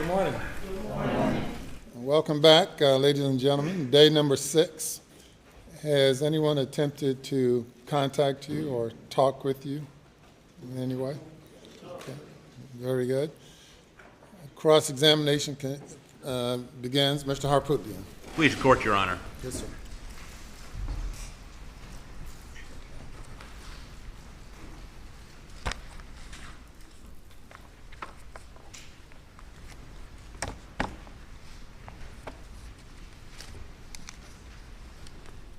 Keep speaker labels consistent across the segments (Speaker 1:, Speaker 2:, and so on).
Speaker 1: Good morning. Welcome back, ladies and gentlemen. Day number 6. Has anyone attempted to contact you or talk with you in any way? Okay. Very good. Cross-examination begins. Mr. Harpootlian.
Speaker 2: Please, court, Your Honor.
Speaker 1: Yes, sir.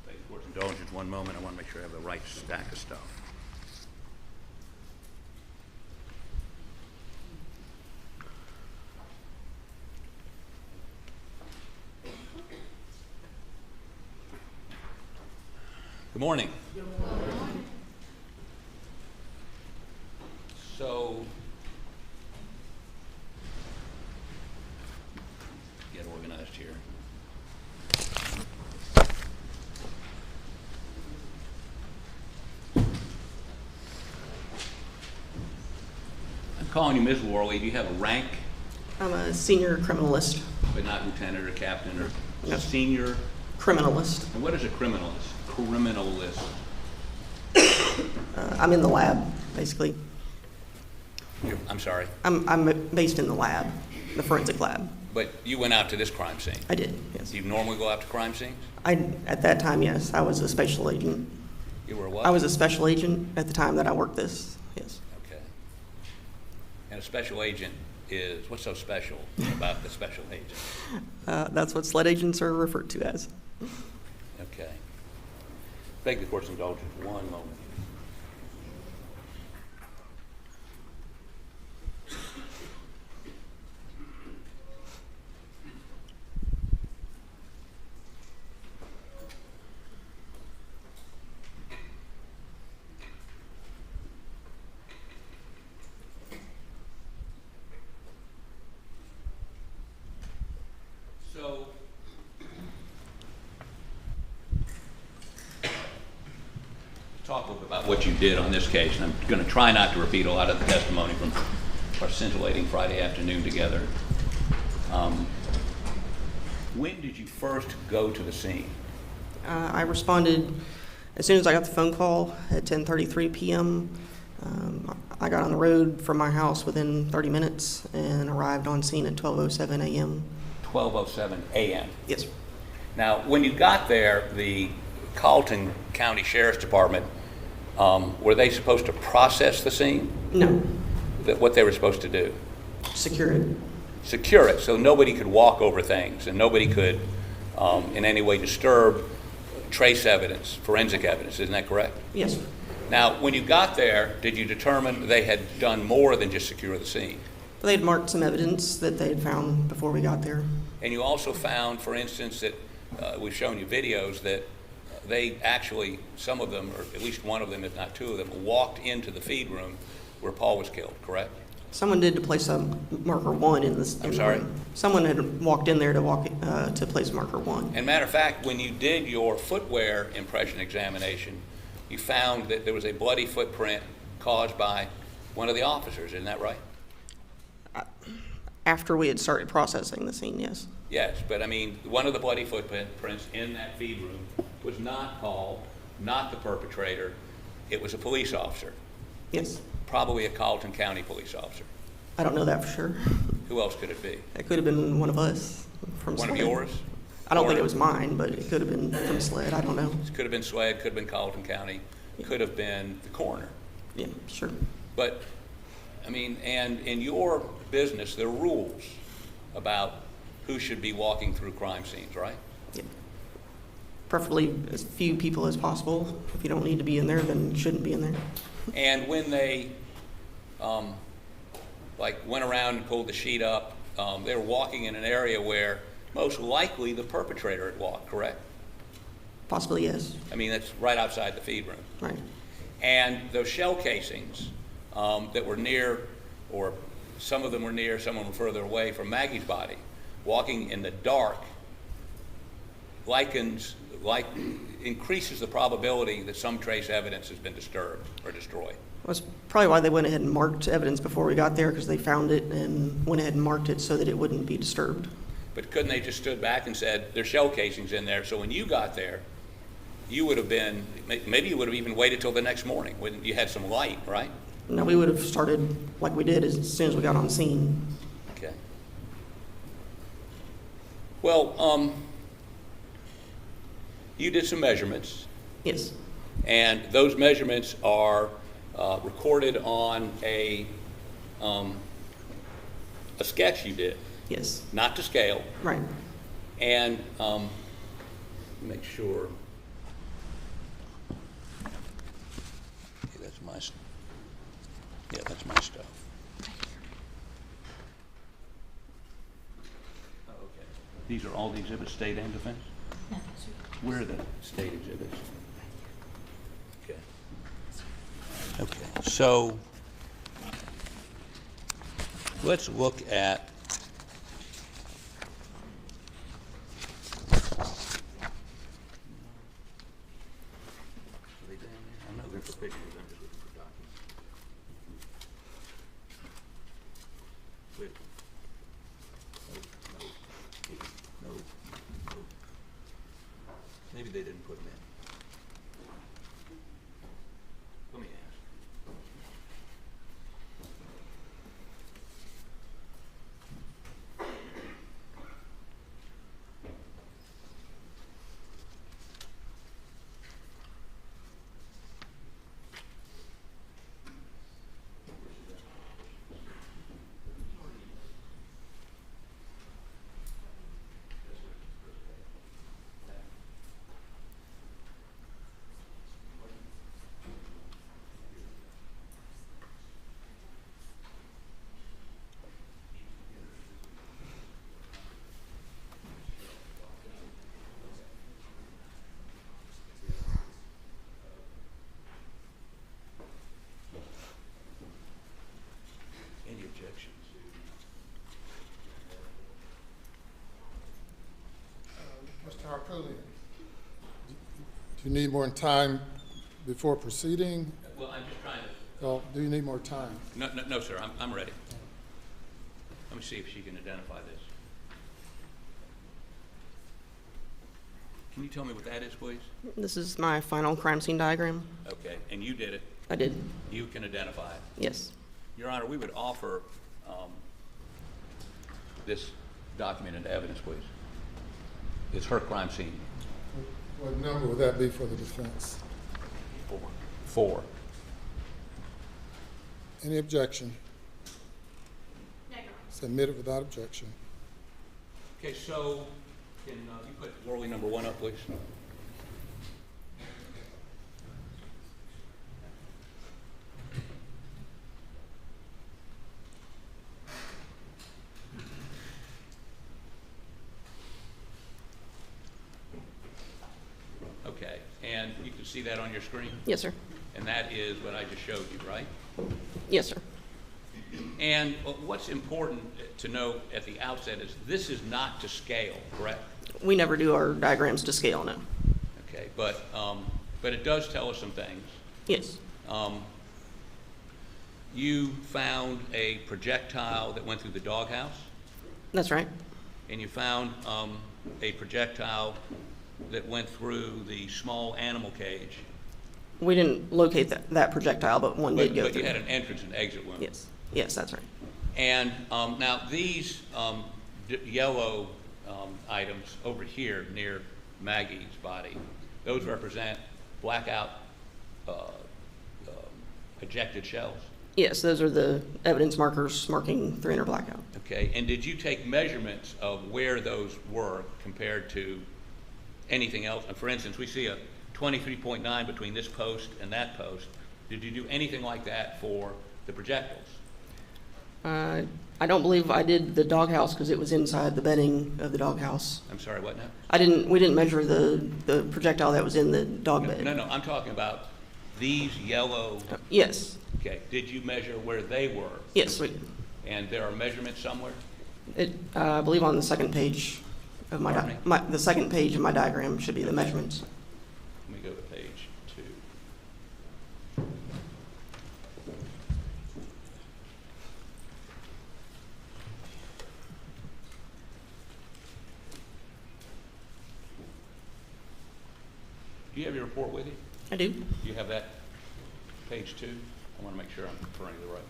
Speaker 2: Beg the court's indulgence, one moment. I want to make sure I have the right stack of stuff. Good morning. Good morning. So, get organized here. I'm calling you Ms. Worley. Do you have a rank?
Speaker 3: I'm a senior criminalist.
Speaker 2: But not lieutenant or captain or
Speaker 3: No.
Speaker 2: senior?
Speaker 3: Criminalist.
Speaker 2: And what is a criminalist? Criminalist.
Speaker 3: I'm in the lab, basically.
Speaker 2: I'm sorry,
Speaker 3: I'm based in the lab, the forensic lab.
Speaker 2: but you went out to this crime scene.
Speaker 3: I did, yes.
Speaker 2: Do you normally go out to crime scenes?
Speaker 3: At that time, yes, I was a special agent.
Speaker 2: You were what?
Speaker 3: I was a special agent at the time that I worked this, yes.
Speaker 2: Okay. And a special agent is, what's so special about the special agent?
Speaker 3: That's what SLED agents are referred to as.
Speaker 2: Okay. Beg the court's indulgence, one moment. So, talk a little bit about what you did on this case, and I'm going to try not to repeat a lot of the testimony from our scintillating Friday afternoon together. When did you first go to the scene?
Speaker 3: I responded as soon as I got the phone call at 10:33 p.m. I got on the road from my house within 30 minutes and arrived on scene at 12:07 a.m.
Speaker 2: 12:07 a.m.
Speaker 3: Yes.
Speaker 2: Now, when you got there, the Carlton County Sheriff's Department, were they supposed to process the scene?
Speaker 3: No,
Speaker 2: What they were supposed to do?
Speaker 3: secure it.
Speaker 2: Secure it, so nobody could walk over things and nobody could in any way disturb trace evidence, forensic evidence. Isn't that correct?
Speaker 3: Yes.
Speaker 2: Now, when you got there, did you determine they had done more than just secure the scene?
Speaker 3: They had marked some evidence that they had found before we got there.
Speaker 2: And you also found, for instance, that we've shown you videos that they actually, some of them, or at least one of them, if not two of them, walked into the feed room where Paul was killed, correct?
Speaker 3: Someone did to place a marker 1 in this.
Speaker 2: I'm sorry?
Speaker 3: Someone had walked in there to place marker 1.
Speaker 2: And matter of fact, when you did your footwear impression examination, you found that there was a bloody footprint caused by one of the officers, isn't that right?
Speaker 3: After we had started processing the scene, yes.
Speaker 2: Yes, but I mean, one of the bloody footprints in that feed room was not Paul, not the perpetrator. It was a police officer,
Speaker 3: Yes.
Speaker 2: probably a Carlton County police officer.
Speaker 3: I don't know that for sure.
Speaker 2: Who else could it be?
Speaker 3: It could have been one of us from
Speaker 2: One
Speaker 3: SLED.
Speaker 2: of yours?
Speaker 3: I don't think
Speaker 2: Or-
Speaker 3: it was mine, but it could have been from SLED. I don't know.
Speaker 2: It could have been SLED, could have been Carlton County, could have been the coroner.
Speaker 3: Yeah, sure.
Speaker 2: But, I mean, and in your business, there are rules about who should be walking through crime scenes, right?
Speaker 3: Yeah. Preferably as few people as possible. If you don't need to be in there, then you shouldn't be in there.
Speaker 2: And when they, went around and pulled the sheet up, they were walking in an area where most likely the perpetrator had walked, correct?
Speaker 3: Possibly, yes.
Speaker 2: I mean, that's right outside the feed room.
Speaker 3: Right.
Speaker 2: And those shell casings that were near, or some of them were near, some of them were further away from Maggie's body, walking in the dark, increases the probability that some trace evidence has been disturbed or destroyed.
Speaker 3: That's probably why they went ahead and marked evidence before we got there, because they found it and went ahead and marked it so that it wouldn't be disturbed.
Speaker 2: But couldn't they just stood back and said, there's shell casings in there, so when you got there, you would have been, maybe you would have even waited till the next morning when you had some light, right?
Speaker 3: No, we would have started like we did as soon as we got on scene.
Speaker 2: Okay. Well, you did some measurements,
Speaker 3: Yes,
Speaker 2: and those measurements are recorded on a sketch you did,
Speaker 3: yes,
Speaker 2: not to scale,
Speaker 3: right.
Speaker 2: and make sure. Okay, that's my. Yeah, that's my stuff. Oh, okay. These are all the exhibits, state and defense?
Speaker 4: No,
Speaker 2: Where are the state exhibits? Okay. Okay, so let's look at I know they're for pictures, I'm just looking for documents. Wait. No. Maybe they didn't put them in. Let me ask. Any objections?
Speaker 1: Mr. Harpootlian, do you need more time before proceeding?
Speaker 2: Well, I'm just trying to.
Speaker 1: Well, do you need more time?
Speaker 2: No, sir, I'm ready. Let me see if she can identify this. Can you tell me what that is, please?
Speaker 3: This is my final crime scene diagram.
Speaker 2: Okay, and you did it.
Speaker 3: I did,
Speaker 2: You can identify it.
Speaker 3: yes.
Speaker 2: Your Honor, we would offer this document into evidence, please. It's her crime scene.
Speaker 1: What number would that be for the defense?
Speaker 2: 4.
Speaker 1: Any objection? Submitted without objection.
Speaker 2: Okay, so can you put Worley number 1 up, please? Okay, and you can see that on your screen?
Speaker 3: Yes, sir.
Speaker 2: And that is what I just showed you, right?
Speaker 3: Yes, sir.
Speaker 2: And what's important to note at the outset is this is not to scale, correct?
Speaker 3: We never do our diagrams to scale, no.
Speaker 2: Okay, but it does tell us some things.
Speaker 3: Yes,
Speaker 2: You found a projectile that went through the doghouse,
Speaker 3: that's right.
Speaker 2: and you found a projectile that went through the small animal cage.
Speaker 3: We didn't locate that projectile, but one did go
Speaker 2: But
Speaker 3: through.
Speaker 2: you had an entrance and exit wound.
Speaker 3: Yes, that's right.
Speaker 2: And now these yellow items over here near Maggie's body, those represent blackout ejected shells.
Speaker 3: Yes, those are the evidence markers marking 300 blackout.
Speaker 2: Okay, and did you take measurements of where those were compared to anything else? For instance, we see a 23.9 between this post and that post. Did you do anything like that for the projectiles?
Speaker 3: I don't believe I did the doghouse because it was inside the bedding of the doghouse.
Speaker 2: I'm sorry, what now?
Speaker 3: We didn't measure the projectile that was in the dog bed.
Speaker 2: No, I'm talking about these yellow,
Speaker 3: Yes,
Speaker 2: okay, did you measure where they were?
Speaker 3: yes,
Speaker 2: And there are measurements somewhere?
Speaker 3: I believe on the second page of my,
Speaker 2: Pardon
Speaker 3: the second page of my diagram should be the measurements.
Speaker 2: Let me go to page 2. Do you have your report with you?
Speaker 3: I do.
Speaker 2: Do you have that page 2? I want to make sure I'm referring to the right one.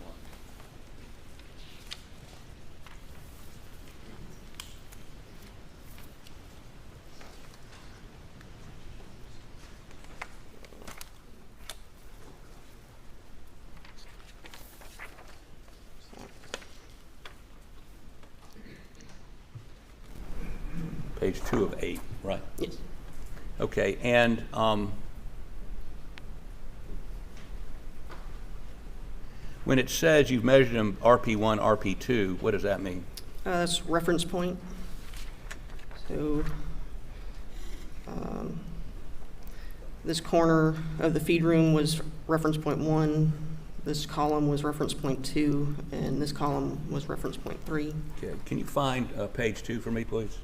Speaker 2: Page 2 of 8, right?
Speaker 3: Yes.
Speaker 2: Okay, and when it says you've measured them RP1, RP2, what does that mean?
Speaker 3: That's reference point. So this corner of the feed room was reference point 1, this column was reference point 2, and this column was reference point 3.
Speaker 2: Okay, can you find page 2 for me, please?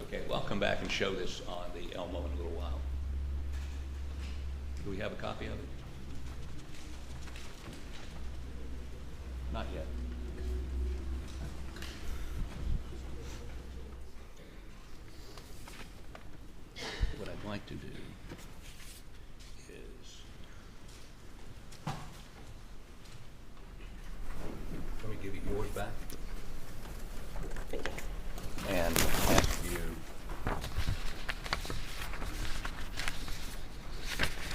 Speaker 2: Okay, well, I'll come back and show this on the Elmo in a little while. Do we have a copy of it? Not yet. What I'd like to do is, let me give you yours back and ask you,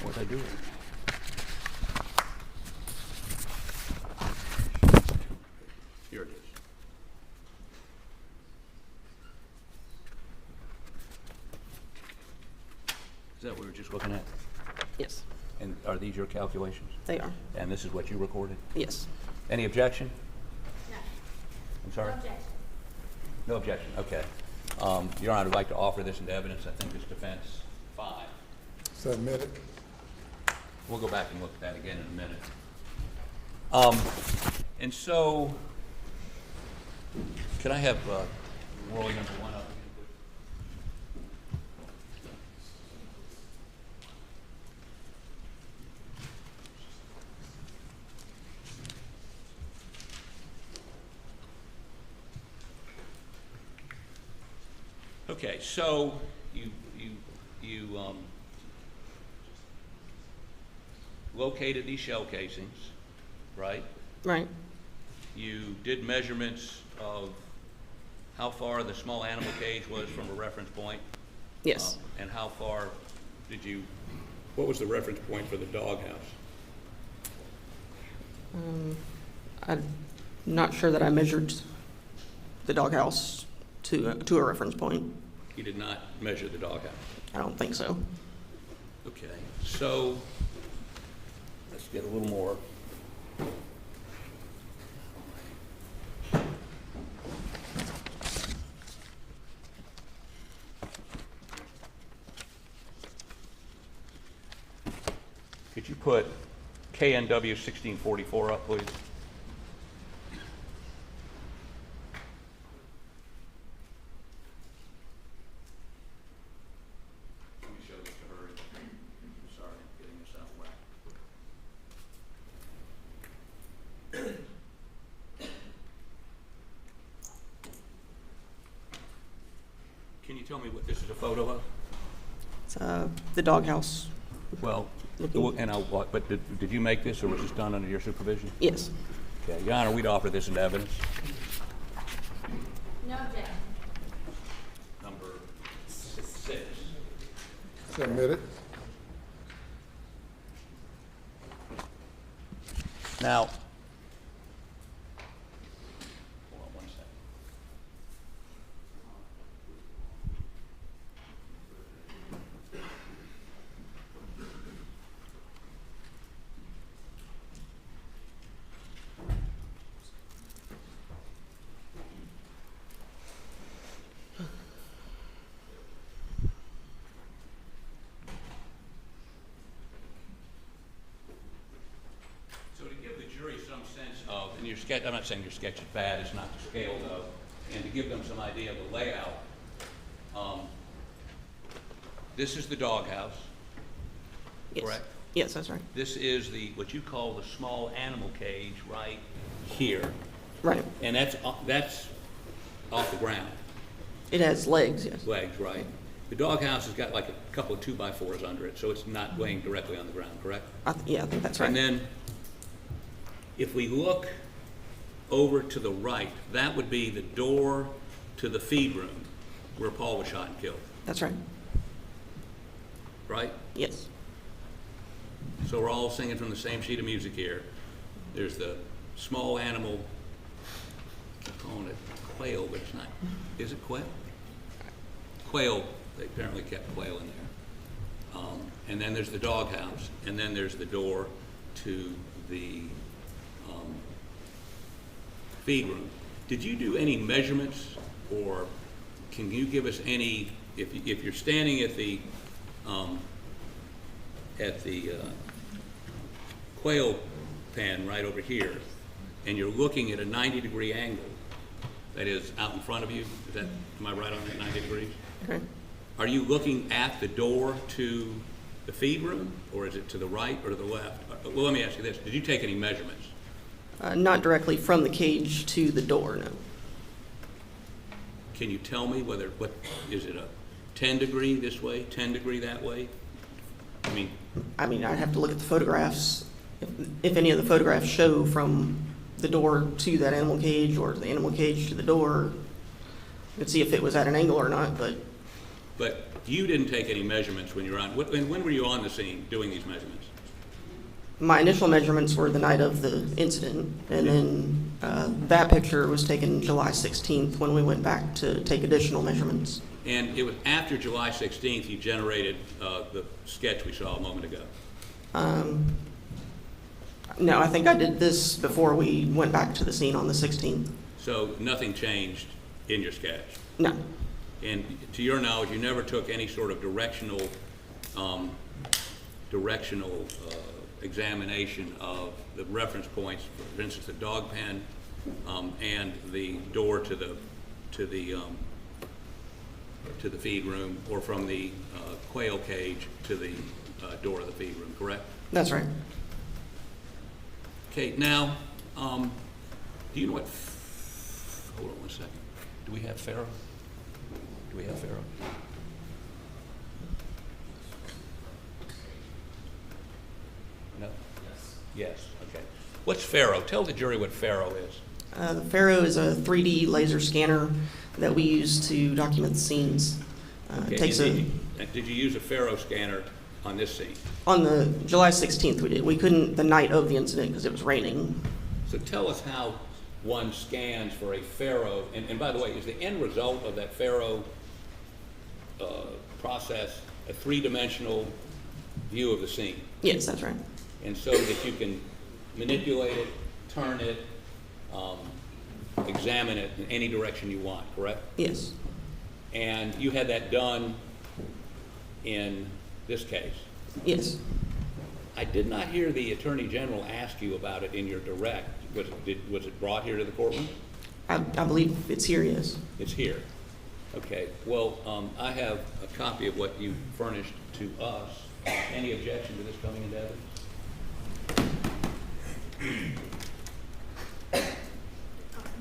Speaker 2: what I do? Here it is. Is that what we were just looking at?
Speaker 3: Yes,
Speaker 2: And are these your calculations?
Speaker 3: they are.
Speaker 2: And this is what you recorded?
Speaker 3: Yes.
Speaker 2: Any objection?
Speaker 4: No.
Speaker 2: I'm sorry?
Speaker 4: No objection.
Speaker 2: No objection, okay. Your Honor, I'd like to offer this into evidence. I think it's defense 5.
Speaker 1: Submit it.
Speaker 2: We'll go back and look at that again in a minute. And so, can I have Worley number 1 up again, please? Okay, so you located these shell casings, right?
Speaker 3: Right.
Speaker 2: You did measurements of how far the small animal cage was from a reference point?
Speaker 3: Yes.
Speaker 2: And how far did you, what was the reference point for the doghouse?
Speaker 3: I'm not sure that I measured the doghouse to a reference point.
Speaker 2: You did not measure the doghouse?
Speaker 3: I don't think so.
Speaker 2: Okay, so let's get a little more. Could you put KNW 1644 up, please? Let me show this to her. I'm sorry, I'm getting this out of whack. Can you tell me what this is a photo of?
Speaker 3: It's the doghouse.
Speaker 2: Well, and but did you make this, or was this done under your supervision?
Speaker 3: Yes.
Speaker 2: Okay, Your Honor, we'd offer this into evidence.
Speaker 4: No objection.
Speaker 2: Number 6.
Speaker 1: Submit it.
Speaker 2: Now, hold on 1 second. your sketch, I'm not saying your sketch is bad, it's not to scale though, and to give them some idea of the layout, this is the doghouse,
Speaker 3: Yes.
Speaker 2: correct?
Speaker 3: Yes, that's right.
Speaker 2: This is the, what you call the small animal cage right here,
Speaker 3: Right.
Speaker 2: and that's off the ground,
Speaker 3: It has legs, yes.
Speaker 2: legs, right? The doghouse has got like a couple of 2x4s under it, so it's not laying directly on the ground, correct?
Speaker 3: Yeah, I think that's right.
Speaker 2: And then, if we look over to the right, that would be the door to the feed room where Paul was shot and killed,
Speaker 3: That's right.
Speaker 2: right?
Speaker 3: Yes.
Speaker 2: So we're all singing from the same sheet of music here. There's the small animal, I'm calling it quail, but it's not. Is it quail? Quail, they apparently kept quail in there. And then there's the doghouse, and then there's the door to the feed room. Did you do any measurements, or can you give us any, if you're standing at the quail pen right over here, and you're looking at a 90-degree angle, that is out in front of you, is that, am I right on that 90 degrees?
Speaker 3: Okay.
Speaker 2: Are you looking at the door to the feed room, or is it to the right or to the left? Well, let me ask you this, did you take any measurements?
Speaker 3: Not directly from the cage to the door, no.
Speaker 2: Can you tell me whether, what, is it a 10 degree this way, 10 degree that way? I mean,
Speaker 3: I'd have to look at the photographs. If any of the photographs show from the door to that animal cage or the animal cage to the door, I could see if it was at an angle or not, but
Speaker 2: you didn't take any measurements when you were on, when were you on the scene doing these measurements?
Speaker 3: my initial measurements were the night of the incident, and then that picture was taken July 16th when we went back to take additional measurements.
Speaker 2: And it was after July 16th you generated the sketch we saw a moment ago?
Speaker 3: No, I think I did this before we went back to the scene on the 16th.
Speaker 2: So nothing changed in your sketch?
Speaker 3: No.
Speaker 2: And to your knowledge, you never took any sort of directional examination of the reference points, for instance, the dog pen and the door to the feed room, or from the quail cage to the door of the feed room, correct?
Speaker 3: That's right.
Speaker 2: Okay, now, do you know what, hold on one second. Do we have Pharaoh? Do we have Pharaoh? No? Yes, okay. What's Pharaoh? Tell the jury what Pharaoh is.
Speaker 3: The Pharaoh is a 3D laser scanner that we use to document the scenes.
Speaker 2: Okay, did you use a Pharaoh scanner on this scene?
Speaker 3: On the July 16th we did. We couldn't the night of the incident because it was raining.
Speaker 2: So tell us how one scans for a Pharaoh, and by the way, is the end result of that Pharaoh process a three-dimensional view of the scene?
Speaker 3: Yes, that's right.
Speaker 2: And so that you can manipulate it, turn it, examine it in any direction you want, correct?
Speaker 3: Yes.
Speaker 2: And you had that done in this case?
Speaker 3: Yes.
Speaker 2: I did not hear the Attorney General ask you about it in your direct. Was it brought here to the courtroom?
Speaker 3: I believe it's here, yes.
Speaker 2: It's here. Okay. Well, I have a copy of what you furnished to us. Any objection to this coming into evidence?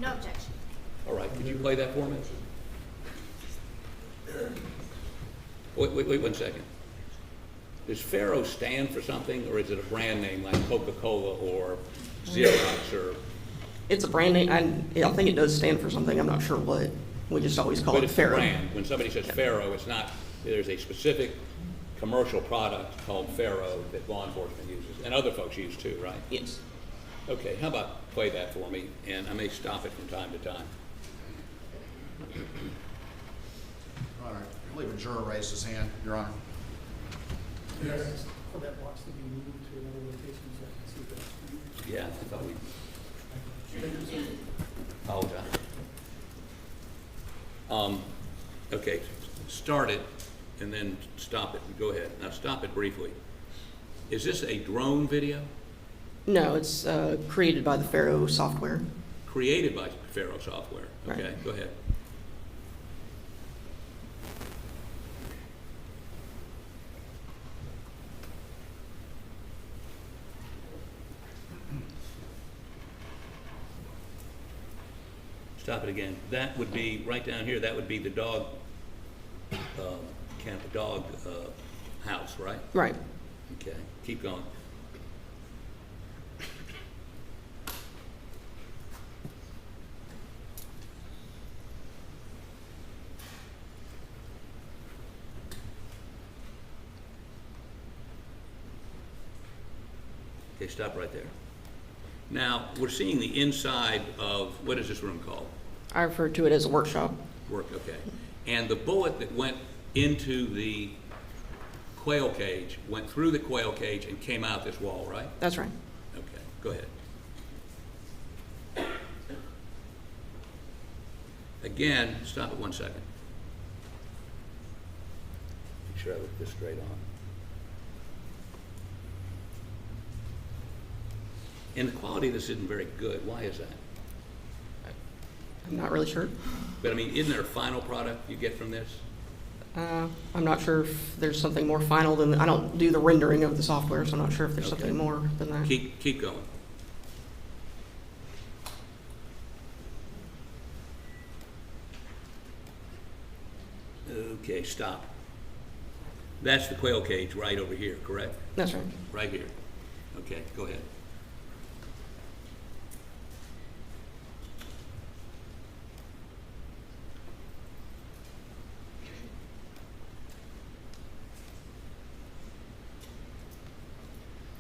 Speaker 4: No objection.
Speaker 2: All right. Could you play that for me? Wait 1 second. Does Pharaoh stand for something, or is it a brand name like Coca-Cola or Xerox or?
Speaker 3: It's a brand name. I think it does stand for something. I'm not sure what. We just always call
Speaker 2: But
Speaker 3: it
Speaker 2: it's a
Speaker 3: Pharaoh.
Speaker 2: brand. When somebody says Pharaoh, it's not, there's a specific commercial product called Pharaoh that law enforcement uses, and other folks use too, right?
Speaker 3: Yes.
Speaker 2: Okay, how about play that for me, and I may stop it from time to time.
Speaker 5: All right, I believe a juror raised his hand, Your Honor.
Speaker 6: Yes, for that box to be moved to another location so I can see that.
Speaker 2: Yeah, I thought we apologize. Okay, start it and then stop it. Go ahead. Now stop it briefly. Is this a drone video?
Speaker 3: No, it's created by the Faro software.
Speaker 2: Created by Faro software. Okay,
Speaker 3: Right.
Speaker 2: go ahead. Stop it again. That would be, right down here, that would be the dog, house, right?
Speaker 3: Right.
Speaker 2: Okay, keep going. Okay, stop right there. Now, we're seeing the inside of, what is this room called?
Speaker 3: I refer to it as a workshop.
Speaker 2: Work, okay. And the bullet that went into the quail cage, went through the quail cage and came out this wall, right?
Speaker 3: That's right.
Speaker 2: Okay, go ahead. Again, stop it 1 second. Make sure I look this straight on. And the quality of this isn't very good. Why is that?
Speaker 3: I'm not really sure.
Speaker 2: But I mean, isn't there a final product you get from this?
Speaker 3: I'm not sure if there's something more final than, I don't do the rendering of the software, so I'm not sure if there's
Speaker 2: Okay.
Speaker 3: something more than that.
Speaker 2: Keep going. Okay, stop. That's the quail cage right over here, correct?
Speaker 3: That's right.
Speaker 2: Right here. Okay, go ahead.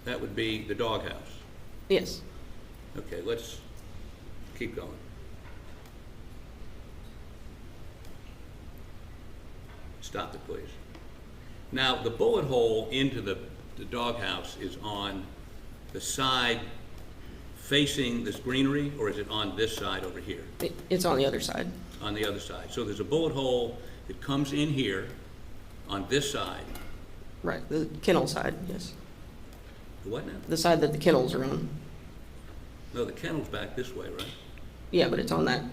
Speaker 2: That would be the doghouse.
Speaker 3: Yes.
Speaker 2: Okay, let's keep going. Stop it, please. Now, the bullet hole into the doghouse is on the side facing this greenery, or is it on this side over here?
Speaker 3: It's on the other side.
Speaker 2: On the other side. So there's a bullet hole that comes in here on this side.
Speaker 3: Right, the kennel side, yes.
Speaker 2: The what now?
Speaker 3: The side that the kennels are on.
Speaker 2: No, the kennel's back this way, right?
Speaker 3: Yeah, but it's on that,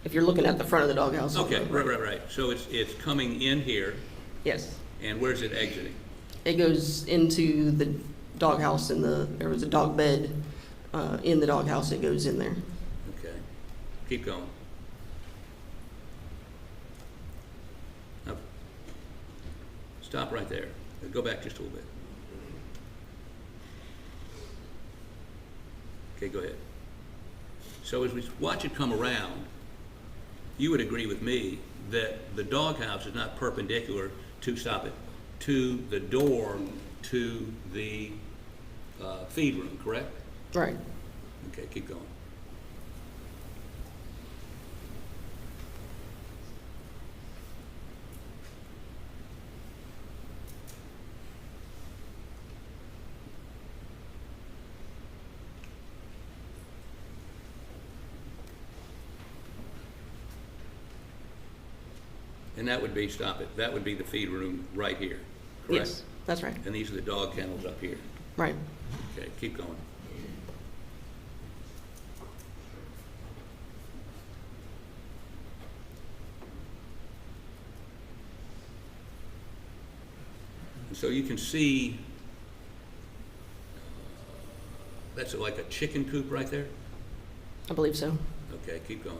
Speaker 3: if you're looking at the front of the doghouse. on
Speaker 2: Okay,
Speaker 3: the
Speaker 2: right. So it's coming in here,
Speaker 3: Yes.
Speaker 2: and where's it exiting?
Speaker 3: It goes into the doghouse there was a dog bed in the doghouse. It goes in there.
Speaker 2: Okay, keep going. Now, stop right there. Go back just a little bit. Okay, go ahead. So as we watch it come around, you would agree with me that the doghouse is not perpendicular to, stop it, to the door to the feed room, correct?
Speaker 3: Right.
Speaker 2: Okay, keep going. And that would be, stop it, that would be the feed room right here, correct?
Speaker 3: Yes, that's right.
Speaker 2: And these are the dog kennels up here.
Speaker 3: Right.
Speaker 2: Okay, keep going. And so you can see, that's like a chicken coop right there?
Speaker 3: I believe so.
Speaker 2: Okay, keep going.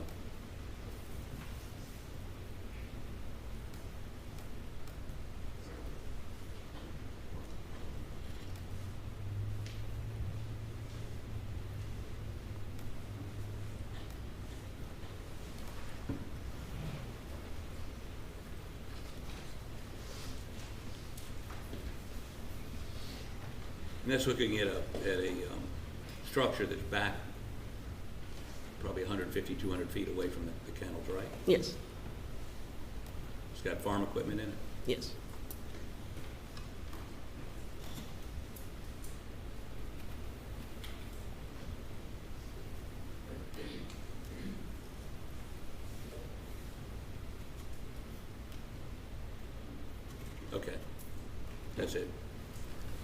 Speaker 2: And that's looking at a structure that's back probably 150, 200 feet away from the kennels, right?
Speaker 3: Yes.
Speaker 2: It's got farm equipment in it.
Speaker 3: Yes.
Speaker 2: Okay, that's it.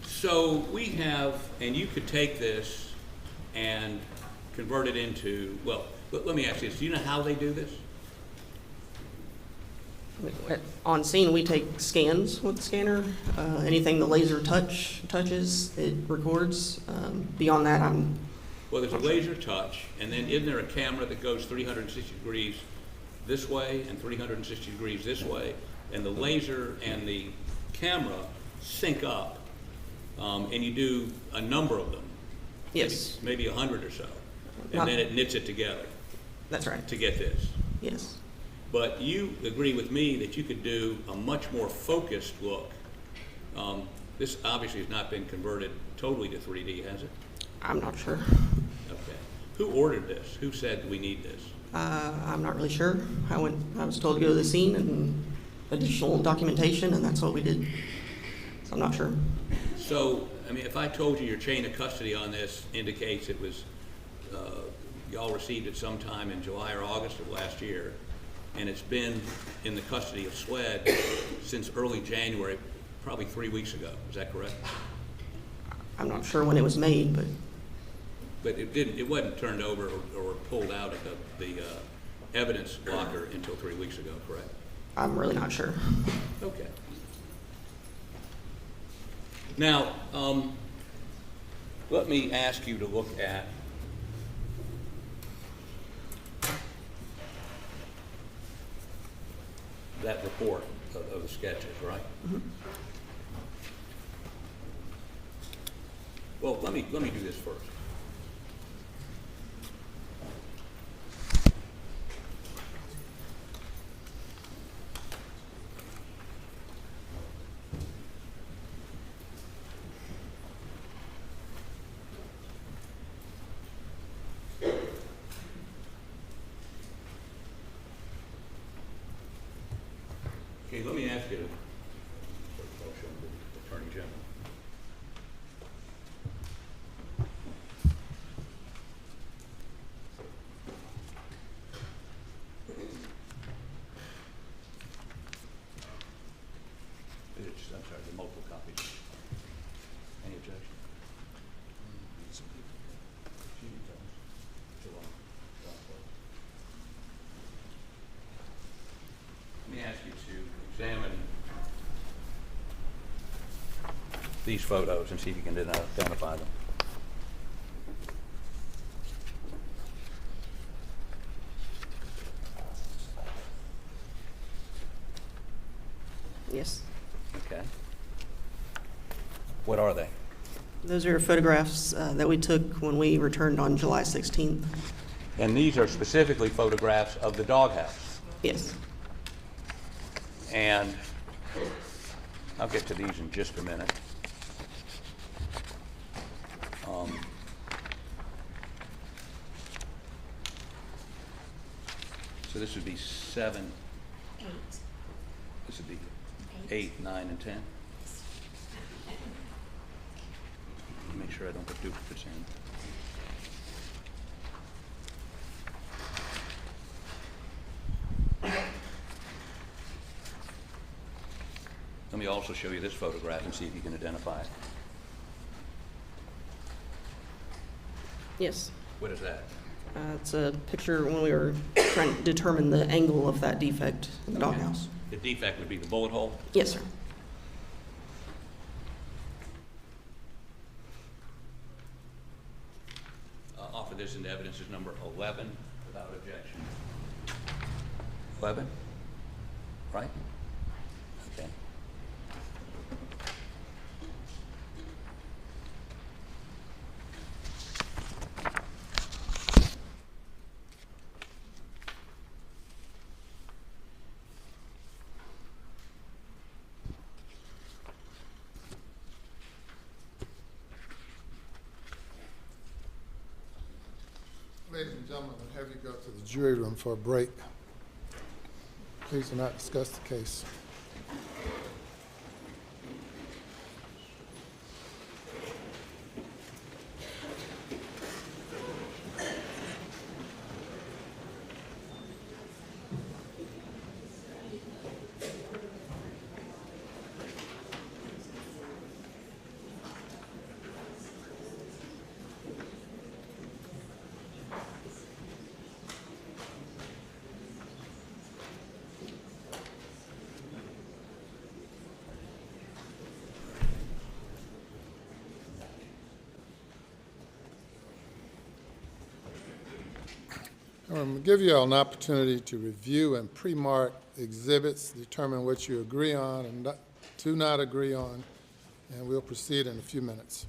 Speaker 2: So we have, and you could take this and convert it into, well, let me ask you this, do you know how they do this?
Speaker 3: On scene, we take scans with the scanner. Anything the laser touches, it records. Beyond that,
Speaker 2: Well, there's a laser touch, and then isn't there a camera that goes 360 degrees this way and 360 degrees this way, and the laser and the camera sync up, and you do a number of them.
Speaker 3: yes,
Speaker 2: Maybe 100 or so, and
Speaker 3: Not-
Speaker 2: then it knits it together
Speaker 3: that's right.
Speaker 2: to get this.
Speaker 3: Yes,
Speaker 2: But you agree with me that you could do a much more focused look. This obviously has not been converted totally to 3D, has it?
Speaker 3: I'm not sure.
Speaker 2: Okay. Who ordered this? Who said we need this?
Speaker 3: I'm not really sure. I was told to go to the scene and additional documentation, and that's what we did. So I'm not sure.
Speaker 2: So, I mean, if I told you your chain of custody on this indicates it was, y'all received it sometime in July or August of last year, and it's been in the custody of SWED since early January, probably 3 weeks ago. Is that correct?
Speaker 3: I'm not sure when it was made, but
Speaker 2: But it wasn't turned over or pulled out of the evidence locker until 3 weeks ago, correct?
Speaker 3: I'm really not sure.
Speaker 2: Okay. Now, let me ask you to look at that report of the sketches, right?
Speaker 3: Mm-hmm.
Speaker 2: Well, let me do this first. Okay, let me ask you, I'll show the Attorney General. I'm sorry, the multiple copies. Any objection? Let me ask you to examine these photos and see if you can identify them.
Speaker 3: Yes.
Speaker 2: Okay. What are they?
Speaker 3: Those are photographs that we took when we returned on July 16th.
Speaker 2: And these are specifically photographs of the doghouse.
Speaker 3: Yes.
Speaker 2: And I'll get to these in just a minute. So this would be 7.
Speaker 4: 8.
Speaker 2: This would be 8, 9, and 10. Make sure I don't put duplicates in. Let me also show you this photograph and see if you can identify it.
Speaker 3: Yes.
Speaker 2: What is that?
Speaker 3: It's a picture when we were trying to determine the angle of that defect in the doghouse.
Speaker 2: The defect would be the bullet hole?
Speaker 3: Yes, sir.
Speaker 2: Offer this into evidence as number 11 without objection. 11? Right? Okay.
Speaker 1: Ladies and gentlemen, I'll have you go to the jury room for a break. Please do not discuss the case. I'm going to give you all an opportunity to review and pre-mark exhibits, determine what you agree on and do not agree on, and we'll proceed in a few minutes.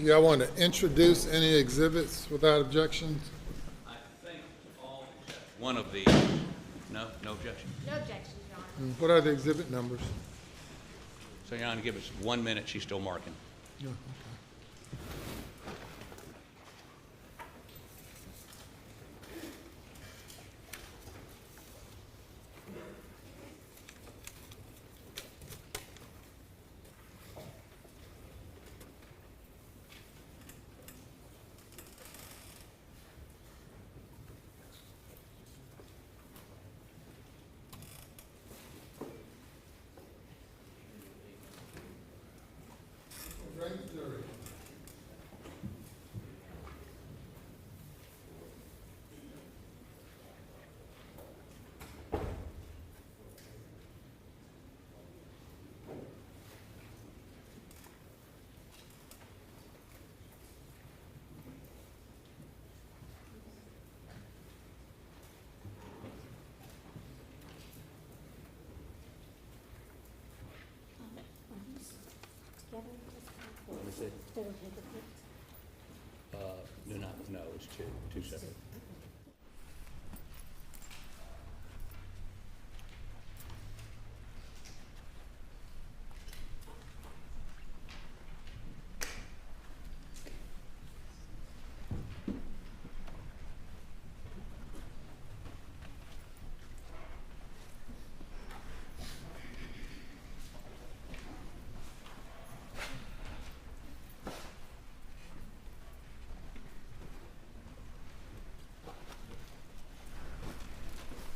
Speaker 1: Do y'all want to introduce any exhibits without objections?
Speaker 2: I think all except one of the, no objection.
Speaker 4: No objections, Your Honor.
Speaker 1: And what are the exhibit numbers?
Speaker 2: So Your Honor, give us 1 minute, she's still marking.
Speaker 1: Yeah, okay. Grand jury.
Speaker 2: No, it's two separate.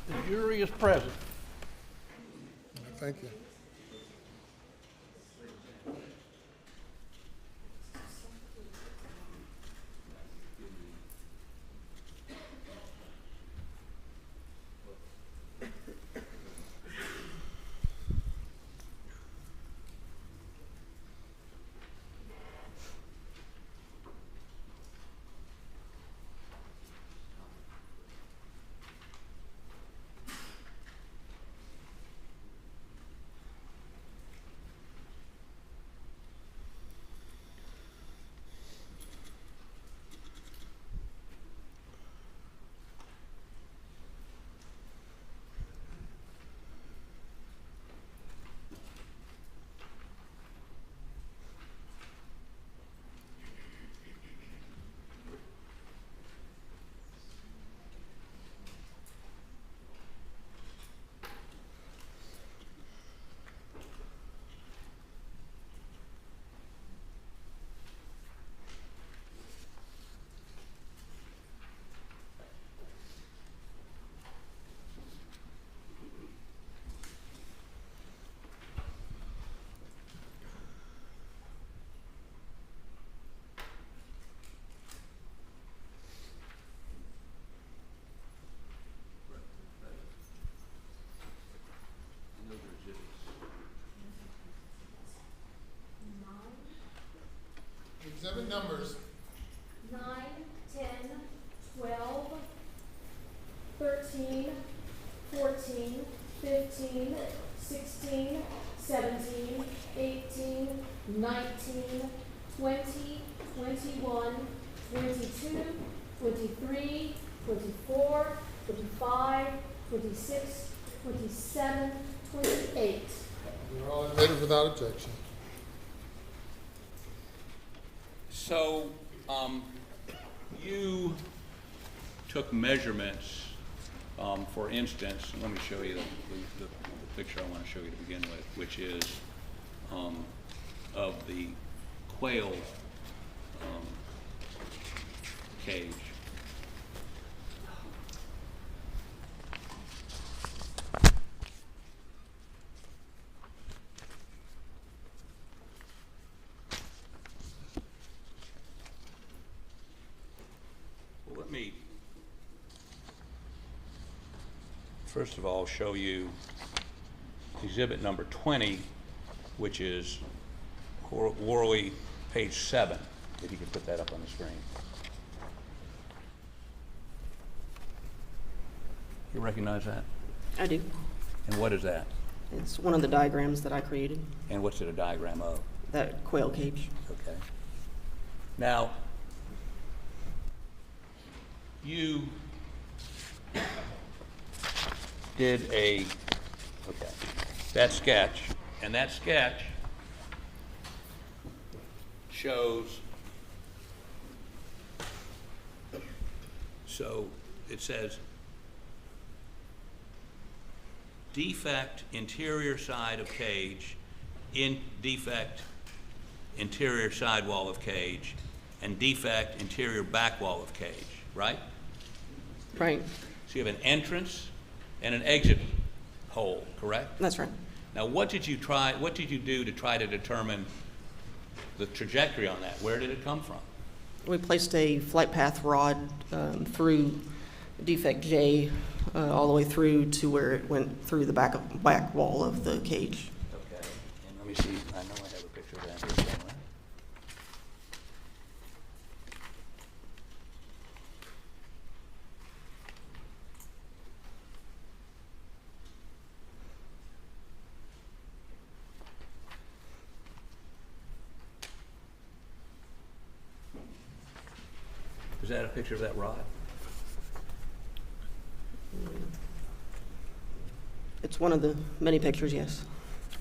Speaker 7: The jury is present.
Speaker 1: Thank you. Exhibit numbers.
Speaker 8: 9, 10, 12, 13, 14, 15, 16, 17, 18, 19, 20, 21, 22, 23, 24, 25, 26, 27, 28.
Speaker 1: They're all admitted without objection.
Speaker 2: So, you took measurements, for instance, and let me show you the picture I want to show you to begin with, which is of the quail cage. Well, let me first of all show you exhibit number 20, which is Worley, page 7, if you could put that up on the screen. You recognize that?
Speaker 3: I do.
Speaker 2: And what is that?
Speaker 3: It's one of the diagrams that I created,
Speaker 2: And what's it a diagram of?
Speaker 3: that quail cage.
Speaker 2: Okay. Now, you did that sketch, and that sketch shows, so it says, defect interior side of cage, defect interior side wall of cage, and defect interior back wall of cage, right?
Speaker 3: Right,
Speaker 2: So you have an entrance and an exit hole, correct?
Speaker 3: that's right.
Speaker 2: Now, what did you do to try to determine the trajectory on that? Where did it come from?
Speaker 3: We placed a flight path rod through defect J all the way through to where it went through the back wall of the cage.
Speaker 2: Okay, and let me see, I know I have a picture of that here somewhere. Is that a picture of that rod?
Speaker 3: It's one of the many pictures, yes.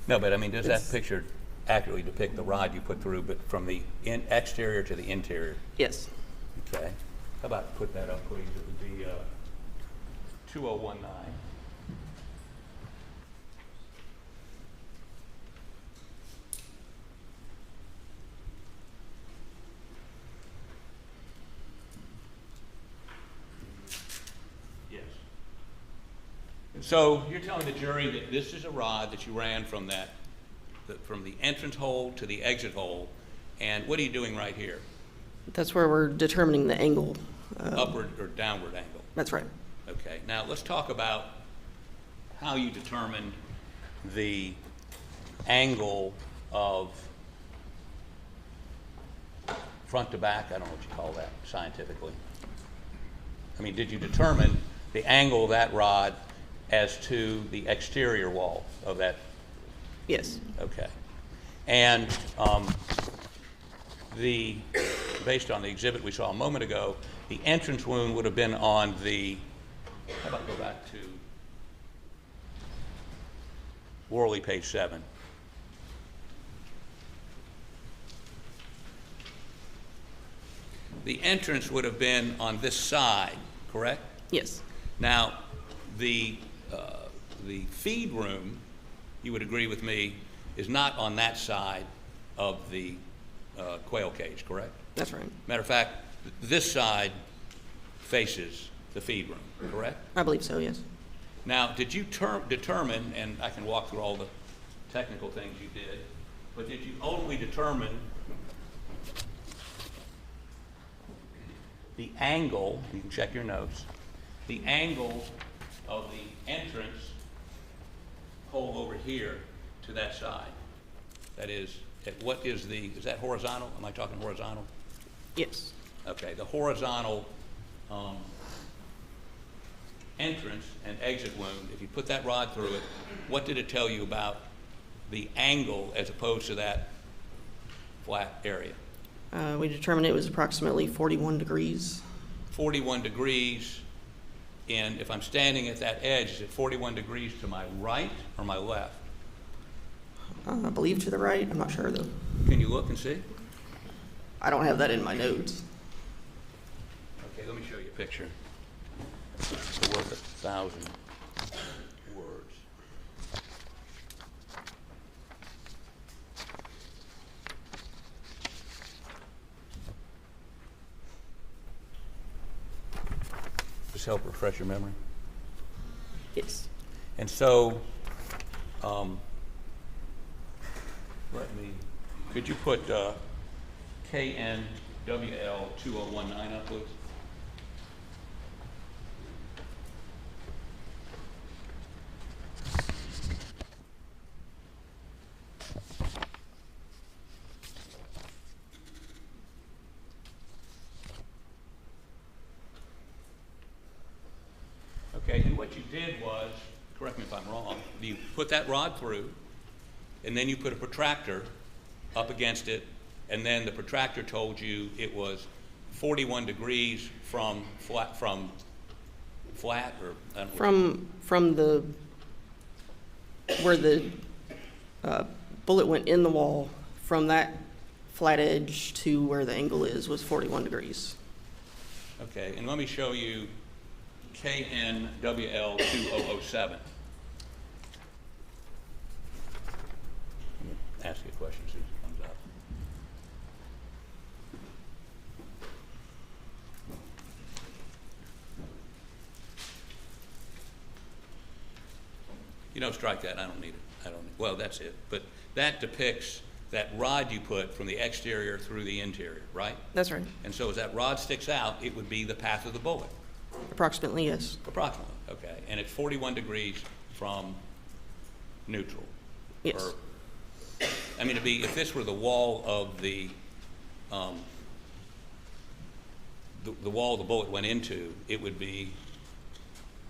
Speaker 2: No, but I mean, does that
Speaker 3: It's-
Speaker 2: picture accurately depict the rod you put through, but from the exterior to the interior?
Speaker 3: Yes.
Speaker 2: Okay. How about put that up, please? It would be 2019. Yes. So you're telling the jury that this is a rod that you ran from from the entrance hole to the exit hole, and what are you doing right here?
Speaker 3: That's where we're determining the angle.
Speaker 2: Upward or downward angle?
Speaker 3: That's right.
Speaker 2: Okay, now let's talk about how you determined the angle of front to back. I don't know what you call that scientifically. I mean, did you determine the angle of that rod as to the exterior wall of that?
Speaker 3: Yes.
Speaker 2: Okay. And based on the exhibit we saw a moment ago, the entrance wound would have been on the, how about go back to Worley, page 7. The entrance would have been on this side, correct?
Speaker 3: Yes.
Speaker 2: Now, the feed room, you would agree with me, is not on that side of the quail cage, correct?
Speaker 3: That's right.
Speaker 2: Matter of fact, this side faces the feed room, correct?
Speaker 3: I believe so, yes.
Speaker 2: Now, did you determine, and I can walk through all the technical things you did, but did you ultimately determine the angle, you can check your notes, the angle of the entrance hole over here to that side? That is, is that horizontal? Am I talking horizontal?
Speaker 3: Yes.
Speaker 2: Okay, the horizontal entrance and exit wound, if you put that rod through it, what did it tell you about the angle as opposed to that flat area?
Speaker 3: We determined it was approximately 41 degrees.
Speaker 2: 41 degrees, and if I'm standing at that edge, is it 41 degrees to my right or my left?
Speaker 3: I believe to the right. I'm not sure, though.
Speaker 2: Can you look and see?
Speaker 3: I don't have that in my notes.
Speaker 2: Okay, let me show you a picture. It's worth 1,000 words. Just help refresh your memory.
Speaker 3: Yes.
Speaker 2: And so, could you put KNWL 2019 up, please? Okay, and what you did was, correct me if I'm wrong, you put that rod through, and then you put a protractor up against it and then the protractor told you it was 41 degrees from flat, or I don't know.
Speaker 3: From the, where the bullet went in the wall, from that flat edge to where the angle is was 41 degrees.
Speaker 2: Okay, and let me show you KNWL2007. Ask you a question, see if it comes up. You know, strike that, I don't need it. Well, that's it. But that depicts that rod you put from the exterior through the interior, right?
Speaker 3: That's right.
Speaker 2: And so as that rod sticks out, it would be the path of the bullet.
Speaker 3: Approximately, yes.
Speaker 2: Approximately, okay. And it's 41 degrees from neutral.
Speaker 3: Yes.
Speaker 2: Or, I mean, if this were the wall of the wall the bullet went into, it would be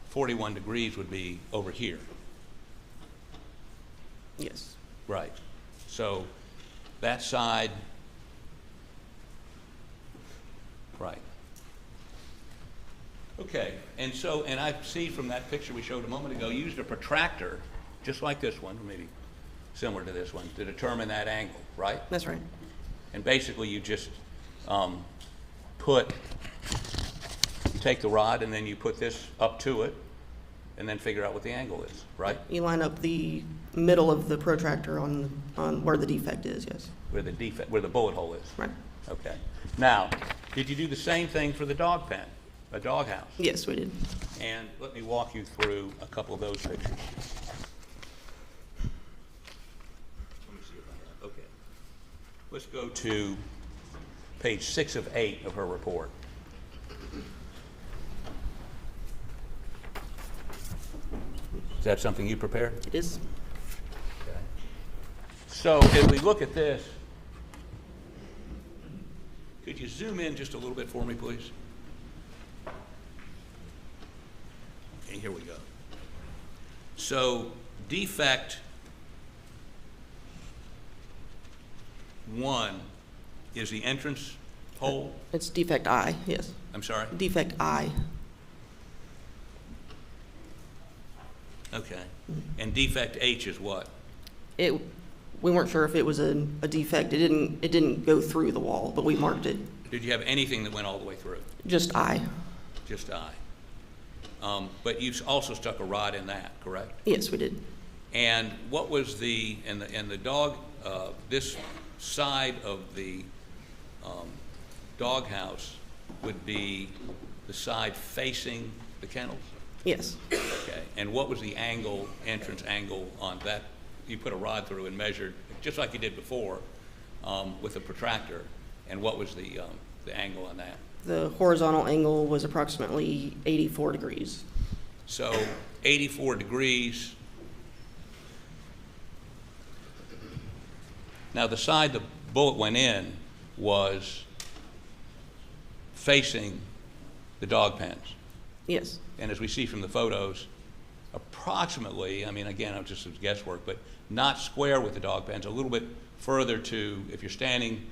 Speaker 2: 41 degrees would be over here.
Speaker 3: Yes.
Speaker 2: Right. So that side, right. Okay, and I see from that picture we showed a moment ago, you used a protractor, just like this one, or maybe similar to this one, to determine that angle, right?
Speaker 3: That's right.
Speaker 2: And basically you just you take the rod and then you put this up to it and then figure out what the angle is, right?
Speaker 3: You line up the middle of the protractor on where the defect is, yes.
Speaker 2: Where the bullet hole is.
Speaker 3: Right.
Speaker 2: Okay. Now, did you do the same thing for the dog pen, a dog house?
Speaker 3: Yes, we did.
Speaker 2: And let me walk you through a couple of those pictures. Let me see if I have, okay. Let's go to page 6 of 8 of her report. Is that something you prepared?
Speaker 3: It is.
Speaker 2: Okay. So as we look at this, could you zoom in just a little bit for me, please? Okay, here we go. So defect 1 is the entrance hole.
Speaker 3: It's defect I, yes.
Speaker 2: I'm sorry?
Speaker 3: Defect I.
Speaker 2: Okay. And defect H is what?
Speaker 3: We weren't sure if it was a defect. It didn't go through the wall, but we marked it.
Speaker 2: Did you have anything that went all the way through?
Speaker 3: Just I.
Speaker 2: Just I. But you also stuck a rod in that, correct?
Speaker 3: Yes, we did.
Speaker 2: And what was the dog, this side of the dog house would be the side facing the kennels?
Speaker 3: Yes.
Speaker 2: Okay. And what was the angle, entrance angle on that? You put a rod through and measured, just like you did before, with a protractor. And what was the angle on that?
Speaker 3: The horizontal angle was approximately 84 degrees.
Speaker 2: So 84 degrees. Now the side the bullet went in was facing the dog pens.
Speaker 3: Yes.
Speaker 2: And as we see from the photos, approximately, I mean, again, it's just guesswork, but not square with the dog pens, a little bit further to, if you're standing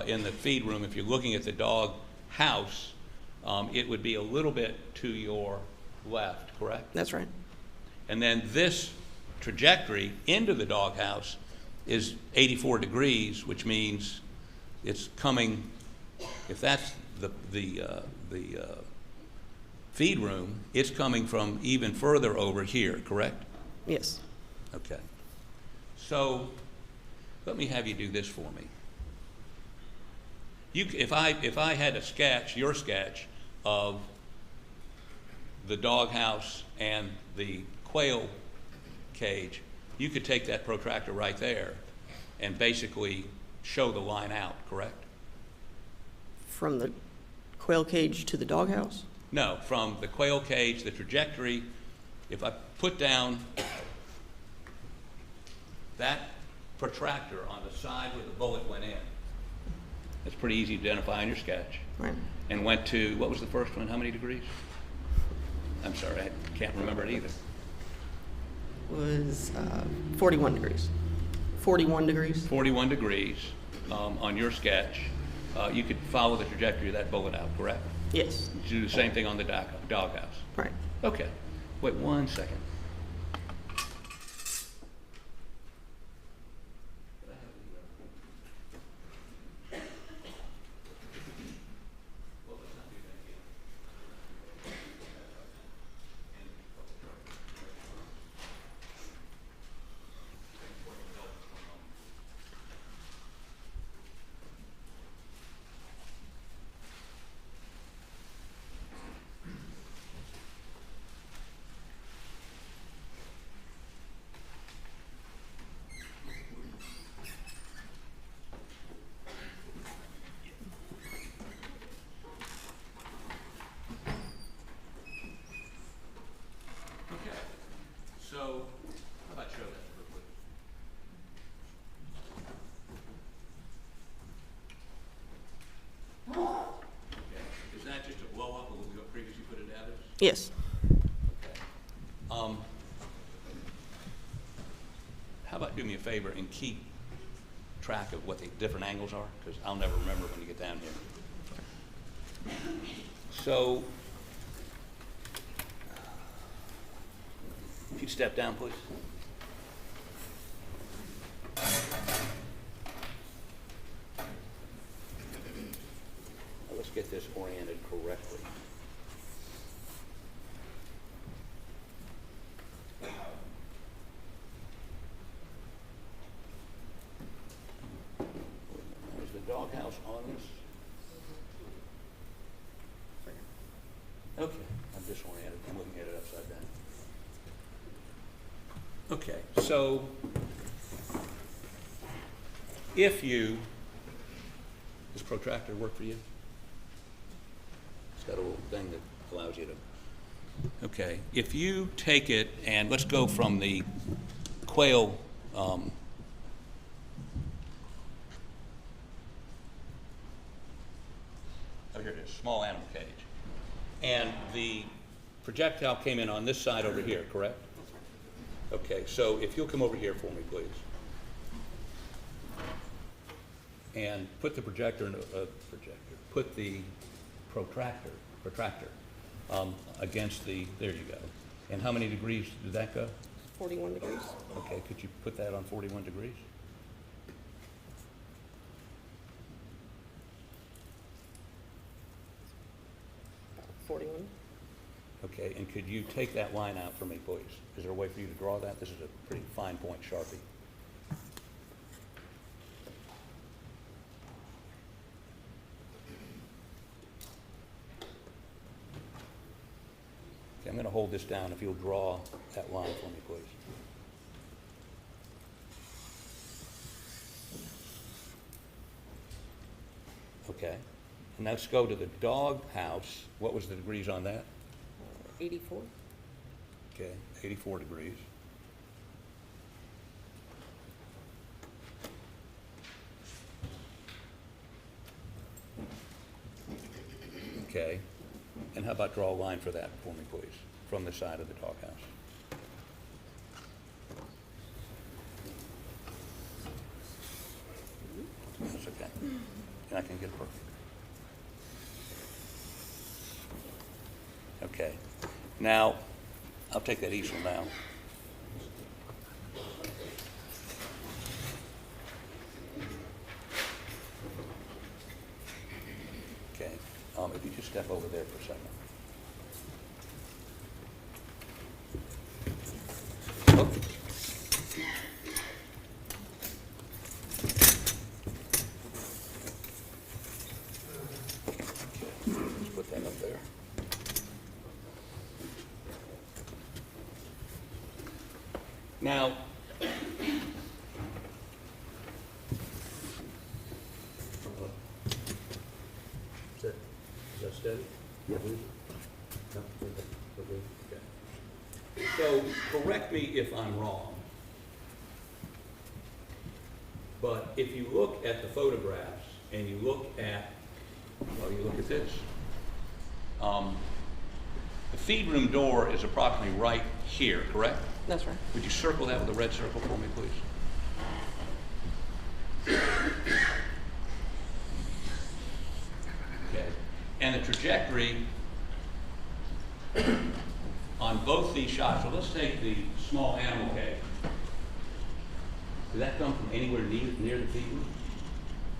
Speaker 2: in the feed room, if you're looking at the dog house, it would be a little bit to your left, correct?
Speaker 3: That's right.
Speaker 2: And then this trajectory into the dog house is 84 degrees, which means it's coming, if that's the feed room, it's coming from even further over here, correct?
Speaker 3: Yes.
Speaker 2: Okay. So let me have you do this for me. If I had a sketch, your sketch of the dog house and the quail cage, you could take that protractor right there and basically show the line out, correct?
Speaker 3: From the quail cage to the doghouse?
Speaker 2: No, from the quail cage, the trajectory, if I put down that protractor on the side where the bullet went in, that's pretty easy to identify in your sketch.
Speaker 3: Right.
Speaker 2: And went to, what was the first one, how many degrees? I'm sorry, I can't remember it either.
Speaker 3: Was 41 degrees. 41 degrees.
Speaker 2: 41 degrees. on your sketch, you could follow the trajectory of that bullet out, correct?
Speaker 3: Yes,
Speaker 2: Do the same thing on the doghouse.
Speaker 3: right.
Speaker 2: Okay, wait 1 second. Okay, so how about show that real quick? Okay, is that just a blow up of what we previously put into evidence?
Speaker 3: Yes,
Speaker 2: Okay. How about do me a favor and keep track of what the different angles are? Because I'll never remember when you get down here. So, if you'd step down, please. Now, let's get this oriented correctly. Is the doghouse on this? Okay, I'm disoriented. I'm looking at it upside down. Okay, so if you, does protractor work for you? It's got a little thing that allows you to, okay. If you take it and let's go from the quail, oh, here it is, small animal cage. And the projectile came in on this side over here, correct? Okay, so if you'll come over here for me, please. And put the put the protractor against the, there you go. And how many degrees did that go?
Speaker 3: 41 degrees.
Speaker 2: Okay, could you put that on 41 degrees?
Speaker 3: 41.
Speaker 2: Okay, and could you take that line out for me, please? Is there a way for you to draw that? This is a pretty fine point Sharpie. Okay, I'm going to hold this down. If you'll draw that line for me, please. Okay, and let's go to the dog house. What was the degrees on that?
Speaker 3: 84.
Speaker 2: Okay, 84 degrees. Okay, and how about draw a line for that for me, please, from the side of the doghouse? That's okay. And I can get it perfect. Okay. Now, I'll take that easel now. Okay. If you just step over there for a second. Oh. Just put that up there. Now, is that steady? Yeah. Okay. So, correct me if I'm wrong, but if you look at the photographs and you look at, well, you look at this, the feed room door is approximately right here, correct?
Speaker 3: That's right.
Speaker 2: Would you circle that with a red circle for me, please? And the trajectory on both these shots, so let's take the small animal cage. Did that come from anywhere near the feed room?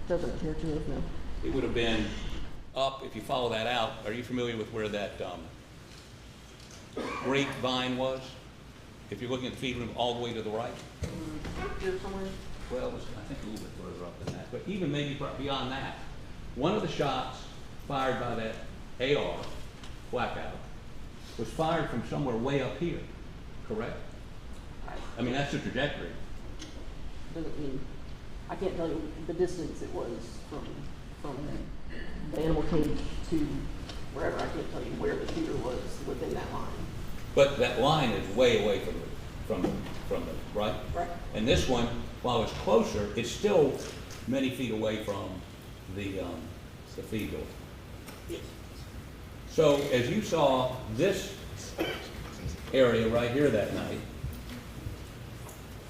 Speaker 3: Doesn't appear to have, no.
Speaker 2: It would have been up, if you follow that out. Are you familiar with where that grapevine was? If you're looking at the feed room all the way to the right?
Speaker 3: Here somewhere?
Speaker 2: Well, it was, I think, a little bit further up than that, but even maybe beyond that. One of the shots fired by that AR, blackout, was fired from somewhere way up here, correct? I mean, that's the trajectory.
Speaker 3: Doesn't mean, I can't tell you the distance it was from the animal cage to wherever. I can't tell you where the shooter was within that line.
Speaker 2: But that line is way away from the right?
Speaker 3: Right.
Speaker 2: And this one, while it's closer, it's still many feet away from the feed door.
Speaker 3: Yes.
Speaker 2: So as you saw this area right here that night,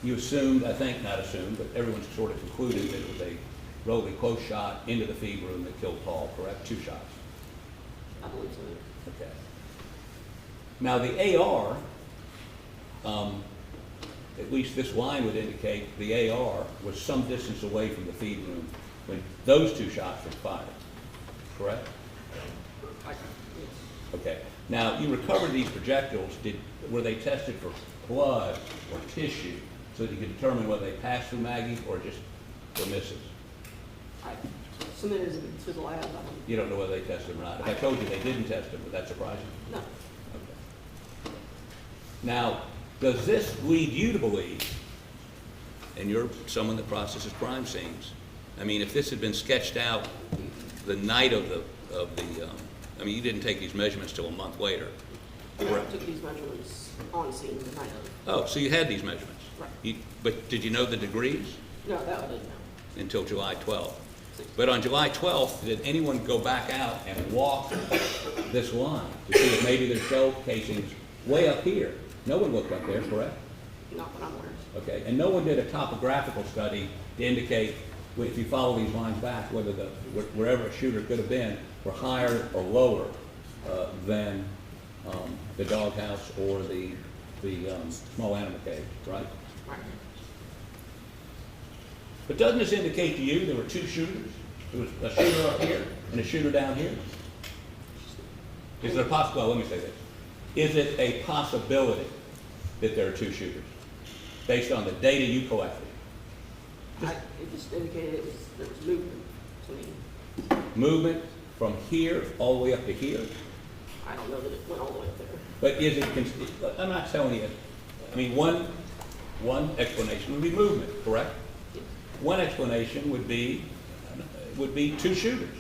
Speaker 2: you assumed, I think not assumed, but everyone sort of concluded that it was a relatively close shot into the feed room that killed Paul, correct? 2 shots.
Speaker 3: I believe so.
Speaker 2: Okay. Now the AR, at least this line would indicate the AR was some distance away from the feed room when those 2 shots were fired, correct? Okay. Now you recovered these projectiles. Were they tested for blood or tissue so that you could determine whether they passed through Maggie or just were misses?
Speaker 3: I submitted it to the lab.
Speaker 2: You don't know whether they tested them or not. If I told you they didn't test them, would that surprise you?
Speaker 3: No.
Speaker 2: Okay. Now, does this lead you to believe, and you're someone that processes crime scenes, I mean, if this had been sketched out the night of the I mean, you didn't take these measurements till a month later.
Speaker 3: I took these measurements on scene the night of.
Speaker 2: Oh, so you had these measurements?
Speaker 3: Right.
Speaker 2: But did you know the degrees?
Speaker 3: No, that I didn't know.
Speaker 2: Until July 12th. But on July 12th, did anyone go back out and walk this line to see if maybe there's shell casings way up here? No one looked up there, correct?
Speaker 3: Not that I'm aware of.
Speaker 2: Okay, and no one did a topographical study to indicate, if you follow these lines back, whether wherever a shooter could have been were higher or lower than the doghouse or the small animal cage, right?
Speaker 3: Right.
Speaker 2: But doesn't this indicate to you there were 2 shooters? There was a shooter up here and a shooter down here? Is it a possibility? Well, let me say this. Is it a possibility that there are 2 shooters based on the data you collected?
Speaker 3: It just indicated there was movement to me.
Speaker 2: Movement from here all the way up to here?
Speaker 3: I don't know that it went all the way up there.
Speaker 2: But is it, I'm not telling you, I mean, one explanation would be movement, correct?
Speaker 3: Yes.
Speaker 2: One explanation would be 2 shooters.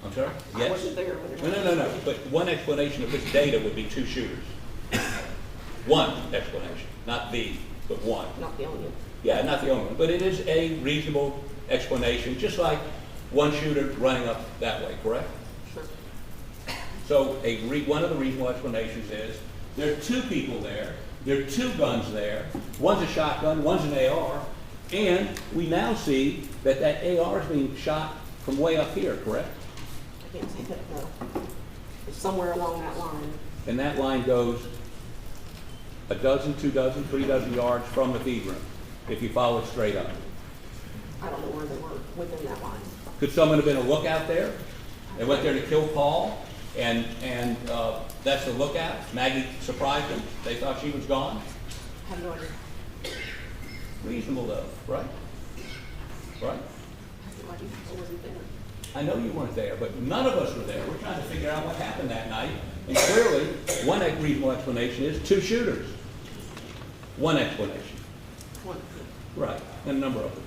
Speaker 2: I'm sorry?
Speaker 3: I
Speaker 2: Yes?
Speaker 3: wasn't there when it
Speaker 2: No. But one explanation of this data would be 2 shooters. One explanation, not the, but one.
Speaker 3: Not the only one.
Speaker 2: Yeah, not the only one, but it is a reasonable explanation, just like one shooter running up that way, correct?
Speaker 3: Sure.
Speaker 2: So one of the reasonable explanations is there are 2 people there, there are 2 guns there, one's a shotgun, one's an AR, and we now see that AR is being shot from way up here, correct?
Speaker 3: I can't see that, no. It's somewhere along that line.
Speaker 2: And that line goes a dozen, 2 dozen, 3 dozen yards from the feed room, if you follow it straight up.
Speaker 3: I don't know where they were within that line.
Speaker 2: Could someone have been a lookout there? They went there to kill Paul, and that's the lookout. Maggie surprised them. They thought she was gone.
Speaker 3: I have no idea.
Speaker 2: Reasonable though, right? Right?
Speaker 3: I have no idea. I wasn't there.
Speaker 2: I know you weren't there, but none of us were there. We're trying to figure out what happened that night. And clearly, one reasonable explanation is 2 shooters. One explanation.
Speaker 3: One.
Speaker 2: Right, and a number of them.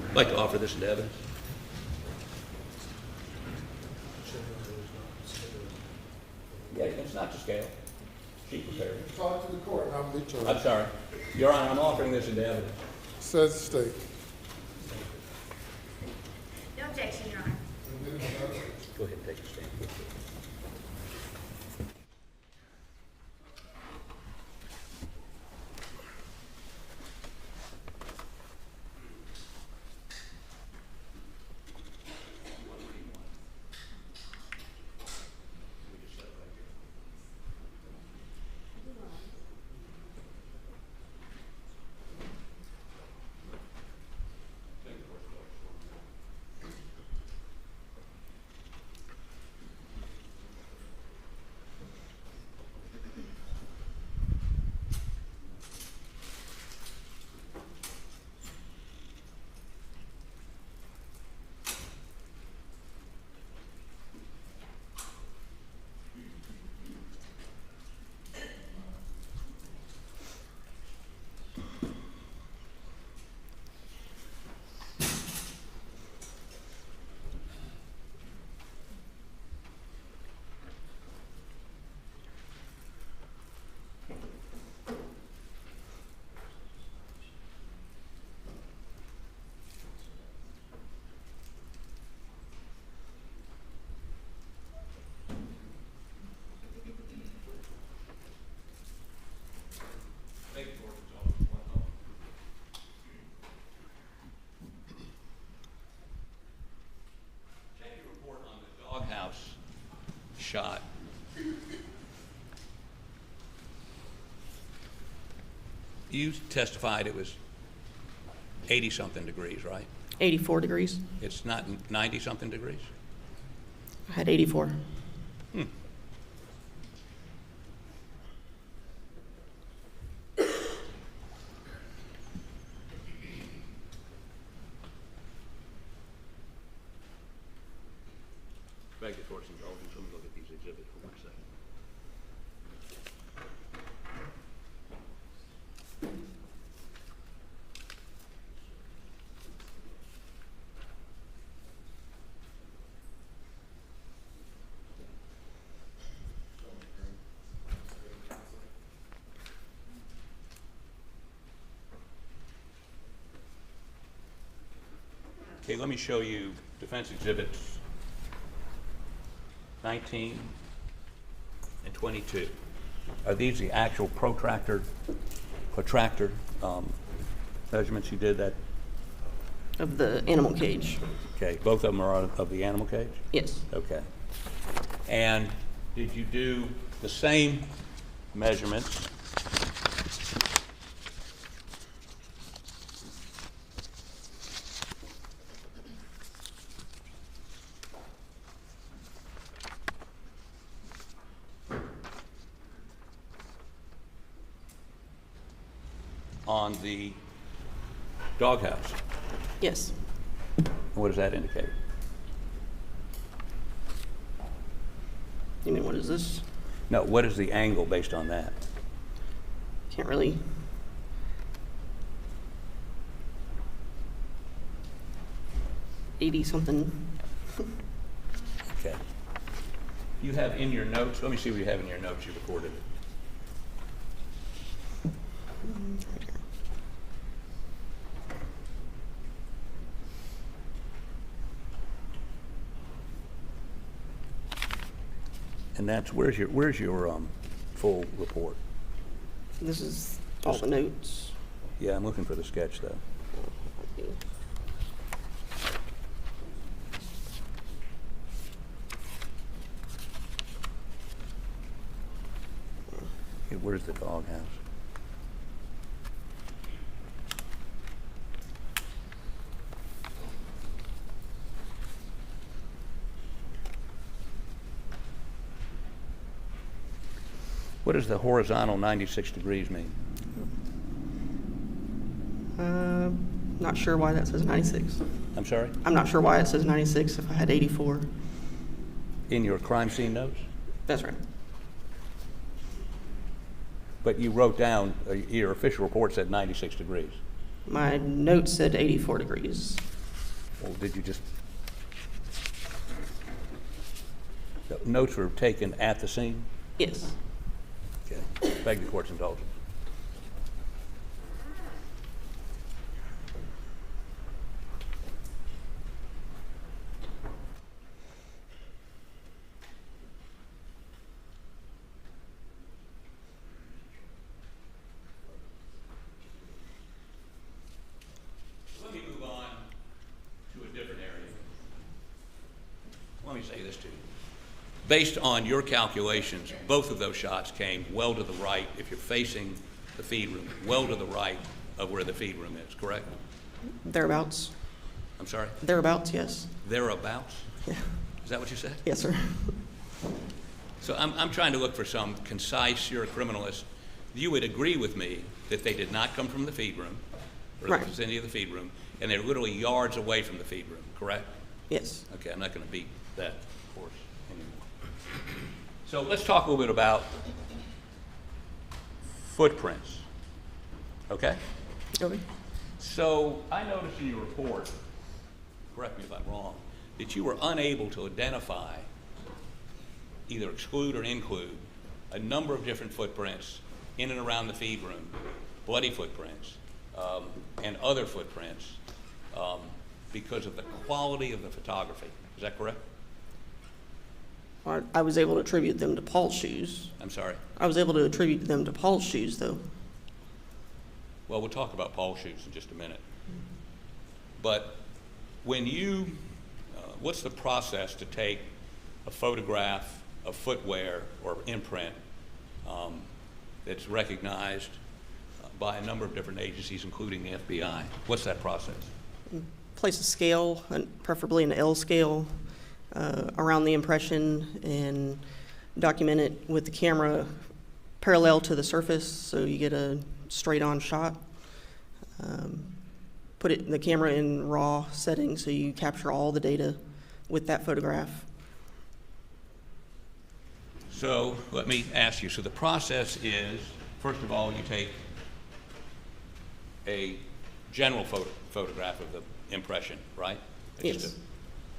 Speaker 2: I'd like to offer this into evidence. Yeah, it's not to scale. Sheet prepared.
Speaker 1: Talk to the court, and I'll be told.
Speaker 2: I'm sorry. Your Honor, I'm offering this into evidence.
Speaker 1: Says the state.
Speaker 4: No objection, Your Honor.
Speaker 2: Go ahead and take a stand. doghouse shot. You testified it was 80-something degrees, right?
Speaker 3: 84 degrees.
Speaker 2: It's not 90-something degrees?
Speaker 3: I had 84.
Speaker 2: Beg the court's indulgence. Let me look at these exhibits for 1 second. Okay, let me show you defense exhibits 19 and 22. Are these the actual protractor measurements you did that?
Speaker 3: Of the animal cage.
Speaker 2: Okay, both of them are of the animal cage?
Speaker 3: Yes.
Speaker 2: Okay. And did you do the same measurements on the doghouse?
Speaker 3: Yes.
Speaker 2: What does that indicate?
Speaker 3: You mean, what is this?
Speaker 2: No, what is the angle based on that?
Speaker 3: Can't really. $80-something.
Speaker 2: Okay. You have in your notes, let me see what you have in your notes, you recorded it. And that's, where's your full report?
Speaker 3: This is all the notes.
Speaker 2: Yeah, I'm looking for the sketch though. Okay, where's the doghouse? What does the horizontal 96 degrees mean?
Speaker 3: Not sure why that says 96.
Speaker 2: I'm sorry?
Speaker 3: I'm not sure why it says 96 if I had 84.
Speaker 2: In your crime scene notes?
Speaker 3: That's right.
Speaker 2: But you wrote down, your official report said 96 degrees.
Speaker 3: My note said 84 degrees.
Speaker 2: Well, did you just... The notes were taken at the scene?
Speaker 3: Yes.
Speaker 2: Okay. Beg the court's indulgence. Let me move on to a different area. Let me say this to you. Based on your calculations, both of those shots came well to the right, if you're facing the feed room, well to the right of where the feed room is, correct?
Speaker 3: Thereabouts.
Speaker 2: I'm sorry?
Speaker 3: Thereabouts, yes.
Speaker 2: Thereabouts?
Speaker 3: Yeah.
Speaker 2: Is that what you said?
Speaker 3: Yes, sir.
Speaker 2: So I'm trying to look for some concise, you're a criminalist. You would agree with me that they did not come from the feed room, or the
Speaker 3: Right.
Speaker 2: vicinity of the feed room, and they're literally yards away from the feed room, correct?
Speaker 3: Yes.
Speaker 2: Okay, I'm not going to beat that horse anymore. So let's talk a little bit about footprints, okay?
Speaker 3: Okay.
Speaker 2: So I noticed in your report, correct me if I'm wrong, that you were unable to identify, either exclude or include, a number of different footprints in and around the feed room, bloody footprints, and other footprints, because of the quality of the photography. Is that correct?
Speaker 3: I was able to attribute them to Paul's shoes.
Speaker 2: I'm sorry?
Speaker 3: I was able to attribute them to Paul's shoes, though.
Speaker 2: Well, we'll talk about Paul's shoes in just a minute. But when you, what's the process to take a photograph of footwear or imprint that's recognized by a number of different agencies, including the FBI. What's that process?
Speaker 3: Place a scale, preferably an L scale, around the impression and document it with the camera parallel to the surface so you get a straight-on shot. Put the camera in RAW settings so you capture all the data with that photograph.
Speaker 2: So let me ask you, so the process is, first of all, you take a general photograph of the impression, right? It's
Speaker 3: Yes.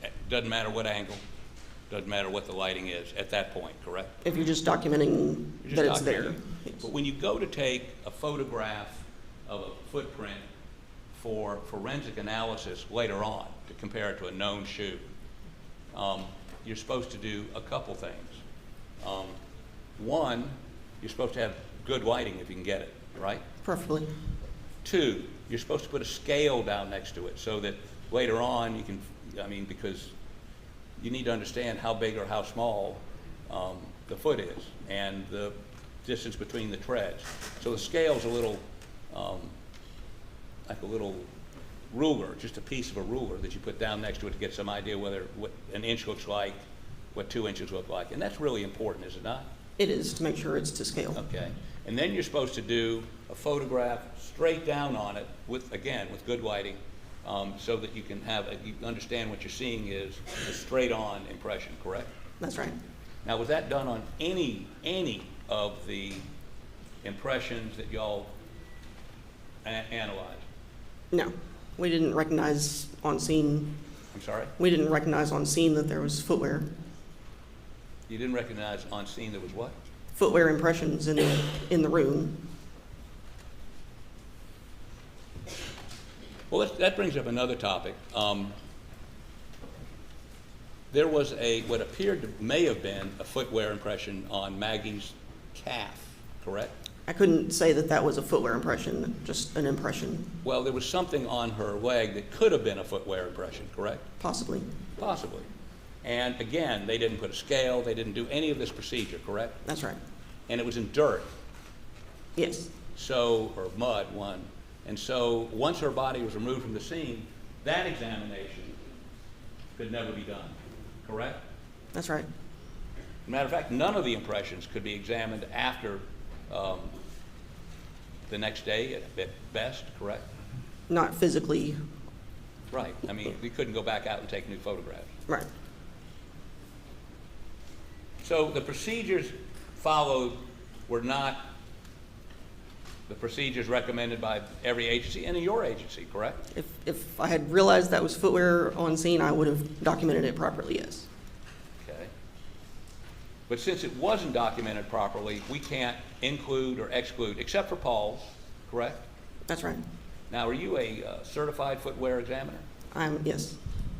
Speaker 2: it doesn't matter what angle, doesn't matter what the lighting is at that point, correct?
Speaker 3: If you're just documenting
Speaker 2: You're just
Speaker 3: that it's there.
Speaker 2: documenting.
Speaker 3: Yes.
Speaker 2: But when you go to take a photograph of a footprint for forensic analysis later on to compare it to a known shoe, you're supposed to do a couple things. One, you're supposed to have good lighting if you can get it, right?
Speaker 3: Preferably.
Speaker 2: Two, you're supposed to put a scale down next to it so that later on you can, because you need to understand how big or how small the foot is and the distance between the treads. So the scale's a little, like a little ruler, just a piece of a ruler that you put down next to it to get some idea what an inch looks like, what 2 inches look like. And that's really important, is it not?
Speaker 3: It is, to make sure it's to scale.
Speaker 2: Okay. And then you're supposed to do a photograph straight down on it with good lighting, so that you can you understand what you're seeing is a straight on impression, correct?
Speaker 3: That's right.
Speaker 2: Now, was that done on any of the impressions that y'all analyzed?
Speaker 3: No, we didn't recognize on scene.
Speaker 2: I'm sorry?
Speaker 3: We didn't recognize on scene that there was footwear.
Speaker 2: You didn't recognize on scene there was what?
Speaker 3: Footwear impressions in the room.
Speaker 2: Well, that brings up another topic. There was what may have been a footwear impression on Maggie's calf, correct?
Speaker 3: I couldn't say that was a footwear impression, just an impression,
Speaker 2: Well, there was something on her leg that could have been a footwear impression, correct?
Speaker 3: possibly.
Speaker 2: Possibly. And again, they didn't put a scale, they didn't do any of this procedure, correct?
Speaker 3: That's right.
Speaker 2: And it was in dirt,
Speaker 3: Yes,
Speaker 2: or mud, one. And so once her body was removed from the scene, that examination could never be done, correct?
Speaker 3: that's right.
Speaker 2: Matter of fact, none of the impressions could be examined after the next day at best, correct?
Speaker 3: Not physically,
Speaker 2: Right. We couldn't go back out and take new photographs.
Speaker 3: right.
Speaker 2: So the procedures followed were not the procedures recommended by every agency and your agency, correct?
Speaker 3: If I had realized that was footwear on scene, I would have documented it properly, yes.
Speaker 2: Okay. But since it wasn't documented properly, we can't include or exclude, except for Paul's, correct?
Speaker 3: That's right.
Speaker 2: Now, are you a certified footwear examiner?
Speaker 3: Yes.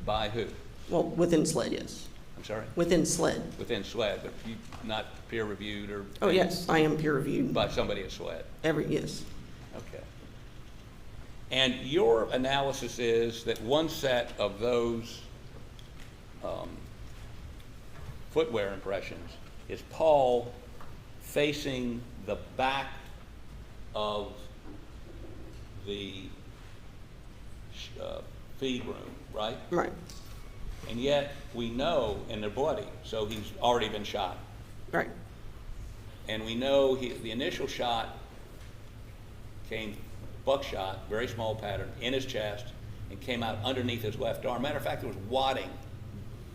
Speaker 2: By who?
Speaker 3: Well, within SLED, yes.
Speaker 2: I'm sorry?
Speaker 3: Within SLED.
Speaker 2: Within SLED, but you not peer reviewed or?
Speaker 3: Oh, yes, I am peer reviewed.
Speaker 2: By somebody at SLED?
Speaker 3: Yes.
Speaker 2: Okay. And your analysis is that one set of those footwear impressions is Paul facing the back of the feed room, right?
Speaker 3: Right,
Speaker 2: And yet we know, and they're bloody, so he's already been shot.
Speaker 3: right.
Speaker 2: And we know the initial shot came buckshot, very small pattern, in his chest, and came out underneath his left arm. Matter of fact, there was wadding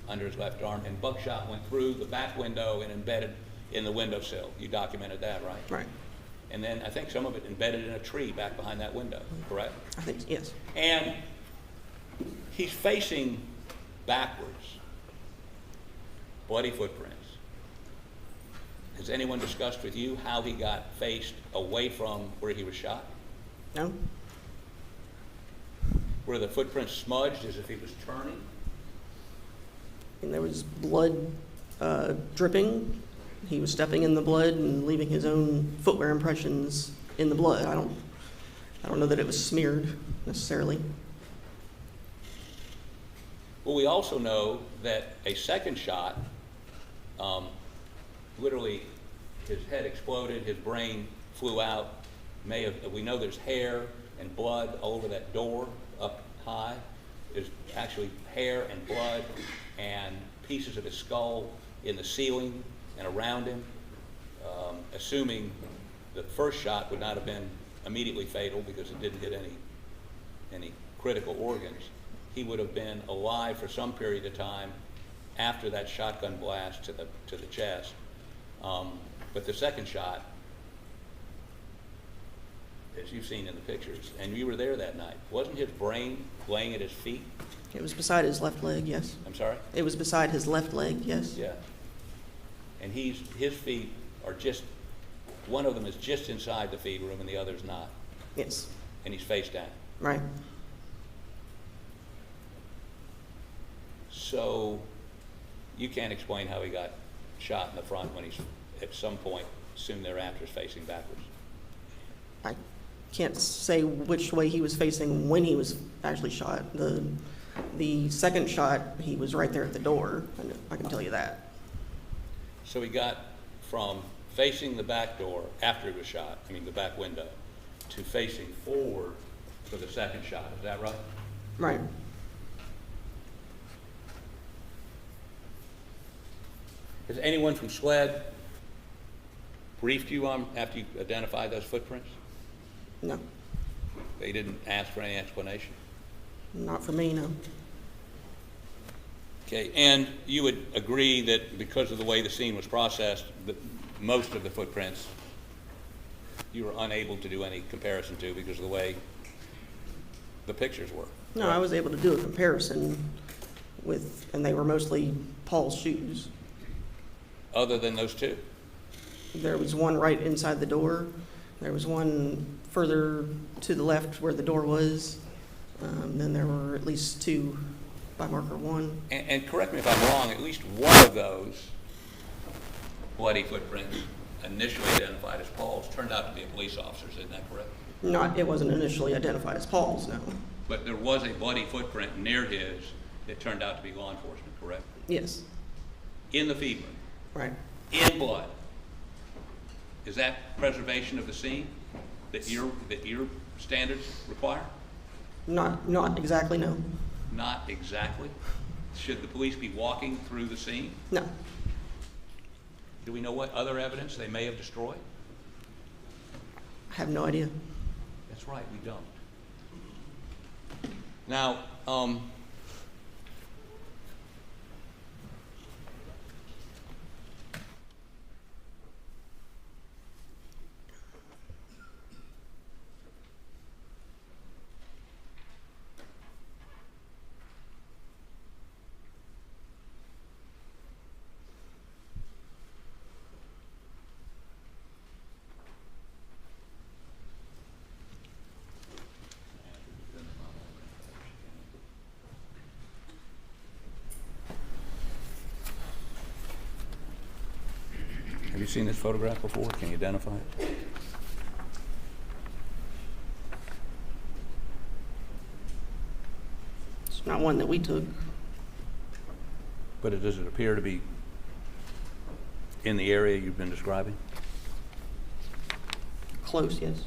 Speaker 2: under his left arm, and buckshot went through the back window and embedded in the windowsill. You documented that, right?
Speaker 3: Right.
Speaker 2: And then I think some of it embedded in a tree back behind that window, correct?
Speaker 3: I think, yes.
Speaker 2: And he's facing backwards, bloody footprints. Has anyone discussed with you how he got faced away from where he was shot?
Speaker 3: No?
Speaker 2: Were the footprints smudged as if he was turning?
Speaker 3: And there was blood dripping. He was stepping in the blood and leaving his own footwear impressions in the blood. I don't know that it was smeared necessarily.
Speaker 2: Well, we also know that a second shot Literally, his head exploded, his brain flew out. We know there's hair and blood all over that door up high. There's actually hair and blood and pieces of his skull in the ceiling and around him. Assuming the first shot would not have been immediately fatal because it didn't hit any critical organs, he would have been alive for some period of time after that shotgun blast to the chest. But the second shot, as you've seen in the pictures, and you were there that night, wasn't his brain laying at his feet?
Speaker 3: It was beside his left leg, yes.
Speaker 2: I'm sorry?
Speaker 3: It was beside his left leg, yes.
Speaker 2: Yeah. And his feet are just, one of them is just inside the feed room and the other's not.
Speaker 3: Yes,
Speaker 2: And he's face down.
Speaker 3: right.
Speaker 2: So you can't explain how he got shot in the front when he's at some point soon thereafter is facing backwards.
Speaker 3: I can't say which way he was facing when he was actually shot. The second shot, he was right there at the door. I can tell you that.
Speaker 2: So he got from facing the back door after he was shot, I mean the back window, to facing forward for the second shot. Is that right?
Speaker 3: Right.
Speaker 2: Has anyone from SLED briefed you on after you identified those footprints?
Speaker 3: No,
Speaker 2: They didn't ask for any explanation?
Speaker 3: not for me, no.
Speaker 2: Okay, and you would agree that because of the way the scene was processed, that most of the footprints you were unable to do any comparison to because of the way the pictures were?
Speaker 3: No, I was able to do a comparison with, and they were mostly Paul's shoes.
Speaker 2: Other than those two?
Speaker 3: There was one right inside the door. There was one further to the left where the door was. Then there were at least two by marker one.
Speaker 2: And correct me if I'm wrong, at least one of those bloody footprints initially identified as Paul's turned out to be a police officer's, isn't that correct?
Speaker 3: It wasn't initially identified as Paul's, no.
Speaker 2: But there was a bloody footprint near his that turned out to be law enforcement, correct?
Speaker 3: Yes,
Speaker 2: In the feed room,
Speaker 3: right.
Speaker 2: in blood. Is that preservation of the scene that your standards require?
Speaker 3: Not exactly, no.
Speaker 2: Not exactly. Should the police be walking through the scene?
Speaker 3: No.
Speaker 2: Do we know what other evidence they may have destroyed?
Speaker 3: I have no idea.
Speaker 2: That's right, we don't. Now, have you seen this photograph before? Can you identify it?
Speaker 3: It's not one that we took.
Speaker 2: But does it appear to be in the area you've been describing?
Speaker 3: Close, yes.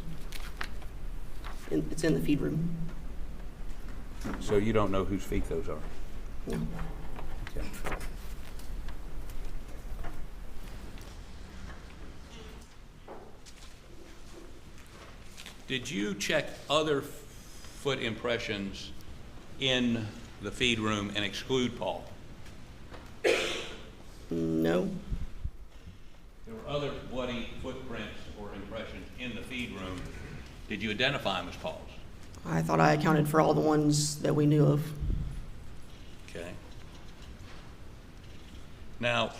Speaker 3: It's in the feed room.
Speaker 2: So you don't know whose feet those are?
Speaker 3: No.
Speaker 2: Okay. Did you check other foot impressions in the feed room and exclude Paul?
Speaker 3: No.
Speaker 2: There were other bloody footprints or impressions in the feed room. Did you identify them as Paul's?
Speaker 3: I thought I accounted for all the ones that we knew of.
Speaker 2: Okay. Now,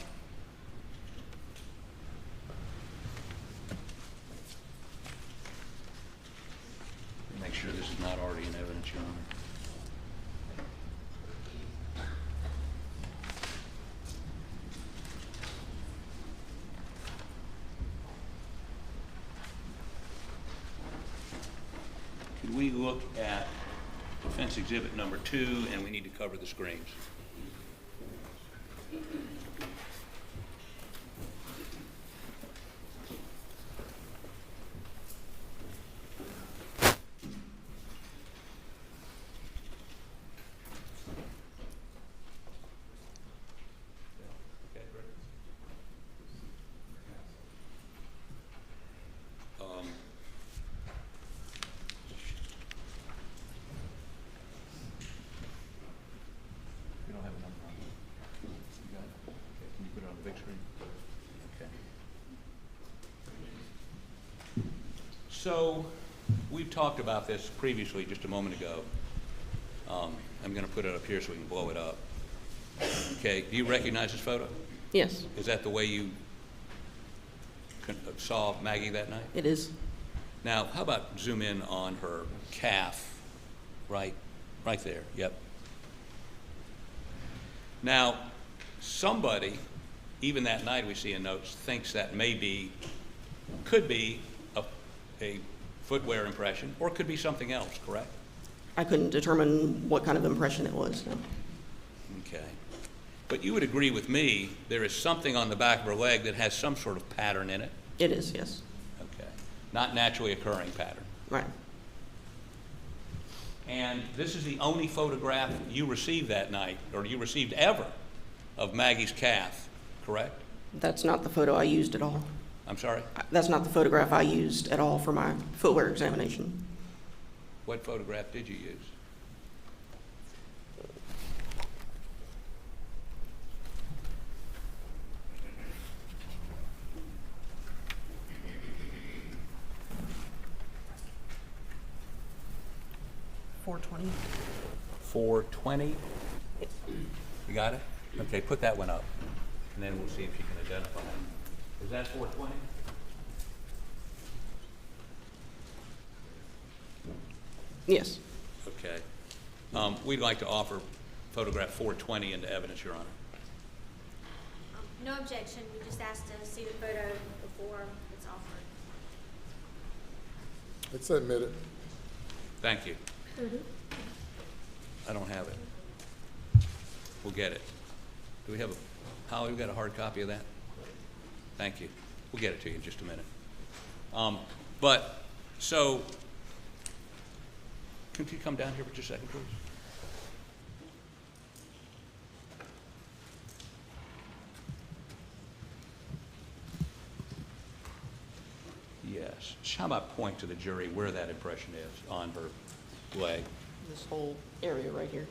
Speaker 2: let me make sure this is not already in evidence, Your Honor. Could we look at defense exhibit number 2, and we need to cover the screens. big screen? Okay. So, we've talked about this previously just a moment ago. I'm going to put it up here so we can blow it up. Okay, do you recognize this photo?
Speaker 3: Yes,
Speaker 2: Is that the way you saw Maggie that night?
Speaker 3: it is.
Speaker 2: Now, how about zoom in on her calf, right there, yep. Now, somebody, even that night we see in notes, thinks that could be a footwear impression, or it could be something else, correct?
Speaker 3: I couldn't determine what kind of impression it was, no.
Speaker 2: Okay. But you would agree with me, there is something on the back of her leg that has some sort of pattern in it?
Speaker 3: It is, yes.
Speaker 2: Okay. Not naturally occurring pattern.
Speaker 3: Right.
Speaker 2: And this is the only photograph you received that night, or you received ever, of Maggie's calf, correct?
Speaker 3: That's not the photo I used at all.
Speaker 2: I'm sorry?
Speaker 3: That's not the photograph I used at all for my footwear examination.
Speaker 2: What photograph did you use?
Speaker 3: $420.
Speaker 2: 420? You got it? Okay, put that one up, and then we'll see if you can identify it. Is that 420?
Speaker 3: Yes.
Speaker 2: Okay. We'd like to offer photograph 420 into evidence, Your Honor.
Speaker 4: No objection, we just asked to see the photo before it's offered.
Speaker 1: It's admitted.
Speaker 2: Thank you. I don't have it. We'll get it. Do we have Holly, we got a hard copy of that? Thank you. We'll get it to you in just a minute. So, can you come down here for just a second, please? Yes. How about point to the jury where that impression is on her leg?
Speaker 3: This whole area right here.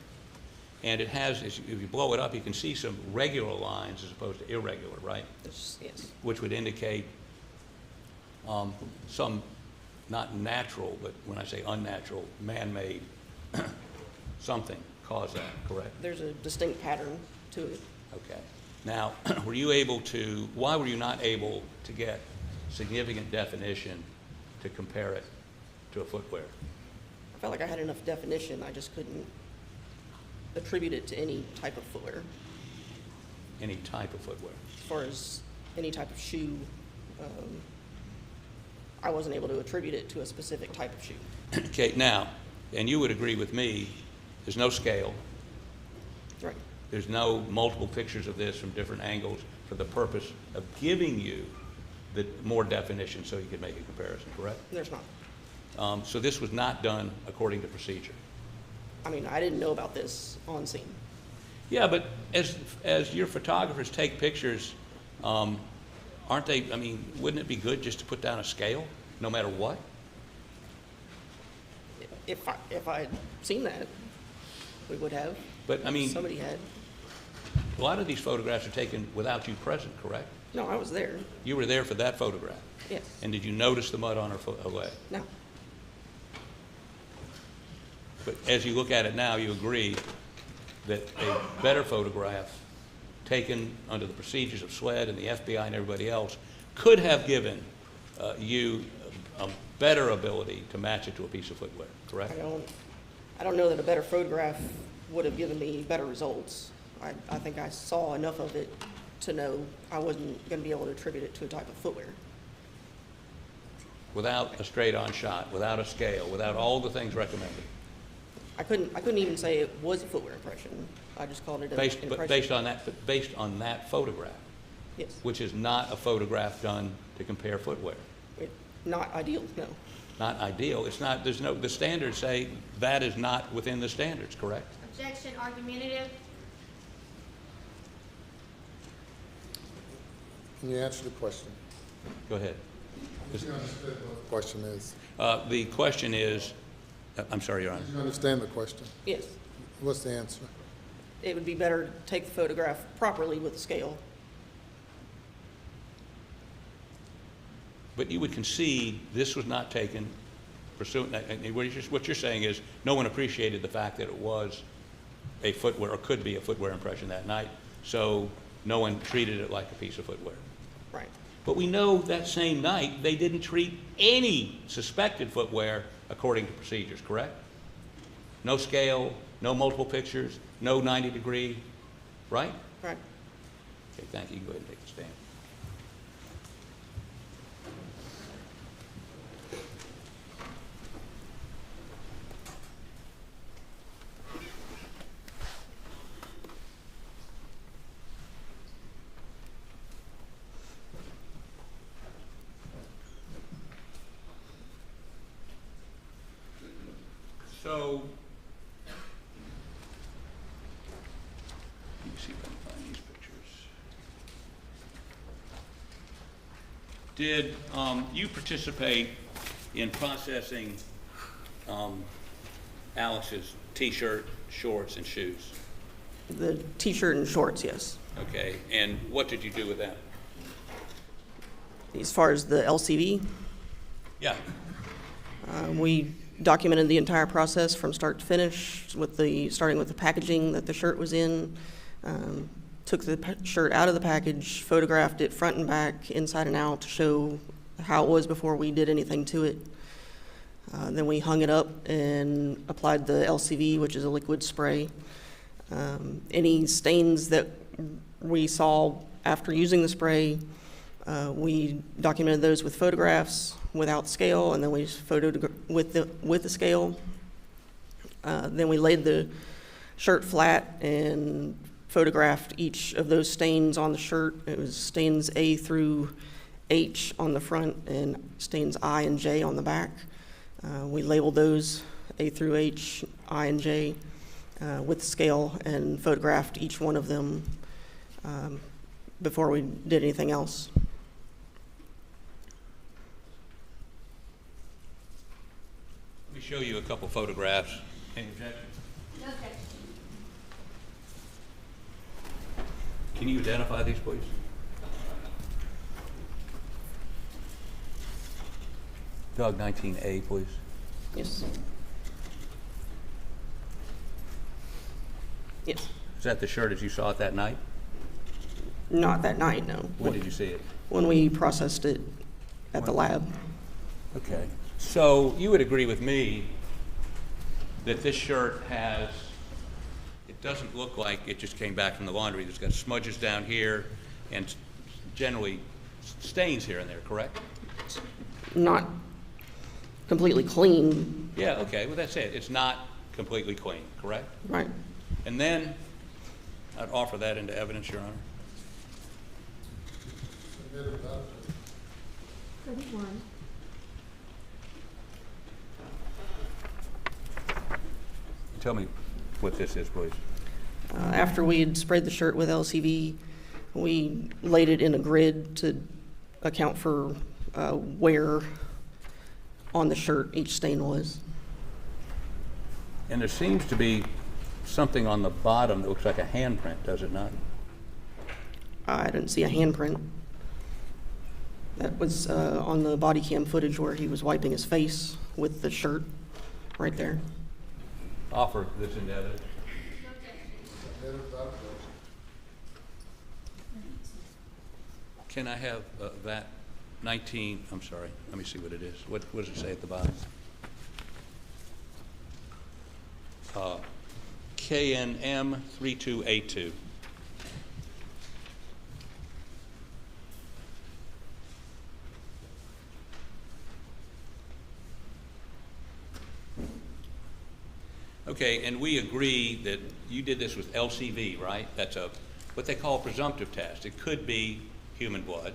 Speaker 2: And it has, if you blow it up, you can see some regular lines as opposed to irregular, right?
Speaker 3: Yes.
Speaker 2: Which would indicate some, not natural, but when I say unnatural, man-made something caused that, correct?
Speaker 3: There's a distinct pattern to it.
Speaker 2: Okay. Now, why were you not able to get significant definition to compare it to a footwear?
Speaker 3: I felt like I had enough definition, I just couldn't attribute it to any type of footwear.
Speaker 2: Any type of footwear?
Speaker 3: As far as any type of shoe, I wasn't able to attribute it to a specific type of shoe.
Speaker 2: Okay, now, and you would agree with me, there's no scale.
Speaker 3: Right.
Speaker 2: There's no multiple pictures of this from different angles for the purpose of giving you the more definition so you could make a comparison, correct?
Speaker 3: There's not.
Speaker 2: So this was not done according to procedure.
Speaker 3: I mean, I didn't know about this on scene.
Speaker 2: Yeah, but as your photographers take pictures, aren't they, I mean, wouldn't it be good just to put down a scale, no matter what?
Speaker 3: If I'd seen that, we would have.
Speaker 2: But, I mean,
Speaker 3: Somebody had.
Speaker 2: a lot of these photographs are taken without you present, correct?
Speaker 3: No, I was there.
Speaker 2: You were there for that photograph.
Speaker 3: Yes.
Speaker 2: And did you notice the mud on her leg?
Speaker 3: No.
Speaker 2: But as you look at it now, you agree that a better photograph taken under the procedures of SLED and the FBI and everybody else could have given you a better ability to match it to a piece of footwear, correct?
Speaker 3: I don't know that a better photograph would have given me better results. I think I saw enough of it to know I wasn't going to be able to attribute it to a type of footwear.
Speaker 2: Without a straight-on shot, without a scale, without all the things recommended.
Speaker 3: I couldn't even say it was a footwear impression. I just called it an impression.
Speaker 2: But based on that photograph,
Speaker 3: Yes.
Speaker 2: which is not a photograph done to compare footwear.
Speaker 3: Not ideal, no.
Speaker 2: Not ideal. It's not. The standards say that is not within the standards, correct?
Speaker 4: Objection, argumentative.
Speaker 1: Can you answer the question?
Speaker 2: Go ahead.
Speaker 1: Did you understand what the question is?
Speaker 2: The question is, I'm sorry, Your Honor.
Speaker 1: Did you understand the question?
Speaker 3: Yes.
Speaker 1: What's the answer?
Speaker 3: It would be better to take the photograph properly with a scale
Speaker 2: But you would concede this was not taken pursuant, and what you're saying is no one appreciated the fact that it was a footwear, or could be a footwear impression that night, so no one treated it like a piece of footwear.
Speaker 3: Right.
Speaker 2: But we know that same night they didn't treat any suspected footwear according to procedures, correct? No scale, no multiple pictures, no 90-degree, right?
Speaker 3: Right.
Speaker 2: Okay, thank you. Go ahead and take a stand. So, let me see if I can find these pictures. Did you participate in processing Alex's T-shirt, shorts, and shoes?
Speaker 3: The T-shirt and shorts, yes.
Speaker 2: Okay, and what did you do with that?
Speaker 3: As far as the LCV,
Speaker 2: Yeah.
Speaker 3: we documented the entire process from start to finish, starting with the packaging that the shirt was in, took the shirt out of the package, photographed it front and back, inside and out, to show how it was before we did anything to it. Then we hung it up and applied the LCV, which is a liquid spray. Any stains that we saw after using the spray, we documented those with photographs without scale, and then we photoed with the scale. Then we laid the shirt flat and photographed each of those stains on the shirt. It was stains A through H on the front and stains I and J on the back. We labeled those A through H, I and J with the scale, and photographed each one of them before we did anything else.
Speaker 2: Let me show you a couple photographs. Any objection?
Speaker 4: No objection.
Speaker 2: Can you identify these, please? Doug, 19A, please.
Speaker 3: Yes. Yes.
Speaker 2: Is that the shirt as you saw it that night?
Speaker 3: Not that night, no.
Speaker 2: When did you see it?
Speaker 3: When we processed it at the lab.
Speaker 2: Okay. So you would agree with me that this shirt has, it doesn't look like it just came back from the laundry. It's got smudges down here and generally stains here and there, correct?
Speaker 3: Not completely clean,
Speaker 2: Yeah, okay, well, that's it. It's not completely clean, correct?
Speaker 3: right?
Speaker 2: And then I'd offer that into evidence, Your Honor.
Speaker 8: One.
Speaker 2: Tell me what this is, please.
Speaker 3: After we had sprayed the shirt with LCV, we laid it in a grid to account for where on the shirt each stain was.
Speaker 2: And there seems to be something on the bottom that looks like a handprint, does it not?
Speaker 3: I didn't see a handprint. That was on the body cam footage where he was wiping his face with the shirt right there.
Speaker 2: Offer this into evidence.
Speaker 4: No objection.
Speaker 2: Can I have that 19, I'm sorry, let me see what it is. What does it say at the bottom? KNM 3282. Okay, and we agree that you did this with LCV, right? That's what they call a presumptive test. It could be human blood.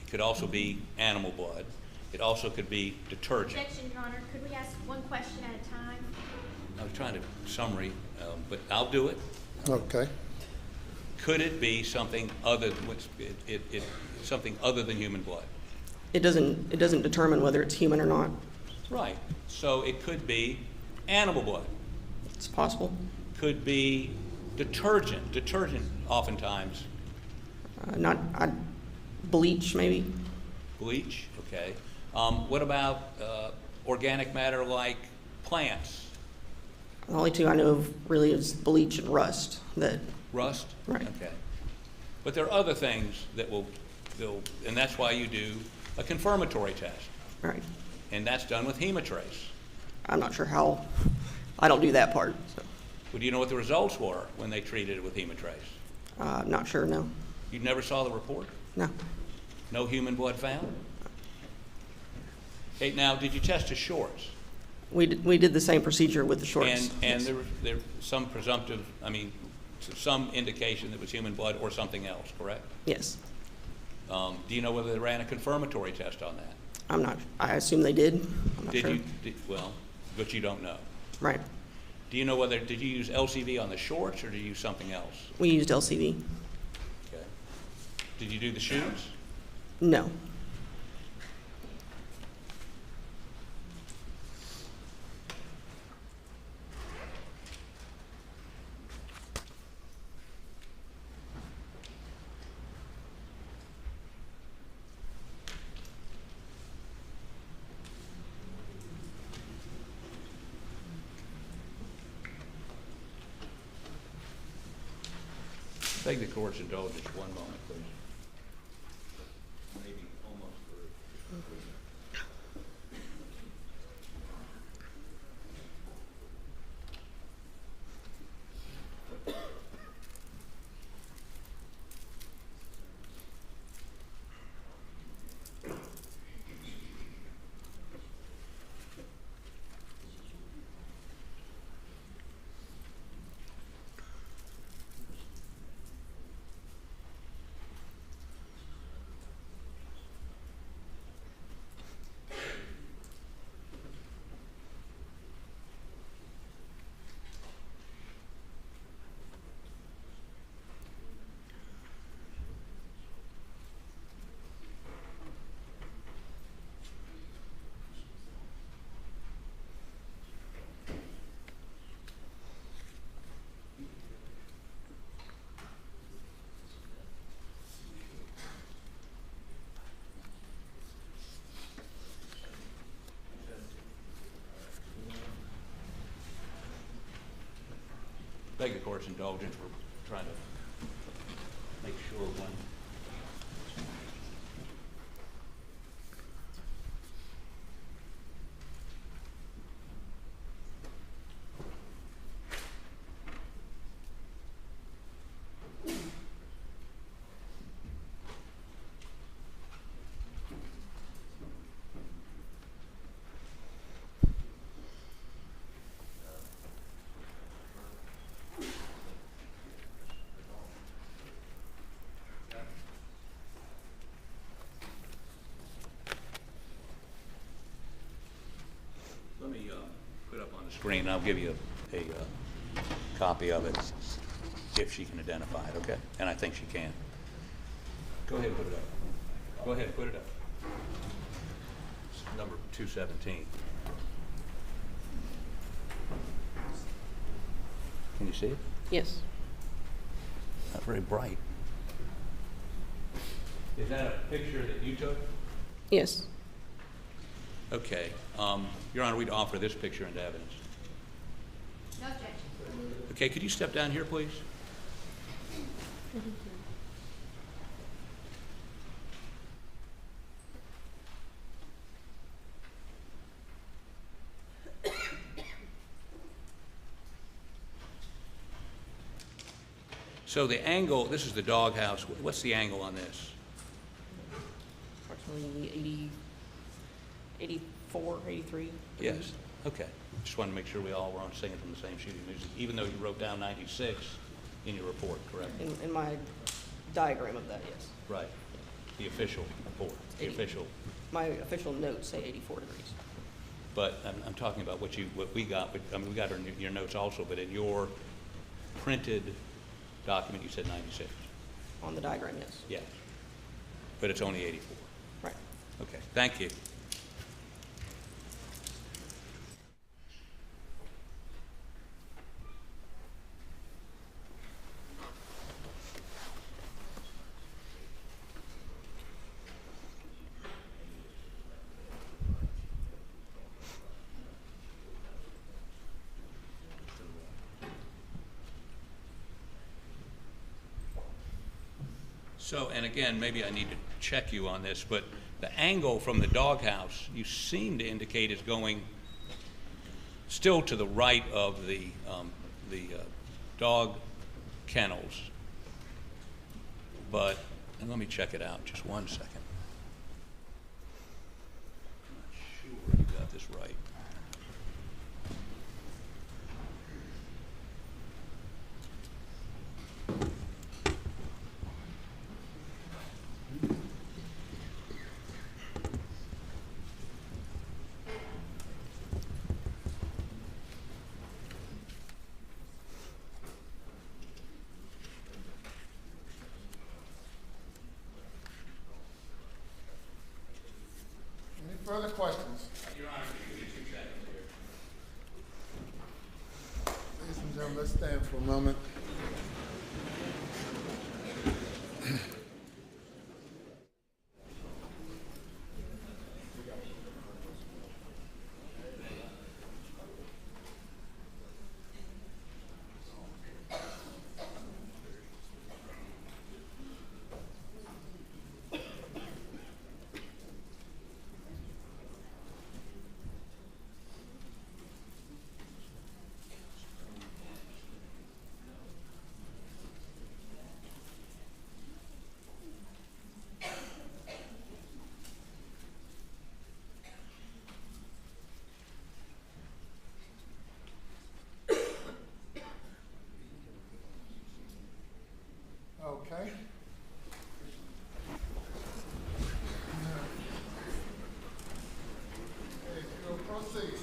Speaker 2: It could also be animal blood. It also could be detergent.
Speaker 4: Objection, Your Honor. Could we ask one question at a time?
Speaker 2: I was trying to summary, but I'll do it.
Speaker 1: Okay.
Speaker 2: Could it be something other something other than human blood?
Speaker 3: It doesn't determine whether it's human or not.
Speaker 2: Right. So it could be animal blood.
Speaker 3: It's possible.
Speaker 2: Could be detergent. Detergent oftentimes.
Speaker 3: Not bleach, maybe.
Speaker 2: Bleach, okay. What about organic matter like plants?
Speaker 3: The only two I know of really is bleach and rust that,
Speaker 2: Rust?
Speaker 3: Right.
Speaker 2: Okay. But there are other things that and that's why you do a confirmatory test.
Speaker 3: right.
Speaker 2: And that's done with hemotrace.
Speaker 3: I'm not sure how, I don't do that part, so,
Speaker 2: Well, do you know what the results were when they treated it with hemotrace?
Speaker 3: I'm not sure, no.
Speaker 2: You never saw the report?
Speaker 3: No.
Speaker 2: No human blood found? Okay, now, did you test his shorts?
Speaker 3: We did the same procedure with the shorts.
Speaker 2: And
Speaker 3: yes.
Speaker 2: there was some presumptive, some indication that it was human blood or something else, correct?
Speaker 3: Yes.
Speaker 2: Do you know whether they ran a confirmatory test on that?
Speaker 3: I'm not, I assume they did. I'm not
Speaker 2: Did
Speaker 3: sure.
Speaker 2: you, well, but you don't know.
Speaker 3: Right.
Speaker 2: Do you know did you use LCV on the shorts or did you use something else?
Speaker 3: We used LCV.
Speaker 2: Okay. Did you do the shoes?
Speaker 3: No.
Speaker 2: Beg the court's indulgence one moment, please. Maybe almost through. Beg the court's indulgence, we're trying to make sure when. Let me put up on the screen, I'll give you a copy of it if she can identify it, okay? And I think she can. Go ahead and put it up. Go ahead and put it up. It's number 217. Can you see it?
Speaker 3: Yes.
Speaker 2: Not very bright. Is that a picture that you took?
Speaker 3: Yes.
Speaker 2: Okay. Your Honor, we'd offer this picture into evidence.
Speaker 4: No objection.
Speaker 2: Okay, could you step down here, please? So the angle, this is the doghouse. What's the angle on this?
Speaker 3: Approximately 84, 83.
Speaker 2: Yes. Okay. Just wanted to make sure we all were on singing from the same sheet of music, even though you wrote down 96 in your report, correct?
Speaker 3: In my diagram of that, yes.
Speaker 2: Right. The official report, the
Speaker 3: 80.
Speaker 2: official.
Speaker 3: My official notes say 84 degrees.
Speaker 2: But I'm talking about what we got. But, I mean, we got your notes also, but in your printed document, you said 96.
Speaker 3: On the diagram, yes.
Speaker 2: Yes. But it's only 84.
Speaker 3: Right.
Speaker 2: Okay. Thank you. So, and again, maybe I need to check you on this, but the angle from the doghouse, you seem to indicate is going still to the right of the dog kennels. But, and let me check it out, just one second. I'm not sure you got this right.
Speaker 1: Any further questions?
Speaker 2: Your Honor, give me 2 seconds here.
Speaker 1: Ladies and gentlemen, let's stand for a moment. Okay. Okay, we'll proceed.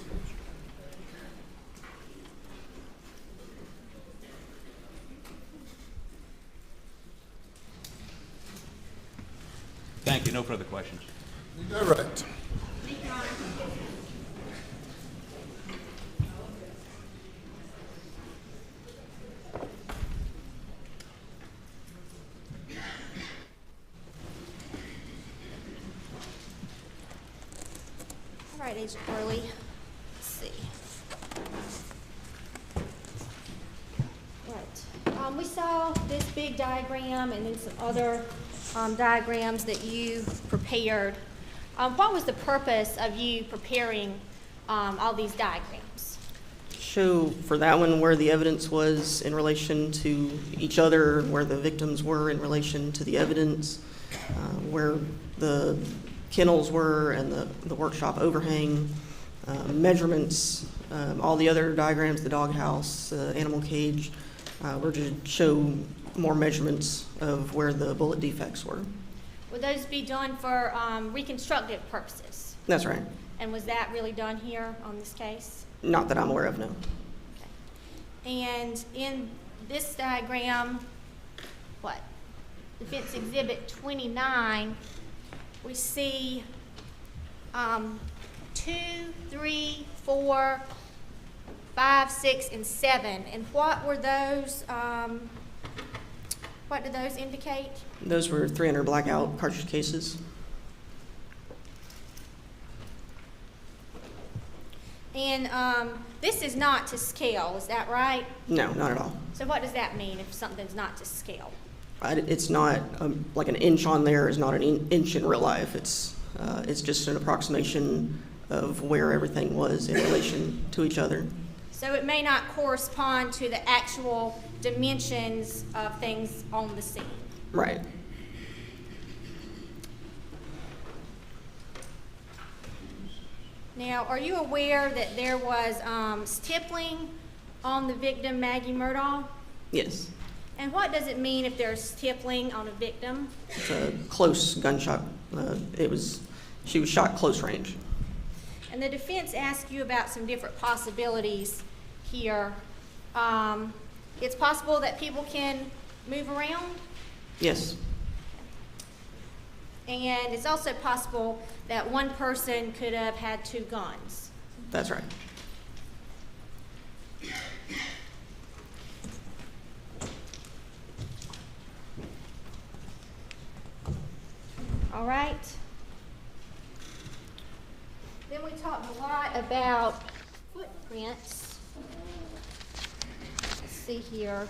Speaker 2: Thank you, no further questions.
Speaker 1: You got right.
Speaker 4: All right, Agent Burley, let's see. Right, we saw this big diagram and then some other diagrams that you prepared. What was the purpose of you preparing all these diagrams?
Speaker 3: Show for that one where the evidence was in relation to each other, where the victims were in relation to the evidence, where the kennels were and the workshop overhang, measurements, all the other diagrams, the doghouse, animal cage, were to show more measurements of where the bullet defects were.
Speaker 4: Would those be done for reconstructive purposes?
Speaker 3: That's right.
Speaker 4: And was that really done here on this case?
Speaker 3: Not that I'm aware of, no.
Speaker 4: Okay. And in this diagram, what? Defense Exhibit 29, we see 2, 3, 4, 5, 6, and 7. And what were those? What did those indicate?
Speaker 3: Those were 300 blackout cartridge cases.
Speaker 4: And this is not to scale, is that right?
Speaker 3: No, not at all.
Speaker 4: So what does that mean if something's not to scale?
Speaker 3: It's not like an inch on there is not an inch in real life. It's just an approximation of where everything was in relation to each other.
Speaker 4: So it may not correspond to the actual dimensions of things on the scene.
Speaker 3: Right.
Speaker 4: Now, are you aware that there was stippling on the victim, Maggie Murdaugh?
Speaker 3: Yes.
Speaker 4: And what does it mean if there's stippling on a victim?
Speaker 3: It's a close gunshot. She was shot close range.
Speaker 4: And the defense asked you about some different possibilities here. It's possible that people can move around,
Speaker 3: Yes.
Speaker 4: and it's also possible that one person could have had 2 guns.
Speaker 3: That's right.
Speaker 4: All right. Then we talked a lot about footprints. Let's see here.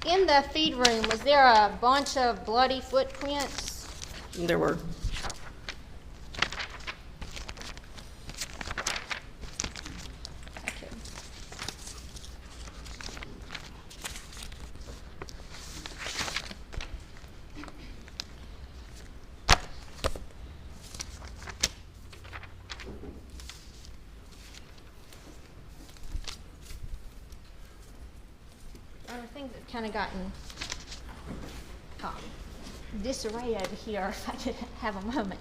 Speaker 4: In the feed room, was there a bunch of bloody footprints?
Speaker 3: There were.
Speaker 4: Okay. Things have kind of gotten disarray over here, if I could have a moment.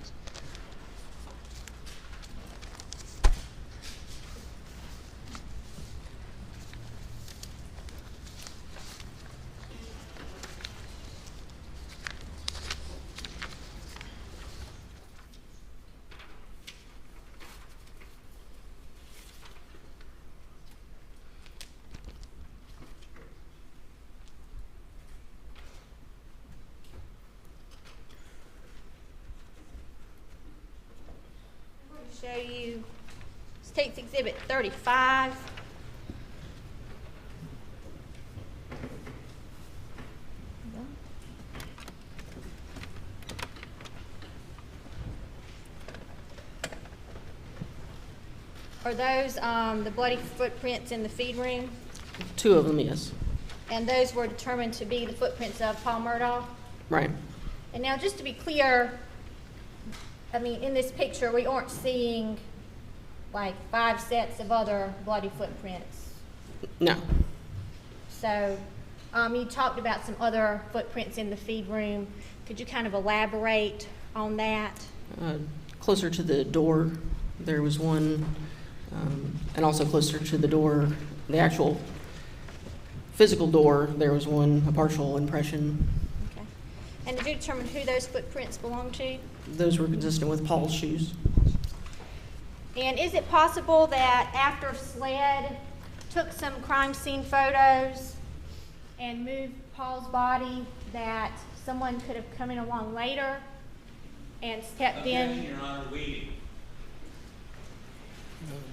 Speaker 4: Show you State's Exhibit 35. Are those the bloody footprints in the feed room?
Speaker 3: 2 of them, yes.
Speaker 4: And those were determined to be the footprints of Paul Murdaugh?
Speaker 3: Right.
Speaker 4: And now, just to be clear, I mean, in this picture, we aren't seeing like 5 sets of other bloody footprints.
Speaker 3: No.
Speaker 4: So, you talked about some other footprints in the feed room. Could you kind of elaborate on that?
Speaker 3: Closer to the door, there was one, and also closer to the door, the actual physical door, there was one, a partial impression.
Speaker 4: Okay. And did you determine who those footprints belong to?
Speaker 3: Those were consistent with Paul's shoes.
Speaker 4: And is it possible that after SLED took some crime scene photos and moved Paul's body, that someone could have come in along later and stepped in?
Speaker 2: Your Honor, we.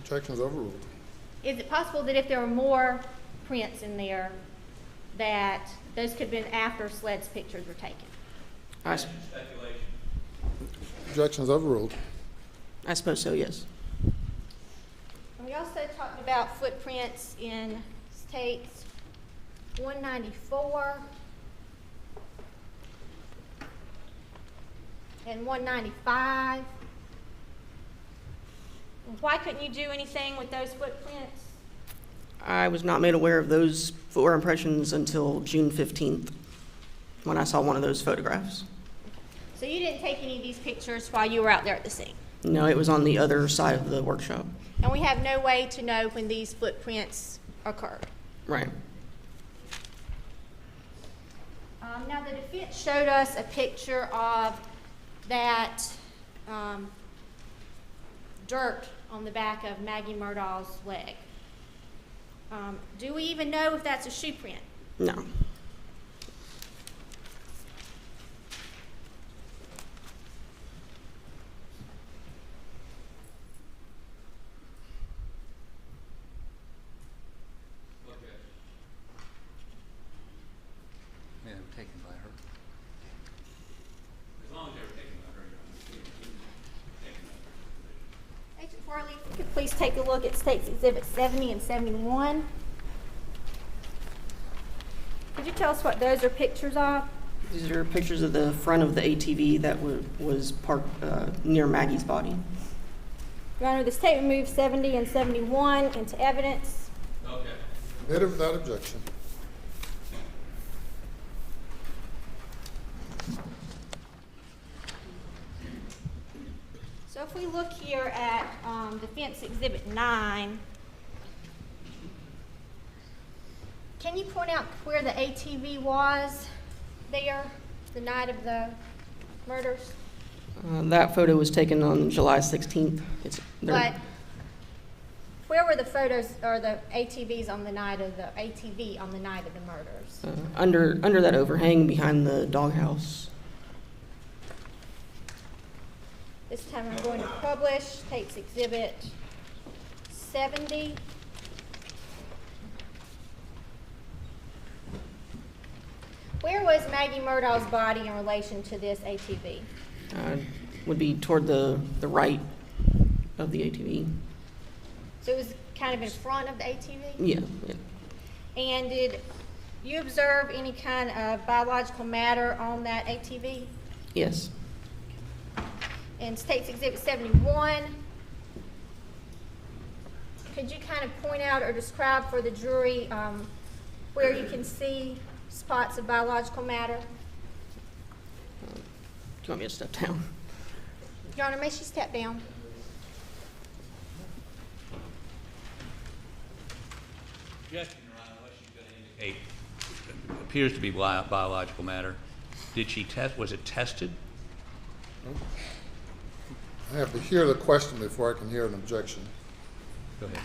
Speaker 1: Objection is overruled.
Speaker 4: Is it possible that if there were more prints in there, that those could have been after SLED's pictures were taken?
Speaker 2: Speculation.
Speaker 1: Objection is overruled.
Speaker 3: I suppose so, yes.
Speaker 4: And we also talked about footprints in States 194 and 195. Why couldn't you do anything with those footprints?
Speaker 3: I was not made aware of those footwear impressions until June 15th, when I saw one of those photographs.
Speaker 4: So you didn't take any of these pictures while you were out there at the scene?
Speaker 3: No, it was on the other side of the workshop.
Speaker 4: And we have no way to know when these footprints occurred?
Speaker 3: Right.
Speaker 4: Now, the defense showed us a picture of that dirt on the back of Maggie Murdaugh's leg. Do we even know if that's a shoe print?
Speaker 3: No.
Speaker 2: Yeah, taken by her. As long as they were taken by her, Your Honor.
Speaker 4: Agent Farley, if you could please take a look at State's Exhibit 70 and 71. Could you tell us what those are pictures of?
Speaker 3: These are pictures of the front of the ATV that was parked near Maggie's body.
Speaker 4: Your Honor, the state removed 70 and 71 into evidence.
Speaker 2: Okay.
Speaker 1: Admitted without objection.
Speaker 4: So if we look here at Defense Exhibit 9, can you point out where the ATV was there the night of the murders?
Speaker 3: That photo was taken on July 16th.
Speaker 4: But where were the photos or the ATVs on the night of the murders?
Speaker 3: Under that overhang behind the doghouse.
Speaker 4: This time I'm going to publish State's Exhibit 70. Where was Maggie Murdaugh's body in relation to this ATV?
Speaker 3: Would be toward the right of the ATV.
Speaker 4: So it was kind of in front of the ATV?
Speaker 3: Yeah.
Speaker 4: And did you observe any kind of biological matter on that ATV?
Speaker 3: Yes.
Speaker 4: In State's Exhibit 71, could you kind of point out or describe for the jury where you can see spots of biological matter?
Speaker 3: Do you want me to step down?
Speaker 4: Your Honor, may she step down?
Speaker 2: Suggestion, Your Honor, unless she's going to indicate, appears to be biological matter. Did she test, was it tested?
Speaker 1: I have to hear the question before I can hear an objection.
Speaker 2: Go ahead.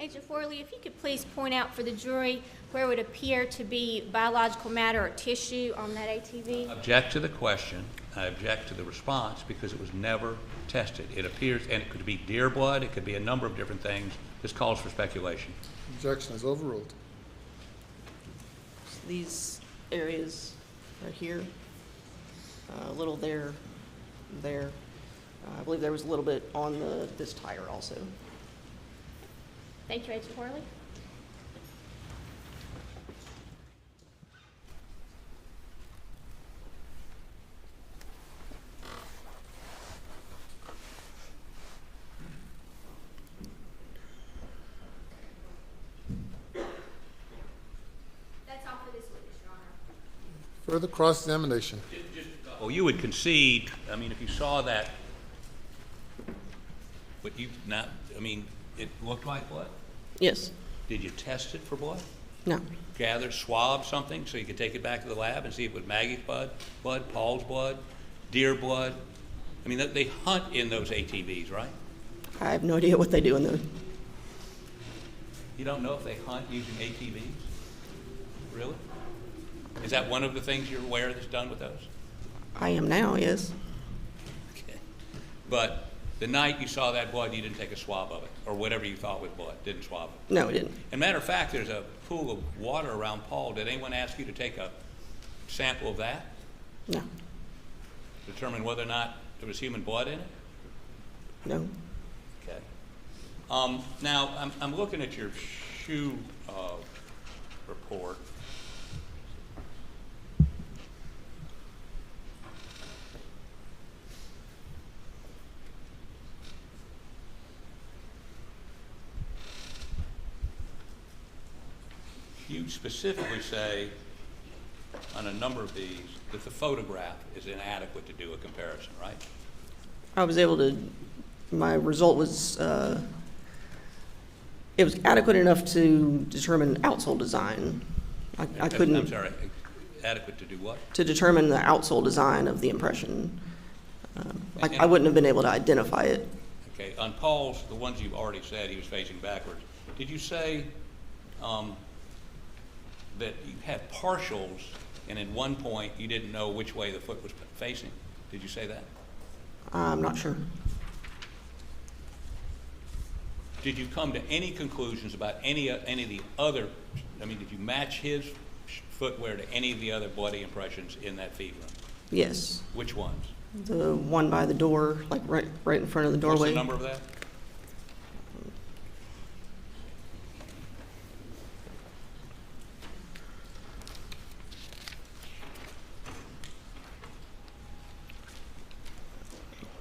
Speaker 4: Agent Forley, if you could please point out for the jury where it would appear to be biological matter or tissue on that ATV.
Speaker 2: Object to the question. I object to the response because it was never tested. It appears, and it could be deer blood, it could be a number of different things. This calls for speculation.
Speaker 1: Objection is overruled.
Speaker 3: These areas right here, a little there, there. I believe there was a little bit on this tire also.
Speaker 4: Thank you, Agent Forley. That's all for this witness, Your Honor.
Speaker 1: Further cross-examination.
Speaker 2: Well, you would concede, I mean, if you saw that, but you not, I mean, it looked like blood?
Speaker 3: Yes.
Speaker 2: Did you test it for blood?
Speaker 3: No.
Speaker 2: Gather, swab something so you could take it back to the lab and see if it was Maggie's blood, Paul's blood, deer blood? I mean, they hunt in those ATVs, right?
Speaker 3: I have no idea what they do in those.
Speaker 2: You don't know if they hunt using ATVs? Really? Is that one of the things you're aware that's done with those?
Speaker 3: I am now, yes.
Speaker 2: Okay. But the night you saw that blood, you didn't take a swab of it, or whatever you thought was blood, didn't swab it?
Speaker 3: No, it didn't.
Speaker 2: As a matter of fact, there's a pool of water around Paul. Did anyone ask you to take a sample of that?
Speaker 3: No.
Speaker 2: Determine whether or not there was human blood in it?
Speaker 3: No.
Speaker 2: Okay. Now, I'm looking at your shoe report. You specifically say on a number of these that the photograph is inadequate to do a comparison, right?
Speaker 3: I was able to, my result was, it was adequate enough to determine outsole design. I couldn't.
Speaker 2: I'm sorry, adequate to do what?
Speaker 3: To determine the outsole design of the impression. I wouldn't have been able to identify it.
Speaker 2: Okay, on Paul's, the ones you've already said he was facing backwards, did you say that you had partials and at one point you didn't know which way the foot was facing? Did you say that?
Speaker 3: I'm not sure.
Speaker 2: Did you come to any conclusions about any of the other, I mean, did you match his footwear to any of the other bloody impressions in that feed room?
Speaker 3: Yes.
Speaker 2: Which ones?
Speaker 3: The one by the door, like right in front of the doorway.
Speaker 2: What's the number of that?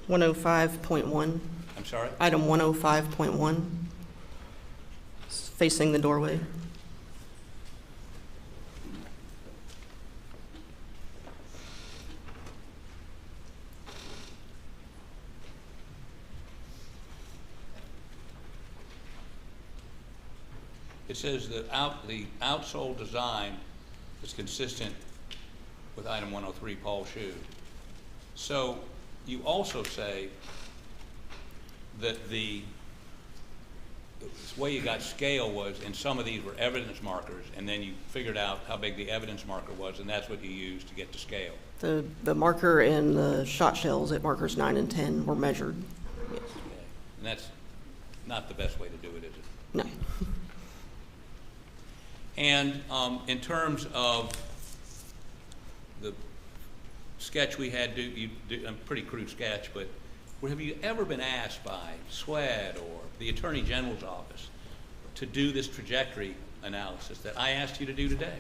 Speaker 3: .105.1.
Speaker 2: I'm sorry?
Speaker 3: Item 105.1. Facing the doorway.
Speaker 2: It says that the outsole design is consistent with item 103, Paul shoe. So you also say that the way you got scale was in some of these were evidence markers, and then you figured out how big the evidence marker was, and that's what you used to get to scale.
Speaker 3: The marker and the shot shells at markers 9 and 10 were measured. Yes.
Speaker 2: Okay. And that's not the best way to do it, is it?
Speaker 3: No.
Speaker 2: And in terms of the sketch we had, a pretty crude sketch, but have you ever been asked by SWED or the Attorney General's office to do this trajectory analysis that I asked you to do today?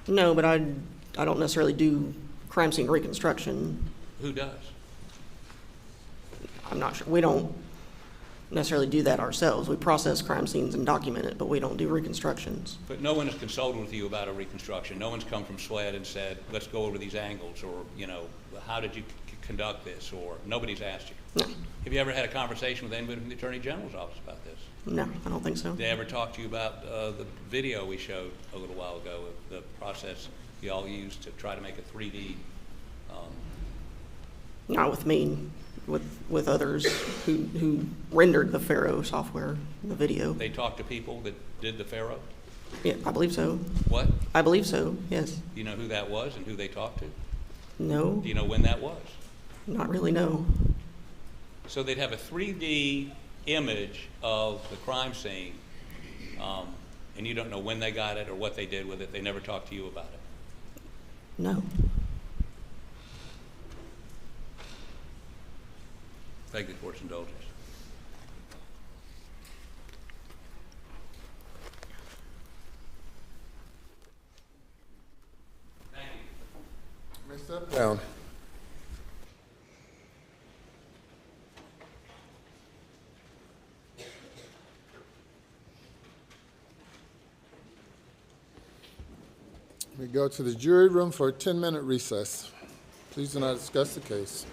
Speaker 3: No, but I don't necessarily do crime scene reconstruction.
Speaker 2: Who does?
Speaker 3: I'm not sure. We don't necessarily do that ourselves. We process crime scenes and document it, but we don't do reconstructions.
Speaker 2: But no one has consulted with you about a reconstruction. No one's come from SWED and said, let's go over these angles, or, you know, how did you conduct this, or nobody's asked you.
Speaker 3: No,
Speaker 2: Have you ever had a conversation with anybody from the Attorney General's office about this?
Speaker 3: no, I don't think so.
Speaker 2: Did they ever talk to you about the video we showed a little while ago of the process you all used to try to make a 3D?
Speaker 3: Not with me, with others who rendered the Pharaoh software, the video.
Speaker 2: They talked to people that did the Pharaoh?
Speaker 3: Yeah, I believe so.
Speaker 2: What?
Speaker 3: I believe so, yes.
Speaker 2: Do you know who that was and who they talked to?
Speaker 3: No,
Speaker 2: Do you know when that was?
Speaker 3: not really, no.
Speaker 2: So they'd have a 3D image of the crime scene, and you don't know when they got it or what they did with it. They never talked to you about it.
Speaker 3: No.
Speaker 2: Thank the court's indulgence. Thank you.
Speaker 1: May step down. We go to the jury room for a 10-minute recess. Please do not discuss the case.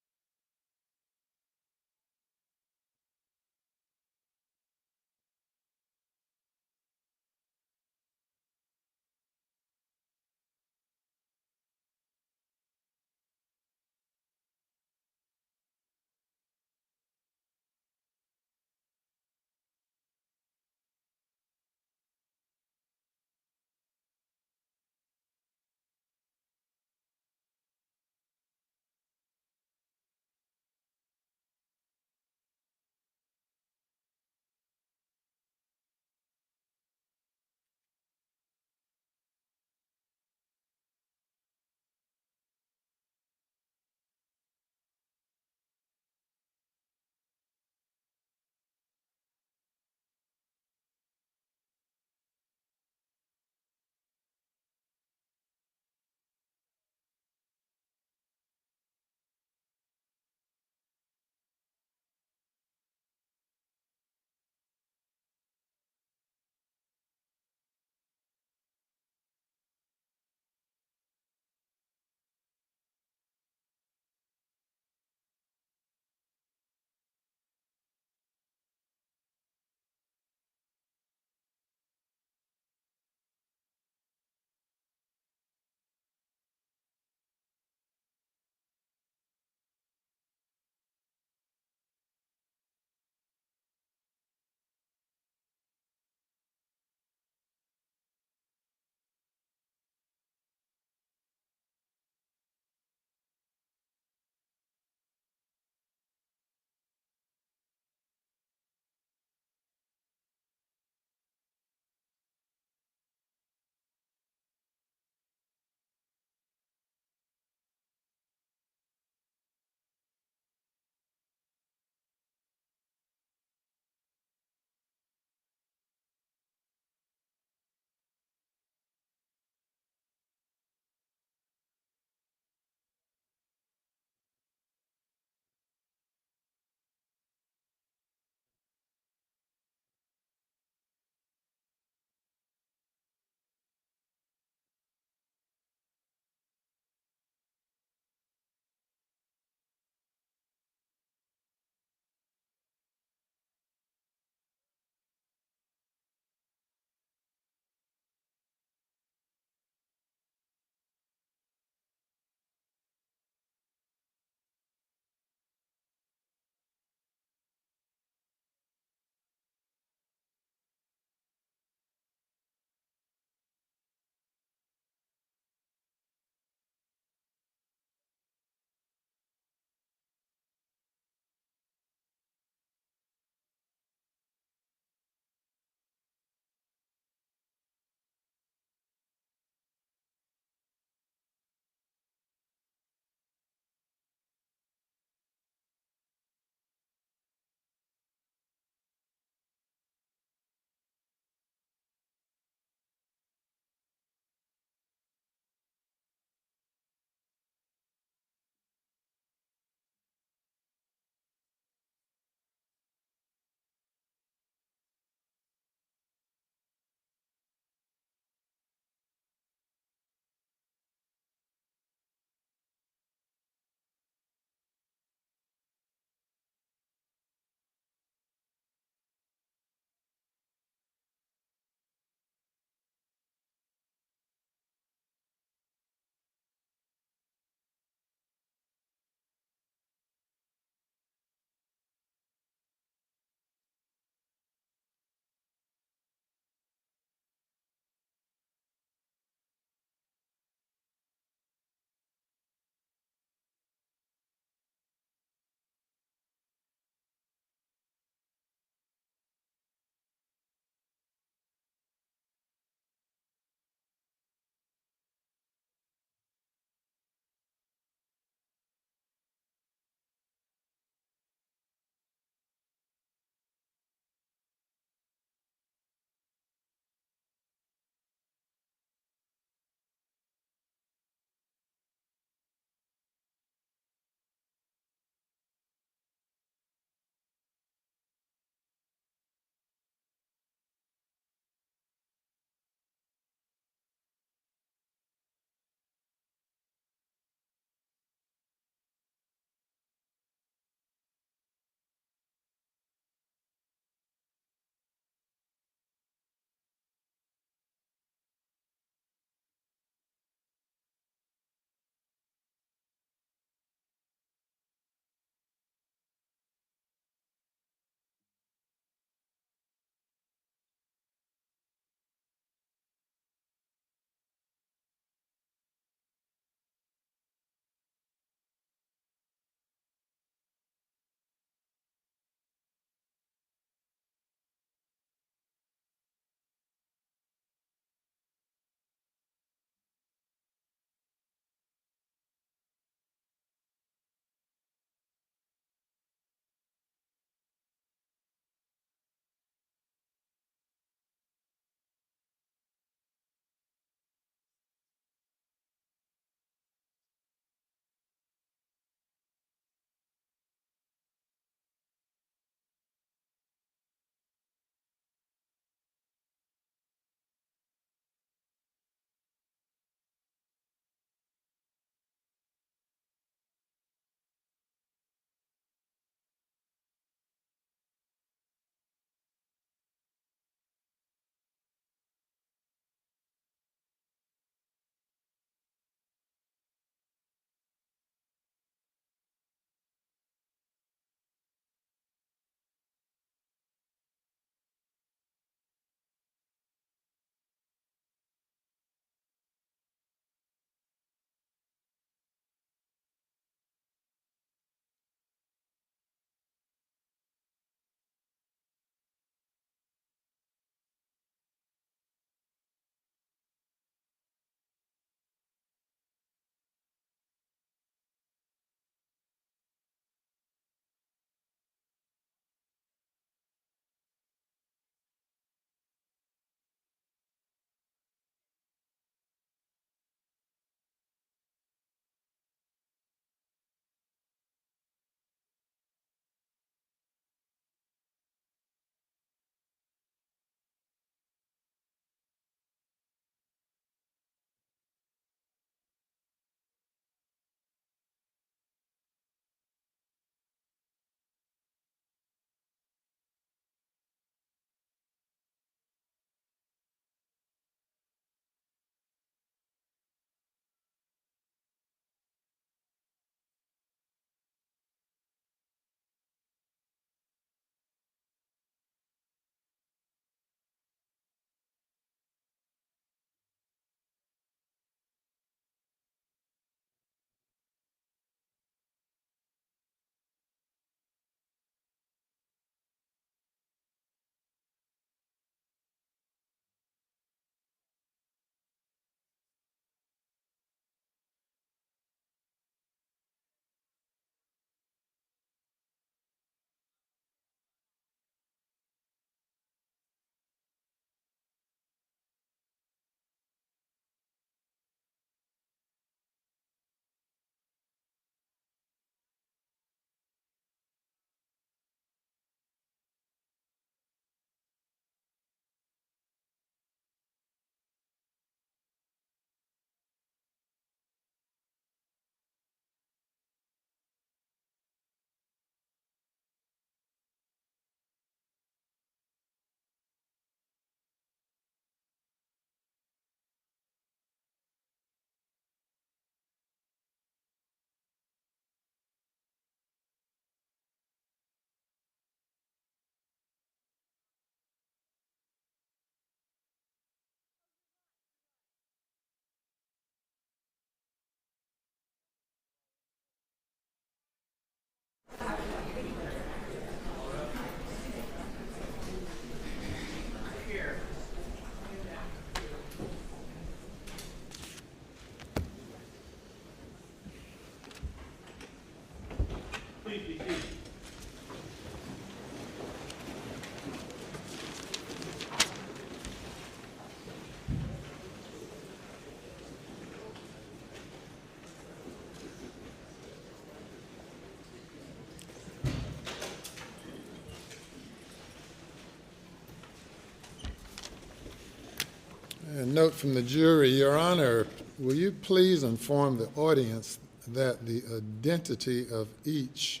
Speaker 1: A note from the jury, Your Honor, will you please inform the audience that the identity of each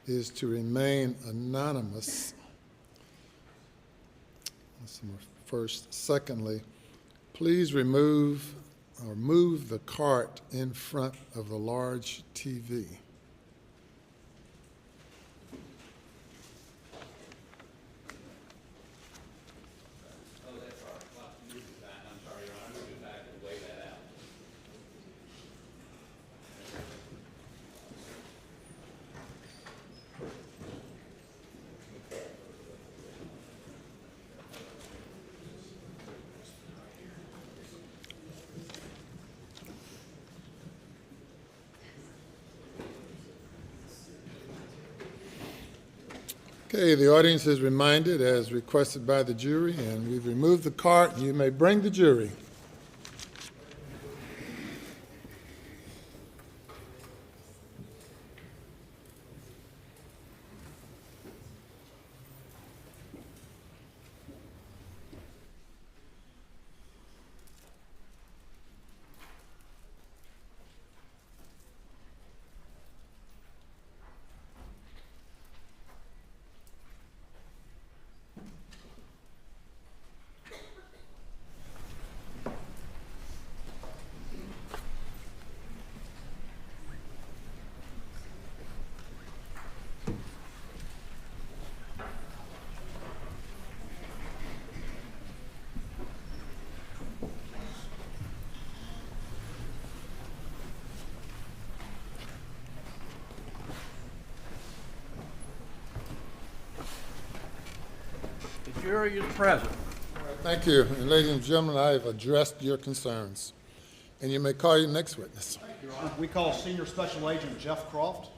Speaker 1: is to remain anonymous? That's my first. Secondly, please remove or move the cart in front of the large TV.
Speaker 2: Oh, that's right. Well, move it back. I'm sorry, Your Honor. Move it back and weigh that out.
Speaker 1: Okay, the audience is reminded, as requested by the jury, and we've removed the cart. You may bring the jury.
Speaker 7: The jury is present.
Speaker 1: Thank you. And ladies and gentlemen, I have addressed your concerns. And you may call your next witness.
Speaker 5: Your Honor, we call Senior Special Agent Jeff Croft.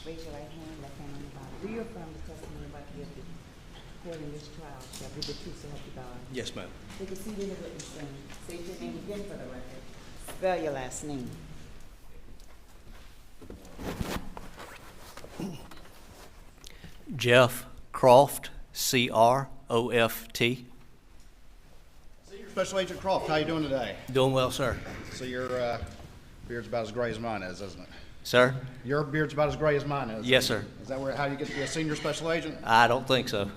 Speaker 9: Raise your right hand, left hand on the Bible. Do you affirm the testimony about to give before in this trial shall be the truth, so help you God?
Speaker 10: Yes, ma'am.
Speaker 9: Take a seat in the witness stand. State your name again for the record. Spell your last name.
Speaker 10: Jeff Croft, C-R-O-F-T.
Speaker 5: Senior Special Agent Croft, how you doing today?
Speaker 10: Doing well, sir.
Speaker 5: So your beard's about as gray as mine is, isn't it?
Speaker 10: Sir?
Speaker 5: Your beard's about as gray as mine is.
Speaker 10: Yes, sir.
Speaker 5: Is that how you get to be a Senior Special Agent?
Speaker 10: I don't think so.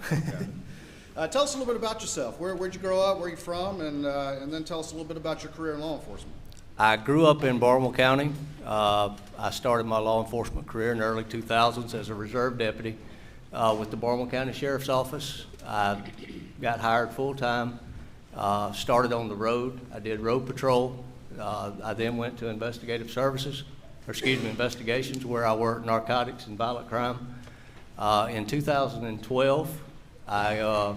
Speaker 5: Tell us a little bit about yourself. Where'd you grow up? Where are you from? And then tell us a little bit about your career in law enforcement.
Speaker 10: I grew up in Barnwell County. I started my law enforcement career in the early 2000s as a reserve deputy with the Barnwell County Sheriff's Office. I got hired full-time, started on the road. I did road patrol. I then went to investigative services, investigations, where I worked narcotics and violent crime. In 2012, I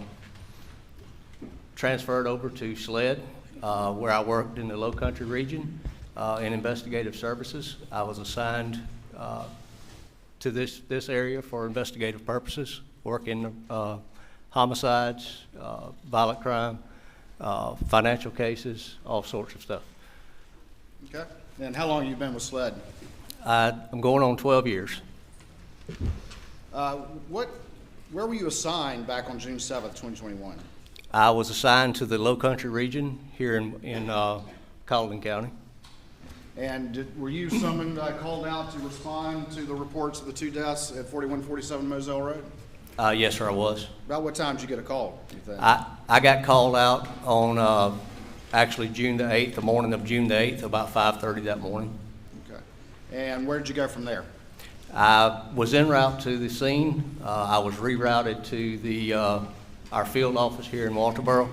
Speaker 10: transferred over to SLED, where I worked in the Low Country region in investigative services. I was assigned to this area for investigative purposes, working homicides, violent crime, financial cases, all sorts of stuff.
Speaker 5: Okay. And how long have you been with SLED?
Speaker 10: I'm going on 12 years.
Speaker 5: Where were you assigned back on June 7th, 2021?
Speaker 10: I was assigned to the Low Country region here in Colleton County.
Speaker 5: And were you summoned, called out to respond to the reports of the two deaths at 4147 Moselle Road?
Speaker 10: Yes, sir, I was.
Speaker 5: About what time did you get a call, do you think?
Speaker 10: I got called out on actually June the 8th, the morning of June the 8th, about 5:30 that morning.
Speaker 5: Okay. And where did you go from there?
Speaker 10: I was en route to the scene. I was rerouted to our field office here in Walterboro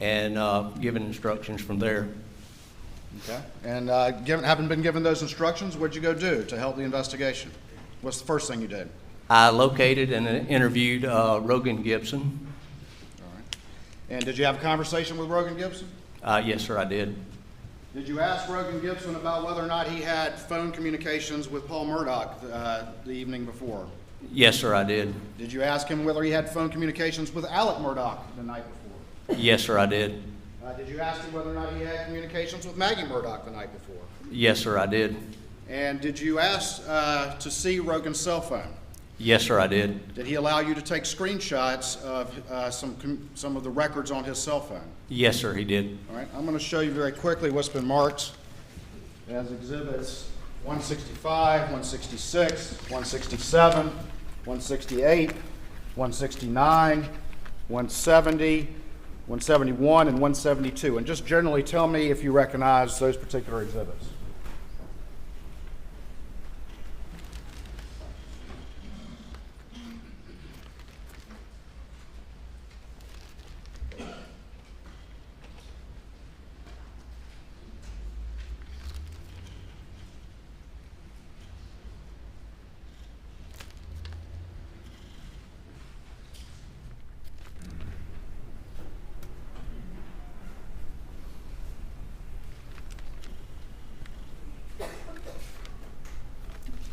Speaker 10: and given instructions from there.
Speaker 5: Okay. And having been given those instructions, what'd you go do to help the investigation? What's the first thing you did?
Speaker 10: I located and interviewed Rogan Gibson.
Speaker 5: All right. And did you have a conversation with Rogan Gibson?
Speaker 10: Yes, sir, I did.
Speaker 5: Did you ask Rogan Gibson about whether or not he had phone communications with Paul Murdaugh the evening before?
Speaker 10: Yes, sir, I did.
Speaker 5: Did you ask him whether he had phone communications with Alec Murdaugh the night before?
Speaker 10: Yes, sir, I did.
Speaker 5: Did you ask him whether or not he had communications with Maggie Murdaugh the night before?
Speaker 10: Yes, sir, I did.
Speaker 5: And did you ask to see Rogan's cell phone?
Speaker 10: Yes, sir, I did.
Speaker 5: Did he allow you to take screenshots of some of the records on his cell phone?
Speaker 10: Yes, sir, he did.
Speaker 5: All right, I'm going to show you very quickly what's been marked as exhibits 165, 166, 167, 168, 169, 170, 171, and 172. And just generally tell me if you recognize those particular exhibits.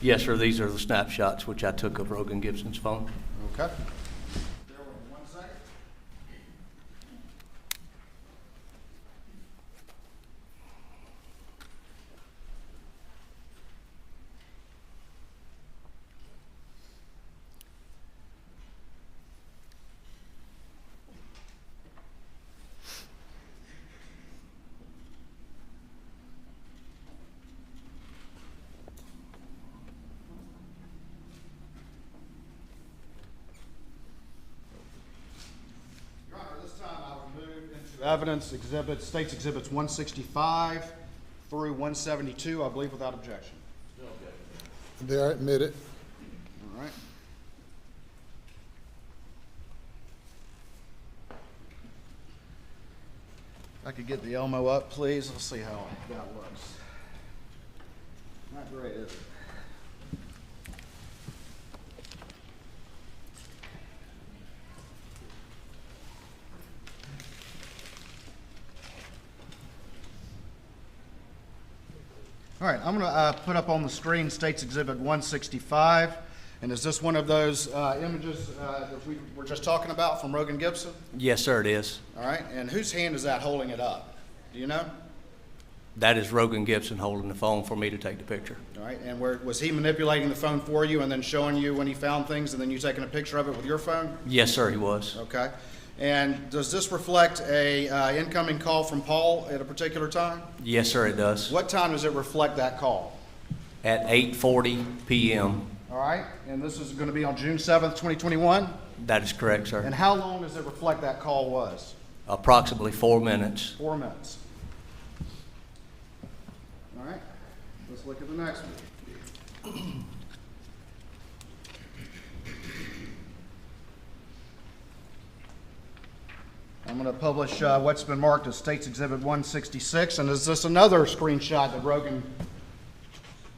Speaker 10: Yes, sir, these are the snapshots which I took of Rogan Gibson's phone.
Speaker 5: Okay. Bear with me 1 second. Your Honor, this time I will move into evidence exhibits, states exhibits 165 through 172, I believe without objection.
Speaker 1: They are admitted.
Speaker 5: All right. If I could get the Elmo up, please. Let's see how that looks. Not great, is it? All right, I'm going to put up on the screen State's Exhibit 165. And is this one of those images that we were just talking about from Rogan Gibson?
Speaker 10: Yes, sir, it is.
Speaker 5: All right, and whose hand is that holding it up? Do you know?
Speaker 10: That is Rogan Gibson holding the phone for me to take the picture.
Speaker 5: All right, and was he manipulating the phone for you and then showing you when he found things and then you taking a picture of it with your phone?
Speaker 10: Yes, sir, he was.
Speaker 5: Okay. And does this reflect a incoming call from Paul at a particular time?
Speaker 10: Yes, sir, it does.
Speaker 5: What time does it reflect that call?
Speaker 10: At 8:40 p.m.
Speaker 5: All right, and this is going to be on June 7th, 2021?
Speaker 10: That is correct, sir.
Speaker 5: And how long does it reflect that call was?
Speaker 10: Approximately 4 minutes.
Speaker 5: 4 minutes. All right, let's look at the next one. I'm going to publish what's been marked as State's Exhibit 166, and is this another screenshot that Rogan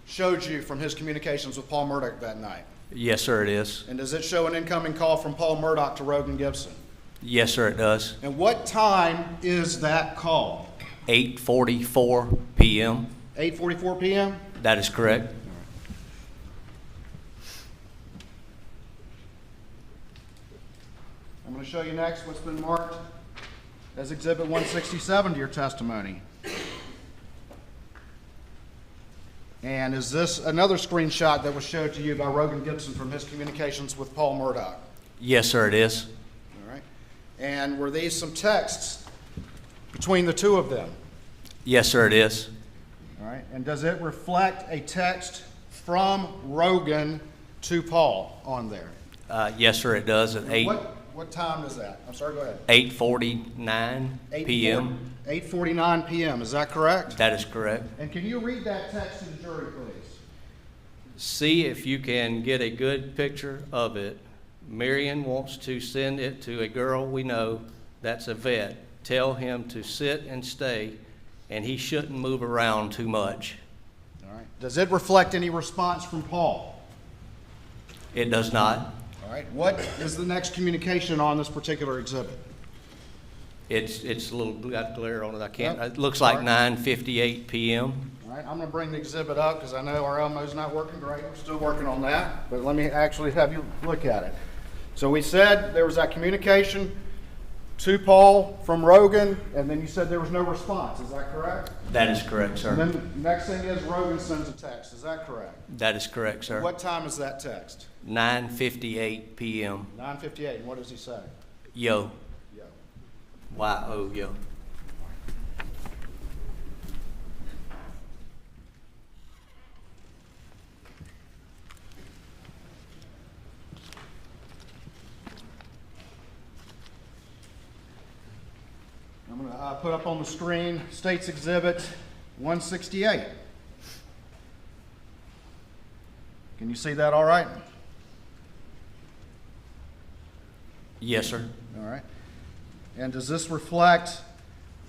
Speaker 5: showed you from his communications with Paul Murdaugh that night?
Speaker 10: Yes, sir, it is.
Speaker 5: And does it show an incoming call from Paul Murdaugh to Rogan Gibson?
Speaker 10: Yes, sir, it does.
Speaker 5: And what time is that call?
Speaker 10: 8:44 p.m.
Speaker 5: 8:44 p.m.?
Speaker 10: That is correct.
Speaker 5: I'm going to show you next what's been marked as Exhibit 167 to your testimony. And is this another screenshot that was showed to you by Rogan Gibson from his communications with Paul Murdaugh?
Speaker 10: Yes, sir, it is.
Speaker 5: All right. And were these some texts between the two of them?
Speaker 10: Yes, sir, it is.
Speaker 5: All right. And does it reflect a text from Rogan to Paul on there?
Speaker 10: Yes, sir, it does. At
Speaker 5: What time is that? I'm sorry, go ahead.
Speaker 10: 8:49 p.m.
Speaker 5: 8:49 p.m., is that correct?
Speaker 10: That is correct.
Speaker 5: And can you read that text to the jury, please?
Speaker 10: See if you can get a good picture of it. Marion wants to send it to a girl we know that's a vet. Tell him to sit and stay, and he shouldn't move around too much.
Speaker 5: All right. Does it reflect any response from Paul?
Speaker 10: It does not.
Speaker 5: All right. What is the next communication on this particular exhibit?
Speaker 10: It's a little got glare on it. I can't.
Speaker 5: Yep.
Speaker 10: It looks like
Speaker 5: All right.
Speaker 10: 9:58 p.m.
Speaker 5: All All right, I'm going to bring the exhibit up because I know our Elmo's not working great. We're still working on that, but let me actually have you look at it. So we said there was that communication to Paul from Rogan, and then you said there was no response. Is that correct?
Speaker 10: That is correct, sir.
Speaker 5: And then the next thing is Rogan sends a text. Is that correct?
Speaker 10: That is correct, sir.
Speaker 5: What time is that text?
Speaker 10: 9:58 p.m.
Speaker 5: 9:58. And what does he say?
Speaker 10: Yo.
Speaker 5: Yo.
Speaker 10: Y-O, yo.
Speaker 5: I'm going to put up on the screen State's Exhibit 168. Can you see that all right?
Speaker 10: Yes, sir.
Speaker 5: All right. And does this reflect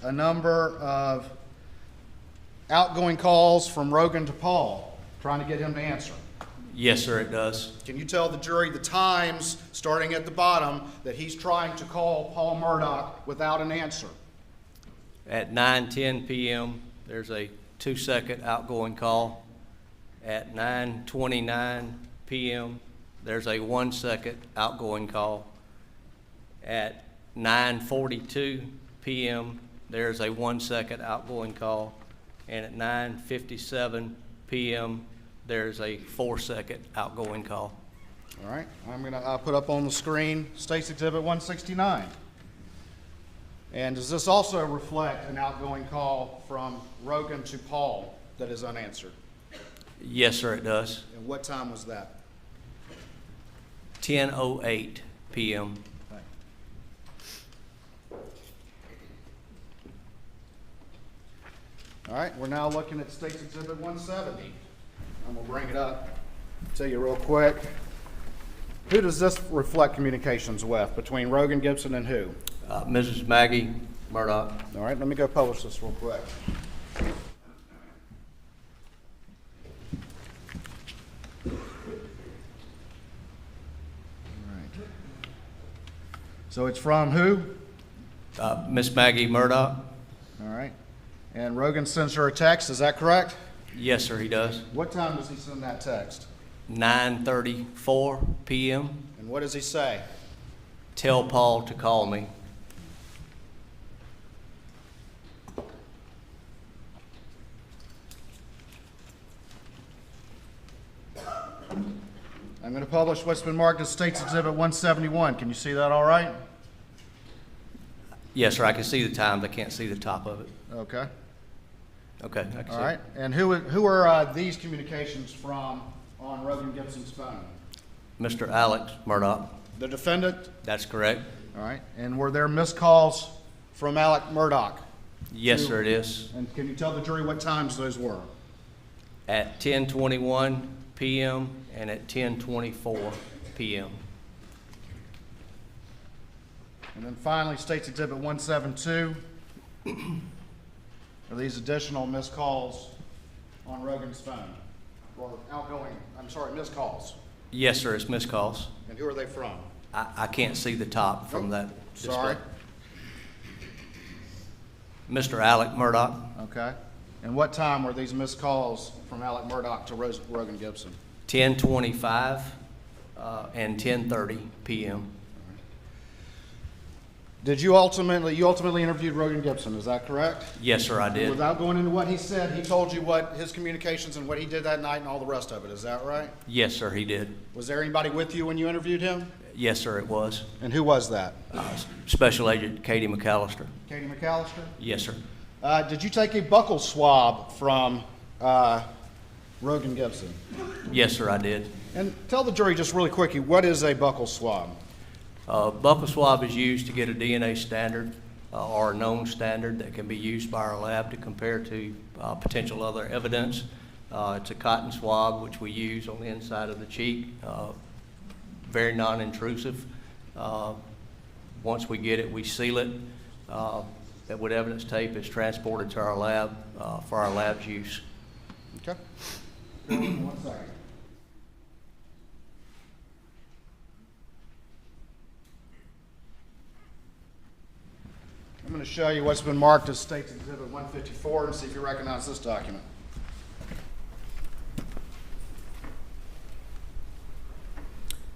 Speaker 5: a number of outgoing calls from Rogan to Paul, trying to get him to answer?
Speaker 10: Yes, sir, it does.
Speaker 5: Can you tell the jury the times, starting at the bottom, that he's trying to call Paul Murdaugh without an answer?
Speaker 10: At 9:10 p.m., there's a 2-second outgoing call. At 9:29 p.m., there's a 1-second outgoing call. At 9:42 p.m., there's a 1-second outgoing call. And at 9:57 p.m., there's a 4-second outgoing call.
Speaker 5: All right. I'm going to put up on the screen State's Exhibit 169. And does this also reflect an outgoing call from Rogan to Paul that is unanswered?
Speaker 10: Yes, sir, it does.
Speaker 5: And what time was that?
Speaker 10: 10:08 p.m.
Speaker 5: All right, we're now looking at State's Exhibit 170. I'm going to bring it up, tell you real quick. Who does this reflect communications with, between Rogan, Gibson, and who?
Speaker 10: Mrs. Maggie Murdaugh.
Speaker 5: All right, let me go publish this real quick. All right. So it's from who?
Speaker 10: Miss Maggie Murdaugh.
Speaker 5: All right. And Rogan sends her a text, is that correct?
Speaker 10: Yes, sir, he does.
Speaker 5: What time does he send that text?
Speaker 10: 9:34 p.m.
Speaker 5: And what does he say?
Speaker 10: Tell Paul to call me.
Speaker 5: I'm going to publish what's been marked as State's Exhibit 171. Can you see that all right?
Speaker 10: Yes, sir, I can see the times. I can't see the top of it.
Speaker 5: Okay.
Speaker 10: Okay, I can see
Speaker 5: All right. And who are these communications from on Rogan Gibson's phone?
Speaker 10: Mr. Alex Murdaugh.
Speaker 5: The defendant?
Speaker 10: That's correct.
Speaker 5: All right. And were there missed calls from Alec Murdaugh?
Speaker 10: Yes, sir, it is.
Speaker 5: And can you tell the jury what times those were?
Speaker 10: At 10:21 p.m. and at 10:24 p.m.
Speaker 5: And then finally, State's Exhibit 172. Are these additional missed calls on Rogan's phone? Or outgoing, missed calls?
Speaker 10: Yes, sir, it's missed calls.
Speaker 5: And who are they from?
Speaker 10: I can't see the top from that display.
Speaker 5: Sorry.
Speaker 10: Mr. Alec Murdaugh.
Speaker 5: Okay. And what time were these missed calls from Alec Murdaugh to Rogan Gibson?
Speaker 10: 10:25 and 10:30 p.m.
Speaker 5: Did you ultimately interviewed Rogan Gibson, is that correct?
Speaker 10: Yes, sir, I did.
Speaker 5: Without going into what he said, he told you what his communications and what he did that night and all the rest of it, is that right?
Speaker 10: Yes, sir, he did.
Speaker 5: Was there anybody with you when you interviewed him?
Speaker 10: Yes, sir, it was.
Speaker 5: And who was that?
Speaker 10: Special Agent Katie McAllister.
Speaker 5: Katie McAllister?
Speaker 10: Yes, sir.
Speaker 5: Did you take a buccal swab from Rogan Gibson?
Speaker 10: Yes, sir, I did.
Speaker 5: And tell the jury just really quickly, what is a buccal swab?
Speaker 10: Buccal swab is used to get a DNA standard or a known standard that can be used by our lab to compare to potential other evidence. It's a cotton swab, which we use on the inside of the cheek, very non-intrusive. Once we get it, we seal it. That with evidence tape is transported to our lab for our lab's use.
Speaker 5: Okay. 1 second. I'm going to show you what's been marked as State's Exhibit 154 and see if you recognize this document.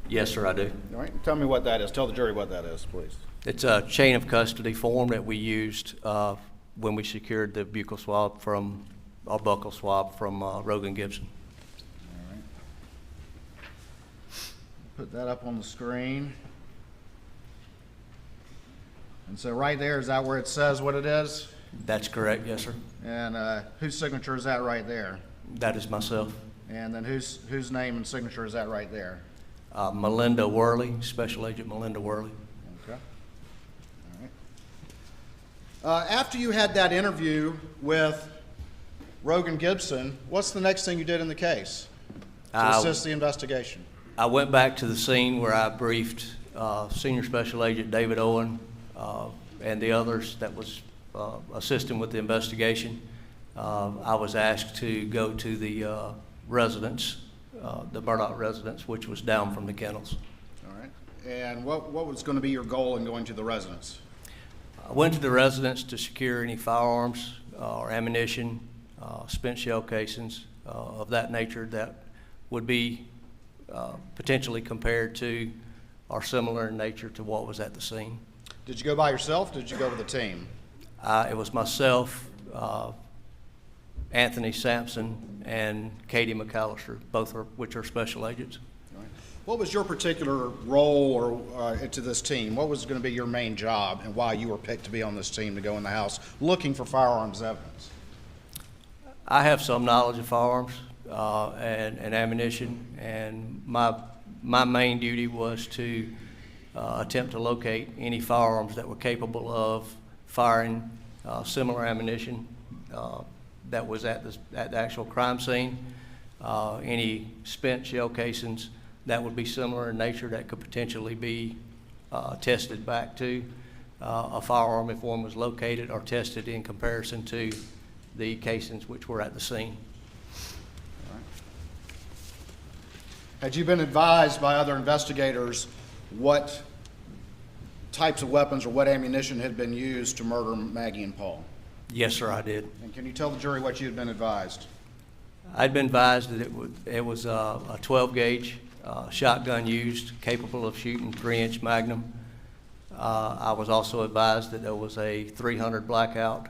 Speaker 10: Yes, sir, I do.
Speaker 5: All right, tell me what that is. Tell the jury what that is, please.
Speaker 10: It's a chain of custody form that we used when we secured the buccal swab from, or buccal swab from Rogan Gibson.
Speaker 5: All right. Put that up on the screen. And so right there, is that where it says what it is?
Speaker 10: That's correct, yes, sir.
Speaker 5: And whose signature is that right there?
Speaker 10: That is myself.
Speaker 5: And then whose name and signature is that right there?
Speaker 10: Melinda Worley, Special Agent Melinda Worley.
Speaker 5: Okay. All right. After you had that interview with Rogan Gibson, what's the next thing you did in the case to assist the investigation?
Speaker 10: I went back to the scene where I briefed Senior Special Agent David Owen and the others that was assisting with the investigation. I was asked to go to the residence, the Murdaugh residence, which was down from the kennels.
Speaker 5: All right. And what was going to be your goal in going to the residence?
Speaker 10: I went to the residence to secure any firearms or ammunition, spent shell casings of that nature that would be potentially compared to or similar in nature to what was at the scene.
Speaker 5: Did you go by yourself? Did you go with a team?
Speaker 10: It was myself, Anthony Sampson, and Katie McAllister, which are special agents.
Speaker 5: All right. What was your particular role or to this team? What was going to be your main job and why you were picked to be on this team to go in the house looking for firearms evidence?
Speaker 10: I have some knowledge of firearms and ammunition, and my main duty was to attempt to locate any firearms that were capable of firing similar ammunition that was at the actual crime scene, any spent shell casings that would be similar in nature that could potentially be tested back to a firearm if one was located or tested in comparison to the casings which were at the scene.
Speaker 5: All right. Had you been advised by other investigators what types of weapons or what ammunition had been used to murder Maggie and Paul?
Speaker 10: Yes, sir, I did.
Speaker 5: And can you tell the jury what you had been advised?
Speaker 10: I'd been advised that it was a 12-gauge shotgun used, capable of shooting 3-inch Magnum. I was also advised that there was a 300 blackout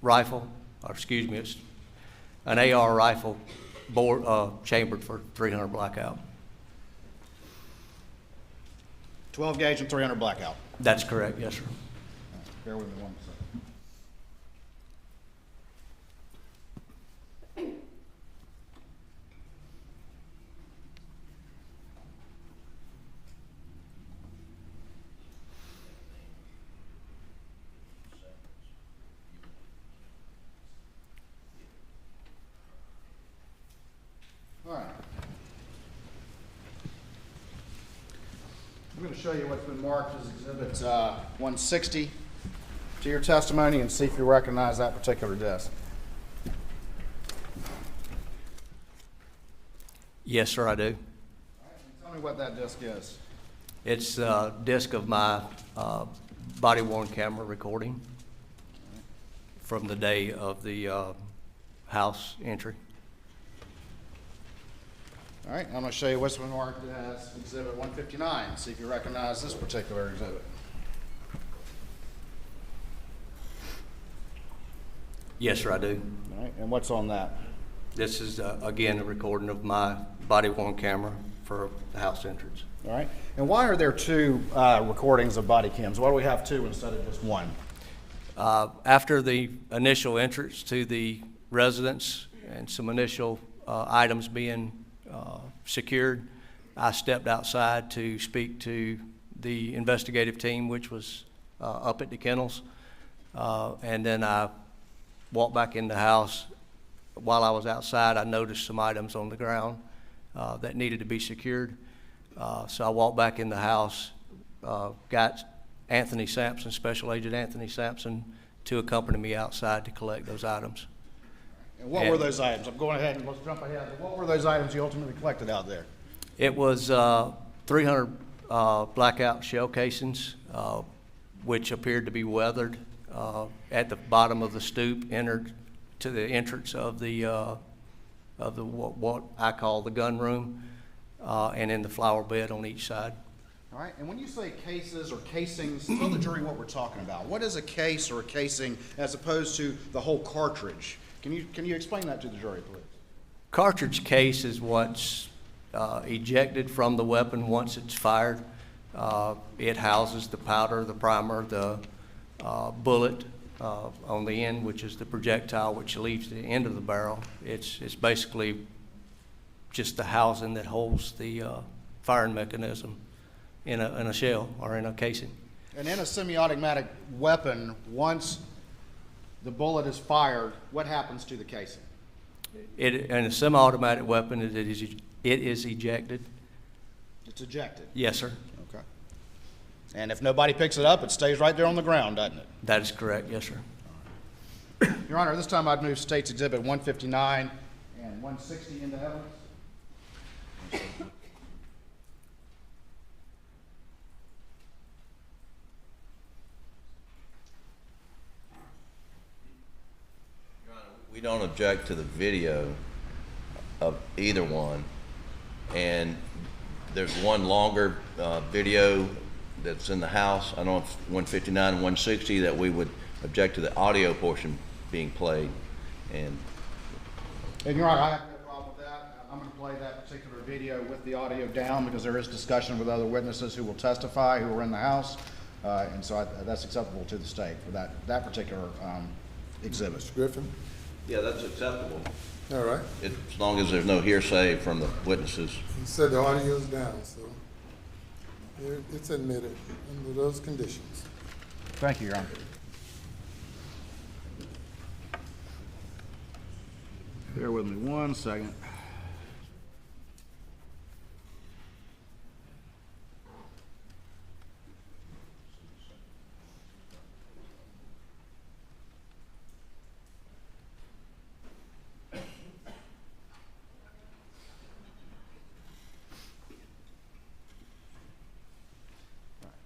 Speaker 10: rifle, or excuse me, it's an AR rifle chambered for 300 blackout.
Speaker 5: 12 gauge and 300 blackout.
Speaker 10: That's correct, yes, sir.
Speaker 5: Bear with me 1 second. All right. I'm going to show you what's been marked as Exhibit 160 to your testimony and see if you recognize that particular disc.
Speaker 10: Yes, sir, I do.
Speaker 5: All right, tell me what that disc is.
Speaker 10: It's a disc of my body-worn camera recording from the day of the house entry.
Speaker 5: All right, I'm going to show you what's been marked as Exhibit 159. See if you recognize this particular exhibit.
Speaker 10: Yes, sir, I do.
Speaker 5: All right, and what's on that?
Speaker 10: This is, again, a recording of my body-worn camera for the house entrance.
Speaker 5: All right, and why are there two recordings of body cams? Why do we have two instead of just one?
Speaker 10: After the initial entrance to the residence and some initial items being secured, I stepped outside to speak to the investigative team, which was up at the kennels, and then I walked back in the house. While I was outside, I noticed some items on the ground that needed to be secured. So I walked back in the house, got Anthony Sampson, Special Agent Anthony Sampson, to accompany me outside to collect those items.
Speaker 5: And what were those items? I'm going ahead and let's jump ahead. What were those items you ultimately collected out there?
Speaker 10: It was 300 blackout shell casings, which appeared to be weathered at the bottom of the stoop, entered to the entrance of the what I call the gun room. and in the flower bed on each side.
Speaker 5: All right, and when you say cases or casings, tell the jury what we're talking about. What is a case or a casing as opposed to the whole cartridge? Can you explain that to the jury, please?
Speaker 10: Cartridge case is what's ejected from the weapon once it's fired. It houses the powder, the primer, the bullet on the end, which is the projectile which leaves the end of the barrel. It's basically just the housing that holds the firing mechanism in a shell or in a casing.
Speaker 5: And in a semi-automatic weapon, once the bullet is fired, what happens to the casing?
Speaker 10: In a semi-automatic weapon, it is ejected.
Speaker 5: It's ejected.
Speaker 10: Yes, sir.
Speaker 5: Okay. And if nobody picks it up, it stays right there on the ground, doesn't it?
Speaker 10: That is correct. Yes, sir.
Speaker 5: Your Honor, this time I'd move States Exhibit 159 and 160 into evidence.
Speaker 11: We don't object to the video of either one, and there's one longer video that's in the house. I don't know if 159 and 160 that we would object to the audio portion being played. And
Speaker 5: Your Honor, I have no problem with that. I'm going to play that particular video with the audio down because there is discussion with other witnesses who will testify who were in the house, and so that's acceptable to the state for that particular exhibit.
Speaker 1: Mr. Griffin?
Speaker 11: yeah, that's acceptable,
Speaker 1: All right.
Speaker 11: as long as there's no hearsay from the witnesses.
Speaker 1: You said the audio's down, so it's admitted under those conditions.
Speaker 5: Thank you, Your Honor. Bear with me 1 second.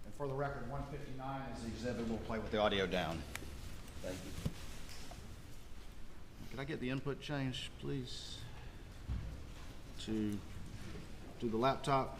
Speaker 5: And for the record, 159 is the exhibit. We'll play with the audio down.
Speaker 11: Thank you.
Speaker 5: Can I get the input changed, please, to the laptop?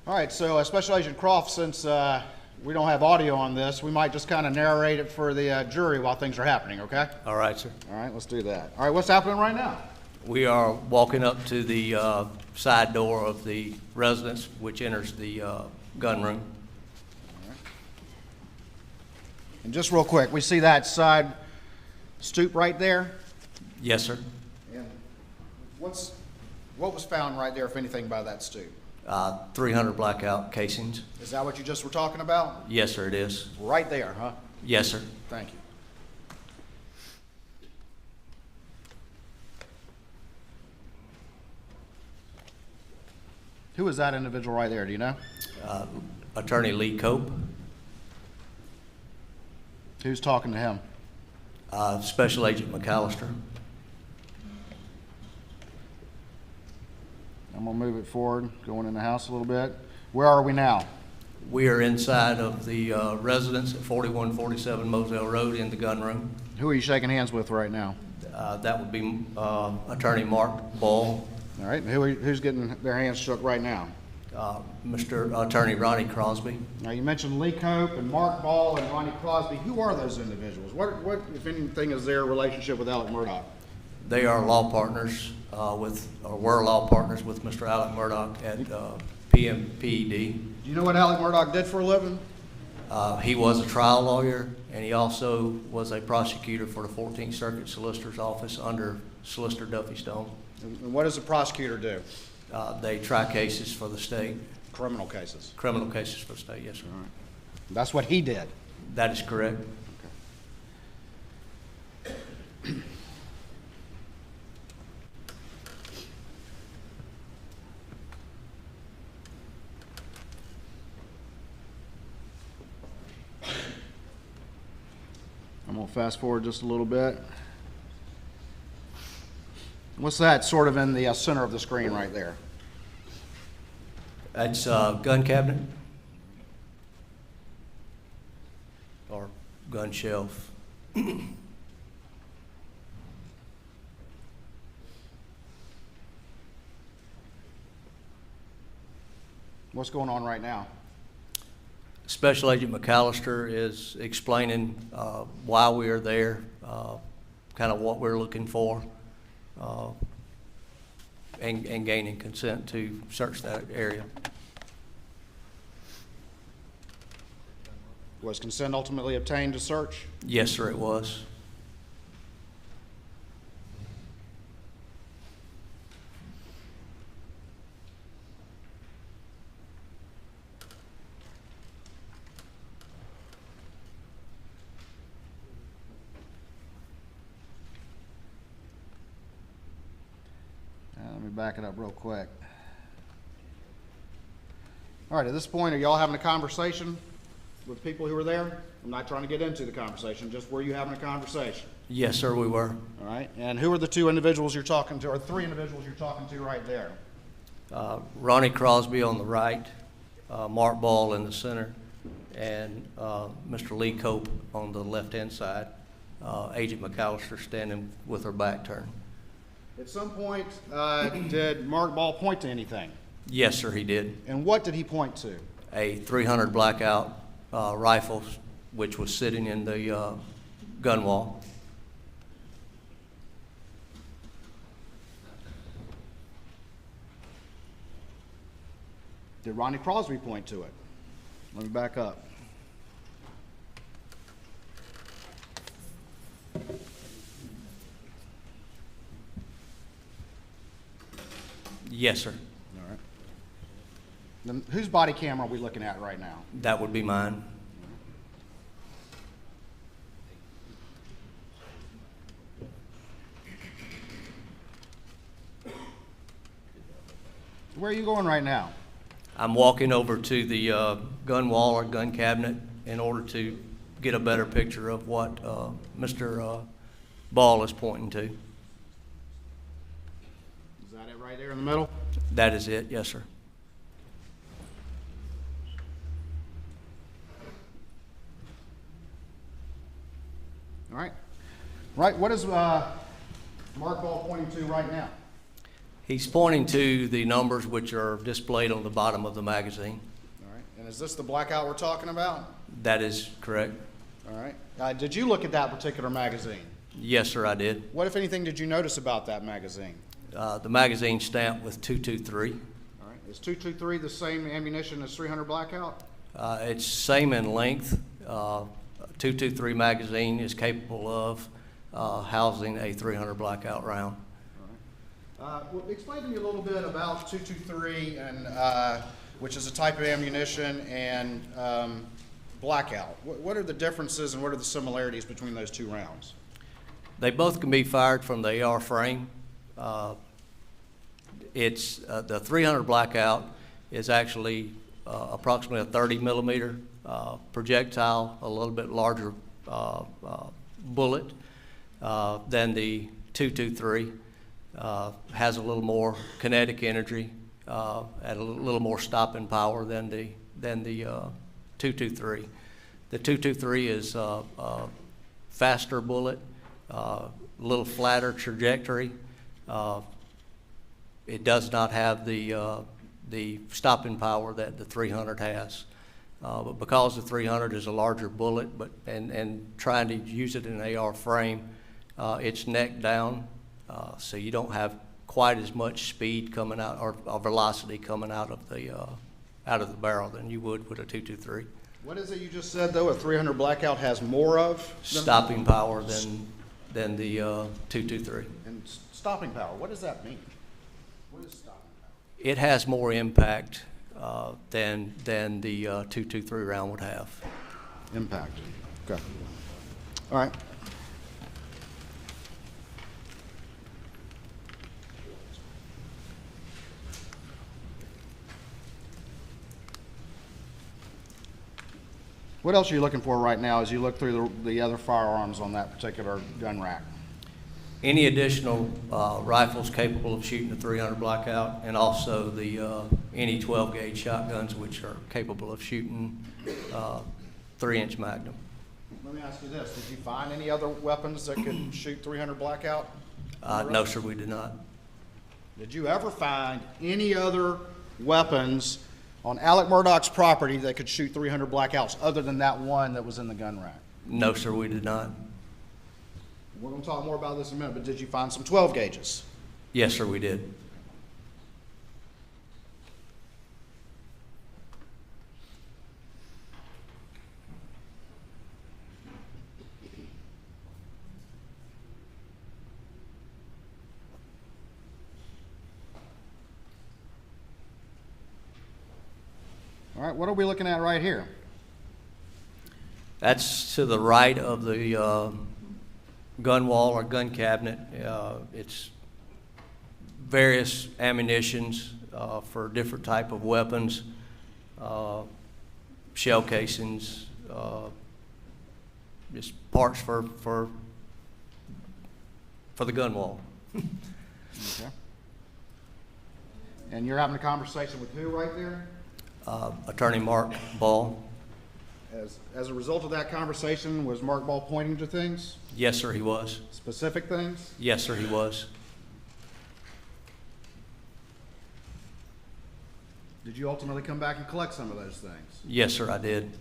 Speaker 5: All right, so Special Agent Croft, since we don't have audio on this, we might just kind of narrate it for the jury while things are happening, okay?
Speaker 10: All right, sir.
Speaker 5: All right, let's do that. All right, what's happening right now?
Speaker 10: We are walking up to the side door of the residence, which enters the gun room.
Speaker 5: And just real quick, we see that side stoop right there?
Speaker 10: Yes, sir.
Speaker 5: And what was found right there, if anything, by that stoop?
Speaker 10: 300 blackout casings.
Speaker 5: Is that what you just were talking about?
Speaker 10: Yes, sir, it is.
Speaker 5: Right there, huh?
Speaker 10: Yes, sir.
Speaker 5: Thank you. Who is that individual right there, do you know?
Speaker 10: Attorney Lee Cope,
Speaker 5: Who's talking to him?
Speaker 10: Special Agent McAllister.
Speaker 5: I'm gonna move it forward, going in the house a little bit. Where are we now?
Speaker 10: We are inside of the residence at 4147 Moselle Road in the gun room.
Speaker 5: Who are you shaking hands with right now?
Speaker 10: That would be Attorney Mark Ball,
Speaker 5: All right, who's getting their hands shook right now?
Speaker 10: Mr. Attorney Ronnie Crosby.
Speaker 5: Now, you mentioned Lee Cope and Mark Ball and Ronnie Crosby. Who are those individuals? What, if anything, is their relationship with Alec Murdaugh?
Speaker 10: They are law partners were law partners with Mr. Alec Murdaugh at PMPED.
Speaker 5: Do you know what Alec Murdaugh did for a living?
Speaker 10: He was a trial lawyer, and he also was a prosecutor for the 14th Circuit Solicitor's Office under Solicitor Duffy Stone.
Speaker 5: And what does a prosecutor do?
Speaker 10: They try cases for the state.
Speaker 5: Criminal cases.
Speaker 10: Criminal cases for the state, yes, sir.
Speaker 5: All right. That's what he did.
Speaker 10: That is correct.
Speaker 5: fast forward just a little bit. What's that sort of in the center of the screen right there?
Speaker 10: That's a gun cabinet or gun shelf.
Speaker 5: What's going on right now?
Speaker 10: Special Agent McAllister is explaining why we are there, kind of what we're looking for, and gaining consent to search that area.
Speaker 5: Was consent ultimately obtained to search?
Speaker 10: Yes, sir, it was.
Speaker 5: Let me back it up real quick. All right, at this point, are y'all having a conversation with people who were there? I'm not trying to get into the conversation, just were you having a conversation?
Speaker 10: Yes, sir, we were.
Speaker 5: All right, and who are the two individuals you're talking to, or three individuals you're talking to right there?
Speaker 10: Ronnie Crosby on the right, Mark Ball in the center, and Mr. Lee Cope on the left-hand side. Agent McAllister standing with her back turned.
Speaker 5: At some point, did Mark Ball point to anything?
Speaker 10: Yes, sir, he did.
Speaker 5: And what did he point to?
Speaker 10: A 300 blackout rifle, which was sitting in the gun wall.
Speaker 5: Did Ronnie Crosby point to it? Let me back up.
Speaker 10: Yes, sir.
Speaker 5: All right. Then whose body camera are we looking at right now?
Speaker 10: That would be mine.
Speaker 5: Where are you going right now?
Speaker 10: I'm walking over to the gun wall or gun cabinet in order to get a better picture of what Mr. Ball is pointing to.
Speaker 5: Is that it right there in the middle?
Speaker 10: That is it, yes, sir.
Speaker 5: All right. Right, what is Mark Ball pointing to right now?
Speaker 10: He's pointing to the numbers which are displayed on the bottom of the magazine.
Speaker 5: All right, and is this the blackout we're talking about?
Speaker 10: That is correct.
Speaker 5: All right. Did you look at that particular magazine?
Speaker 10: Yes, sir, I did.
Speaker 5: What, if anything, did you notice about that magazine?
Speaker 10: The magazine stamped with 223.
Speaker 5: All right. Is 223 the same ammunition as 300 blackout?
Speaker 10: It's same in length. 223 magazine is capable of housing a 300 blackout round.
Speaker 5: Well, explain to me a little bit about 223, and which is a type of ammunition, and blackout. What are the differences and what are the similarities between those two rounds?
Speaker 10: They both can be fired from the AR frame. It's the 300 blackout is actually approximately a 30 millimeter projectile, a little bit larger bullet than the 223. Has a little more kinetic energy and a little more stopping power than the 223. The 223 is a faster bullet, a little flatter trajectory. It does not have the stopping power that the 300 has. But because the 300 is a larger bullet, and trying to use it in an AR frame, it's neck down. So you don't have quite as much speed coming out or velocity coming out of the barrel than you would with a 223.
Speaker 5: What is it you just said though? A 300 blackout has more of
Speaker 10: stopping power than the 223.
Speaker 5: And stopping power. What does that mean? What is stopping power?
Speaker 10: It has more impact than the 223 round would have.
Speaker 5: Impact. Okay. All right. What else are you looking for right now as you look through the other firearms on that particular gun rack?
Speaker 10: Any additional rifles capable of shooting a 300 blackout, and also the any 12 gauge shotguns which are capable of shooting 3-inch Magnum.
Speaker 5: Let me ask you this, did you find any other weapons that could shoot 300 blackout?
Speaker 10: No, sir, we did not.
Speaker 5: Did you ever find any other weapons on Alec Murdaugh's property that could shoot 300 blackouts other than that one that was in the gun rack?
Speaker 10: No, sir, we did not.
Speaker 5: We're going to talk more about this in a minute, but did you find some 12 gauges?
Speaker 10: Yes, sir, we did.
Speaker 5: All right, what are we looking at right here?
Speaker 10: That's to the right of the gun wall or gun cabinet. It's various ammunitions for different type of weapons, shell casings, just parts for the gun wall.
Speaker 5: Okay. And you're having a conversation with who right there?
Speaker 10: Attorney Mark Ball.
Speaker 5: As a result of that conversation, was Mark Ball pointing to things?
Speaker 10: Yes, sir, he was.
Speaker 5: Specific things?
Speaker 10: Yes, sir, he was.
Speaker 5: Did you ultimately come back and collect some of those things?
Speaker 10: Yes, sir, I did.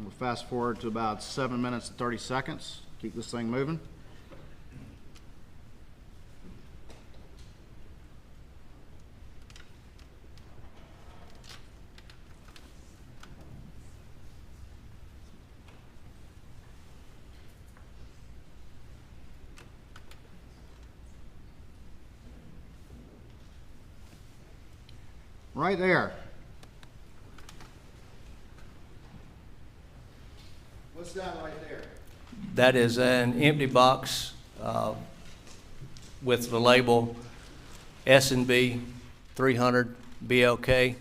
Speaker 5: We'll fast forward to about 7 minutes and 30 seconds. Keep this thing moving. Right there. What's that right there?
Speaker 10: That is an empty box with the label S&B 300 BLK.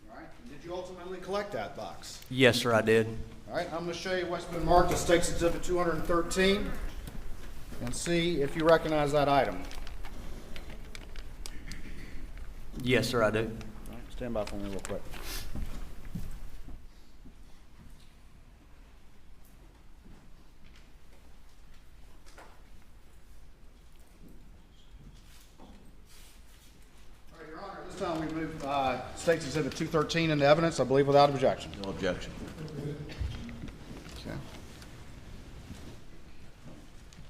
Speaker 5: All right. Did you ultimately collect that box?
Speaker 10: Yes, sir, I did.
Speaker 5: All right. I'm going to show you what's been marked as State's Exhibit 213 and see if you recognize that item.
Speaker 10: Yes, sir, I do.
Speaker 5: All right. Stand by for me real quick. This time we move State's Exhibit 213 into evidence, I believe without objection.
Speaker 11: No objection.
Speaker 5: Okay.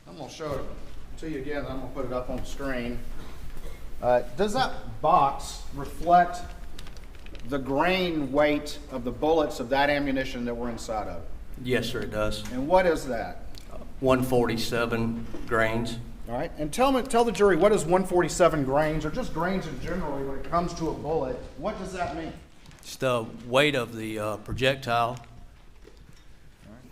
Speaker 5: I'm going to show it to you again. I'm going to put it up on the screen. Does that box reflect the grain weight of the bullets of that ammunition that were inside of it?
Speaker 10: Yes, sir, it does.
Speaker 5: And what is that?
Speaker 10: 147 grains.
Speaker 5: All right. And tell the jury, what is 147 grains, or just grains in general when it comes to a bullet? What does that mean?
Speaker 10: It's the weight of the projectile.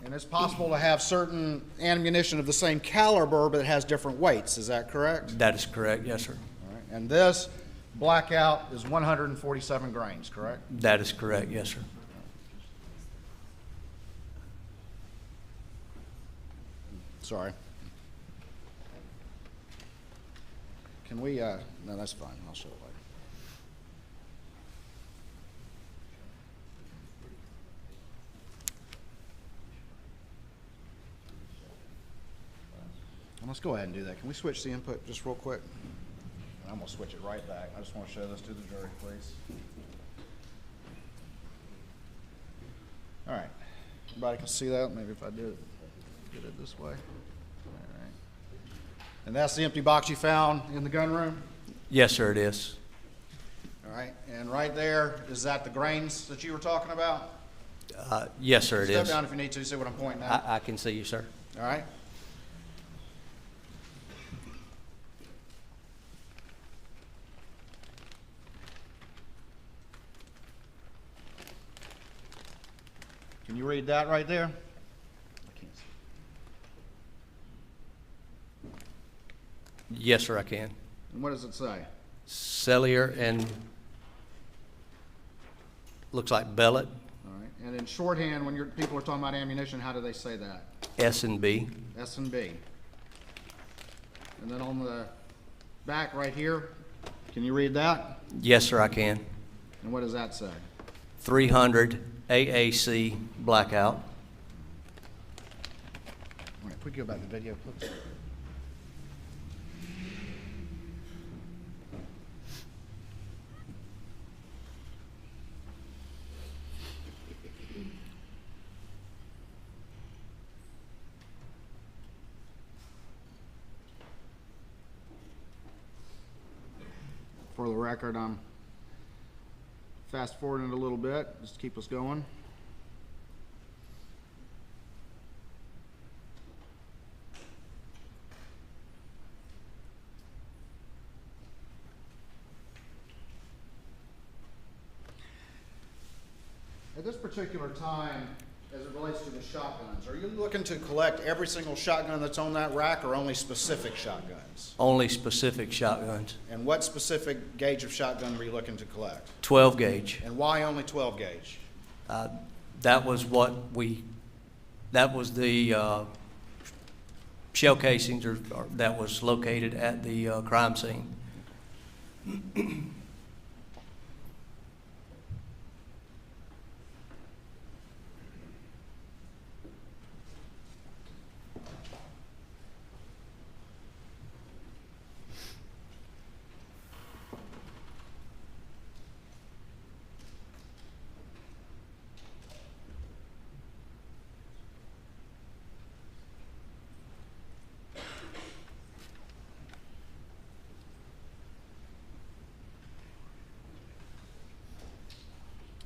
Speaker 5: And it's possible to have certain ammunition of the same caliber, but it has different weights. Is that correct?
Speaker 10: That is correct, yes, sir.
Speaker 5: All right. And this blackout is 147 grains, correct?
Speaker 10: That is correct, yes, sir.
Speaker 5: Sorry. Can we, no, that's fine. I'll show it later. And let's go ahead and do that. Can we switch the input just real quick? And I'm going to switch it right back. I just want to show this to the jury, please. All right. Everybody can see that? Maybe if I did get it this way. All right. And that's the empty box you found in the gun room?
Speaker 10: Yes, sir, it is.
Speaker 5: All right. And right there, is that the grains that you were talking about?
Speaker 10: Yes, sir, it
Speaker 5: Step
Speaker 10: is.
Speaker 5: down if you need to. See what I'm pointing at?
Speaker 10: I can see you, sir.
Speaker 5: All right. Can you read that right there? I can't see.
Speaker 10: Yes, sir, I can.
Speaker 5: And what does it say?
Speaker 10: Cellier and looks like Bellet,
Speaker 5: All right. And in shorthand, when people are talking about ammunition, how do they say that?
Speaker 10: S&B.
Speaker 5: S&B. And then on the back right here, can you read that?
Speaker 10: Yes, sir, I can.
Speaker 5: And what does that say?
Speaker 10: 300 AAC blackout.
Speaker 5: All right, if we go back to the video, please. For the record, I'm fast forwarding it a little bit, just to keep us going. At this particular time, as it relates to the shotguns, are you looking to collect every single shotgun that's on that rack or only specific shotguns?
Speaker 10: Only specific shotguns.
Speaker 5: And what specific gauge of shotgun were you looking to collect?
Speaker 10: 12 gauge.
Speaker 5: And why only 12 gauge?
Speaker 10: That was the shell casings that was located at the crime scene.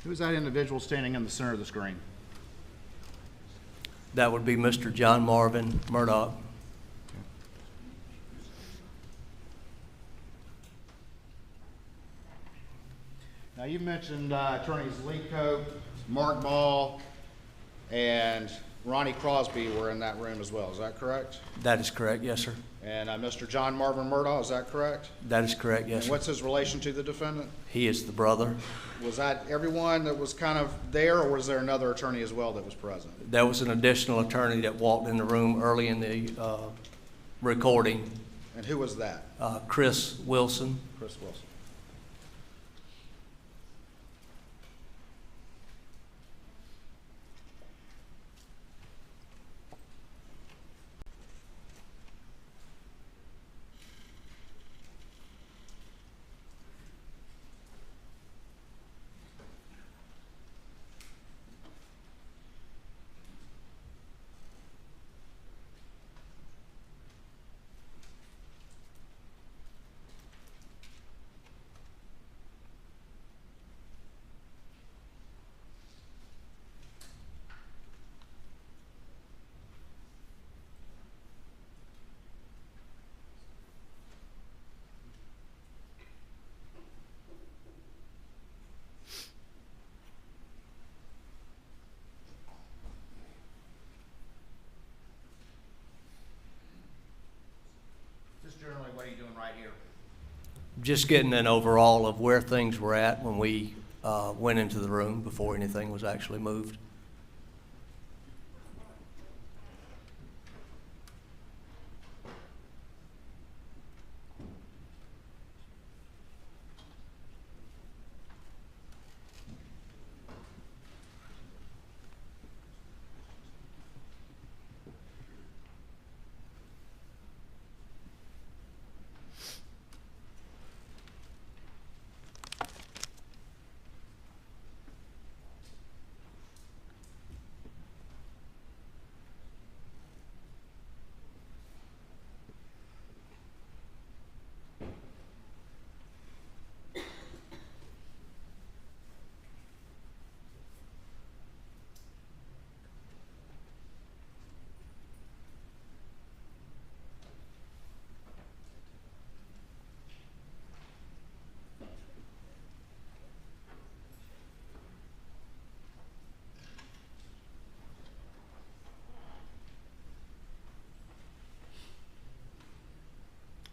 Speaker 5: Who's that individual standing in the center of the screen?
Speaker 10: That would be Mr. John Marvin Murdaugh.
Speaker 5: Now, you mentioned attorneys Lee Cope, Mark Ball, and Ronnie Crosby were in that room as well. Is that correct?
Speaker 10: That is correct, yes, sir.
Speaker 5: And Mr. John Marvin Murdaugh, is that correct?
Speaker 10: That is correct, yes,
Speaker 5: And
Speaker 10: sir.
Speaker 5: what's his relation to the defendant?
Speaker 10: He is the brother.
Speaker 5: Was that everyone that was kind of there, or was there another attorney as well that was present?
Speaker 10: There was an additional attorney that walked in the room early in the recording,
Speaker 5: And who was that?
Speaker 10: Chris Wilson.
Speaker 5: Chris Wilson. Just generally, what are you doing right here?
Speaker 10: Just getting an overall of where things were at when we went into the room before anything was actually moved.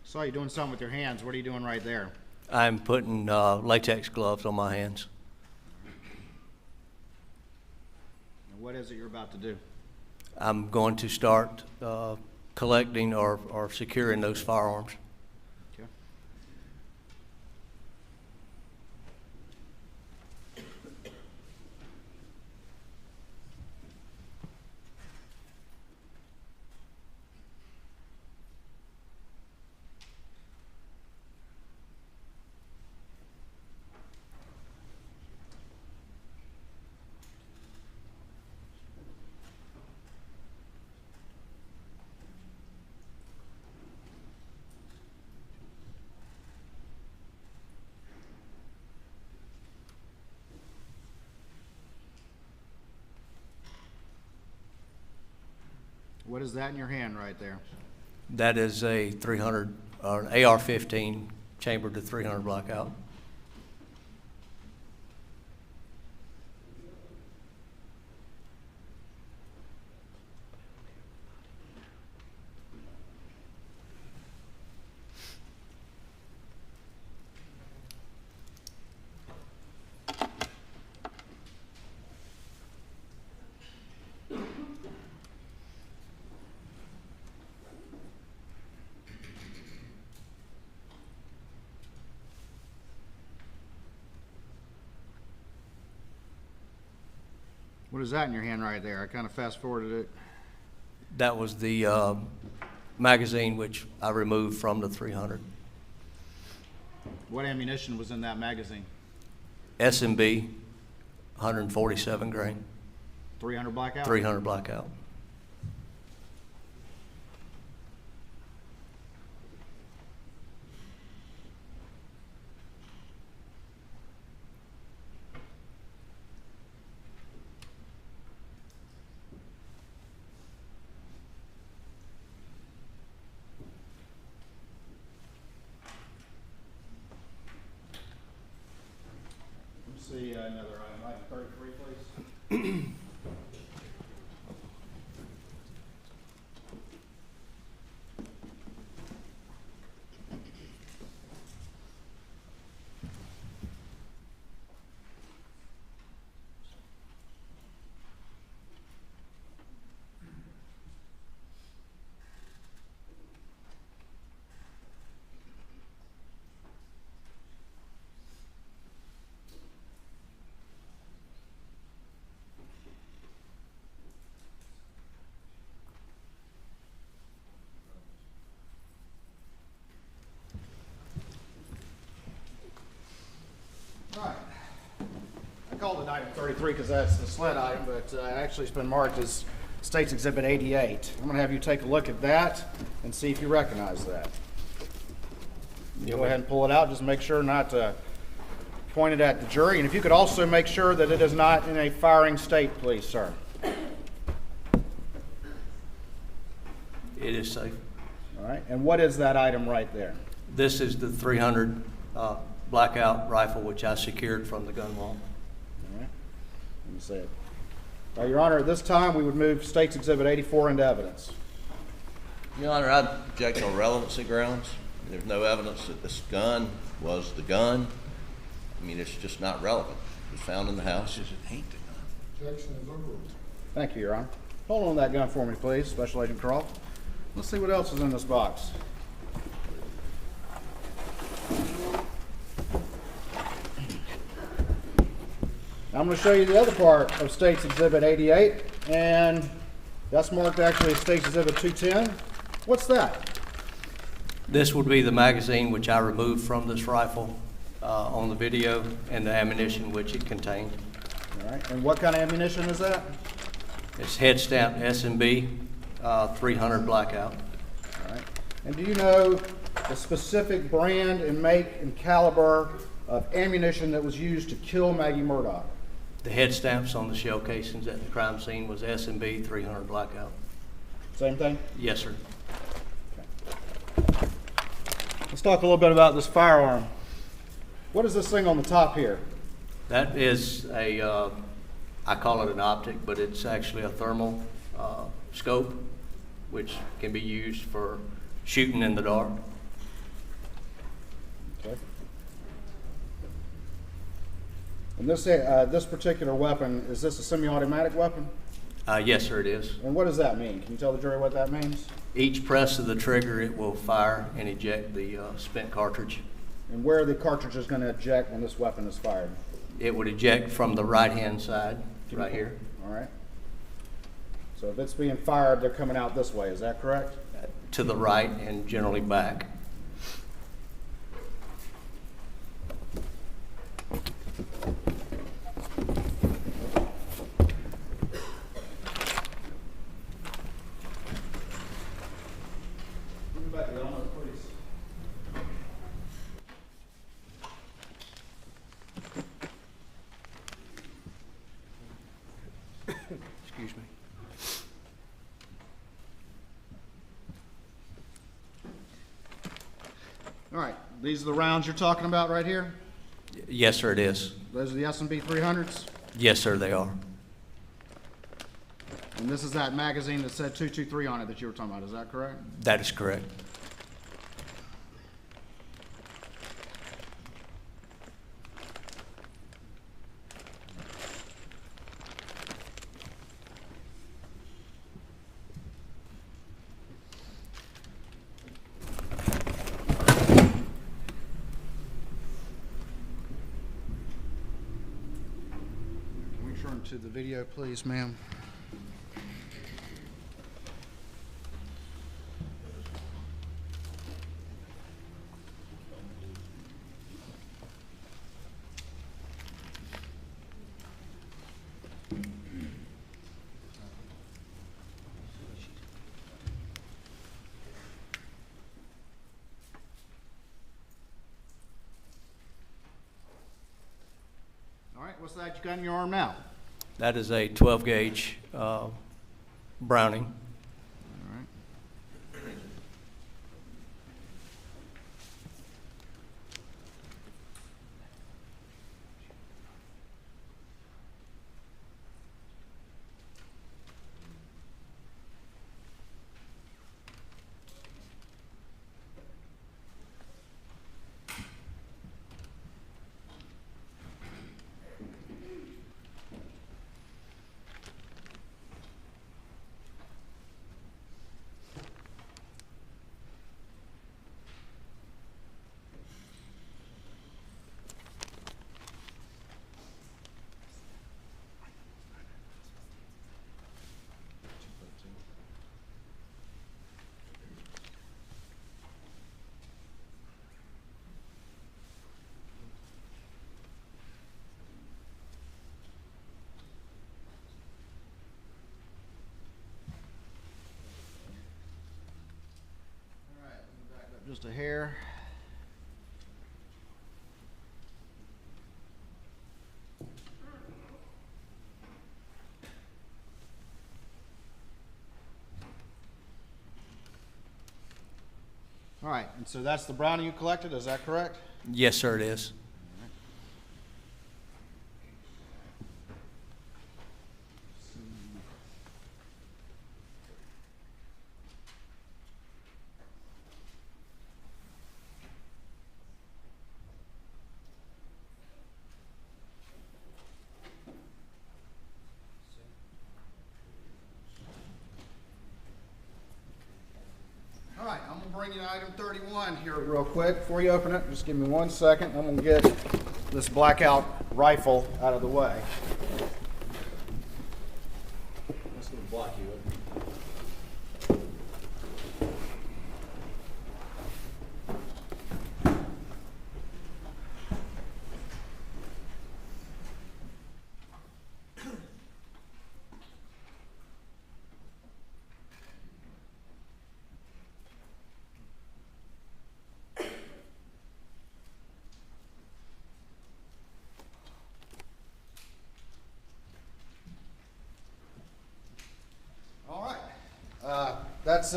Speaker 5: Saw you doing something with your hands. What are you doing right there?
Speaker 10: I'm putting latex gloves on my hands.
Speaker 5: And what is it you're about to do?
Speaker 10: I'm going to start collecting or securing those firearms.
Speaker 5: Okay. What is that in your hand right there?
Speaker 10: That is a 300 or an AR-15 chambered to 300 blackout.
Speaker 5: What is that in your hand right there? I kind of fast forwarded it.
Speaker 10: That was the magazine which I removed from the 300.
Speaker 5: What ammunition was in that magazine?
Speaker 10: S&B, 147 grain,
Speaker 5: 300 blackout?
Speaker 10: 300 blackout.
Speaker 5: See another item 33, please. Right. I called it item 33 because that's the sled item, but actually it's been marked as State's Exhibit 88. I'm going to have you take a look at that and see if you recognize that. Go ahead and pull it out. Just make sure not to point it at the jury. And if you could also make sure that it is not in a firing state, please, sir.
Speaker 10: It is safe.
Speaker 5: All right. And what is that item right there?
Speaker 10: This is the 300 blackout rifle which I secured from the gun wall.
Speaker 5: All right. Let me see it. Your Honor, at this time we would move State's Exhibit 84 into evidence.
Speaker 11: Your Honor, I object on relevancy grounds. There's no evidence that this gun was the gun. I mean, it's just not relevant. It was found in the house.
Speaker 1: Objection is overruled.
Speaker 5: Thank you, Your Honor. Hold on that gun for me, please, Special Agent Croft. Let's see what else is in this box. I'm going to show you the other part of State's Exhibit 88, and that's marked actually as State's Exhibit 210. What's that?
Speaker 10: This would be the magazine which I removed from this rifle on the video and the ammunition which it contained.
Speaker 5: All right, and what kind of ammunition is that?
Speaker 10: It's head stamped S&B 300 blackout.
Speaker 5: All right, and do you know the specific brand and make and caliber of ammunition that was used to kill Maggie Murdaugh?
Speaker 10: The head stamps on the shell casings at the crime scene was S&B 300 blackout.
Speaker 5: Same thing?
Speaker 10: Yes, sir.
Speaker 5: Let's talk a little bit about this firearm. What is this thing on the top here?
Speaker 10: That is a, I call it an optic, but it's actually a thermal scope, which can be used for shooting in the dark.
Speaker 5: And this particular weapon, is this a semi-automatic weapon?
Speaker 10: Yes, sir, it is.
Speaker 5: And what does that mean? Can you tell the jury what that means?
Speaker 10: Each press of the trigger, it will fire and eject the spent cartridge.
Speaker 5: And where are the cartridges going to eject when this weapon is fired?
Speaker 10: It would eject from the right-hand side, right here,
Speaker 5: All right. So if it's being fired, they're coming out this way, is that correct?
Speaker 10: to the right and generally back. Excuse me.
Speaker 5: All right, these are the rounds you're talking about right here?
Speaker 10: Yes, sir, it is.
Speaker 5: Those are the S&B 300s?
Speaker 10: Yes, sir, they are.
Speaker 5: And this is that magazine that said 223 on it that you were talking about, is that correct?
Speaker 10: That is correct.
Speaker 5: Can we turn to the video, please, ma'am? All right, what's that you got in your arm now?
Speaker 10: That is a 12 gauge Browning.
Speaker 5: All right. Just a hair. All right, and so that's the Browning you collected, is that correct?
Speaker 10: Yes, sir, it is.
Speaker 5: All right, I'm gonna bring you to item 31 here real quick. Before you open it, just give me 1 second. I'm gonna get this blackout rifle out of the way. Let's gonna block you in. All right. That's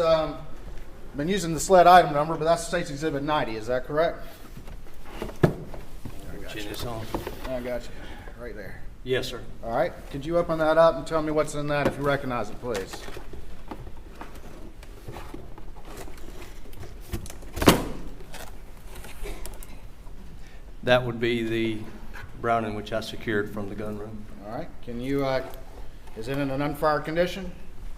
Speaker 5: been using the sled item number, but that's State's Exhibit 90. Is that correct?
Speaker 10: Chin is on.
Speaker 5: I got you. Right there.
Speaker 10: Yes, sir.
Speaker 5: All right. Could you open that up and tell me what's in that if you recognize it, please?
Speaker 10: That would be the Browning, which I secured from the gun room.
Speaker 5: All right, can you, is it in an unfired condition?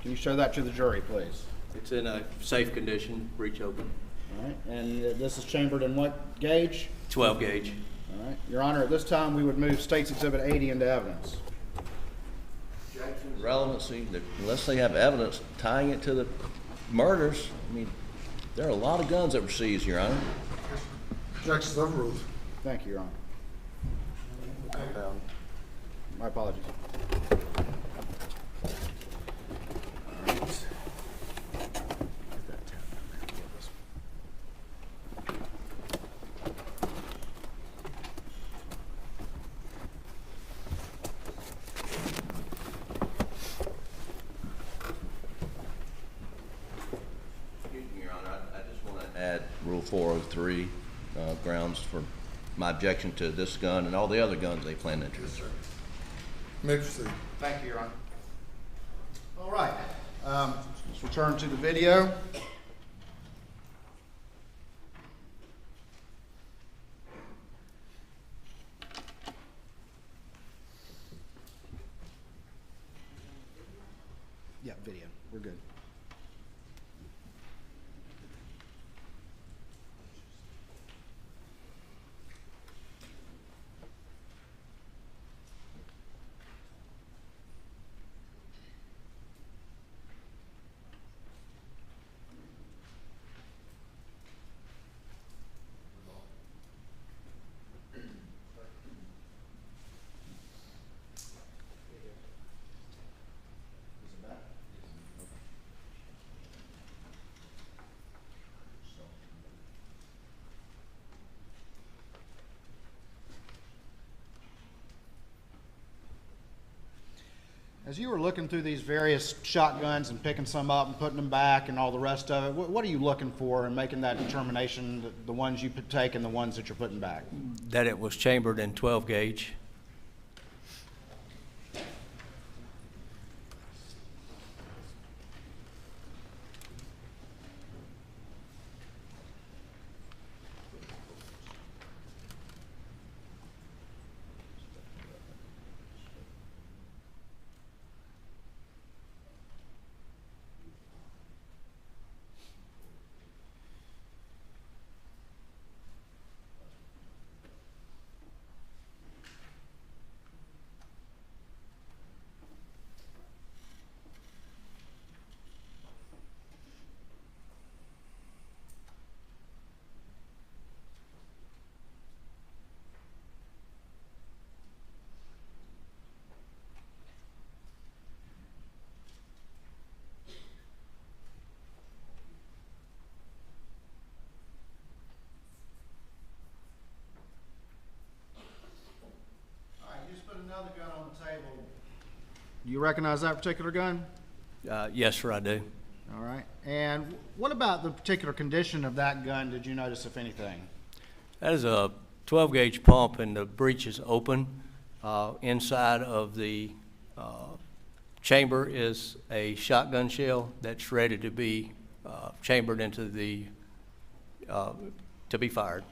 Speaker 5: Can you show that to the jury, please?
Speaker 10: It's in a safe condition, breech open,
Speaker 5: All right, and this is chambered in what gauge?
Speaker 10: 12 gauge.
Speaker 5: All right, Your Honor, at this time, we would move State's Exhibit 80 into evidence.
Speaker 11: Relevancy, unless they have evidence tying it to the murders, I mean, there are a lot of guns that were seized, Your Honor.
Speaker 1: Objections overruled.
Speaker 5: Thank you, Your Honor. My apologies. All right.
Speaker 11: Excuse me, Your Honor, I just want to add Rule 403 grounds for my objection to this gun and all the other guns they plan to introduce.
Speaker 1: May proceed.
Speaker 5: Thank you, Your Honor. All right, let's return to the video. Yeah, video, we're good. As you were looking through these various shotguns and picking some up and putting them back and all the rest of it, what are you looking for in making that determination, the ones you take and the ones that you're putting back?
Speaker 10: That it was chambered in 12 gauge.
Speaker 5: Another gun on the table. Do you recognize that particular gun?
Speaker 10: Yes, sir, I do.
Speaker 5: All right. And what about the particular condition of that gun did you notice, if anything?
Speaker 10: That is a 12 gauge pump and the breech is open. Inside of the chamber is a shotgun shell that's ready to be chambered into the, to be fired.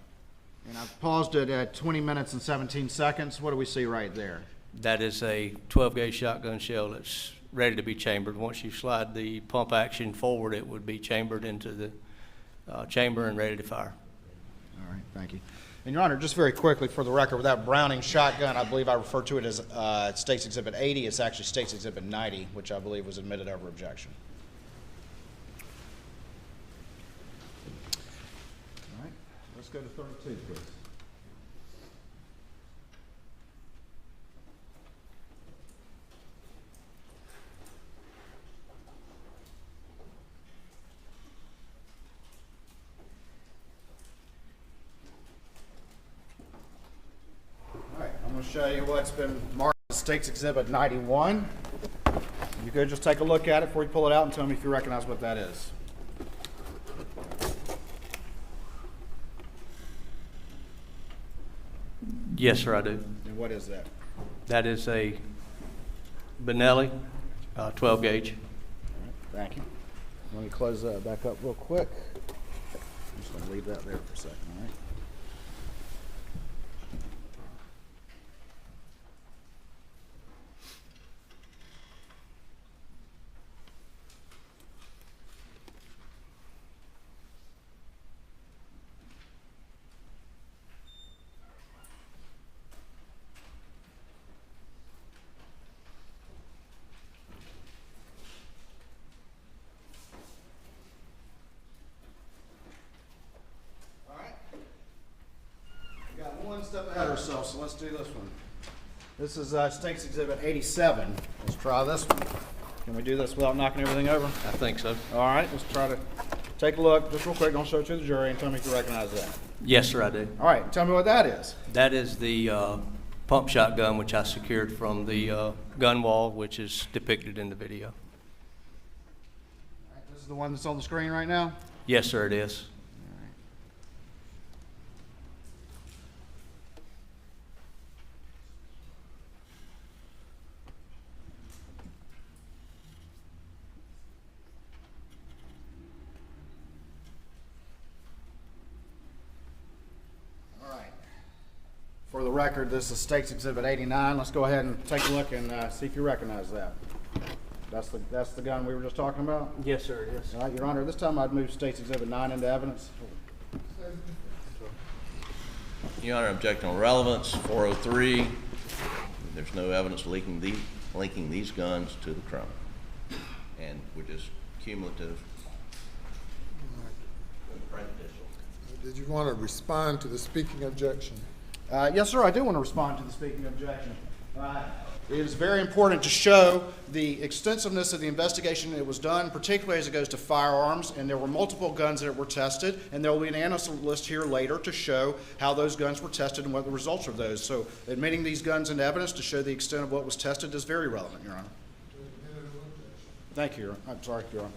Speaker 5: And I've paused it at 20 minutes and 17 seconds. What do we see right there?
Speaker 10: That is a 12 gauge shotgun shell that's ready to be chambered. Once you slide the pump action forward, it would be chambered into the chamber and ready to fire.
Speaker 5: All right, thank you. And Your Honor, just very quickly for the record, with that Browning shotgun, I believe I referred to it as State's Exhibit 80. It's actually State's Exhibit 90, which I believe was admitted over objection. All right, let's go to 32, please. I'm going to show you what's been marked as State's Exhibit 91. You could just take a look at it before you pull it out and tell me if you recognize what that is.
Speaker 10: Yes, sir, I do.
Speaker 5: And what is that?
Speaker 10: That is a Benelli 12 gauge.
Speaker 5: All right, thank you. Let me close that back up real quick. I'm just going to leave that there for a second, all right? step ahead of ourselves, so let's do this one. This is State's Exhibit 87. Let's try this one. Can we do this without knocking everything over?
Speaker 10: I think so.
Speaker 5: All right, let's try to take a look, just real quick. I'll show it to the jury and tell me if you recognize that.
Speaker 10: Yes, sir, I do.
Speaker 5: All right, tell me what that is.
Speaker 10: That is the pump shotgun, which I secured from the gun wall, which is depicted in the video.
Speaker 5: All right, this is the one that's on the screen right now.
Speaker 10: Yes, sir, it is.
Speaker 5: For the record, this is State's Exhibit 89. Let's go ahead and take a look and see if you recognize that. That's the gun we were just talking about?
Speaker 10: Yes, sir, it is.
Speaker 5: All right, Your Honor, this time I'd move State's Exhibit 9 into evidence.
Speaker 11: Your Honor, object on relevance, 403. There's no evidence linking these guns to the crime. And we're just cumulative.
Speaker 1: Did you want to respond to the speaking objection?
Speaker 5: Yes, sir, I do want to respond to the speaking objection. It is very important to show the extensiveness of the investigation that was done, particularly as it goes to firearms, and there were multiple guns that were tested, and there will be an analyst list here later to show how those guns were tested and what the results of those. So admitting these guns into evidence to show the extent of what was tested is very relevant, Your Honor. Thank you, Your Honor. I'm sorry, Your Honor.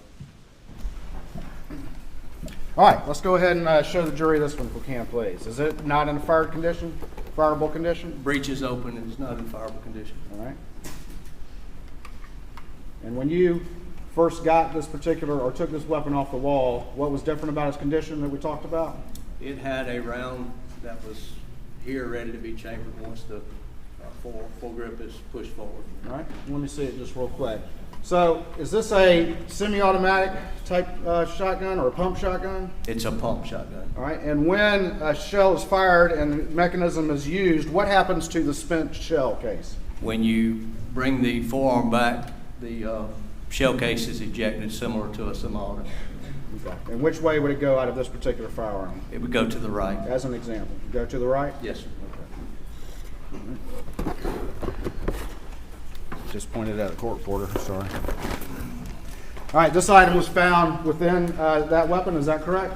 Speaker 5: All right, let's go ahead and show the jury this one if we can, please. Is it not in a fireable condition?
Speaker 10: Breech is open and it's not in fireable condition.
Speaker 5: All right. And when you first got this particular, or took this weapon off the wall, what was different about its condition that we talked about?
Speaker 10: It had a round that was here ready to be chambered once the full grip is pushed forward.
Speaker 5: All right, let me see it just real quick. So is this a semi-automatic type shotgun or a pump shotgun?
Speaker 10: It's a pump shotgun.
Speaker 5: All right, and when a shell is fired and the mechanism is used, what happens to the spent shell case?
Speaker 10: When you bring the forearm back, the shell case is ejected similar to a semi-auto.
Speaker 5: Okay. And which way would it go out of this particular firearm?
Speaker 10: It would go to the right.
Speaker 5: As an example, go to the right?
Speaker 10: Yes, sir.
Speaker 5: Okay. Just pointed at a court reporter, sorry. All right, this item was found within that weapon, is that correct?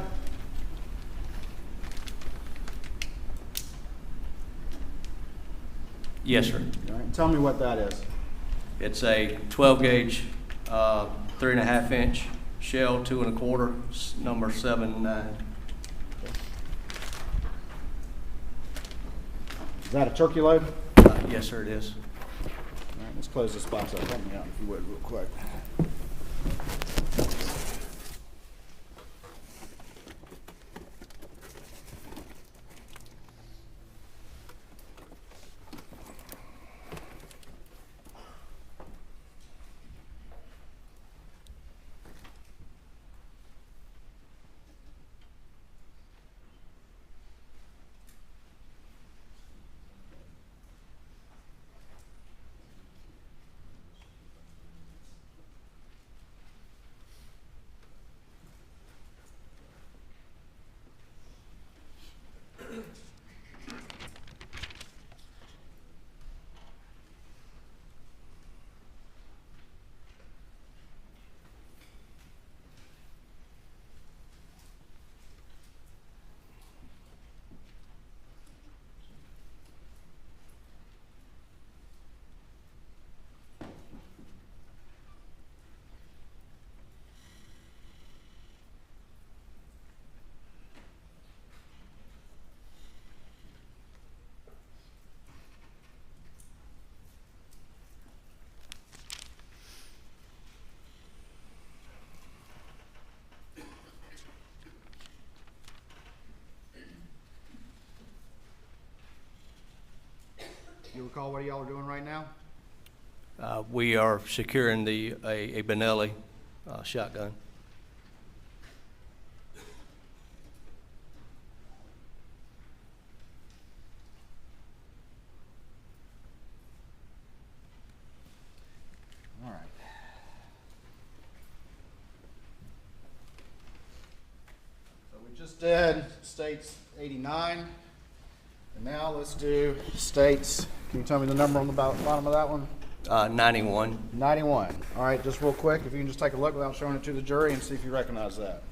Speaker 10: Yes, sir.
Speaker 5: All right, tell me what that is.
Speaker 10: It's a 12 gauge, 3.5 inch shell, 2 1/4, number 7.9.
Speaker 5: Is that a turkey load?
Speaker 10: Yes, sir, it is.
Speaker 5: All right, let's close this box up. Help me out if you would, real quick. You recall what y'all are doing right now?
Speaker 10: We are securing a Benelli shotgun.
Speaker 5: All right. So we just did States 89. And now let's do states. Can you tell me the number on the bottom of that one?
Speaker 10: 91.
Speaker 5: 91. All right, just real quick, if you can just take a look without showing it to the jury and see if you recognize that.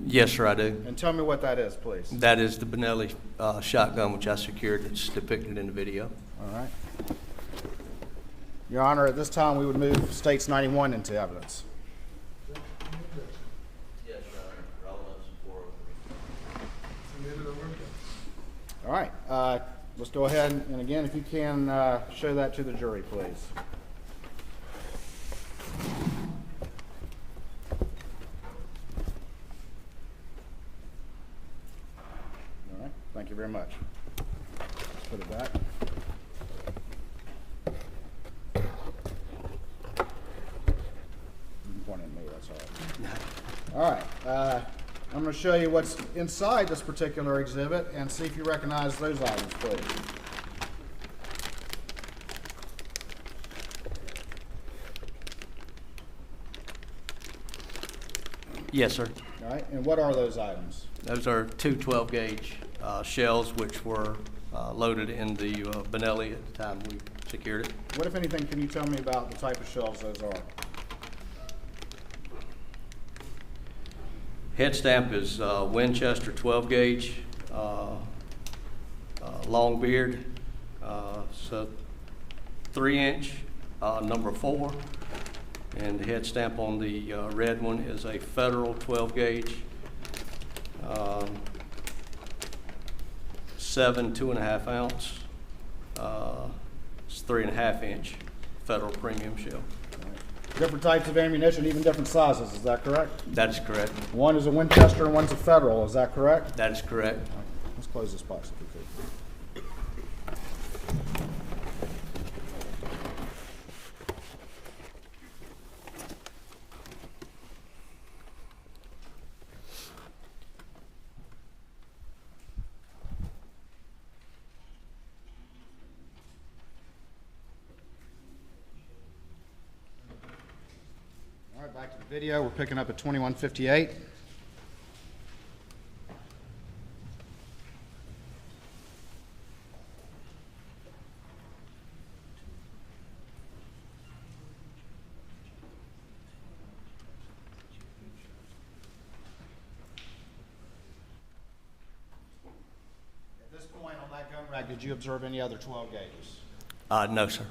Speaker 10: Yes, sir, I do.
Speaker 5: And tell me what that is, please.
Speaker 10: That is the Benelli shotgun, which I secured. It's depicted in the video.
Speaker 5: All right. Your Honor, at this time, we would move states 91 into evidence.
Speaker 11: Yes, Your Honor. Relevance and 403.
Speaker 5: All right, let's go ahead and again, if you can show that to the jury, please. All right, thank you very much. Let's put it back. You can point at me, that's all right. All right, I'm going to show you what's inside this particular exhibit and see if you recognize those items, please.
Speaker 10: Yes, sir.
Speaker 5: All right, and what are those items?
Speaker 10: Those are two 12-gauge shells, which were loaded in the Benelli at the time we secured it.
Speaker 5: What, if anything, can you tell me about the type of shells those are?
Speaker 10: Head stamp is Winchester 12-gauge, long beard, so 3-inch, number 4. And the head stamp on the red one is a Federal 12-gauge, 7 2.5 ounce. It's 3.5-inch Federal premium shell.
Speaker 5: Different types of ammunition, even different sizes, is that correct?
Speaker 10: That is correct.
Speaker 5: One is a Winchester and one's a Federal, is that correct?
Speaker 10: That is correct.
Speaker 5: All right, let's close this box if we could. All right, back to the video. We're picking up at 21:58. At this point on that gun rack, did you observe any other 12 gauges?
Speaker 10: No, sir.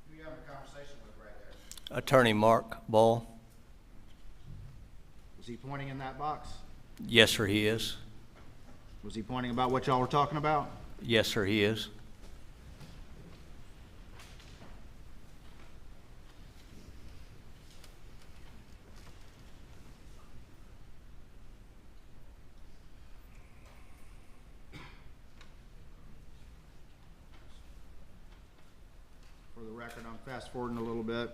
Speaker 5: Who are you having a conversation with right there?
Speaker 10: Attorney Mark Ball.
Speaker 5: Was he pointing in that box?
Speaker 10: Yes, sir, he is.
Speaker 5: Was he pointing about what y'all were talking about?
Speaker 10: Yes, sir, he is.
Speaker 5: For the record, I'm fast forwarding a little bit.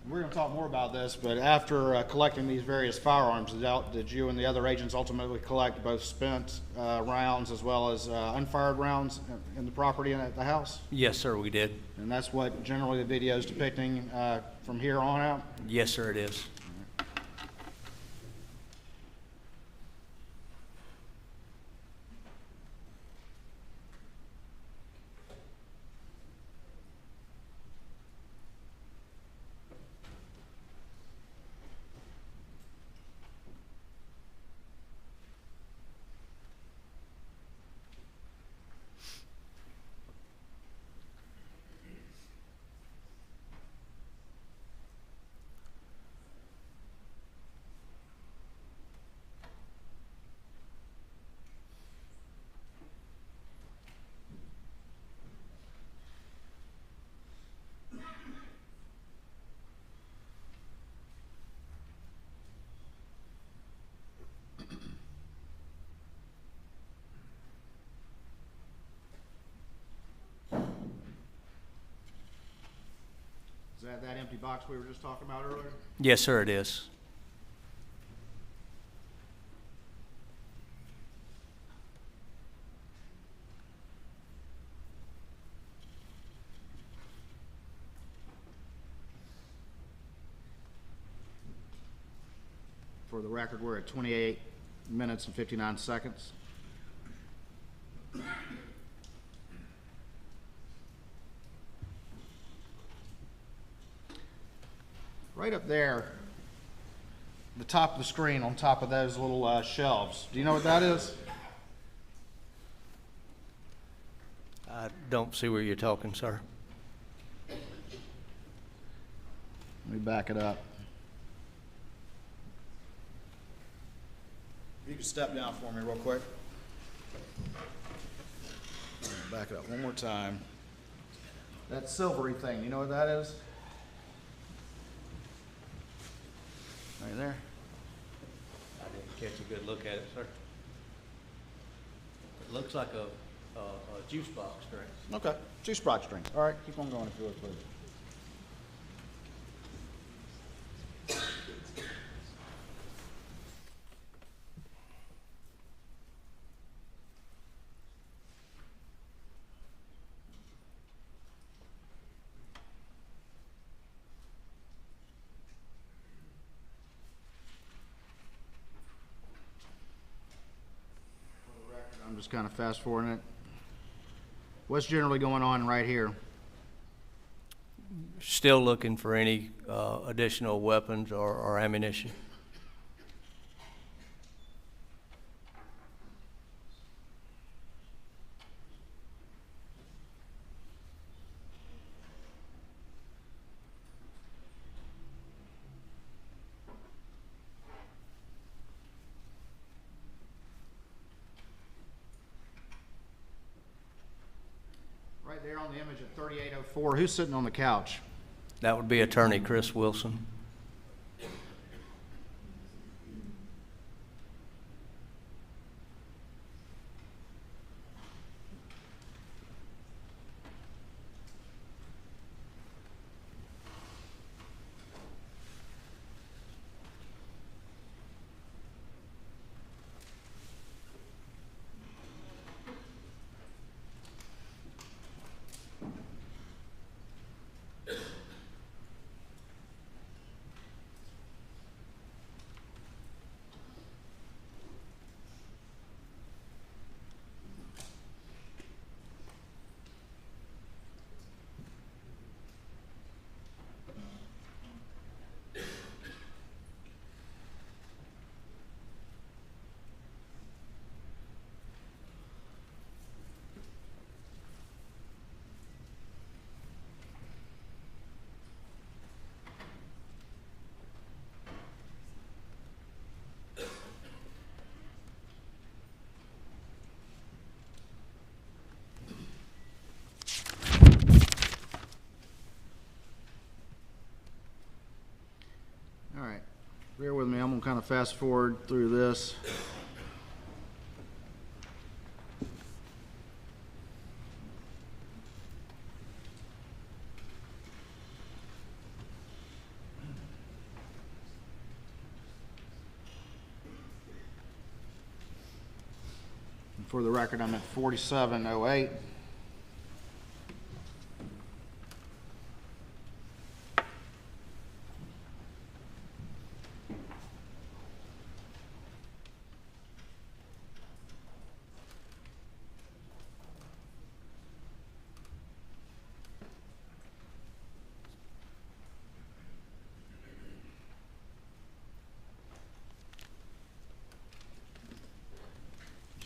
Speaker 5: We're going to talk more about this, but after collecting these various firearms, did you and the other agents ultimately collect both spent rounds as well as unfired rounds in the property and at the house?
Speaker 10: Yes, sir, we did.
Speaker 5: And that's what generally the video is depicting from here on out?
Speaker 10: Yes, sir, it is.
Speaker 5: Is that empty box we were just talking about earlier?
Speaker 10: Yes, sir, it is.
Speaker 5: For the record, we're at 28 minutes and 59 seconds. Right up there, the top of the screen on top of those little shelves. Do you know what that is?
Speaker 10: I don't see where you're talking, sir.
Speaker 5: Let me back it up. If you could step down for me real quick. Back it up one more time. That silvery thing, you know what that is? Right there.
Speaker 10: I didn't catch a good look at it, sir. It looks like a juice box drink.
Speaker 5: Okay, juice box string. All right, keep on going if you would, please. I'm just kind of fast forwarding it. What's generally going on right here?
Speaker 10: Still looking for any additional weapons or ammunition.
Speaker 5: Right there on the image at 3804, who's sitting on the couch?
Speaker 10: That would be Attorney Chris Wilson.
Speaker 5: All right, bear with me, I'm gonna kind of fast forward through this. And for the record, I'm at 4708.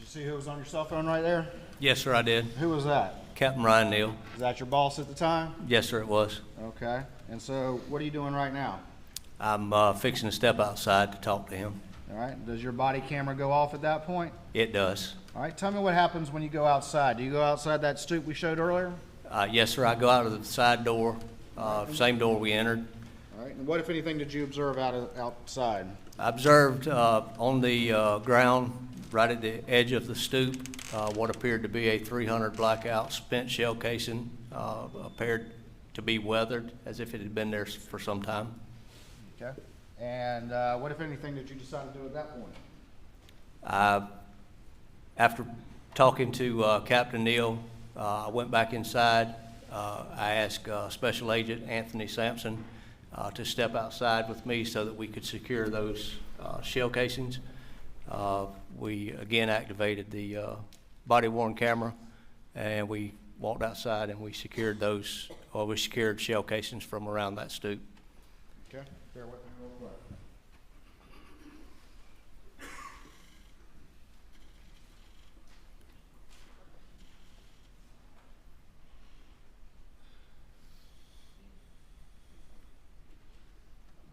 Speaker 5: See who was on your cell phone right there?
Speaker 10: Yes, sir, I did.
Speaker 5: Who was that?
Speaker 10: Captain Ryan Neal.
Speaker 5: Is that your boss at the time?
Speaker 10: Yes, sir, it was.
Speaker 5: Okay. And so what are you doing right now?
Speaker 10: I'm fixing to step outside to talk to him.
Speaker 5: All right. Does your body camera go off at that point?
Speaker 10: It does.
Speaker 5: All right. Tell me what happens when you go outside. Do you go outside that stoop we showed earlier?
Speaker 10: Yes, sir, I go out of the side door, same door we entered.
Speaker 5: All right. And what, if anything, did you observe outside?
Speaker 10: I observed on the ground, right at the edge of the stoop, what appeared to be a .300 blackout spent shell casing, appeared to be weathered as if it had been there for some time.
Speaker 5: Okay. And what, if anything, did you decide to do at that point?
Speaker 10: After talking to Captain Neal, I went back inside. I asked Special Agent Anthony Sampson to step outside with me so that we could secure those shell casings. We again activated the body-worn camera, and we walked outside and we secured those, or we secured shell casings from around that stoop.
Speaker 5: Okay. Bear with me real quick.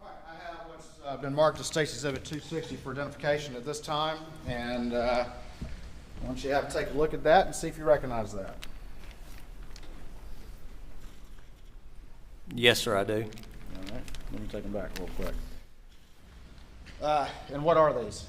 Speaker 5: All right, I have what's been marked as State's Exhibit 260 for identification at this time, and why don't you have to take a look at that and see if you recognize that.
Speaker 10: Yes, sir, I do.
Speaker 5: All right, let me take them back real quick. And what are these?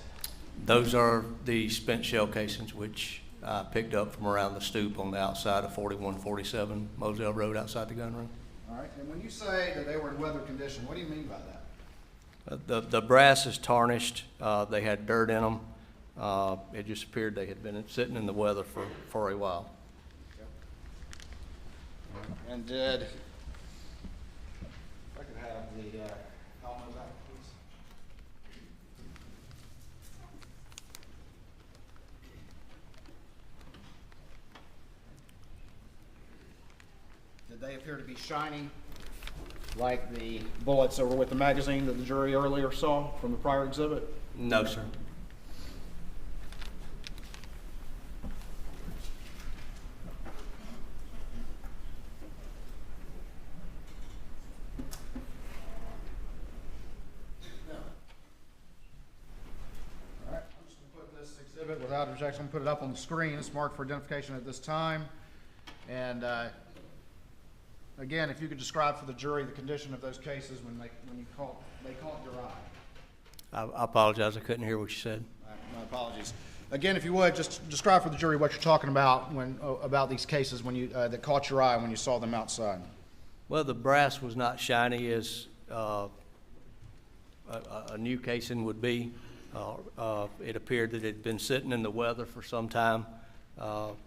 Speaker 10: Those are the spent shell casings which I picked up from around the stoop on the outside of 4147 Moselle Road outside the gun room.
Speaker 5: All right, and when you say that they were in weather condition, what do you mean by that?
Speaker 10: The brass is tarnished. They had dirt in them. It just appeared they had been sitting in the weather for a while.
Speaker 5: And did, if I could have the helmet back, please. Did they appear to be shiny, like the bullets that were with the magazine that the jury earlier saw from the prior exhibit?
Speaker 10: No, sir.
Speaker 5: All right, I'm just going to put this exhibit without objection, put it up on the screen. It's marked for identification at this time. And again, if you could describe for the jury the condition of those cases when they caught your eye.
Speaker 10: I apologize. I couldn't hear what you said.
Speaker 5: My apologies. Again, if you would, just describe for the jury what you're talking about when about these cases when you that caught your eye when you saw them outside.
Speaker 10: Well, the brass was not shiny as a new casing would be. It appeared that it had been sitting in the weather for some time.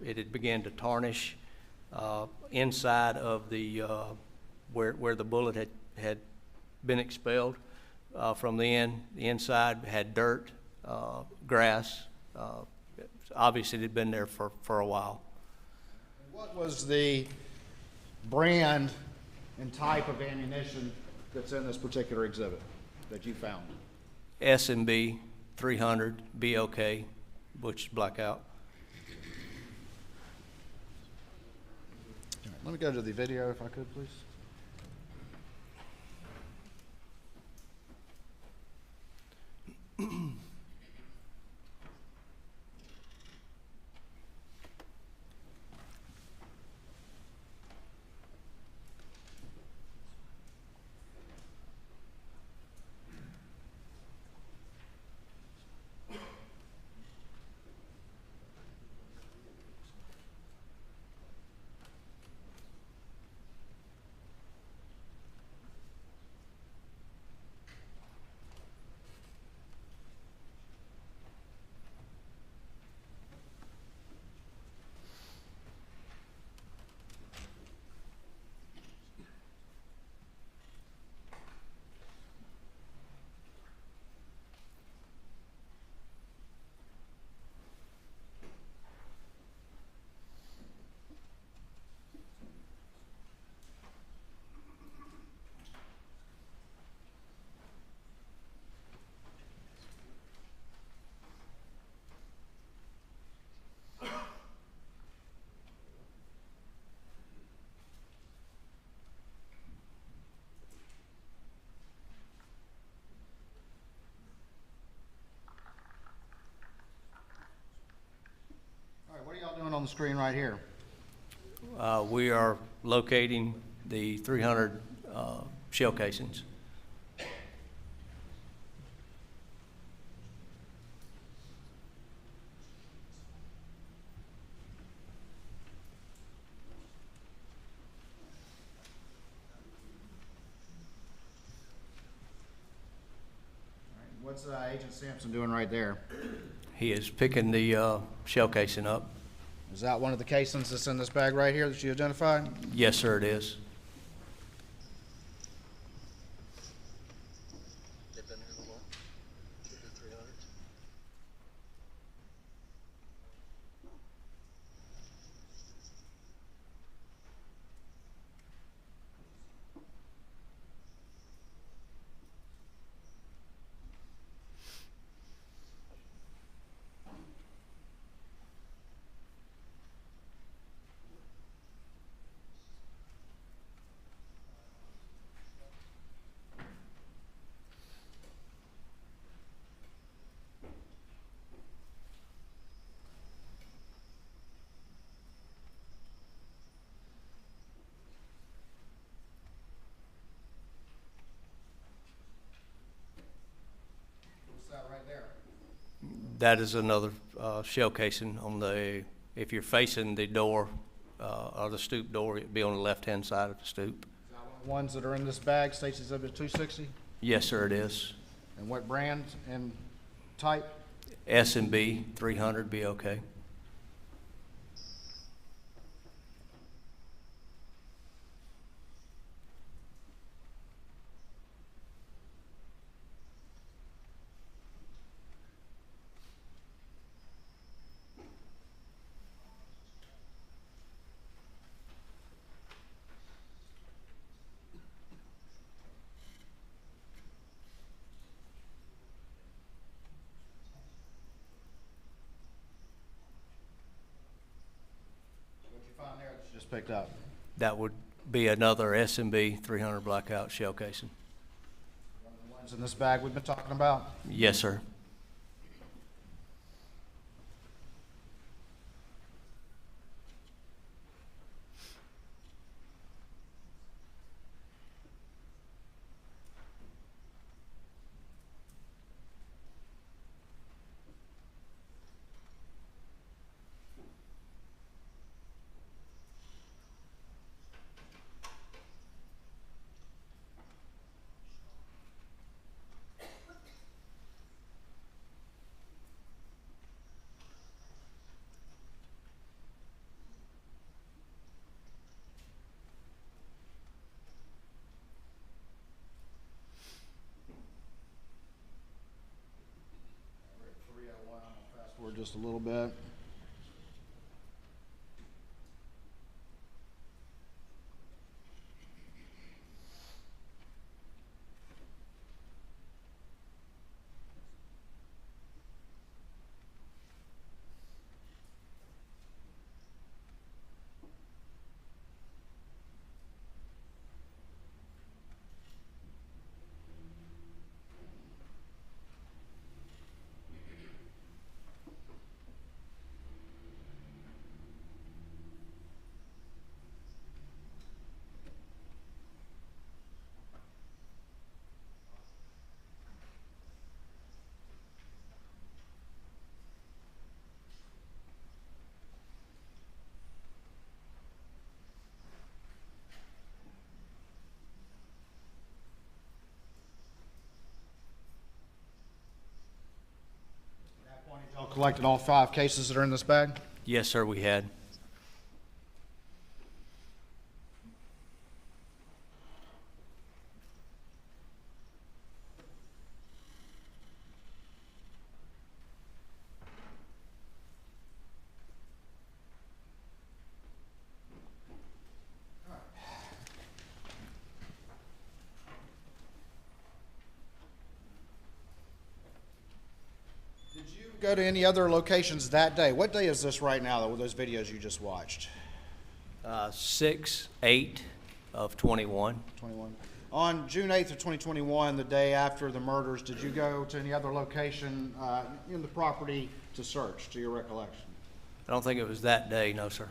Speaker 10: It had began to tarnish inside of the where the bullet had been expelled from the end. The inside had dirt, grass. Obviously, it had been there for a while.
Speaker 5: What was the brand and type of ammunition that's in this particular exhibit that you found?
Speaker 10: S&B 300 BLK, Butch Blackout.
Speaker 5: Let me go to the video if I could, please. What are y'all doing on the screen right here?
Speaker 10: We are locating the 300 shell casings.
Speaker 5: What's Agent Sampson doing right there?
Speaker 10: He is picking the shell casing up.
Speaker 5: Is that one of the casings that's in this bag right here that you identified?
Speaker 10: Yes, sir, it is.
Speaker 5: What's that right there?
Speaker 10: That is another shell casing on the, if you're facing the door, or the stoop door, it'd be on the left-hand side of the stoop.
Speaker 5: Is that one of the ones that are in this bag, State's Exhibit 260?
Speaker 10: Yes, sir, it is.
Speaker 5: And what brand and type?
Speaker 10: S&B 300 be okay.
Speaker 5: What'd you find there that you just picked up?
Speaker 10: That would be another S&B 300 blackout shell casing.
Speaker 5: One of the ones in this bag we've been talking about?
Speaker 10: Yes, sir.
Speaker 5: We're at 301, I'm gonna fast forward just a little bit. At that point, y'all collected all 5 cases that are in this bag?
Speaker 10: Yes, sir, we had.
Speaker 5: Did you go to any other locations that day? What day is this right now, those videos you just watched?
Speaker 10: 6/8 of 21.
Speaker 5: 21. On June 8th of 2021, the day after the murders, did you go to any other location in the property to search, to your recollection?
Speaker 10: I don't think it was that day, no, sir.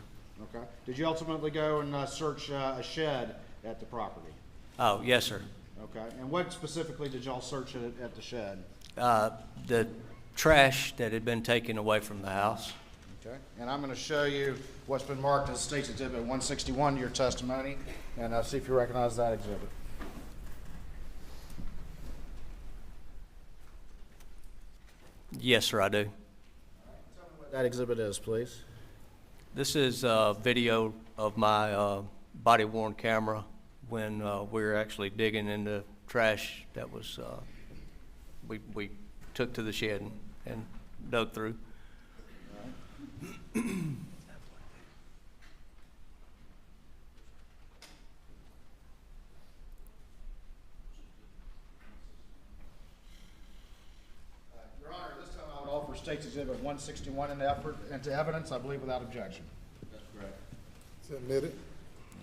Speaker 5: Okay. Did you ultimately go and search a shed at the property?
Speaker 10: Oh, yes, sir.
Speaker 5: Okay. And what specifically did y'all search at the shed?
Speaker 10: The trash that had been taken away from the house.
Speaker 5: Okay. And I'm going to show you what's been marked as State's Exhibit 161 to your testimony, and see if you recognize that exhibit.
Speaker 10: Yes, sir, I do.
Speaker 5: Tell me what that exhibit is, please.
Speaker 10: This is a video of my body-worn camera when we were actually digging into trash that was, we took to the shed and dug through.
Speaker 5: Your Honor, this time I would offer State's Exhibit 161 into evidence, I believe without objection. That's correct.
Speaker 1: Submit it.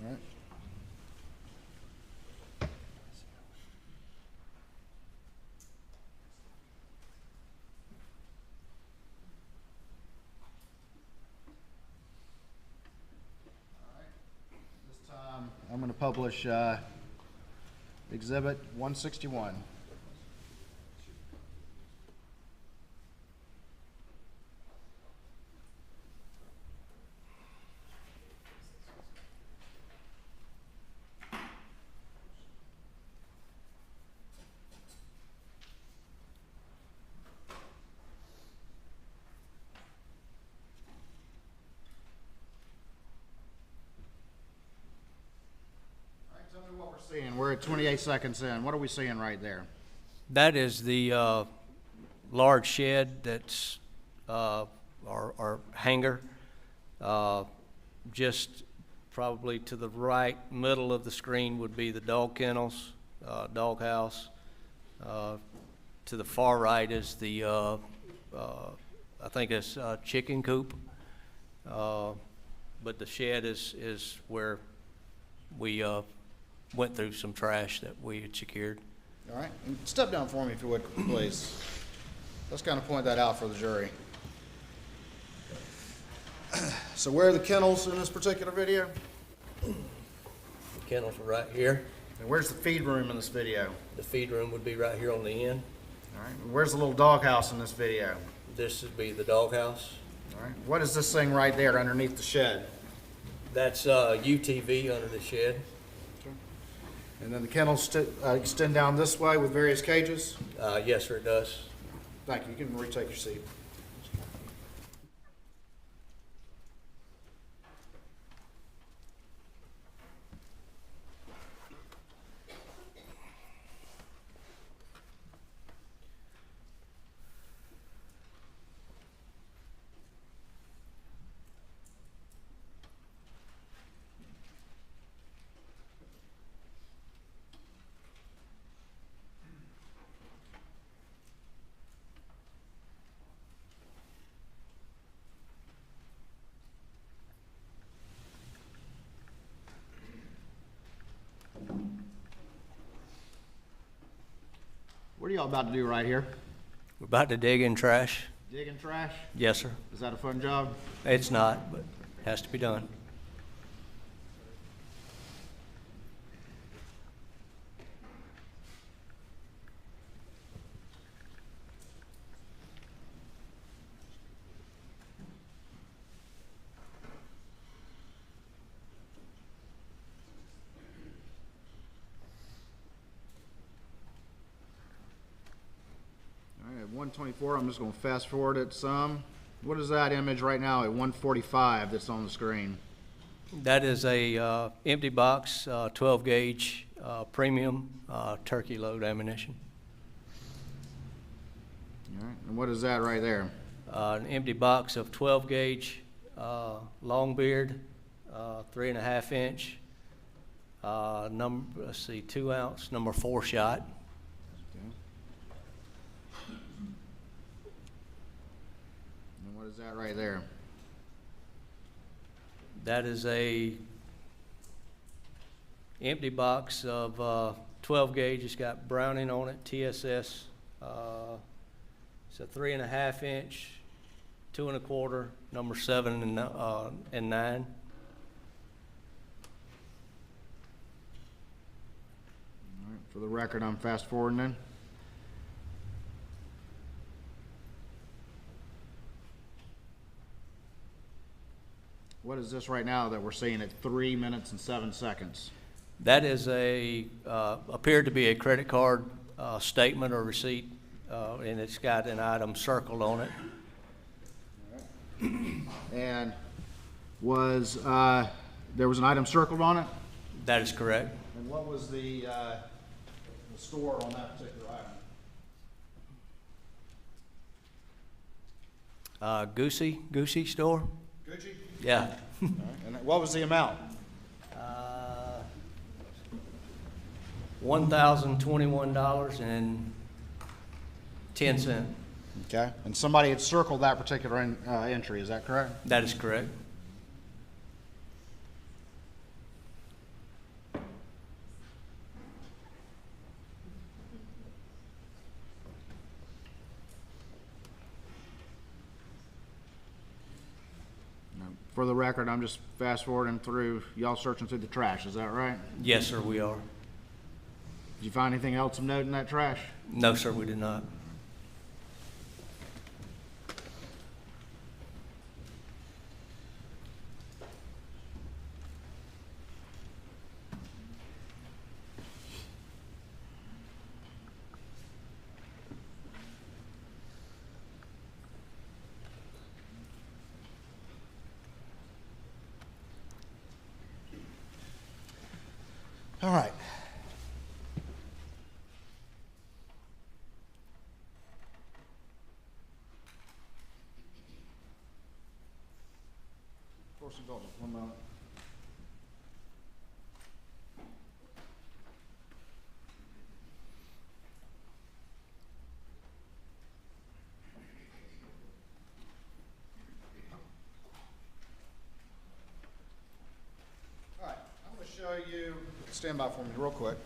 Speaker 5: All right. This time, I'm going to publish Exhibit 161. Tell me what we're seeing. We're at 28 seconds in. What are we seeing right there?
Speaker 10: That is the large shed that's our hangar. Just probably to the right middle of the screen would be the dog kennels, dog house. To the far right is the, I think it's chicken coop. But the shed is where we went through some trash that we had secured.
Speaker 5: All right. And step down for me if you would, please. Let's kind of point that out for the jury. So where are the kennels in this particular video?
Speaker 10: The kennels are right here.
Speaker 5: And where's the feed room in this video?
Speaker 10: The feed room would be right here on the end.
Speaker 5: All right. And where's the little doghouse in this video?
Speaker 10: This would be the dog house.
Speaker 5: All right. What is this thing right there underneath the shed?
Speaker 10: That's UTV under the shed.
Speaker 5: And then the kennels extend down this way with various cages?
Speaker 10: Yes, sir, it does.
Speaker 5: Thank you. You can retake your seat. What are y'all about to do right here?
Speaker 10: We're about to dig in trash.
Speaker 5: Digging trash?
Speaker 10: Yes, sir.
Speaker 5: Is that a fun job?
Speaker 10: It's not, but it has to be done.
Speaker 5: All right, at 124, I'm just going to fast forward it some. What is that image right now at 145 that's on the screen?
Speaker 10: That is a empty box, 12 gauge premium turkey load ammunition.
Speaker 5: All right, and what is that right there?
Speaker 10: An empty box of 12 gauge long beard, 3.5 inch, let's see, 2 ounce, number 4 shot.
Speaker 5: And what is that right there?
Speaker 10: That is a empty box of 12 gauge. It's got Browning on it, TSS. It's a 3.5 inch, 2 1/4, number 7 and 9.
Speaker 5: All right, for the record, I'm fast forwarding then. What is this right now that we're seeing at 3 minutes and 7 seconds?
Speaker 10: That is appeared to be a credit card statement or receipt and it's got an item circled on it.
Speaker 5: And was, there was an item circled on it?
Speaker 10: That is correct.
Speaker 5: And what was the store on that particular item?
Speaker 10: Goosey store?
Speaker 5: Gucci?
Speaker 10: Yeah.
Speaker 5: All right. And what was the amount?
Speaker 10: $1,021.10.
Speaker 5: Okay. And somebody had circled that particular entry, is that correct?
Speaker 10: That is correct.
Speaker 5: For the record, I'm just fast forwarding through, y'all searching through the trash, is that right?
Speaker 10: Yes, sir, we are.
Speaker 5: Did you find anything else of note in that trash?
Speaker 10: No, sir, we did not.
Speaker 5: All right. Of course, indulgence, 1 moment. All right, I'm going to show you, stand by for me real quick.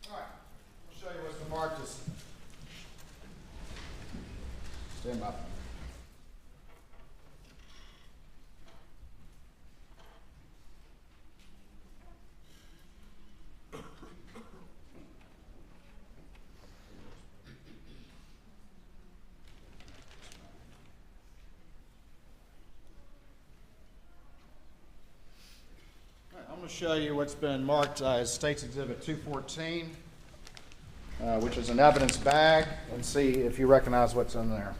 Speaker 5: All right, I'll show you what's been marked as, stand by for me. I'm going to show you what's been marked as State's Exhibit 214, which is an evidence bag, and see if you recognize what's in there.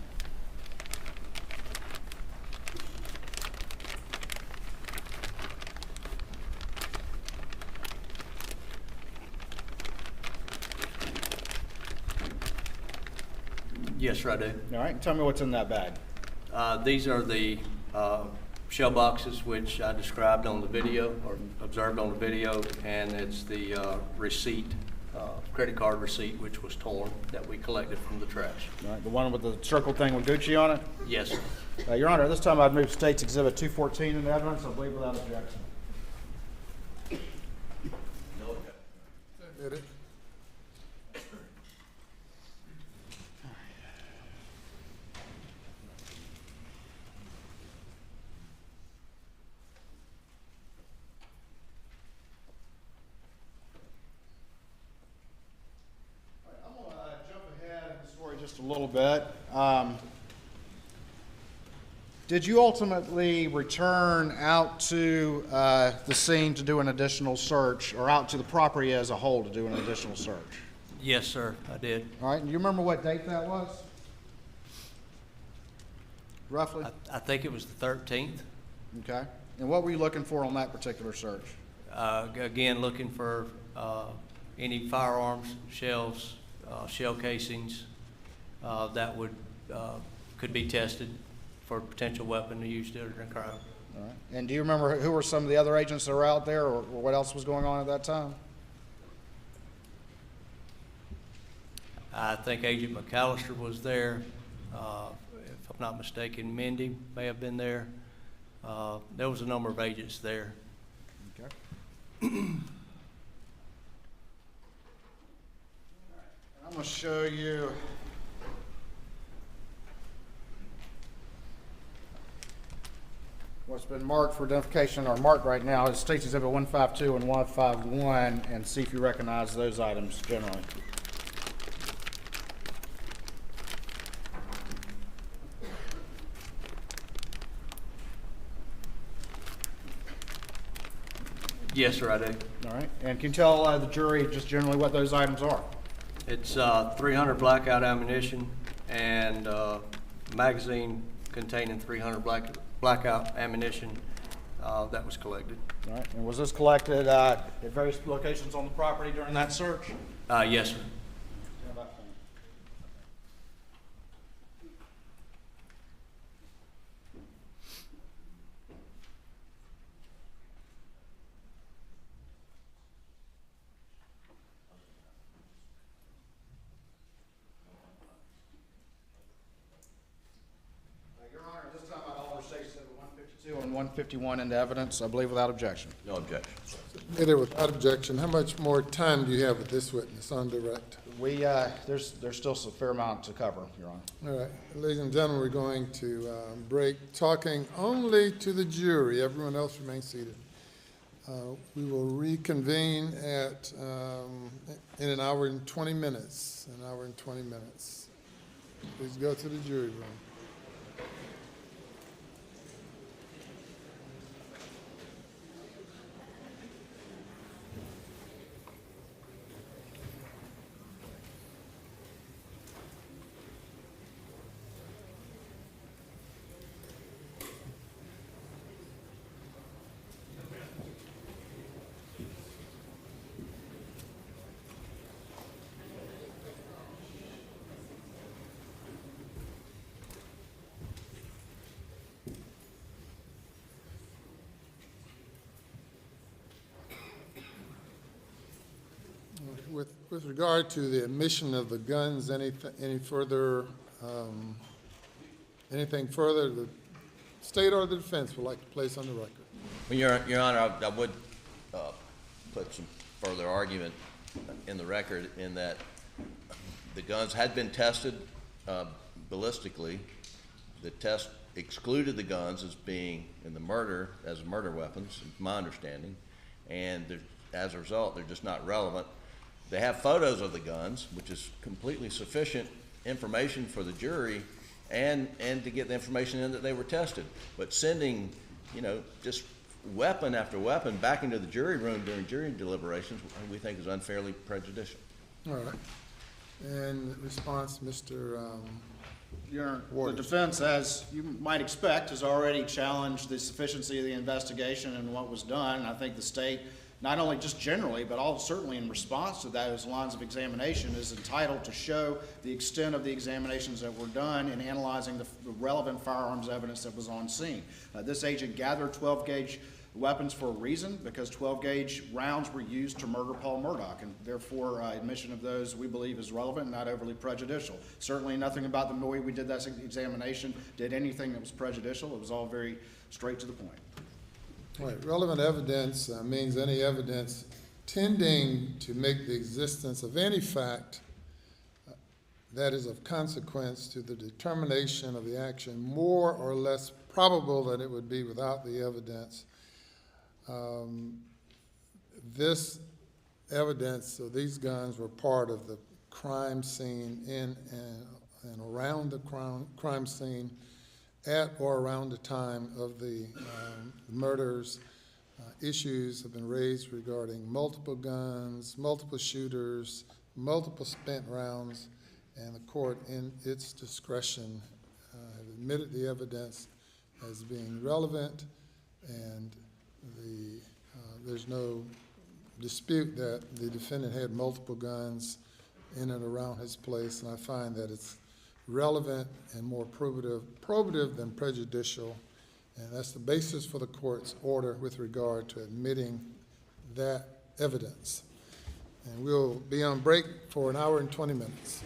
Speaker 10: Yes, sir, I do.
Speaker 5: All right, tell me what's in that bag.
Speaker 10: These are the shell boxes which I described on the video, or observed on the video, and it's the receipt, credit card receipt, which was torn, that we collected from the trash.
Speaker 5: All right, the one with the circle thing with Gucci on it?
Speaker 10: Yes, sir.
Speaker 5: Your Honor, this time I'd move State's Exhibit 214 into evidence, I believe without objection.
Speaker 1: Did it?
Speaker 5: I'm going to jump ahead in the story just a little bit. Did you ultimately return out to the scene to do an additional search, or out to the property as a whole to do an additional search?
Speaker 10: Yes, sir, I did.
Speaker 5: All right, and do you remember what date that was? Roughly?
Speaker 10: I think it was the 13th.
Speaker 5: Okay. And what were you looking for on that particular search?
Speaker 10: Again, looking for any firearms, shells, shell casings that would could be tested for a potential weapon to use during a crime.
Speaker 5: All right. And do you remember who were some of the other agents that were out there, or what else was going on at that time?
Speaker 10: I think Agent McAllister was there. If I'm not mistaken, Mindy may have been there. There was a number of agents there.
Speaker 5: Okay. I'm going to show you what's been marked for identification, or marked right now, is State's Exhibit 152 and 151, and see if you recognize those items generally.
Speaker 10: Yes, sir, I do.
Speaker 5: All right. And can you tell the jury just generally what those items are?
Speaker 10: It's 300 blackout ammunition and magazine containing 300 blackout ammunition that was collected.
Speaker 5: All right. And was this collected at various locations on the property during that search?
Speaker 10: Yes, sir.
Speaker 5: Your Honor, at this time I call State 152 and 151 into evidence, I believe without objection.
Speaker 11: No objection.
Speaker 1: Submitted without objection. How much more time do you have with this witness on direct?
Speaker 5: There's still a fair amount to cover, Your Honor.
Speaker 1: All right, ladies and gentlemen, we're going to break, talking only to the jury. Everyone else remain seated. We will reconvene at in an hour and 20 minutes. An hour and 20 minutes. Please go to the jury room. With regard to the admission of the guns, any further, anything further the state or the defense would like to place on the record?
Speaker 11: Well, Your Honor, I would put some further argument in the record in that the guns had been tested ballistically. The test excluded the guns as being in the murder, as murder weapons, my understanding, and as a result, they're just not relevant. They have photos of the guns, which is completely sufficient information for the jury and to get the information in that they were tested. But sending, just weapon after weapon back into the jury room during jury deliberations, we think is unfairly prejudicial.
Speaker 1: All right. And response, Mr.
Speaker 5: Your Honor, the defense, as you might expect, has already challenged the sufficiency of the investigation and what was done. I think the state, not only just generally, but all certainly in response to those lines of examination, is entitled to show the extent of the examinations that were done in analyzing the relevant firearms evidence that was on scene. This agent gathered 12-gauge weapons for a reason, because 12-gauge rounds were used to murder Paul Murdaugh, and therefore admission of those we believe is relevant and not overly prejudicial. Certainly nothing about the way we did that examination did anything that was prejudicial. It was all very straight to the point.
Speaker 1: All right, relevant evidence means any evidence tending to make the existence of any fact that is of consequence to the determination of the action more or less probable than it would be without the evidence. This evidence, so these guns were part of the crime scene in and around the crime scene at or around the time of the murders. Issues have been raised regarding multiple guns, multiple shooters, multiple spent rounds, and the court, in its discretion, have admitted the evidence as being relevant, and there's no dispute that the defendant had multiple guns in and around his place, and I find that it's relevant and more probative than prejudicial, and that's the basis for the court's order with regard to admitting that evidence. And we'll be on break for an hour and 20 minutes.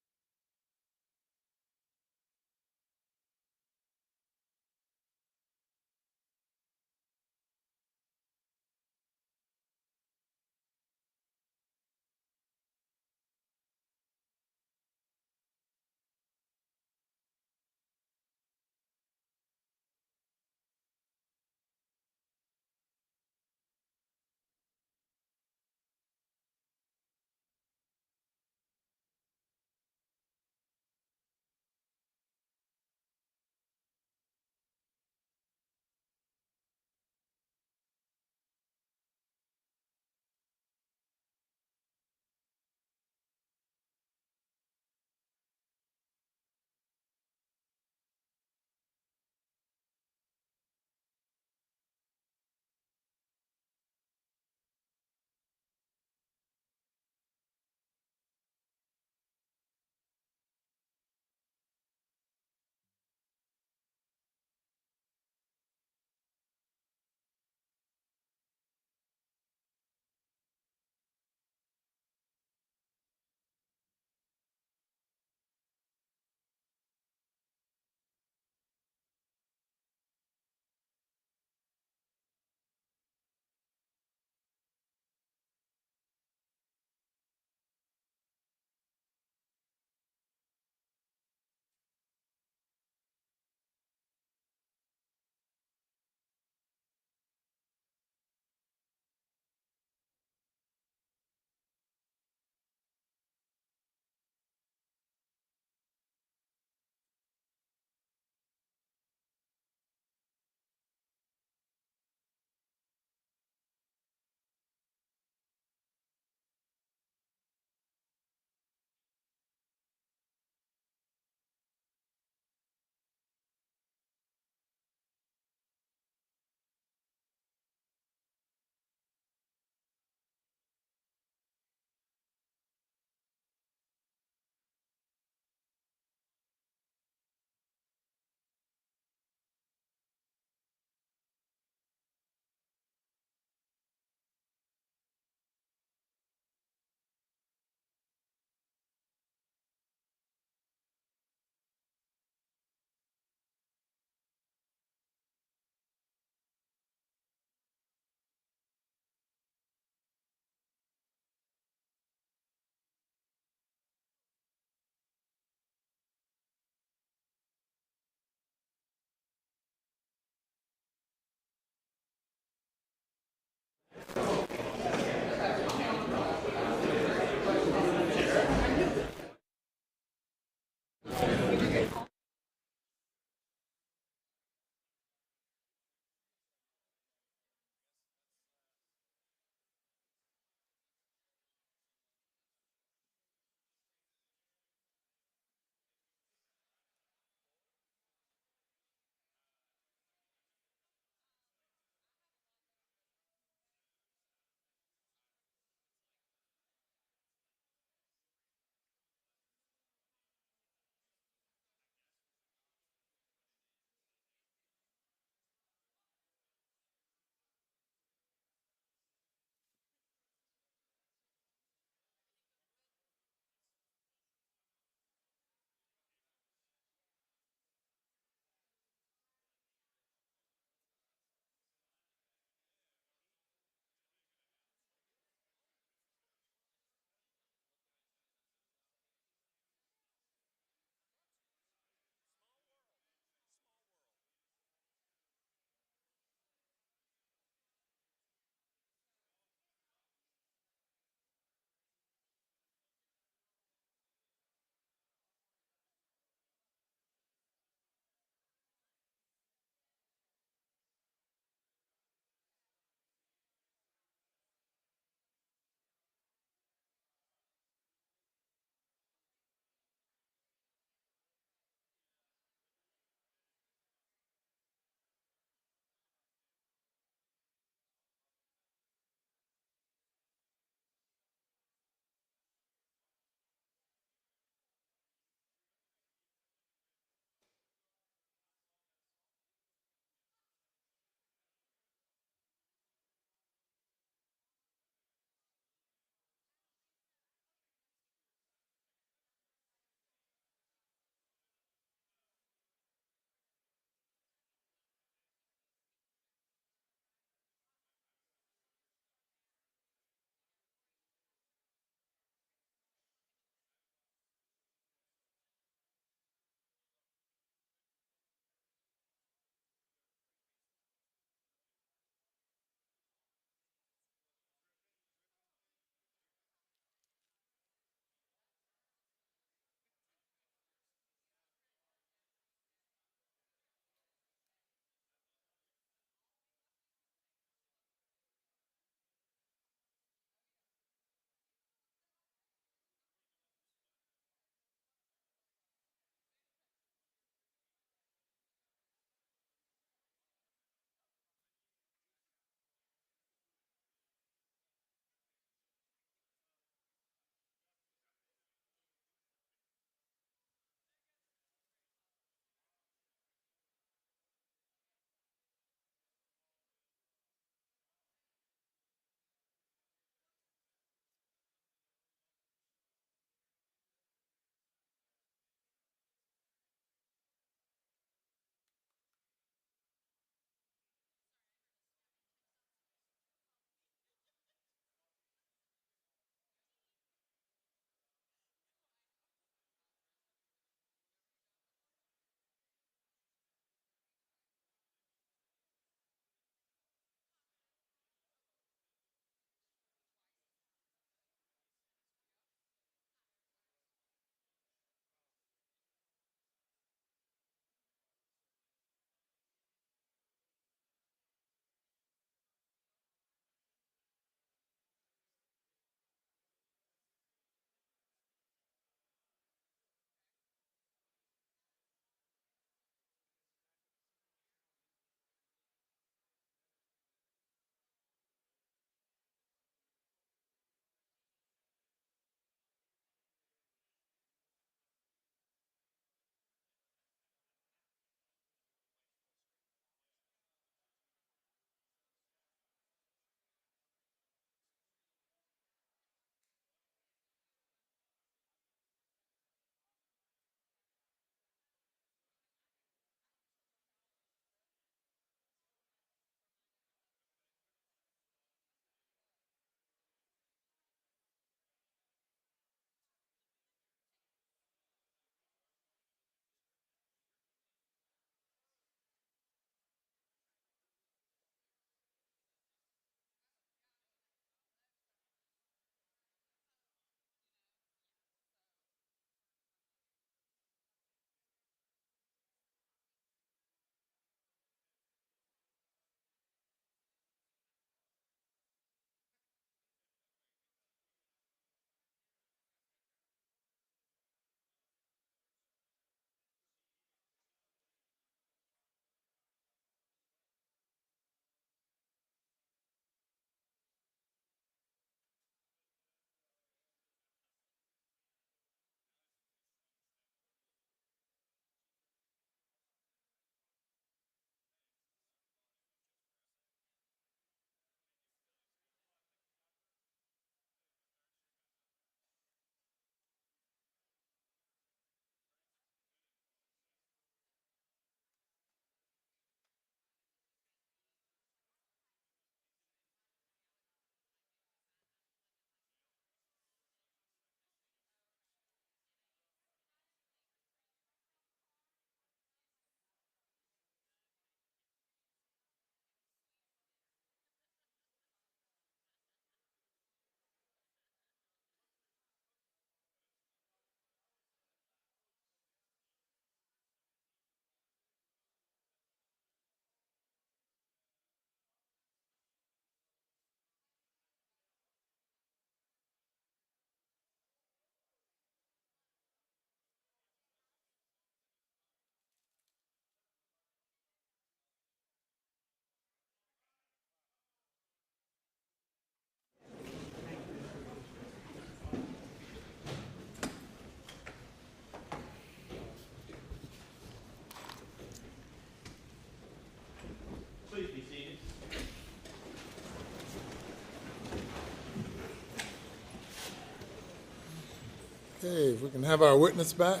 Speaker 1: Okay, if we can have our witness back.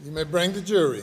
Speaker 1: You may bring the jury.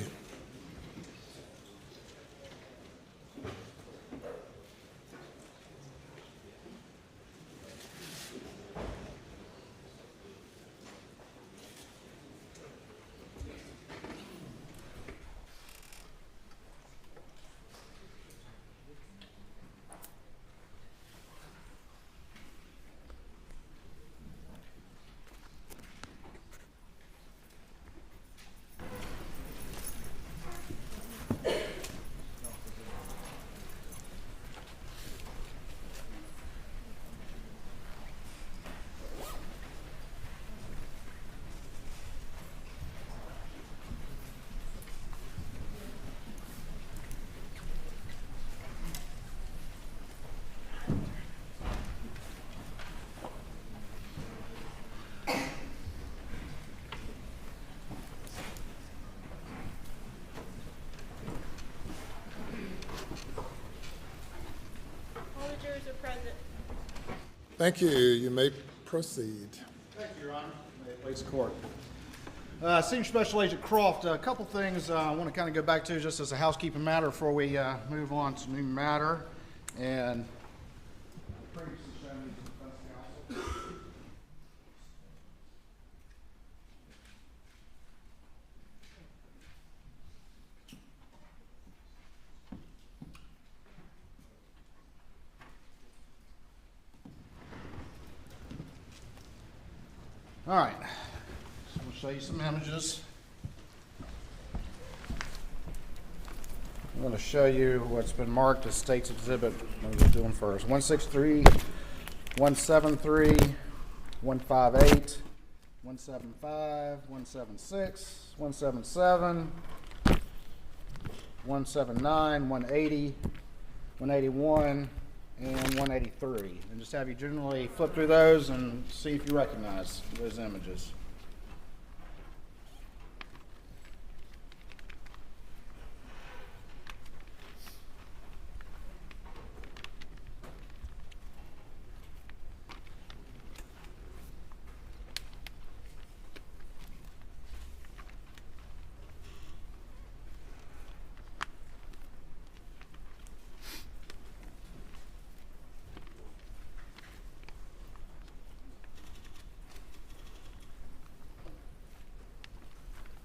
Speaker 4: All the jurors are present.
Speaker 1: Thank you. You may proceed.
Speaker 5: Thank you, Your Honor. May it please the court. Senior Special Agent Croft, a couple things I want to kind of go back to just as a housekeeping matter before we move on to new matter. And previously shown me to the defense counsel. All right, so we'll show you some images. I'm going to show you what's been marked as State's Exhibit. What are we doing first? 163, 173, 158, 175, 176, 177, 179, 180, 181, and 183. And just have you generally flip through those and see if you recognize those images.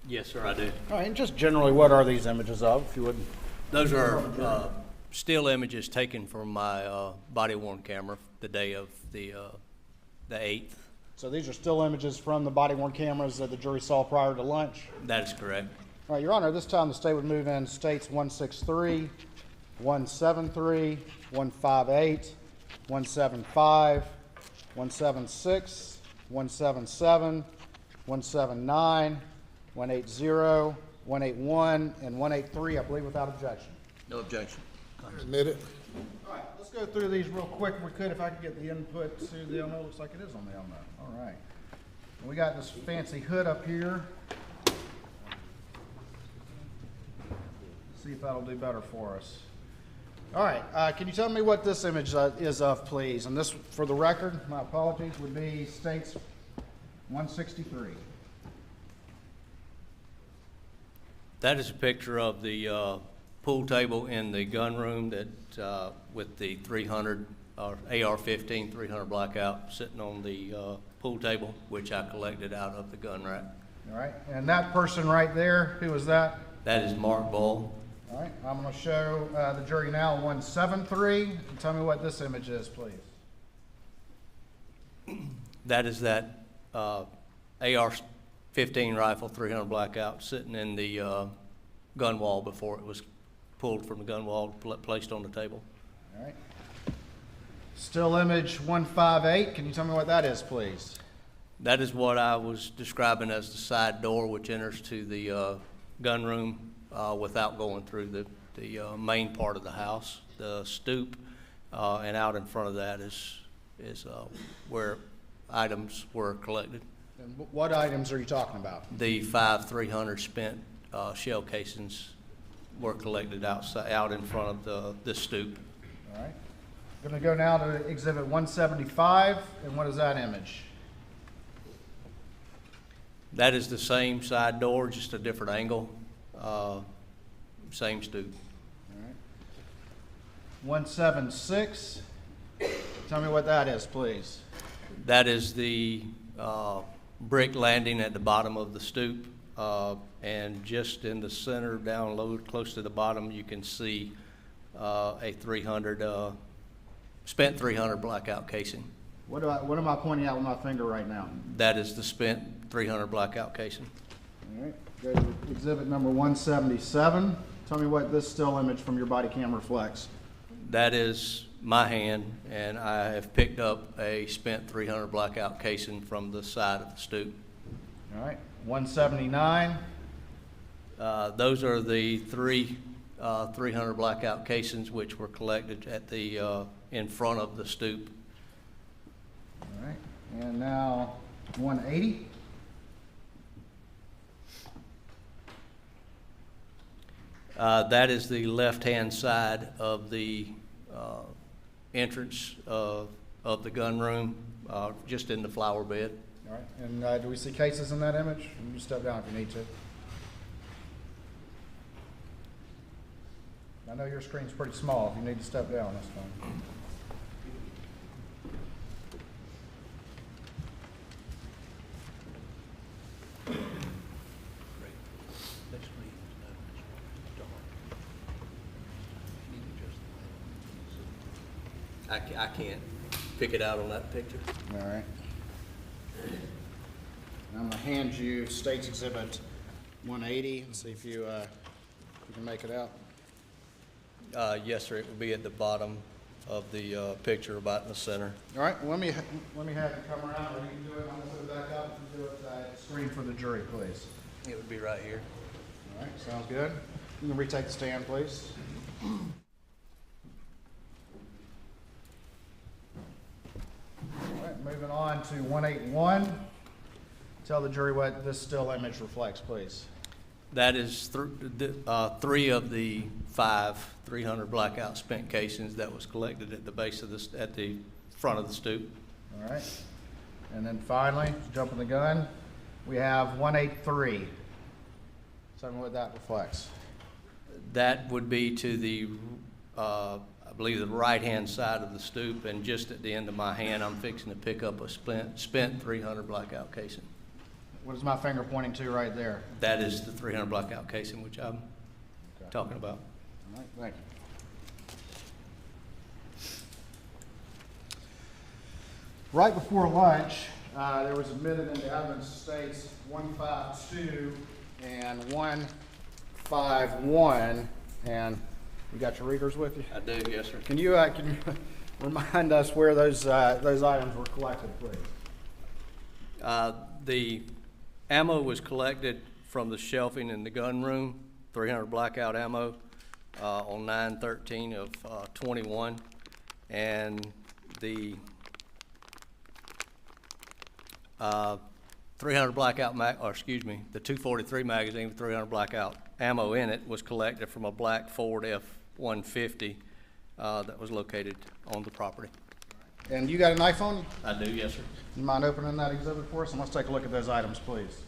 Speaker 10: Yes, sir, I do.
Speaker 5: All right, and just generally, what are these images of, if you would?
Speaker 10: Those are still images taken from my body-worn camera the day of the 8th.
Speaker 5: So these are still images from the body-worn cameras that the jury saw prior to lunch?
Speaker 10: That is correct.
Speaker 5: All right, Your Honor, this time the state would move in states 163, 173, 158, 175, 176, 177, 179, 180, 181, and 183, I believe, without objection.
Speaker 11: No objection.
Speaker 1: Admit it.
Speaker 5: All right, let's go through these real quick if we could, if I could get the input to the Elmo. Looks like it is on the Elmo. All right. We got this fancy hood up here. See if that'll do better for us. All right, can you tell me what this image is of, please? And this, for the record, my apologies, would be States 163.
Speaker 10: That is a picture of the pool table in the gun room that with the 300 AR-15 300 blackout sitting on the pool table, which I collected out of the gun rack.
Speaker 5: All right, and that person right there, who is that?
Speaker 10: That is Mark Bull.
Speaker 5: All right, I'm going to show the jury now 173. And tell me what this image is, please.
Speaker 10: That is that AR-15 rifle 300 blackout sitting in the gun wall before it was pulled from the gun wall, placed on the table.
Speaker 5: All right. Still image 158. Can you tell me what that is, please?
Speaker 10: That is what I was describing as the side door which enters to the gun room without going through the main part of the house. The stoop and out in front of that is where items were collected.
Speaker 5: And what items are you talking about?
Speaker 10: The 5 300 spent shell casings were collected out in front of the stoop.
Speaker 5: All right. Gonna go now to Exhibit 175, and what is that image?
Speaker 10: That is the same side door, just a different angle, same stoop.
Speaker 5: All right. 176, tell me what that is, please.
Speaker 10: That is the brick landing at the bottom of the stoop, and just in the center, down low, close to the bottom, you can see a 300, spent 300 blackout casing.
Speaker 5: What am I pointing out with my finger right now?
Speaker 10: That is the spent 300 blackout casing.
Speaker 5: All right, go to exhibit number 177. Tell me what this still image from your body cam reflects.
Speaker 10: That is my hand, and I have picked up a spent 300 blackout casing from the side of the stoop.
Speaker 5: All right, 179.
Speaker 10: Those are the three 300 blackout casings which were collected at the in front of the stoop.
Speaker 5: All right, and now 180.
Speaker 10: That is the left-hand side of the entrance of the gun room, just in the flower bed.
Speaker 5: All right, and do we see cases in that image? You can step down if you need to. I know your screen's pretty small. If you need to step down, that's fine.
Speaker 10: I can't pick it out on that picture.
Speaker 5: All right. I'm gonna hand you State's Exhibit 180 and see if you can make it out.
Speaker 10: Yes, sir. It will be at the bottom of the picture, about in the center.
Speaker 5: All right. Well, let me have you come around, or you can do it. I'm gonna put it back up and do it screen for the jury, please.
Speaker 10: It would be right here.
Speaker 5: All right. Sounds good. You can retake the stand, please. All right. Moving on to 181. Tell the jury what this still image reflects, please.
Speaker 10: That is three of the 300 blackout spent casings that was collected at the base of at the front of the stoop.
Speaker 5: All right. And then finally, jumping the gun, we have 183. Tell me what that reflects.
Speaker 10: That would be to the, I believe, the right-hand side of the stoop, and just at the end of my hand, I'm fixing to pick up a spent 300 blackout casing.
Speaker 5: What is my finger pointing to right there?
Speaker 10: That is the 300 blackout casing which I'm talking about.
Speaker 5: All right, thank you. Right before lunch, there was admitted into evidence states 152 and 151, and you got your readers with you?
Speaker 10: I do, yes, sir.
Speaker 5: Can you remind us where those items were collected, please?
Speaker 10: The ammo was collected from the shelving in the gun room, 300 blackout ammo, on 9/13 of 21, and the 300 blackout the 243 magazine with 300 blackout ammo in it was collected from a black Ford F-150 that was located on the property.
Speaker 5: And you got a knife on you?
Speaker 10: I do, yes, sir.
Speaker 5: You mind opening that exhibit for us? And let's take a look at those items, please.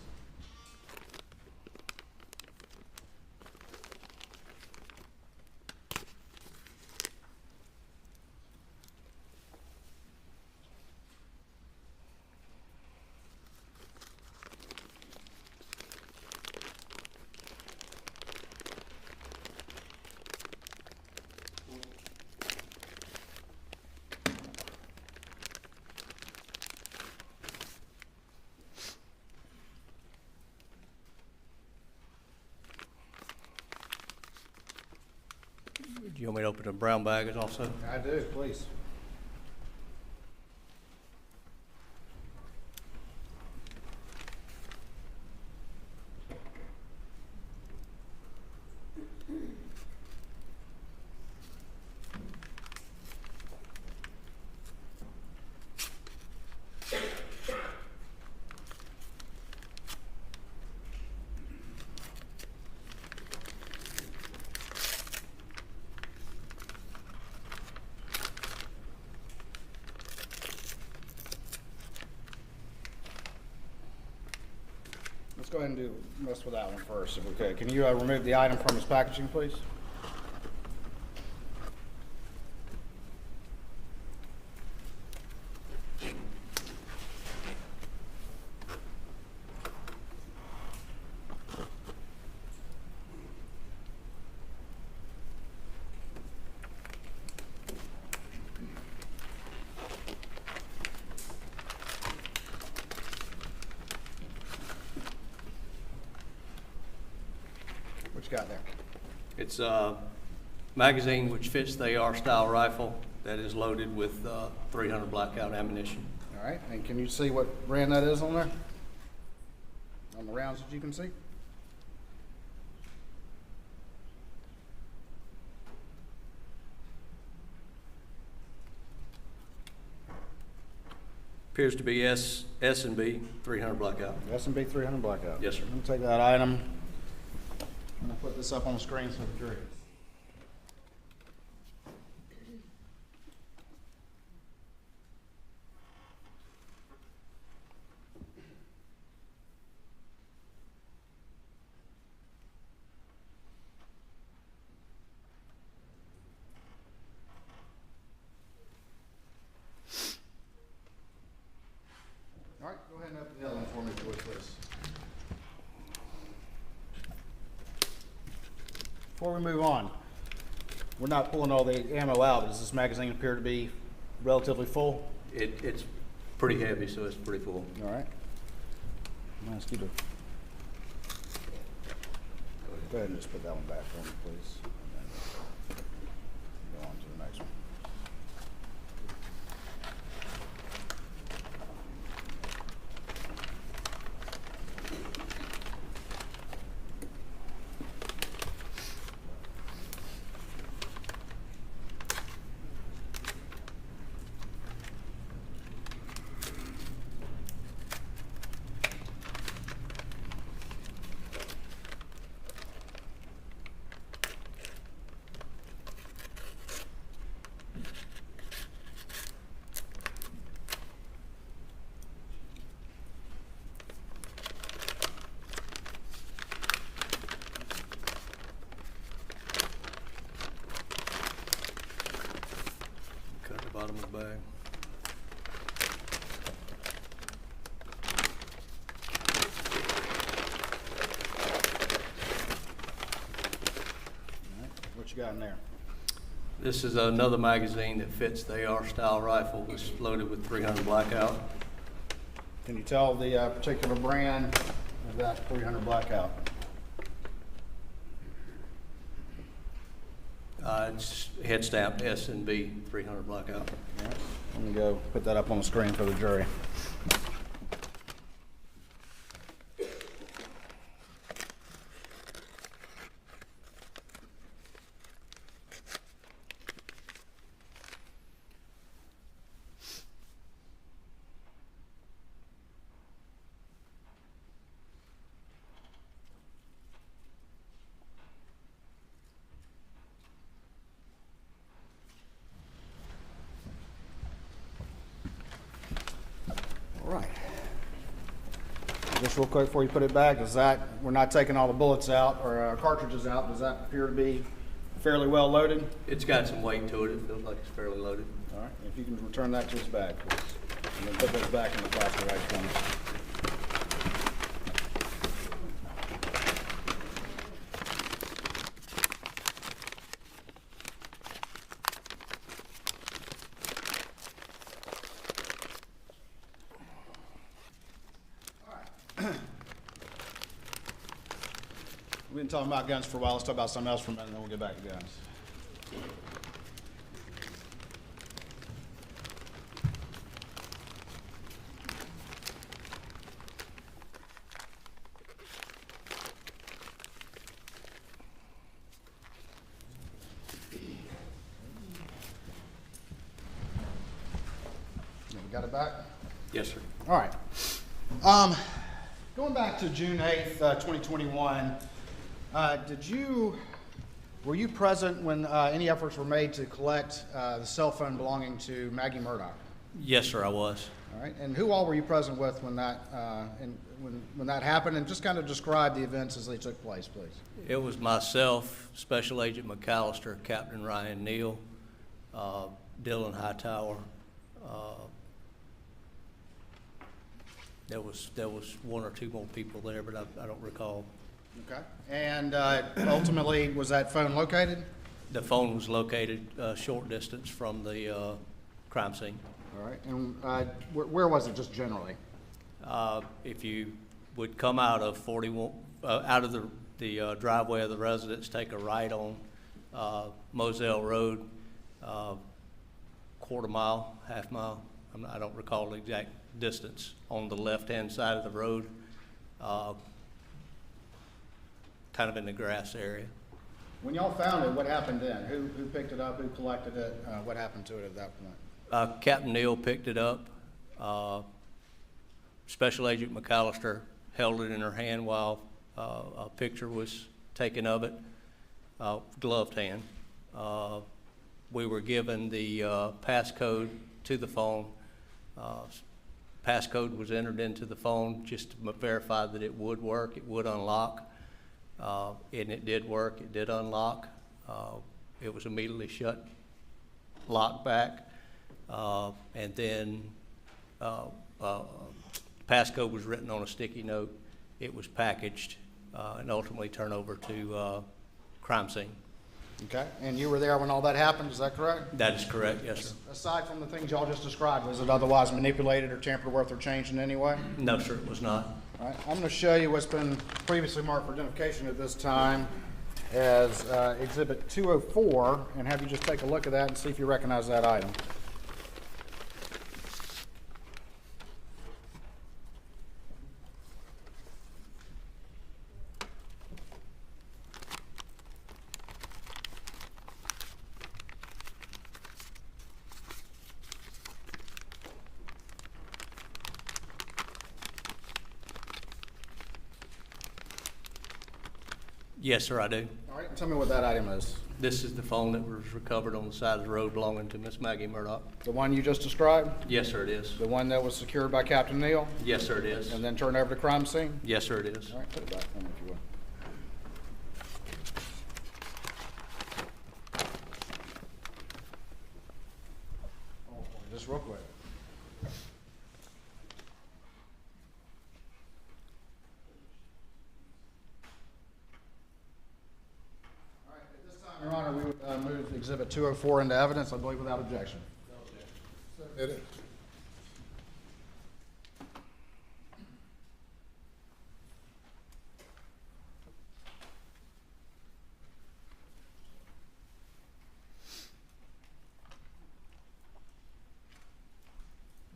Speaker 10: Do you want me to open the brown bags also?
Speaker 5: I do, please. go ahead and do most with that one first, if we could. Can you remove the item from its packaging, please? What you got there?
Speaker 10: It's a magazine which fits the AR style rifle that is loaded with 300 blackout ammunition.
Speaker 5: All right, and can you see what brand that is on there? On the rounds that you can see?
Speaker 10: Appears to be S&B 300 blackout.
Speaker 5: S&B 300 blackout.
Speaker 10: Yes, sir.
Speaker 5: I'm gonna take that item. I'm gonna put this up on the screen so the jury. All right, go ahead and open the other one for me, please. Before we move on, we're not pulling all the ammo out, but does this magazine appear to be relatively full?
Speaker 10: It's pretty heavy, so it's pretty full.
Speaker 5: All right. I'm gonna ask you to go ahead and just put that one back for me, please. And then go on to the next one.
Speaker 10: Cut the bottom of the bag.
Speaker 5: All right, what you got in there?
Speaker 10: This is another magazine that fits the AR style rifle. It's loaded with 300 blackout.
Speaker 5: Can you tell the particular brand of that 300 blackout?
Speaker 10: It's head stamped S&B 300 blackout.
Speaker 5: All right, let me go put that up on the screen for the jury. All right. Just real quick before you put it back, does that, we're not taking all the bullets out or cartridges out, does that appear to be fairly well loaded?
Speaker 10: It's got some weight to it. It feels like it's fairly loaded.
Speaker 5: All right, if you can return that to its bag, please. And then put those back in the plastic bag for me. We've been talking about guns for a while. Let's talk about something else for a minute, and then we'll get back to guns. You got it back?
Speaker 10: Yes, sir.
Speaker 5: All right. Going back to June 8th, 2021, were you present when any efforts were made to collect the cell phone belonging to Maggie Murdaugh?
Speaker 10: Yes, sir, I was.
Speaker 5: All right. And who all were you present with when when that happened, and just kind of describe the events as they took place, please.
Speaker 10: It was myself, Special Agent McAllister, Captain Ryan Neal, Dylan Hightower. There was one or two more people there, but I don't recall.
Speaker 5: Okay. And ultimately, was that phone located?
Speaker 10: The phone was located a short distance from the crime scene.
Speaker 5: All right. And where was it, just generally?
Speaker 10: If you would come out of 41, out of the driveway of the residence, take a right on Moselle Road, quarter mile, half mile. I don't recall the exact distance. On the left-hand side of the road, kind of in the grass area.
Speaker 5: When y'all found it, what happened then? Who picked it up? Who collected it? What happened to it at that point?
Speaker 10: Captain Neal picked it up. Special Agent McAllister held it in her hand while a picture was taken of it, gloved hand. We were given the passcode to the phone. Passcode was entered into the phone just to verify that it would work, it would unlock. And it did work, it did unlock. It was immediately shut, locked back. And then passcode was written on a sticky note. It was packaged and ultimately turned over to crime scene.
Speaker 5: Okay. And you were there when all that happened, is that correct?
Speaker 10: That is correct, yes, sir.
Speaker 5: Aside from the things y'all just described, was it otherwise manipulated or tampered with or changed in any way?
Speaker 10: No, sir, it was not.
Speaker 5: All right. I'm going to show you what's been previously marked for identification at this time as Exhibit 204, and have you just take a look at that and see if you recognize that item.
Speaker 10: Yes, sir, I do.
Speaker 5: All right. Tell me what that item is.
Speaker 10: This is the phone that was recovered on the side of the road belonging to Miss Maggie Murdaugh.
Speaker 5: The one you just described?
Speaker 10: Yes, sir, it is.
Speaker 5: The one that was secured by Captain Neal?
Speaker 10: Yes, sir, it is.
Speaker 5: And then turned over to crime scene?
Speaker 10: Yes, sir, it is.
Speaker 5: All right, put it back for me if you will. Just real quick. All right, at this time, Your Honor, we would move Exhibit 204 into evidence, I believe without objection.
Speaker 1: Did it?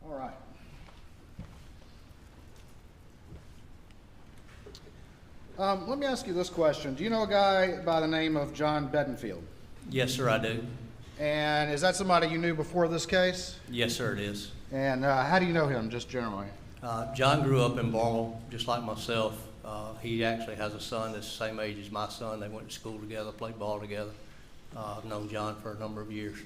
Speaker 5: All right. Let me ask you this question. Do you know a guy by the name of John Bedingfield?
Speaker 10: Yes, sir, I do.
Speaker 5: And is that somebody you knew before this case?
Speaker 10: Yes, sir, it is.
Speaker 5: And how do you know him, just generally?
Speaker 10: John grew up in Barnwell, just like myself. He actually has a son that's the same age as my son. They went to school together, played ball together. I've known John for a number of years.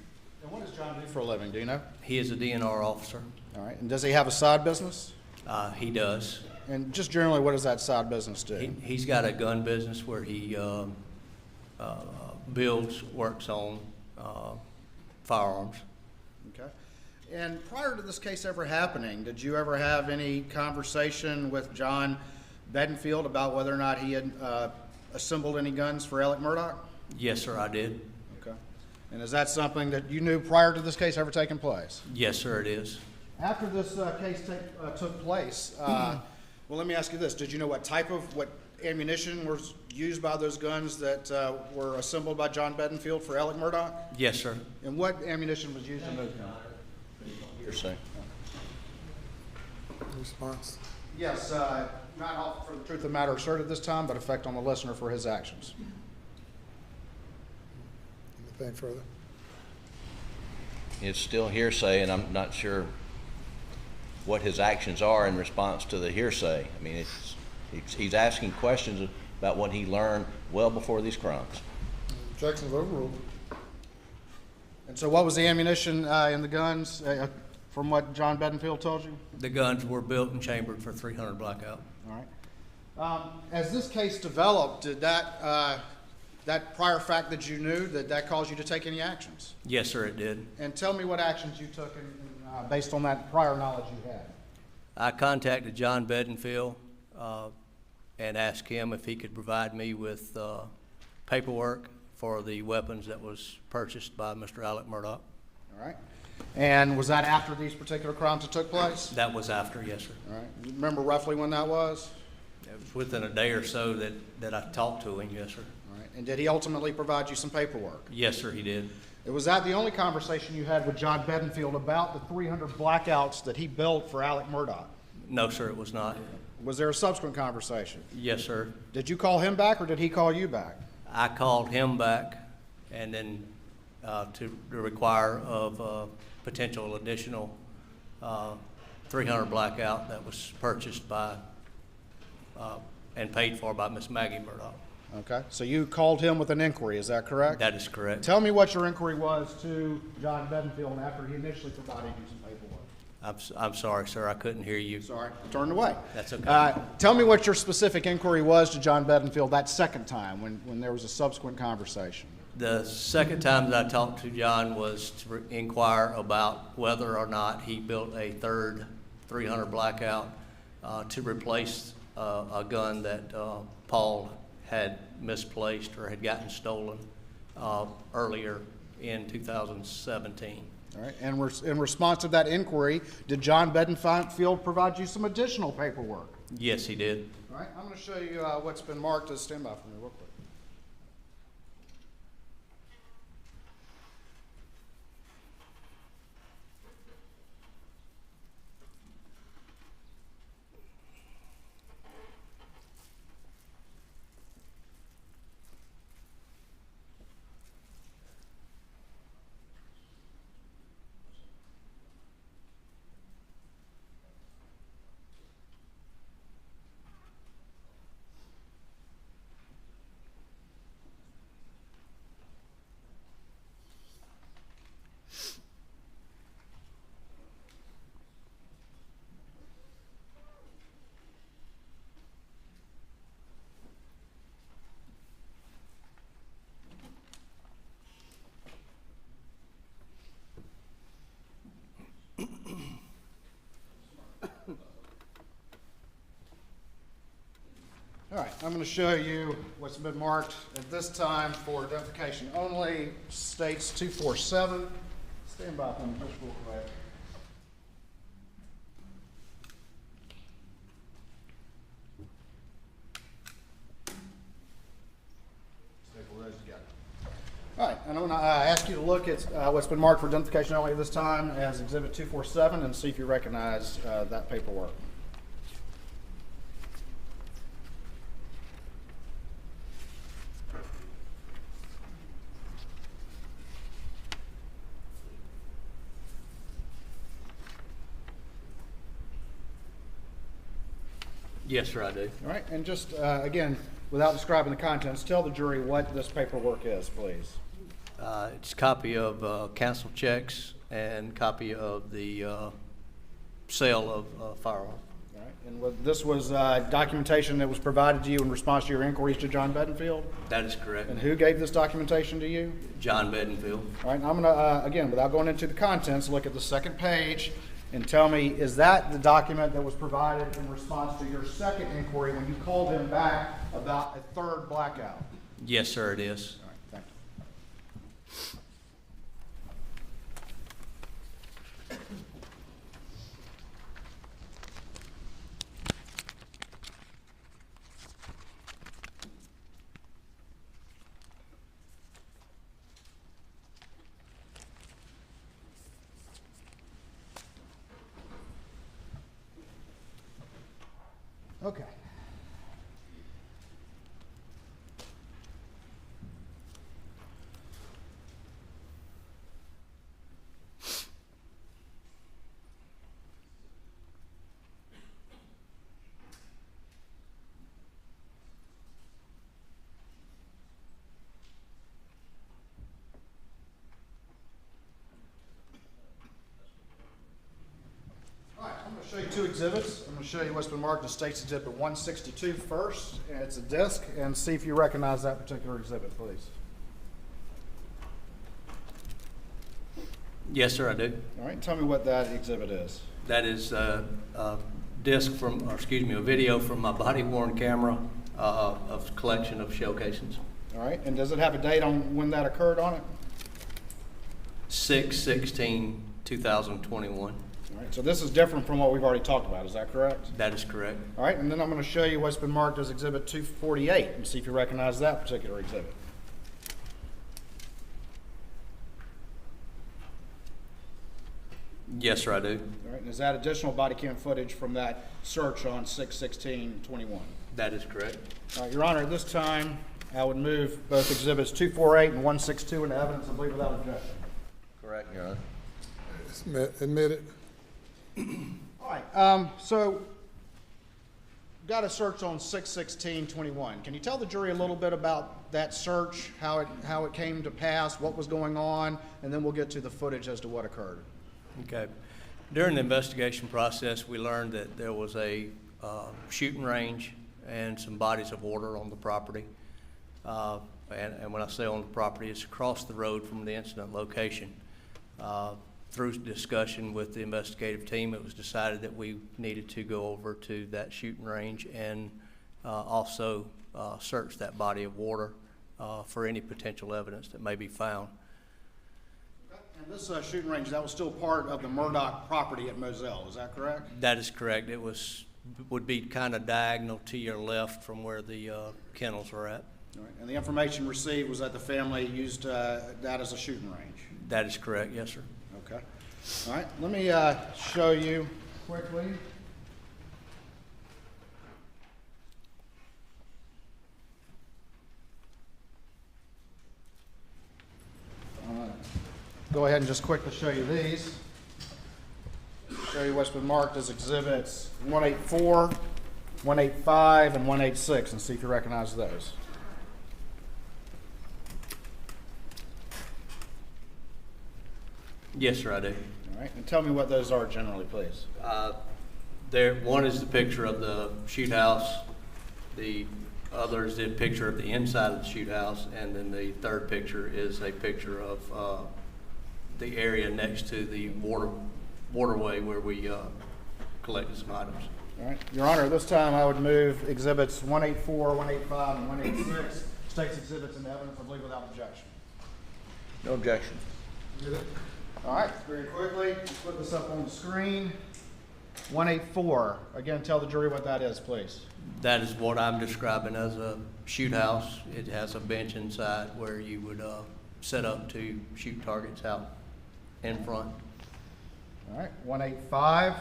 Speaker 5: And what does John do for a living, do you know?
Speaker 10: He is a DNR officer.
Speaker 5: All right. And does he have a side business?
Speaker 10: He does.
Speaker 5: And just generally, what does that side business do?
Speaker 10: He's got a gun business where he builds, works on firearms.
Speaker 5: Okay. And prior to this case ever happening, did you ever have any conversation with John Bedingfield about whether or not he had assembled any guns for Alec Murdaugh?
Speaker 10: Yes, sir, I did.
Speaker 5: Okay. And is that something that you knew prior to this case ever taking place?
Speaker 10: Yes, sir, it is.
Speaker 5: After this case took place, well, let me ask you this. Did you know what ammunition was used by those guns that were assembled by John Bedingfield for Alec Murdaugh?
Speaker 10: Yes, sir.
Speaker 5: And what ammunition was used in those guns?
Speaker 11: Hearsay.
Speaker 1: Response?
Speaker 5: Yes, not all for the truth of the matter asserted this time, but effect on the listener for his actions.
Speaker 1: Anything further?
Speaker 11: It's still hearsay, and I'm not sure what his actions are in response to the hearsay. I mean, he's asking questions about what he learned well before these crimes.
Speaker 1: Objections overruled.
Speaker 5: And so what was the ammunition in the guns from what John Bedingfield told you?
Speaker 10: The guns were built and chambered for 300 blackout.
Speaker 5: All right. As this case developed, did that prior fact that you knew, did that cause you to take any actions?
Speaker 10: Yes, sir, it did.
Speaker 5: And tell me what actions you took based on that prior knowledge you had.
Speaker 10: I contacted John Bedingfield and asked him if he could provide me with paperwork for the weapons that was purchased by Mr. Alec Murdaugh.
Speaker 5: All right. And was that after these particular crimes that took place?
Speaker 10: That was after, yes, sir.
Speaker 5: All right. You remember roughly when that was?
Speaker 10: It was within a day or so that I talked to him, yes, sir.
Speaker 5: All right. And did he ultimately provide you some paperwork?
Speaker 10: Yes, sir, he did.
Speaker 5: Was that the only conversation you had with John Bedingfield about the 300 blackouts that he built for Alec Murdaugh?
Speaker 10: No, sir, it was not.
Speaker 5: Was there a subsequent conversation?
Speaker 10: Yes, sir.
Speaker 5: Did you call him back or did he call you back?
Speaker 10: I called him back and then to require of potential additional 300 blackout that was purchased by and paid for by Miss Maggie Murdaugh.
Speaker 5: Okay, so you called him with an inquiry, is that correct?
Speaker 10: That is correct.
Speaker 5: Tell me what your inquiry was to John Bedingfield after he initially provided you some paperwork.
Speaker 10: I'm sorry, sir, I couldn't hear you.
Speaker 5: Sorry, turned away.
Speaker 10: That's okay.
Speaker 5: Tell me what your specific inquiry was to John Bedingfield that second time when there was a subsequent conversation.
Speaker 10: The second time that I talked to John was to inquire about whether or not he built a third 300 blackout to replace a gun that Paul had misplaced or had gotten stolen earlier in 2017.
Speaker 5: All right, and in response to that inquiry, did John Bedingfield provide you some additional paperwork?
Speaker 10: Yes, he did.
Speaker 5: All right, I'm going to show you what's been marked as standby for me real quick. All right, I'm going to show you what's been marked at this time for identification only. States 247. Stand by for me just real quick. All right, and I'm going to ask you to look at what's been marked for identification only this time as Exhibit 247 and see if you recognize that paperwork.
Speaker 10: Yes, sir, I do.
Speaker 5: All right, and just, again, without describing the contents, tell the jury what this paperwork is, please.
Speaker 10: It's a copy of canceled checks and copy of the sale of firearms.
Speaker 5: All right, and this was documentation that was provided to you in response to your inquiries to John Bedingfield?
Speaker 10: That is correct.
Speaker 5: And who gave this documentation to you?
Speaker 10: John Bedingfield.
Speaker 5: All right, I'm going to, again, without going into the contents, look at the second page and tell me, is that the document that was provided in response to your second inquiry when you called him back about a third blackout?
Speaker 10: Yes, sir, it is.
Speaker 5: All right, thank you. Okay. All right, I'm going to show you two exhibits. I'm going to show you what's been marked as State's Exhibit 162 first, and it's a disc, and see if you recognize that particular exhibit, please.
Speaker 10: Yes, sir, I do.
Speaker 5: All right, tell me what that exhibit is.
Speaker 10: That is a disc from, or excuse me, a video from my body-worn camera of a collection of shell casings.
Speaker 5: All right, and does it have a date on when that occurred on it?
Speaker 10: 6/16/2021.
Speaker 5: All right, so this is different from what we've already talked about, is that correct?
Speaker 10: That is correct.
Speaker 5: All right, and then I'm going to show you what's been marked as Exhibit 248, and see if you recognize that particular exhibit.
Speaker 10: Yes, sir, I do.
Speaker 5: All right, and is that additional body cam footage from that search on 6/16/21?
Speaker 10: That is correct.
Speaker 5: All right, Your Honor, at this time, I would move both Exhibits 248 and 162 into evidence and believe without objection.
Speaker 11: Correct, Your Honor.
Speaker 1: Admit it.
Speaker 5: All right, so got a search on 6/16/21. Can you tell the jury a little bit about that search, how it came to pass, what was going on, and then we'll get to the footage as to what occurred.
Speaker 10: Okay. During the investigation process, we learned that there was a shooting range and some bodies of water on the property. And when I say on the property, it's across the road from the incident location. Through discussion with the investigative team, it was decided that we needed to go over to that shooting range and also search that body of water for any potential evidence that may be found.
Speaker 5: And this shooting range, that was still part of the Murdaugh property at Moselle, is that correct?
Speaker 10: That is correct. It would be kind of diagonal to your left from where the kennels are at.
Speaker 5: All right. And the information received was that the family used that as a shooting range?
Speaker 10: That is correct, yes, sir.
Speaker 5: Okay. All right, let me show you quickly. Go ahead and just quickly show you these. Show you what's been marked as exhibits 184, 185, and 186, and see if you recognize those.
Speaker 10: Yes, sir, I do.
Speaker 5: All right, and tell me what those are generally, please.
Speaker 10: One is the picture of the shoot house. The other is the picture of the inside of the shoot house, and then the third picture is a picture of the area next to the waterway where we collected some items.
Speaker 5: All right, Your Honor, this time I would move exhibits 184, 185, and 186, state's exhibits into evidence, I believe, without objection.
Speaker 11: No objection.
Speaker 5: All right, very quickly, let's put this up on the screen. 184, again, tell the jury what that is, please.
Speaker 10: That is what I'm describing as a shoot house. It has a bench inside where you would set up to shoot targets out in front.
Speaker 5: All right, 185,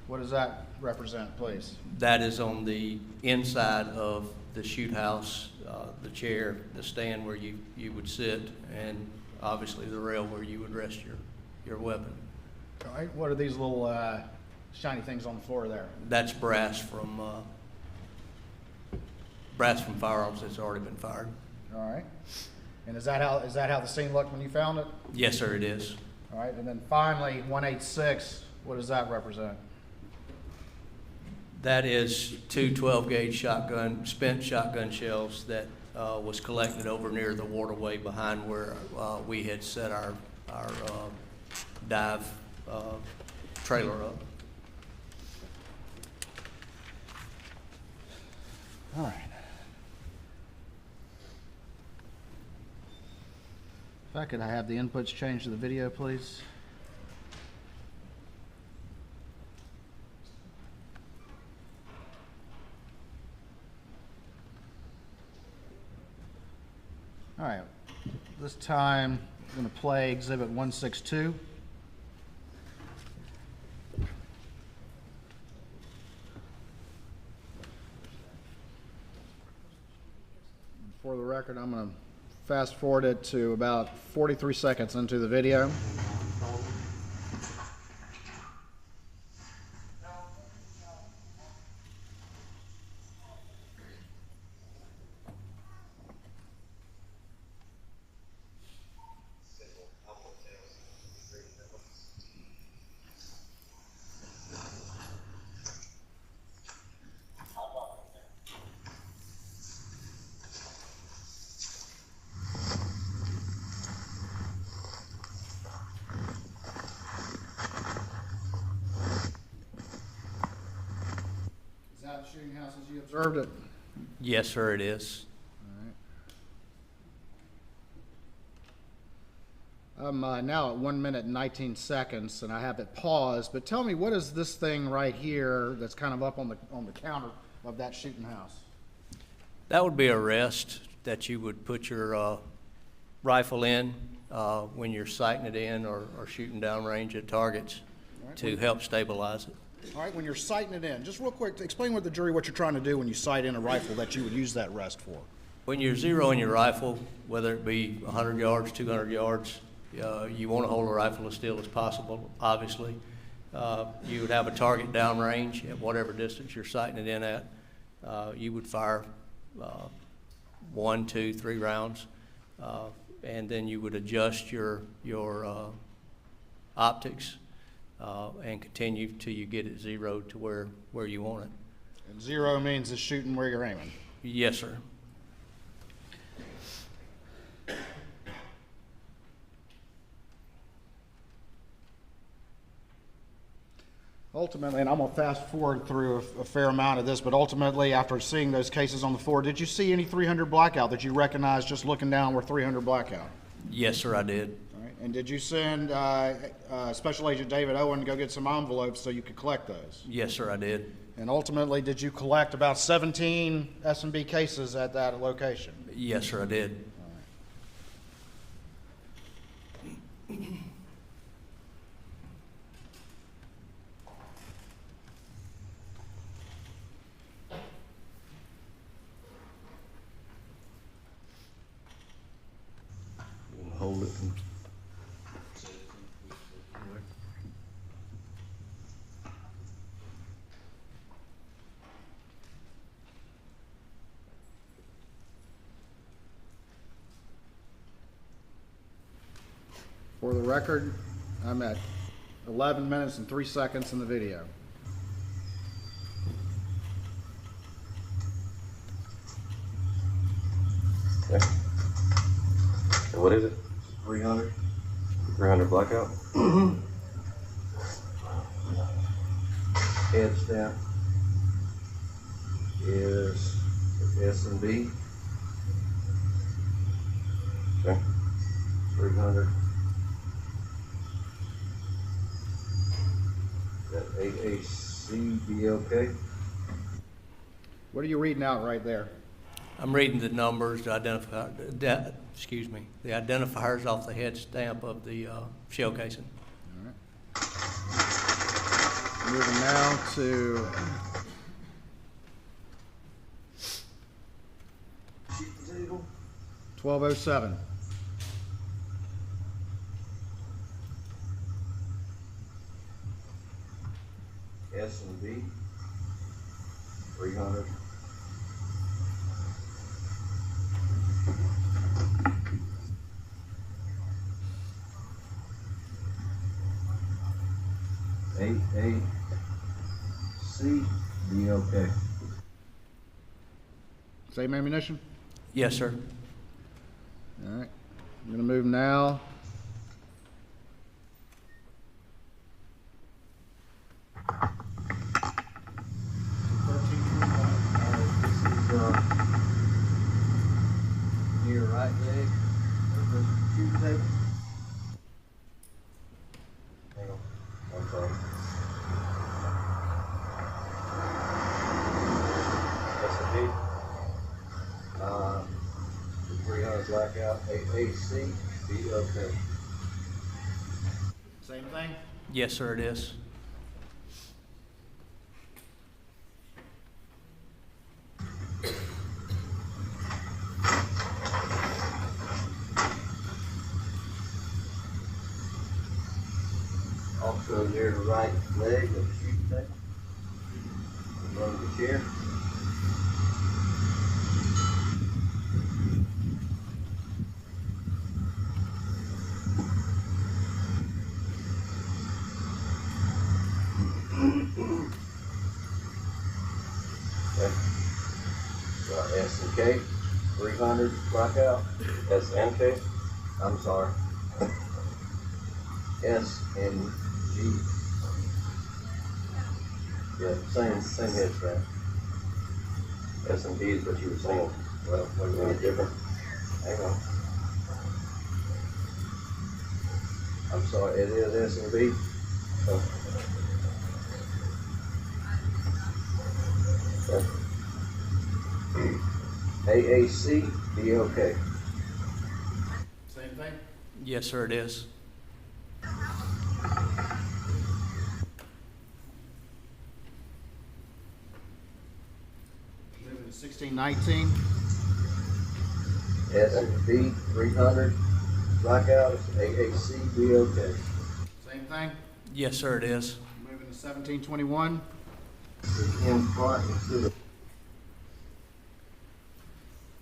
Speaker 5: what does that represent, please?
Speaker 10: That is on the inside of the shoot house, the chair, the stand where you would sit, and obviously the rail where you would rest your weapon.
Speaker 5: All right, what are these little shiny things on the floor there?
Speaker 10: That's brass from firearms that's already been fired.
Speaker 5: All right, and is that how the scene looked when you found it?
Speaker 10: Yes, sir, it is.
Speaker 5: All right, and then finally, 186, what does that represent?
Speaker 10: That is two 12-gauge spent shotgun shells that was collected over near the waterway behind where we had set our dive trailer up.
Speaker 5: All right. If I could have the inputs changed to the video, please. All right, this time I'm going to play exhibit 162. For the record, I'm going to fast forward it to about 43 seconds into the video. Counsel, you observed it?
Speaker 10: Yes, sir, it is.
Speaker 5: I'm now at 1 minute and 19 seconds, and I have it paused. But tell me, what is this thing right here that's kind of up on the counter of that shooting house?
Speaker 10: That would be a rest that you would put your rifle in when you're sighting it in or shooting downrange at targets to help stabilize it.
Speaker 5: All right, when you're sighting it in, just real quick, explain with the jury what you're trying to do when you sight in a rifle that you would use that rest for.
Speaker 10: When you're zeroing your rifle, whether it be 100 yards, 200 yards, you want to hold a rifle as still as possible, obviously. You would have a target downrange at whatever distance you're sighting it in at. You would fire 1, 2, 3 rounds, and then you would adjust your optics and continue till you get it zeroed to where you want it.
Speaker 5: And zero means it's shooting where you're aiming.
Speaker 10: Yes, sir.
Speaker 5: Ultimately, and I'm going to fast forward through a fair amount of this, but ultimately, after seeing those cases on the floor, did you see any 300 blackout that you recognized just looking down were 300 blackout?
Speaker 10: Yes, sir, I did.
Speaker 5: All right. And did you send Special Agent David Owen to go get some envelopes so you could collect those?
Speaker 10: Yes, sir, I did.
Speaker 5: And ultimately, did you collect about 17 S&B cases at that location?
Speaker 10: Yes, sir, I did.
Speaker 11: Hold it.
Speaker 5: For the record, I'm at 11 minutes and 3 seconds in the video.
Speaker 12: Okay. So what is it? 300? 300 blackout? Head stamp is S&B. Okay. 300. That AAC BLK.
Speaker 5: What are you reading out right there?
Speaker 10: I'm reading the numbers to identify, the identifiers off the head stamp of the shell casing.
Speaker 5: All right. Moving now to 1207.
Speaker 12: S&B 300. AAC BLK.
Speaker 5: Same ammunition?
Speaker 10: Yes, sir.
Speaker 5: All right. I'm going to move now.
Speaker 10: Near right leg of the shooting table.
Speaker 12: Hang on. I'm sorry. S&B. 300 blackout. AAC BLK.
Speaker 5: Same thing?
Speaker 10: Yes, sir, it is.
Speaker 12: Also near the right leg of the shooting table. Above the chair. Okay. S&K, 300 blackout. S&K, I'm sorry. S&G. Yeah, same head strap. S&B is what you were saying. Well, wait a minute, different. Hang on. I'm sorry, it is S&B. Oh. AAC, BLK.
Speaker 5: Same thing?
Speaker 10: Yes, sir, it is.
Speaker 5: Moving to 1619.
Speaker 12: S&B 300, blackout, AAC, BLK.
Speaker 5: Same thing?
Speaker 10: Yes, sir, it is.
Speaker 5: Moving to 1721.
Speaker 12: In front, instead of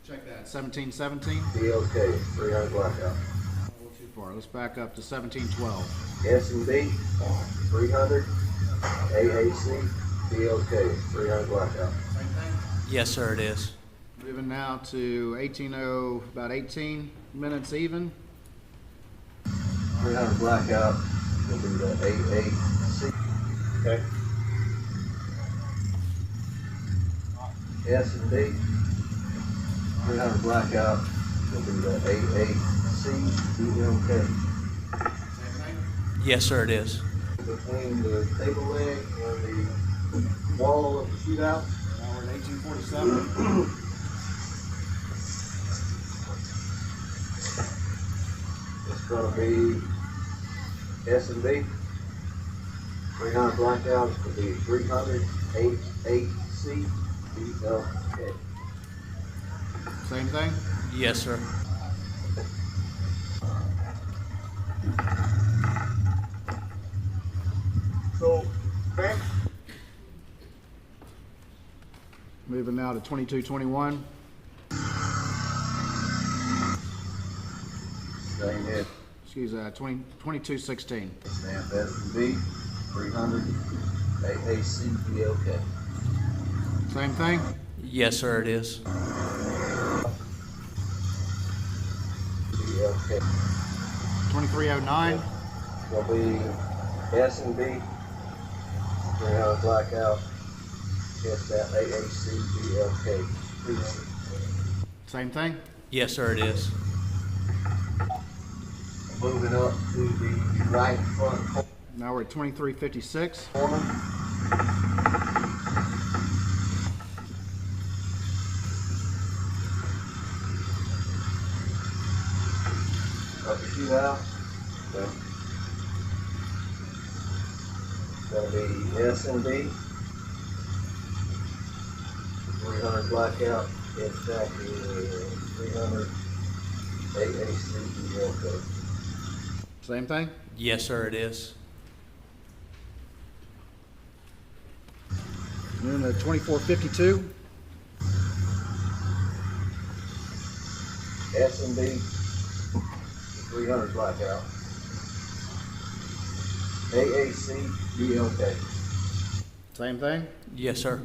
Speaker 5: Check that. 1717.
Speaker 12: BLK, 300 blackout.
Speaker 5: A little too far. Let's back up to 1712.
Speaker 12: S&B 300, AAC, BLK, 300 blackout.
Speaker 5: Same thing?
Speaker 10: Yes, sir, it is.
Speaker 5: Moving now to 18:00, about 18 minutes even.
Speaker 12: 300 blackout will be the AAC. Okay. S&B 300 blackout will be the AAC, BLK.
Speaker 5: Same thing?
Speaker 10: Yes, sir, it is.
Speaker 12: Between the table leg and the wall of the shootout.
Speaker 5: Now we're at 1847.
Speaker 12: It's gonna be S&B. 300 blackout is gonna be 300 AAC, BLK.
Speaker 5: Same thing?
Speaker 10: Yes, sir.
Speaker 12: So, Frank?
Speaker 5: Moving now to 2221.
Speaker 12: Same here.
Speaker 5: Excuse that, 2216.
Speaker 12: Stamp S&B, 300 AAC, BLK.
Speaker 5: Same thing?
Speaker 10: Yes, sir, it is.
Speaker 12: BLK.
Speaker 5: 2309.
Speaker 12: Will be S&B, 300 blackout. Yes, that AAC, BLK. 300.
Speaker 5: Same thing?
Speaker 10: Yes, sir, it is.
Speaker 12: Moving up to the right front
Speaker 5: Now we're at 2356.
Speaker 12: corner. Up the shootout. Okay. Gonna be S&B. 300 blackout. It's back to 300 AAC, BLK.
Speaker 5: Same thing?
Speaker 10: Yes, sir, it is.
Speaker 5: Moving to 2452.
Speaker 12: S&B 300 blackout. AAC, BLK.
Speaker 5: Same thing?
Speaker 10: Yes, sir.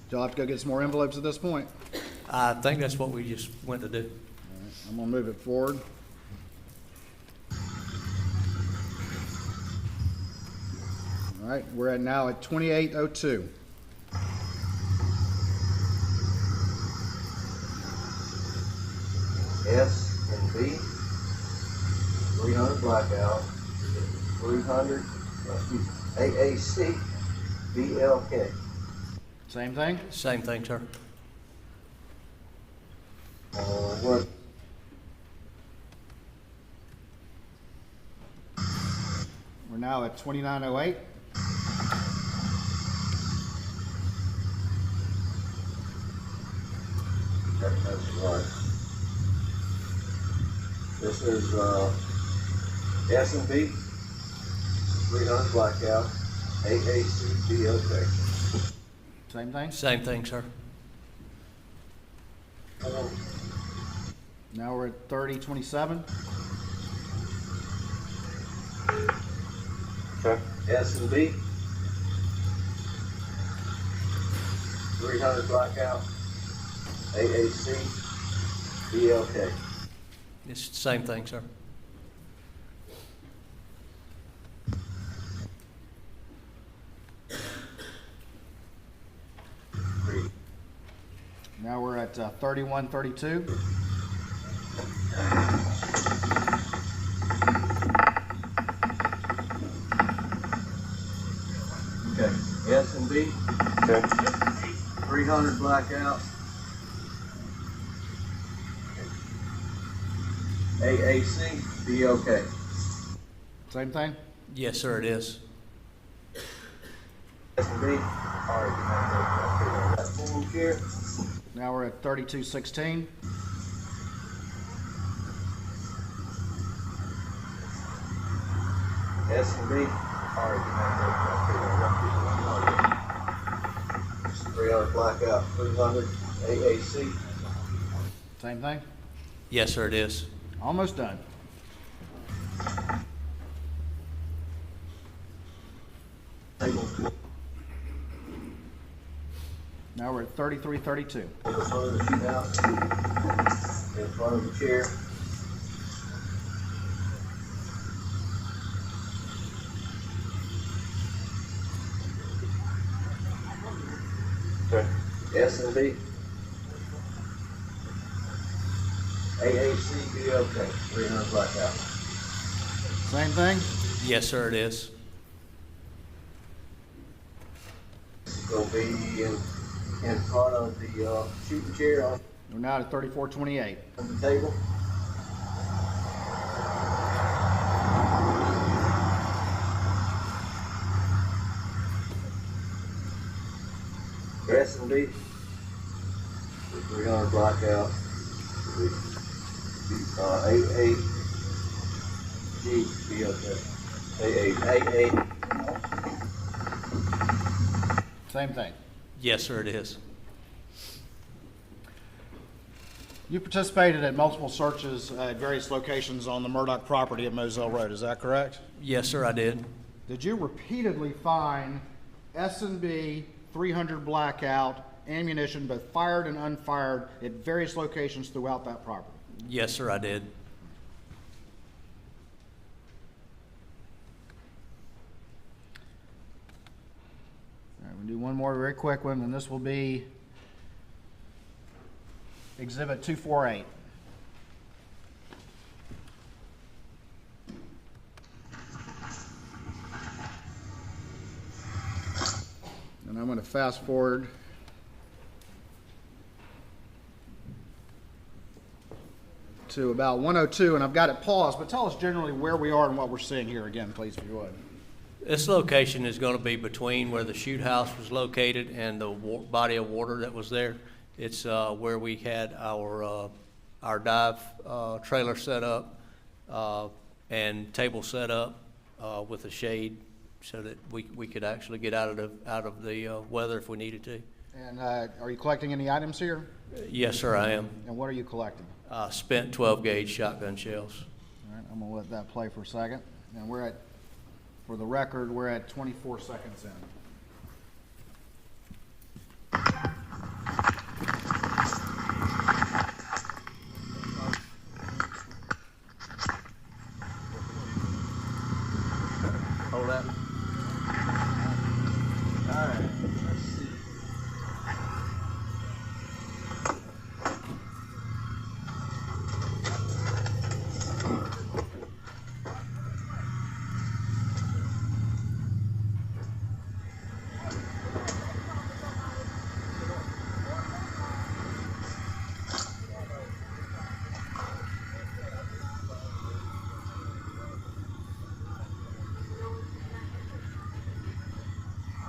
Speaker 5: Y'all have to go get some more envelopes at this point.
Speaker 10: I think that's what we just went to do.
Speaker 5: All right, I'm gonna move it forward. All right, we're at now at 2802.
Speaker 12: S&B 300 blackout. 300, AAC, BLK.
Speaker 5: Same thing?
Speaker 10: Same thing, sir.
Speaker 12: What?
Speaker 5: We're now at 2908.
Speaker 12: That's right. This is S&B 300 blackout, AAC, BLK.
Speaker 5: Same thing?
Speaker 10: Same thing, sir.
Speaker 5: Now we're at 3027.
Speaker 12: Okay. S&B 300 blackout, AAC, BLK.
Speaker 10: It's the same thing, sir.
Speaker 5: Now we're at 3132.
Speaker 12: Okay, S and B. Okay. 300 blackout. AAC, BLK.
Speaker 5: Same thing?
Speaker 10: Yes, sir, it is.
Speaker 12: S and B. All right, got full here.
Speaker 5: Now we're at 3216.
Speaker 12: S and B. All right, 300 blackout, 300 AAC.
Speaker 5: Same thing?
Speaker 10: Yes, sir, it is.
Speaker 5: Almost done.
Speaker 12: Table
Speaker 5: Now we're at 3332.
Speaker 12: in front of the shoot house, in front of the chair. Okay. S and B. AAC, BLK, 300 blackout.
Speaker 5: Same thing?
Speaker 10: Yes, sir, it is.
Speaker 12: It's gonna be in front of the shooting chair on
Speaker 5: We're now at 3428.
Speaker 12: the table. S and B. 300 blackout. AAG, BLK. AA.
Speaker 5: Same thing.
Speaker 10: Yes, sir, it is.
Speaker 5: You participated in multiple searches at various locations on the Murdaugh property at Moselle Road, is that correct?
Speaker 10: Yes, sir, I did.
Speaker 5: Did you repeatedly find S&B 300 blackout ammunition, both fired and unfired, at various locations throughout that property?
Speaker 10: Yes, sir, I did.
Speaker 5: All right, we'll do one more very quick one, and this will be Exhibit 248. And I'm going to fast forward to about 102, and I've got it paused, but tell us generally where we are and what we're seeing here again, please, if you would.
Speaker 10: This location is going to be between where the shoot house was located and the body of water that was there. It's where we had our dive trailer set up and table set up with a shade so that we could actually get out of the weather if we needed to.
Speaker 5: And are you collecting any items here?
Speaker 10: Yes, sir, I am.
Speaker 5: And what are you collecting?
Speaker 10: Spent 12-gauge shotgun shells.
Speaker 5: All right, I'm going to let that play for a second. And we're at, for the record, we're at 24 seconds in.
Speaker 10: Hold that.
Speaker 12: All right, let's see.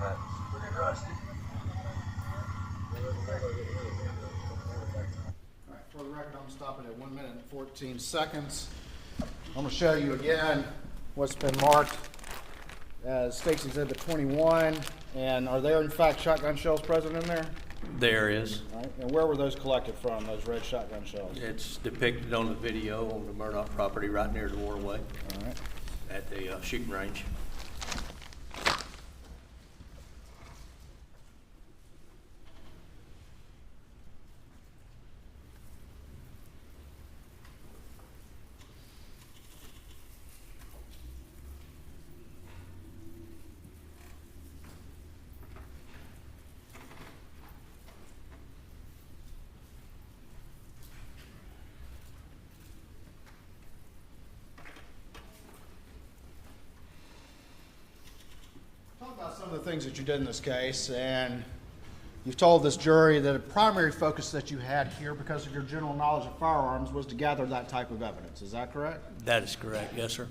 Speaker 12: That's pretty rusty.
Speaker 5: All right, for the record, I'm going to stop it at 1 minute and 14 seconds. I'm going to show you again what's been marked as State's Exhibit 21. And are there, in fact, shotgun shells present in there?
Speaker 10: There is.
Speaker 5: All right, and where were those collected from, those red shotgun shells?
Speaker 10: It's depicted on the video on the Murdaugh property right near the waterway
Speaker 5: All right.
Speaker 10: at the shooting range.
Speaker 5: of the things that you did in this case, and you've told this jury that a primary focus that you had here, because of your general knowledge of firearms, was to gather that type of evidence. Is that correct?
Speaker 10: That is correct, yes, sir.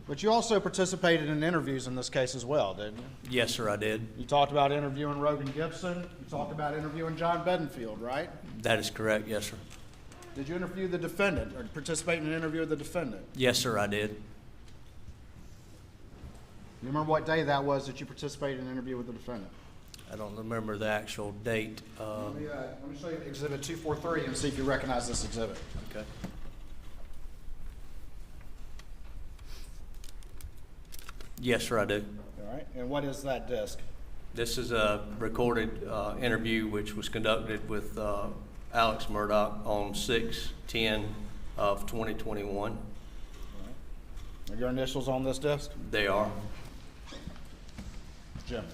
Speaker 5: But you also participated in interviews in this case as well, didn't you?
Speaker 10: Yes, sir, I did.
Speaker 5: You talked about interviewing Rogan Gibson. You talked about interviewing John Bedingfield, right?
Speaker 10: That is correct, yes, sir.
Speaker 5: Did you interview the defendant or participate in an interview with the defendant?
Speaker 10: Yes, sir, I did.
Speaker 5: You remember what day that was that you participated in an interview with the defendant?
Speaker 10: I don't remember the actual date.
Speaker 5: Let me show you Exhibit 243 and see if you recognize this exhibit.
Speaker 10: Okay. Yes, sir, I do.
Speaker 5: All right. And what is that disc?
Speaker 10: This is a recorded interview which was conducted with Alex Murdaugh on 6/10 of 2021.
Speaker 5: Are your initials on this disc?
Speaker 10: They are.
Speaker 5: Jim.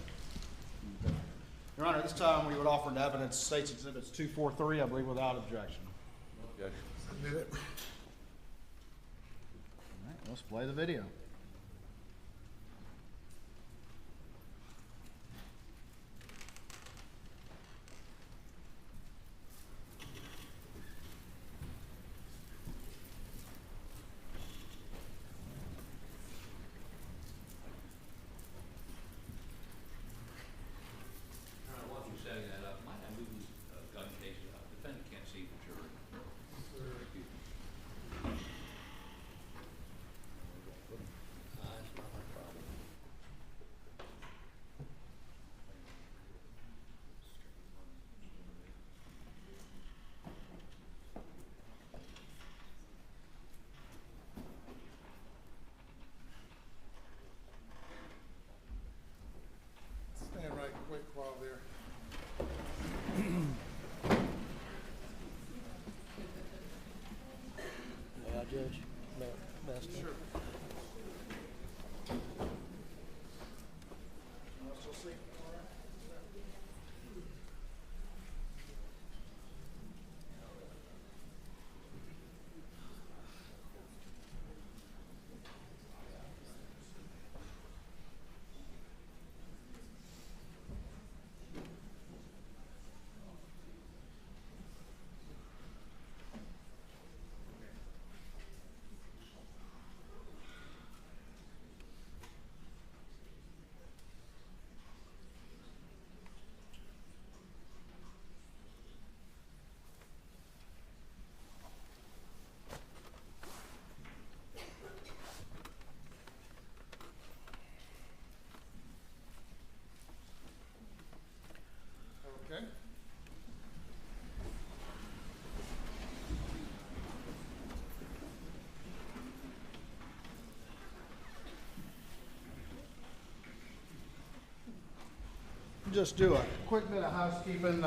Speaker 5: Your Honor, this time we would offer an evidence states Exhibits 243, I believe, without objection.
Speaker 1: Submit it.
Speaker 5: All right, let's play the video.
Speaker 2: While you're setting that up, might I move these gun cases up? Defendant can't see the jury.
Speaker 1: Stand right quick while they're.
Speaker 10: May I, Judge?
Speaker 1: Sure. Okay.
Speaker 5: Just do a quick bit of housekeeping.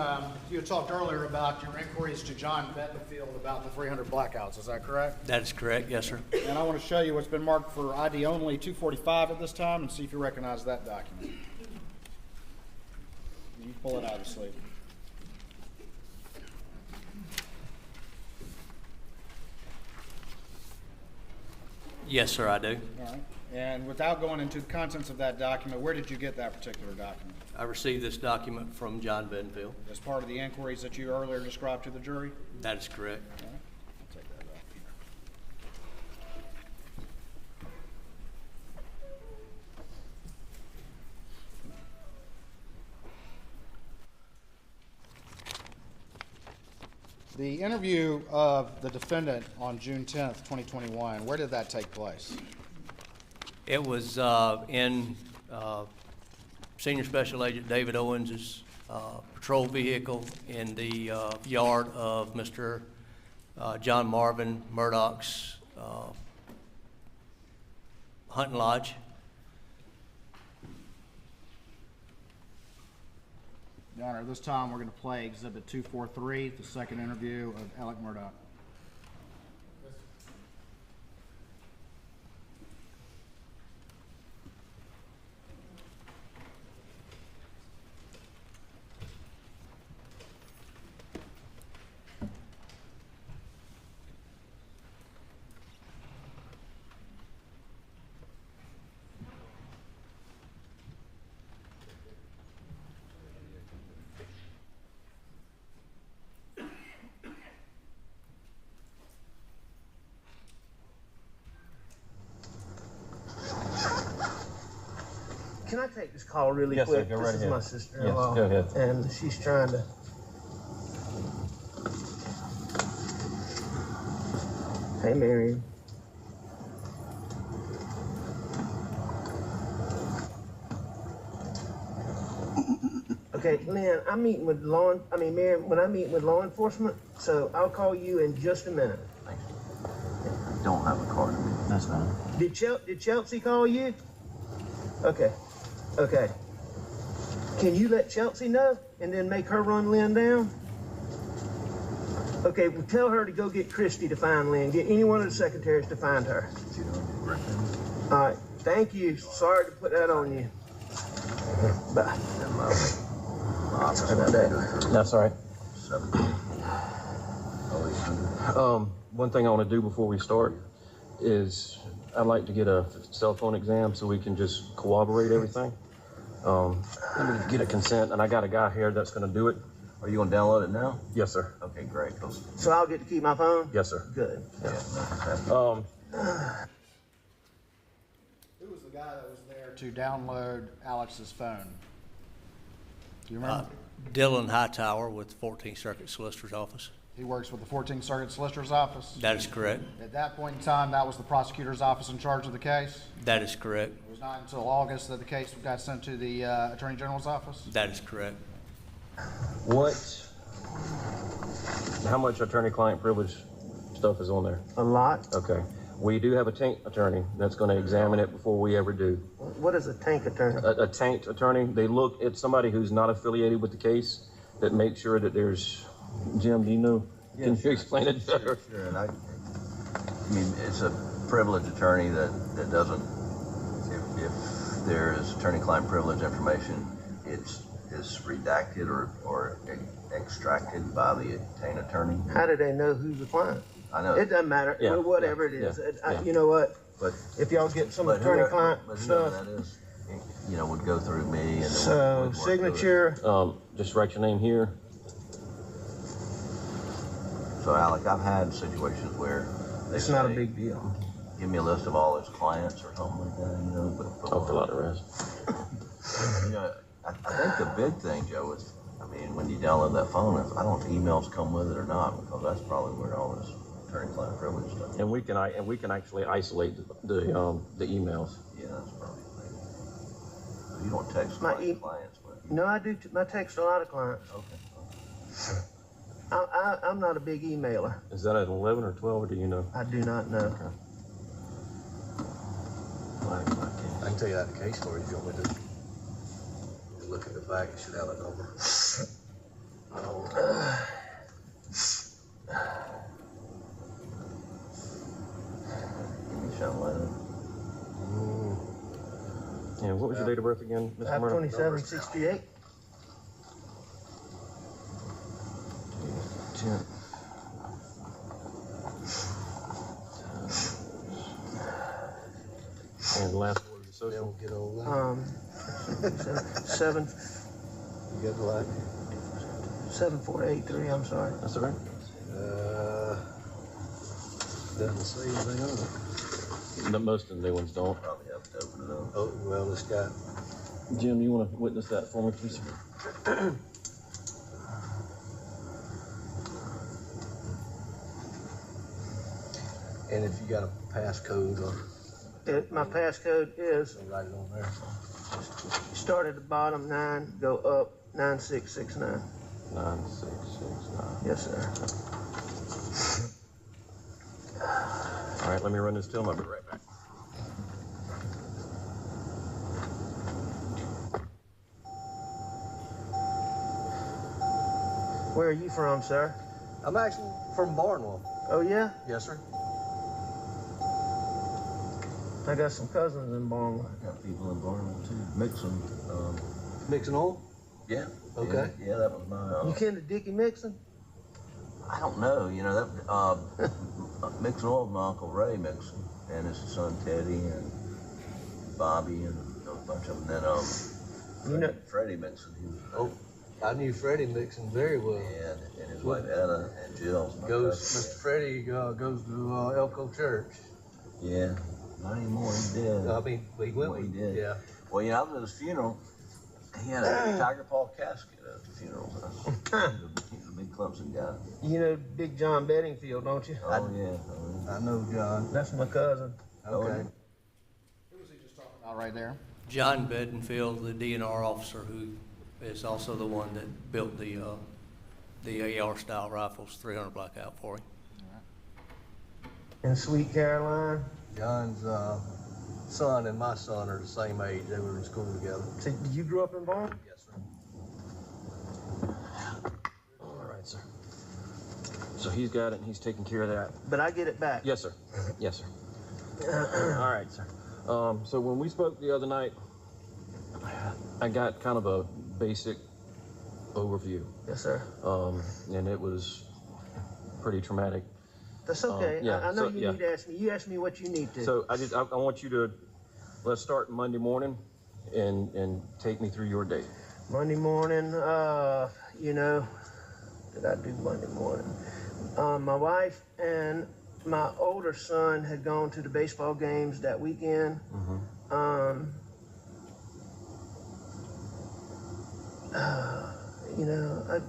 Speaker 5: You had talked earlier about your inquiries to John Bedingfield about the 300 blackouts. Is that correct?
Speaker 10: That is correct, yes, sir.
Speaker 5: And I want to show you what's been marked for ID only 245 at this time and see if you recognize that document. You pull it out of the sleeve.
Speaker 10: Yes, sir, I do.
Speaker 5: All right. And without going into the contents of that document, where did you get that particular document?
Speaker 10: I received this document from John Bedingfield.
Speaker 5: As part of the inquiries that you earlier described to the jury?
Speaker 10: That is correct.
Speaker 5: All right. I'll take that out. The interview of the defendant on June 10th, 2021, where did that take place?
Speaker 10: It was in Senior Special Agent David Owens' patrol vehicle in the yard of Mr. John Marvin Murdaugh's hunting lodge.
Speaker 5: Your Honor, this time we're going to play Exhibit 243, the second interview of Alec Murdaugh.
Speaker 12: Can I take this call really
Speaker 13: Yes, sir.
Speaker 12: quick?
Speaker 13: Go right
Speaker 12: This is
Speaker 13: ahead.
Speaker 12: my sister-in-law.
Speaker 13: Yes, go ahead.
Speaker 12: And she's trying to. Hey, Mary. Okay, Lynn, I'm meeting with Mary, when I'm meeting with law enforcement, so I'll call you in just a minute.
Speaker 11: Thanks. I don't have a card.
Speaker 13: That's fine.
Speaker 12: Did Chelsea call you? Okay, okay. Can you let Chelsea know and then make her run Lynn down? Okay, well, tell her to go get Christy to find Lynn. Get any one of the secretaries to find her. All right, thank you. Sorry to put that on you. Bye. Sorry about that.
Speaker 13: That's all right. One thing I want to do before we start is I'd like to get a cell phone exam so we can just corroborate everything. Let me get a consent, and I got a guy here that's going to do it.
Speaker 11: Are you going to download it now?
Speaker 13: Yes, sir.
Speaker 11: Okay, great.
Speaker 12: So I'll get to keep my phone?
Speaker 13: Yes, sir.
Speaker 12: Good.
Speaker 5: Who was the guy that was there to download Alex's phone? Do you remember?
Speaker 10: Dylan Hightower with the 14th Circuit Solicitor's Office.
Speaker 5: He works with the 14th Circuit Solicitor's Office?
Speaker 10: That is correct.
Speaker 5: At that point in time, that was the prosecutor's office in charge of the case?
Speaker 10: That is correct.
Speaker 5: It was not until August that the case got sent to the Attorney General's office?
Speaker 10: That is correct.
Speaker 13: How much attorney-client privilege stuff is on there?
Speaker 12: A lot.
Speaker 13: Okay. We do have a taint attorney that's going to examine it before we ever do.
Speaker 12: What is a tank attorney?
Speaker 13: A taint attorney, they look at somebody who's not affiliated with the case that makes sure that there's, Jim, do you know?
Speaker 11: Yeah,
Speaker 13: Can
Speaker 11: sure.
Speaker 13: you explain it better?
Speaker 11: Sure. And I mean, it's a privileged attorney that doesn't, if there is attorney-client privilege information, it's redacted or extracted by the taint attorney.
Speaker 12: How do they know who's the client?
Speaker 11: I know.
Speaker 12: It doesn't matter.
Speaker 13: Yeah,
Speaker 12: Whatever
Speaker 13: yeah,
Speaker 12: it is.
Speaker 13: yeah.
Speaker 12: You know what?
Speaker 11: But
Speaker 12: If y'all get some
Speaker 11: but whoever
Speaker 12: attorney-client stuff.
Speaker 11: that is, would go through me and then
Speaker 12: So,
Speaker 11: we'd work through it.
Speaker 12: signature.
Speaker 13: Just write your name here.
Speaker 11: So, Alec, I've had situations where they
Speaker 12: It's not a
Speaker 11: say,
Speaker 12: big deal.
Speaker 11: give me a list of all his clients or something like that, but
Speaker 13: I'll fill out the rest.
Speaker 11: I think the big thing, Joe, is, when you download that phone, I don't know if emails come with it or not, because that's probably where all this attorney-client privilege stuff.
Speaker 13: And we can actually isolate the emails.
Speaker 11: Yeah, that's probably the thing. You don't text clients, but
Speaker 12: No, I do. I text a lot of clients.
Speaker 11: okay.
Speaker 12: I'm not a big emailer.
Speaker 13: Is that at 11 or 12, or do you know?
Speaker 12: I do not know.
Speaker 13: I
Speaker 14: can tell you that the case story if you want me to. You look at the back, it should have a number.
Speaker 13: Yeah, what was your date of birth again, Mr. Murdaugh?
Speaker 12: 2768.
Speaker 13: 10. And the last word of the social?
Speaker 14: Get old now.
Speaker 12: 7483. I'm sorry.
Speaker 13: That's all right.
Speaker 14: Doesn't say anything on it.
Speaker 13: Most of the new ones don't.
Speaker 11: Probably have to open it up.
Speaker 14: Oh, well, this guy.
Speaker 13: Jim, you want to witness that for me, please?
Speaker 14: And if you got a passcode or
Speaker 12: My passcode is
Speaker 14: write it on there.
Speaker 12: start at the bottom 9, go up 9669.
Speaker 13: 9669.
Speaker 12: Yes, sir.
Speaker 13: All right, let me run this till. I'll be right back.
Speaker 12: Where are you from, sir?
Speaker 14: I'm actually from Barnwell.
Speaker 12: Oh, yeah?
Speaker 14: Yes, sir.
Speaker 12: I got some cousins in Barnwell.
Speaker 11: Got people in Barnwell too. Mixon.
Speaker 14: Mixing oil?
Speaker 11: Yeah.
Speaker 14: Okay.
Speaker 11: Yeah, that was my.
Speaker 12: You kin to Dickie Mixon?
Speaker 11: I don't know. That Mixon oil was my Uncle Ray Mixon and his son Teddy and Bobby and a bunch of them. Then Freddie Mixon. He was.
Speaker 14: I knew Freddie Mixon very well.
Speaker 11: Yeah, and his wife Etta and Jill.
Speaker 14: Mr. Freddie goes to Elko Church.
Speaker 11: Yeah. Not anymore, he did.
Speaker 14: He went.
Speaker 11: He did.
Speaker 14: Yeah. Well, I was at his funeral. He had a tiger paw casket at the funeral. He's a big Clemson guy.
Speaker 12: You know Big John Bedingfield, don't you?
Speaker 14: Oh, yeah. I know John.
Speaker 12: That's my cousin.
Speaker 14: Okay.
Speaker 5: Who was he just talking about right there?
Speaker 10: John Bedingfield, the DNR officer, who is also the one that built the AR-style rifles, 300 blackout for him.
Speaker 12: In Sweet Caroline.
Speaker 14: John's son and my son are the same age. They were in school together.
Speaker 12: So you grew up in Barn?
Speaker 14: Yes, sir.
Speaker 13: All right, sir. So he's got it, and he's taking care of that.
Speaker 12: But I get it back.
Speaker 13: Yes, sir. Yes, sir. All right, sir. So when we spoke the other night, I got kind of a basic overview.
Speaker 12: Yes, sir.
Speaker 13: And it was pretty traumatic.
Speaker 12: That's okay.
Speaker 13: Yeah,
Speaker 12: I know
Speaker 13: so,
Speaker 12: you need to ask me. You ask me what you need to.
Speaker 13: So I want you to, let's start Monday morning and take me through your day.
Speaker 12: Monday morning, did I do Monday morning? My wife and my older son had gone to the baseball games that weekend. I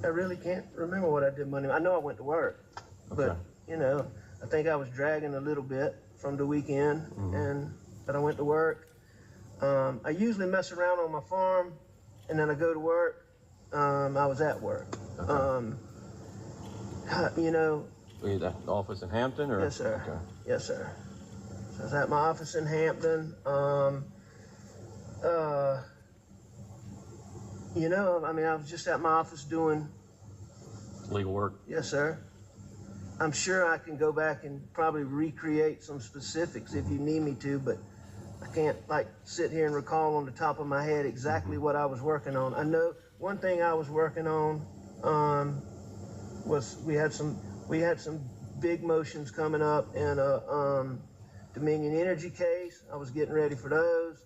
Speaker 12: really can't remember what I did Monday. I know I went to work, but I think I was dragging a little bit from the weekend, but I went to work. I usually mess around on my farm, and then I go to work. I was at work.
Speaker 13: Were you at the office in Hampton, or?
Speaker 12: Yes, sir.
Speaker 13: Okay.
Speaker 12: Yes, sir. So I was at my office in Hampton. I was just at my office doing
Speaker 13: Legal work?
Speaker 12: Yes, sir. I'm sure I can go back and probably recreate some specifics if you need me to, but I can't sit here and recall on the top of my head exactly what I was working on. I know one thing I was working on was we had some big motions coming up in a Dominion Energy case. I was getting ready for those,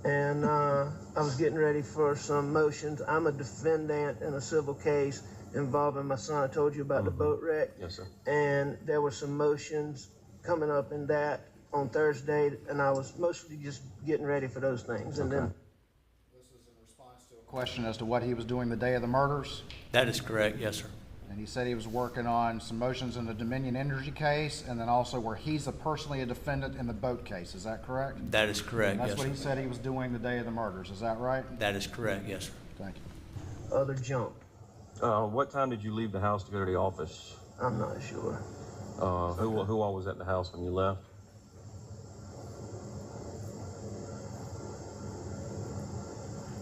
Speaker 12: and I was getting ready for some motions. I'm a defendant in a civil case involving my son. I told you about the boat wreck.
Speaker 13: Yes, sir.
Speaker 12: And there were some motions coming up in that on Thursday, and I was mostly just getting ready for those things. And then
Speaker 5: This is in response to a question as to what he was doing the day of the murders.
Speaker 10: That is correct, yes, sir.
Speaker 5: And he said he was working on some motions in the Dominion Energy case, and then also where he's personally a defendant in the boat case. Is that correct?
Speaker 10: That is correct,
Speaker 5: That's
Speaker 10: yes,
Speaker 5: what
Speaker 10: sir.
Speaker 5: he said he was doing the day of the murders. Is that right?
Speaker 10: That is correct, yes, sir.
Speaker 5: Thank you.
Speaker 12: other junk.
Speaker 13: What time did you leave the house to go to the office?
Speaker 12: I'm not sure.
Speaker 13: Who all was at the house when you left?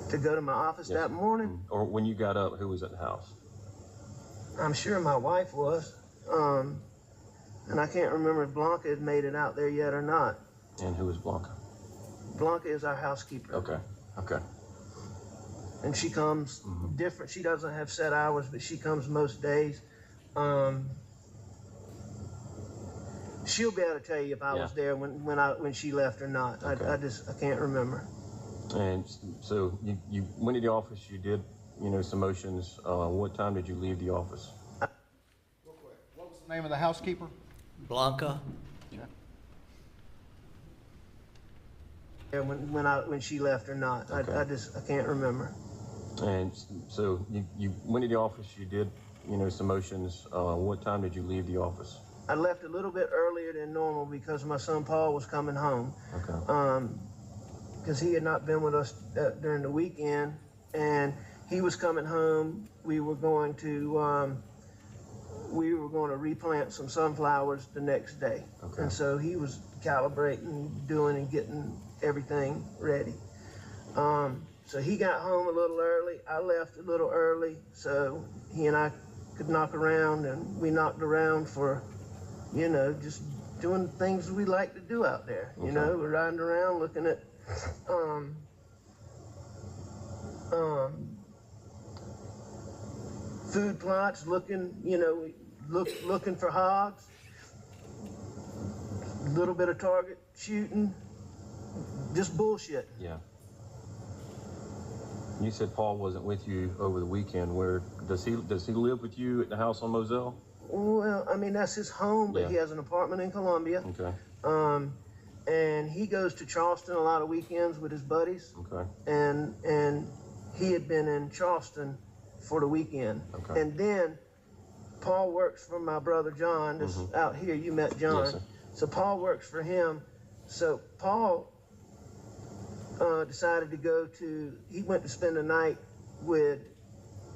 Speaker 12: To go to my office that morning?
Speaker 13: Or when you got up, who was at the house?
Speaker 12: I'm sure my wife was. And I can't remember if Blanca had made it out there yet or not.
Speaker 13: And who was Blanca?
Speaker 12: Blanca is our housekeeper.
Speaker 13: Okay, okay.
Speaker 12: And she comes different. She doesn't have set hours, but she comes most days. She'll be able to tell you if I was there when she left or not.
Speaker 13: Okay.
Speaker 12: I can't remember.
Speaker 13: And so you went to the office, you did, some motions. What time did you leave the office?
Speaker 5: Real quick, what was the name of the housekeeper?
Speaker 10: Blanca.
Speaker 12: Yeah, when she left or not.
Speaker 13: Okay.
Speaker 12: I can't remember.
Speaker 13: And so you went to the office, you did, some motions. What time did you leave the office?
Speaker 12: I left a little bit earlier than normal because my son Paul was coming home.
Speaker 13: Okay.
Speaker 12: Because he had not been with us during the weekend, and he was coming home. We were going to replant some sunflowers the next day.
Speaker 13: Okay.
Speaker 12: And so he was calibrating, doing and getting everything ready. So he got home a little early. I left a little early, so he and I could knock around, and we knocked around for, just doing things we like to do out there.
Speaker 13: Okay.
Speaker 12: We're riding around looking at food plots, looking for hogs, a little bit of target shooting, just bullshit.
Speaker 13: Yeah. You said Paul wasn't with you over the weekend. Where does he live with you at the house on Moselle?
Speaker 12: Well, that's his home, but
Speaker 13: Yeah.
Speaker 12: he has an apartment in Columbia.
Speaker 13: Okay.
Speaker 12: and he goes to Charleston a lot of weekends with his buddies.
Speaker 13: Okay.
Speaker 12: And he had been in Charleston for the weekend.
Speaker 13: Okay.
Speaker 12: And then Paul works for my brother John. This out here, you met John.
Speaker 13: Yes, sir.
Speaker 12: So Paul works for him. So Paul decided to go to, he went to spend the night with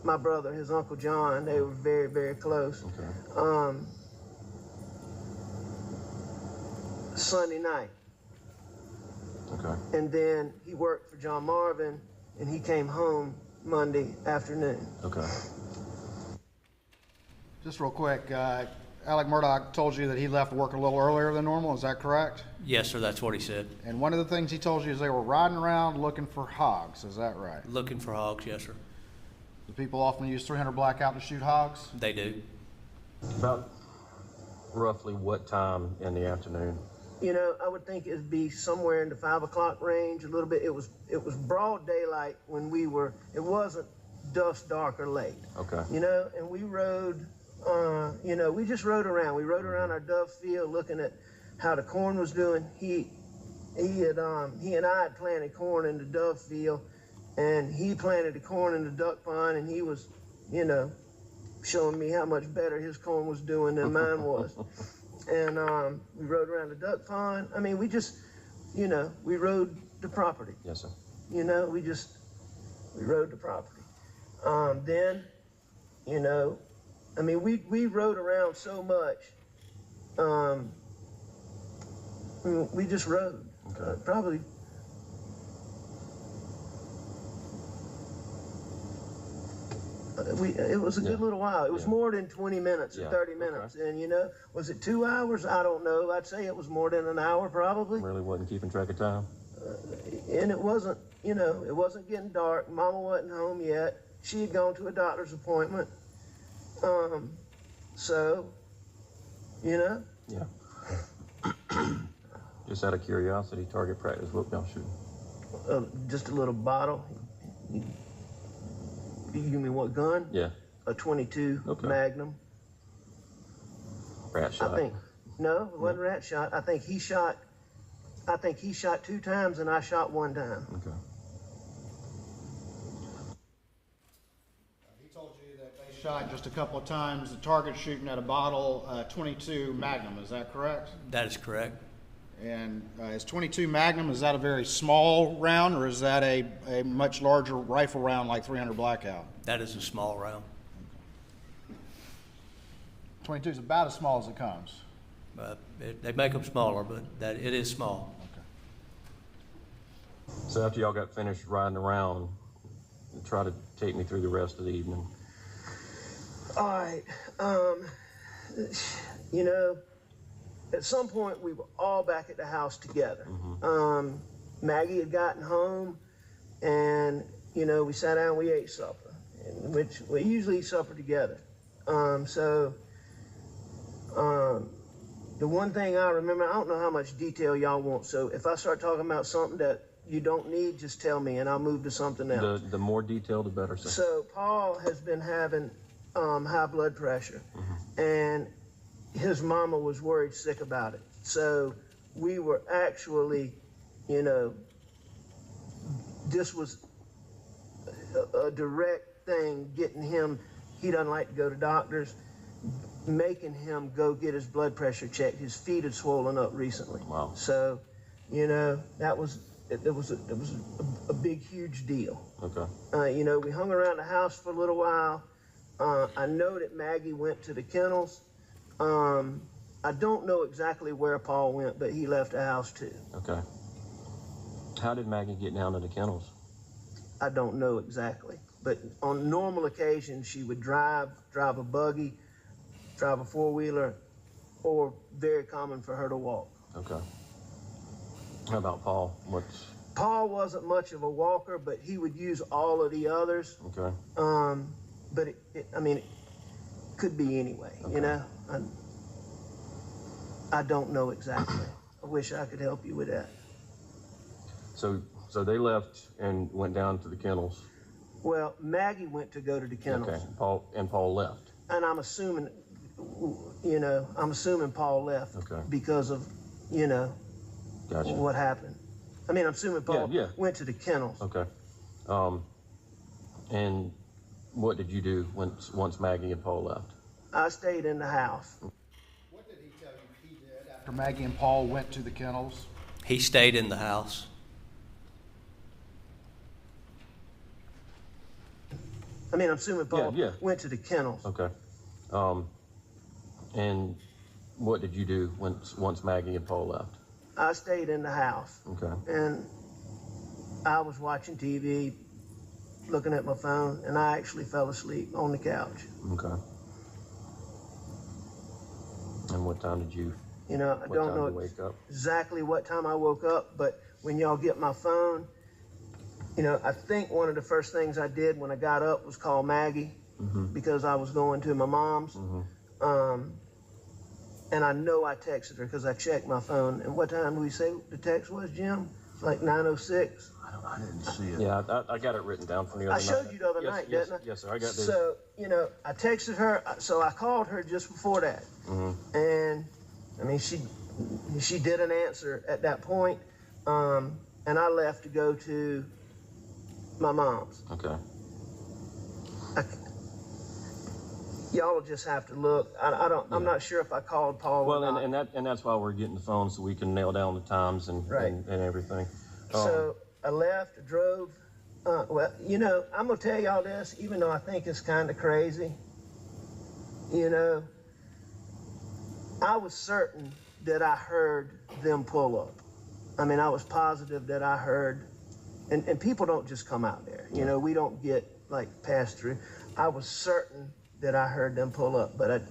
Speaker 12: my brother, his Uncle John. They were very, very close.
Speaker 13: Okay.
Speaker 12: Sunday night.
Speaker 13: Okay.
Speaker 12: And then he worked for John Marvin, and he came home Monday afternoon.
Speaker 13: Okay.
Speaker 5: Just real quick, Alec Murdaugh told you that he left work a little earlier than normal, is that correct?
Speaker 10: Yes, sir, that's what he said.
Speaker 5: And one of the things he told you is they were riding around looking for hogs, is that right?
Speaker 10: Looking for hogs, yes, sir.
Speaker 5: Do people often use 300 blackout to shoot hogs?
Speaker 10: They do.
Speaker 13: About roughly what time in the afternoon?
Speaker 12: You know, I would think it'd be somewhere in the 5 o'clock range, a little bit. It was broad daylight when we were, it wasn't dusk, dark, or late.
Speaker 13: Okay.
Speaker 12: You know, and we rode, you know, we just rode around. We rode around our dove field looking at how the corn was doing. He and I had planted corn in the dove field, and he planted the corn in the duck pond, and he was, you know, showing me how much better his corn was doing than mine was. And we rode around the duck pond. I mean, we just, you know, we rode the property.
Speaker 13: Yes, sir.
Speaker 12: You know, we rode the property. Then, you know, I mean, we rode around so much. We just rode.
Speaker 13: Okay.
Speaker 12: Probably. It was a good little while. It was more than 20 minutes or 30 minutes. Okay. And, you know, was it 2 hours? I don't know. I'd say it was more than an hour probably.
Speaker 13: Really wasn't keeping track of time?
Speaker 12: And it wasn't, you know, it wasn't getting dark. Mama wasn't home yet. She had gone to a doctor's appointment. So, you know.
Speaker 13: Yeah. Just out of curiosity, target practice, what y'all shooting?
Speaker 12: Just a little bottle. You mean what gun?
Speaker 13: Yeah.
Speaker 12: A 22 Magnum.
Speaker 13: Rat shot?
Speaker 12: I think. No, it wasn't rat shot. I think he shot 2 times and I shot 1 time.
Speaker 13: Okay.
Speaker 5: He told you that they shot just a couple of times, the target shooting at a bottle 22 Magnum, is that correct?
Speaker 10: That is correct.
Speaker 5: And is 22 Magnum, is that a very small round, or is that a much larger rifle round like 300 Blackout?
Speaker 10: That is a small round.
Speaker 5: 22 is about as small as it comes.
Speaker 10: They make them smaller, but it is small.
Speaker 5: Okay.
Speaker 13: So after y'all got finished riding around, try to take me through the rest of the evening.
Speaker 12: All right. You know, at some point we were all back at the house together. Maggie had gotten home, and you know, we sat down, we ate supper, which we usually eat supper together. The one thing I remember, I don't know how much detail y'all want, so if I start talking about something that you don't need, just tell me and I'll move to something else.
Speaker 13: The more detail, the better, sir.
Speaker 12: So Paul has been having high blood pressure, and his mama was worried sick about it. So we were actually, you know, this was a direct thing, getting him, he doesn't like to go to doctors, making him go get his blood pressure checked. His feet had swollen up recently.
Speaker 13: Wow.
Speaker 12: So, you know, it was a big, huge deal.
Speaker 13: Okay.
Speaker 12: You know, we hung around the house for a little while. I know that Maggie went to the kennels. I don't know exactly where Paul went, but he left the house too.
Speaker 13: Okay. How did Maggie get down to the kennels?
Speaker 12: I don't know exactly, but on normal occasions she would drive a buggy, drive a four-wheeler, or very common for her to walk.
Speaker 13: Okay. How about Paul?
Speaker 12: Paul wasn't much of a walker, but he would use all of the others.
Speaker 13: Okay.
Speaker 12: But I mean, it could be anyway,
Speaker 13: okay.
Speaker 12: You know? I don't know exactly. I wish I could help you with that.
Speaker 13: So they left and went down to the kennels.
Speaker 12: Well, Maggie went to go to the kennels.
Speaker 13: Okay. Paul left.
Speaker 12: And I'm assuming, you know, Paul left
Speaker 13: okay.
Speaker 12: because of, you know,
Speaker 13: Gotcha.
Speaker 12: what happened. I mean, I'm assuming Paul
Speaker 13: Yeah.
Speaker 12: went to the kennels.
Speaker 13: Okay. And what did you do once Maggie and Paul left?
Speaker 12: I stayed in the house.
Speaker 5: What did he tell you he did after Maggie and Paul went to the kennels?
Speaker 10: He stayed in the house.
Speaker 12: I mean, I'm assuming Paul
Speaker 13: Yeah.
Speaker 12: went to the kennels.
Speaker 13: Okay. And what did you do once Maggie and Paul left?
Speaker 12: I stayed in the house.
Speaker 13: Okay.
Speaker 12: And I was watching TV, looking at my phone, and I actually fell asleep on the couch.
Speaker 13: Okay. And what time did you?
Speaker 12: You know, I
Speaker 13: What
Speaker 12: don't
Speaker 13: time
Speaker 12: know
Speaker 13: did you wake up?
Speaker 12: exactly what time I woke up, but when y'all get my phone, you know, I think one of the first things I did when I got up was call Maggie because I was going to my mom's. And I know I texted her because I checked my phone. And what time did we say the text was, Jim? Like 9:06?
Speaker 14: I didn't see it.
Speaker 13: Yeah, I got it written down from the other
Speaker 12: I
Speaker 13: night.
Speaker 12: showed you the other
Speaker 13: Yes,
Speaker 12: night,
Speaker 13: yes,
Speaker 12: didn't I?
Speaker 13: Yes, sir. I got this.
Speaker 12: So, you know, I texted her, so I called her just before that. And, I mean, she didn't answer at that point. And I left to go to my mom's.
Speaker 13: Okay.
Speaker 12: Y'all will just have to look. I'm not sure if I called Paul
Speaker 13: Well,
Speaker 12: or not.
Speaker 13: and that's why we're getting the phone so we can nail down the times and everything.
Speaker 12: So I left, I drove. Well, you know, I'm gonna tell y'all this, even though I think it's kind of crazy. You know, I was certain that I heard them pull up. I mean, I was positive that I heard, and people don't just come out there. You know, we don't get like passed through. I was certain that I heard them pull up, but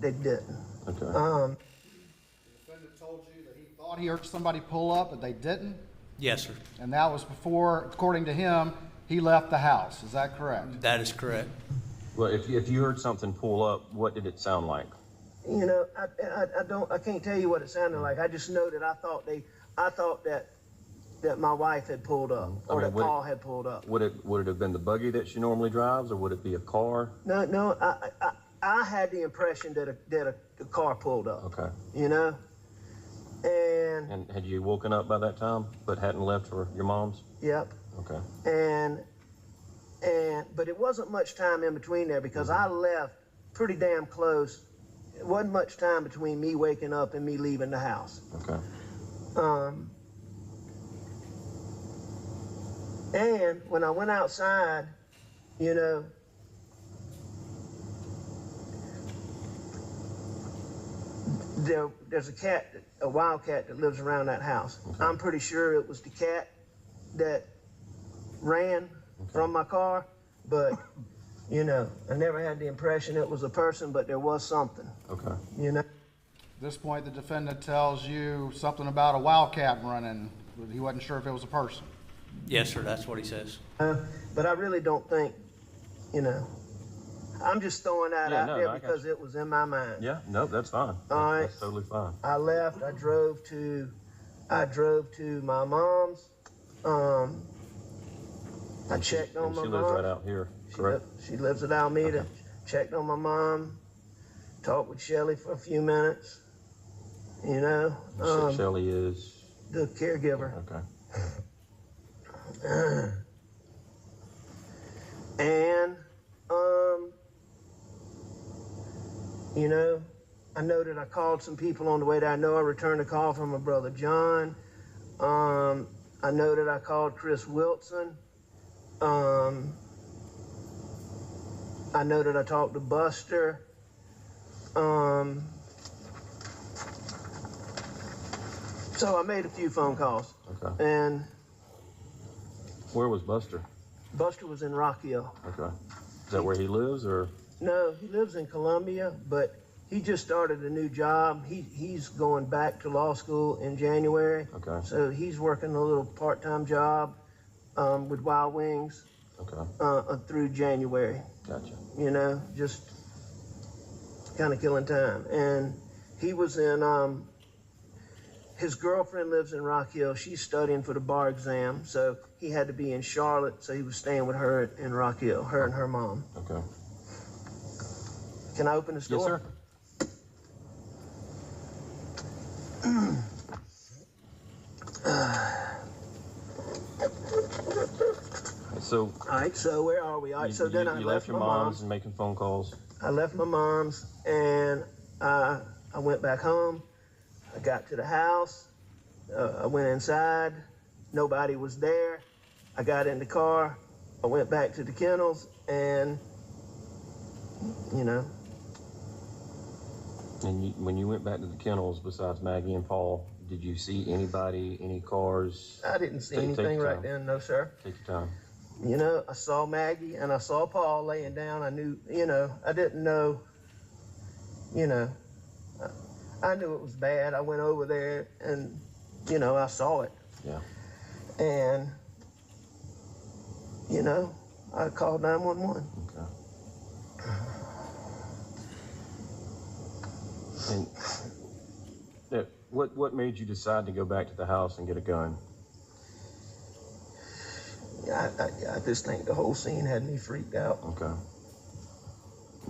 Speaker 12: they didn't.
Speaker 13: Okay.
Speaker 5: The defendant told you that he thought he heard somebody pull up, but they didn't?
Speaker 10: Yes, sir.
Speaker 5: And that was before, according to him, he left the house. Is that correct?
Speaker 10: That is correct.
Speaker 13: Well, if you heard something pull up, what did it sound like?
Speaker 12: You know, I can't tell you what it sounded like. I just know that I thought that my wife had pulled up, or that Paul had pulled up.
Speaker 13: Would it have been the buggy that she normally drives, or would it be a car?
Speaker 12: No, I had the impression that a car pulled up.
Speaker 13: Okay.
Speaker 12: You know, and
Speaker 13: had you woken up by that time, but hadn't left for your mom's?
Speaker 12: Yep.
Speaker 13: Okay.
Speaker 12: But it wasn't much time in between there because I left pretty damn close. It wasn't much time between me waking up and me leaving the house.
Speaker 13: Okay.
Speaker 12: And when I went outside, you know, there's a wild cat that lives around that house. Okay. I'm pretty sure it was the cat that ran from my car, but, you know, I never had the impression it was a person, but there was something.
Speaker 13: Okay.
Speaker 12: You know?
Speaker 5: At this point, the defendant tells you something about a wildcat running. He wasn't sure if it was a person.
Speaker 10: Yes, sir. That's what he says.
Speaker 12: But I really don't think, you know, I'm just throwing that out there because it was in my mind.
Speaker 13: Yeah, no, that's fine.
Speaker 12: All right.
Speaker 13: That's totally fine.
Speaker 12: I left. I drove to my mom's. I checked on my mom.
Speaker 13: She lives right out here, correct?
Speaker 12: She lives at Alameda.
Speaker 13: Okay.
Speaker 12: Checked on my mom. Talked with Shelly for a few minutes. You know.
Speaker 13: Shelly is
Speaker 12: the caregiver.
Speaker 13: Okay.
Speaker 12: And you know, I know that I called some people on the way there. I know I returned a call from my brother John. I know that I called Chris Wilson. I know that I talked to Buster. So I made a few phone calls.
Speaker 13: Okay.
Speaker 12: And
Speaker 13: where was Buster?
Speaker 12: Buster was in Rock Hill.
Speaker 13: Okay. Is that where he lives, or?
Speaker 12: No, he lives in Columbia, but he just started a new job. He's going back to law school in January.
Speaker 13: Okay.
Speaker 12: So he's working a little part-time job with Wild Wings.
Speaker 13: Okay.
Speaker 12: Through January.
Speaker 13: Gotcha.
Speaker 12: You know, just kind of killing time. And he was in, his girlfriend lives in Rock Hill. She's studying for the bar exam, so he had to be in Charlotte, so he was staying with her in Rock Hill, her and her mom.
Speaker 13: Okay.
Speaker 12: Can I open this door?
Speaker 13: Yes, sir. So,
Speaker 12: All right, so where are we? All right, so then I
Speaker 13: you
Speaker 12: left
Speaker 13: your
Speaker 12: my
Speaker 13: mom's and making phone calls.
Speaker 12: I left my mom's and I went back home. I got to the house. I went inside. Nobody was there. I got in the car. I went back to the kennels and, you know.
Speaker 13: And when you went back to the kennels, besides Maggie and Paul, did you see anybody, any cars?
Speaker 12: I didn't see
Speaker 13: Take
Speaker 12: anything
Speaker 13: your
Speaker 12: right
Speaker 13: time.
Speaker 12: then, no, sir.
Speaker 13: Take your time.
Speaker 12: You know, I saw Maggie and I saw Paul laying down. I knew, you know, I didn't know, you know, I knew it was bad. I went over there and, you know, I saw it.
Speaker 13: Yeah.
Speaker 12: And, you know, I called 911.
Speaker 13: Okay. And what made you decide to go back to the house and get a gun?
Speaker 12: I just think the whole scene had me freaked out.
Speaker 13: Okay.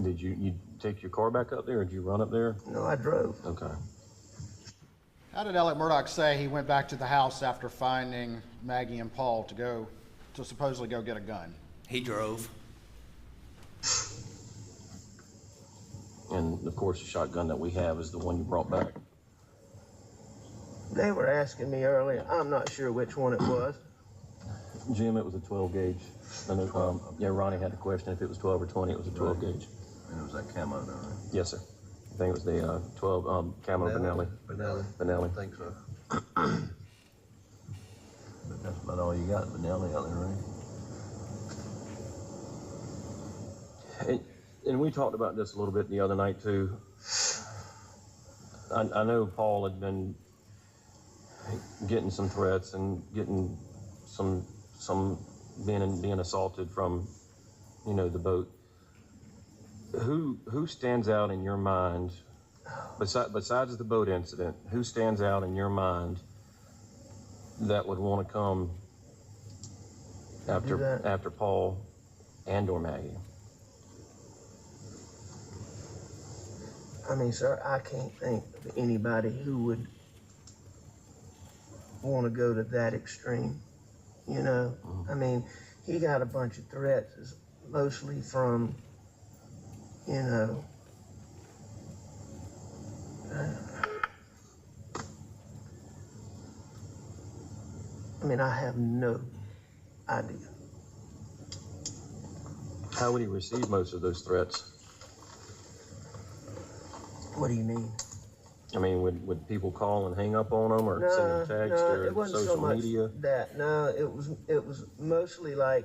Speaker 13: Did you take your car back up there, or did you run up there?
Speaker 12: No, I drove.
Speaker 13: Okay.
Speaker 5: How did Elliot Murdaugh say he went back to the house after finding Maggie and Paul to supposedly go get a gun?
Speaker 10: He drove.
Speaker 13: And of course, the shotgun that we have is the one you brought back.
Speaker 12: They were asking me earlier. I'm not sure which one it was.
Speaker 13: Jim, it was a 12 gauge. I know, yeah, Ronnie had a question if it was 12 or 20. It was a 12 gauge.
Speaker 14: And it was that camo though, right?
Speaker 13: Yes, sir. I think it was the 12 camo Benelli.
Speaker 14: Benelli. I think so. But that's about all you got, Benelli out there, right?
Speaker 13: And we talked about this a little bit the other night too. I know Paul had been getting some threats and getting some being assaulted from, you know, the boat. Who stands out in your mind, besides the boat incident, who stands out in your mind that would want to come after Paul and or Maggie?
Speaker 12: I mean, sir, I can't think of anybody who would want to go to that extreme. You know, I mean, he got a bunch of threats, mostly from, you know, I mean, I have no idea.
Speaker 13: How would he receive most of those threats?
Speaker 12: What do you mean?
Speaker 13: I mean, would people call and hang up on them, or send them text,
Speaker 12: no,
Speaker 13: or
Speaker 12: it wasn't
Speaker 13: social
Speaker 12: so much
Speaker 13: media?
Speaker 12: that. No, it was mostly like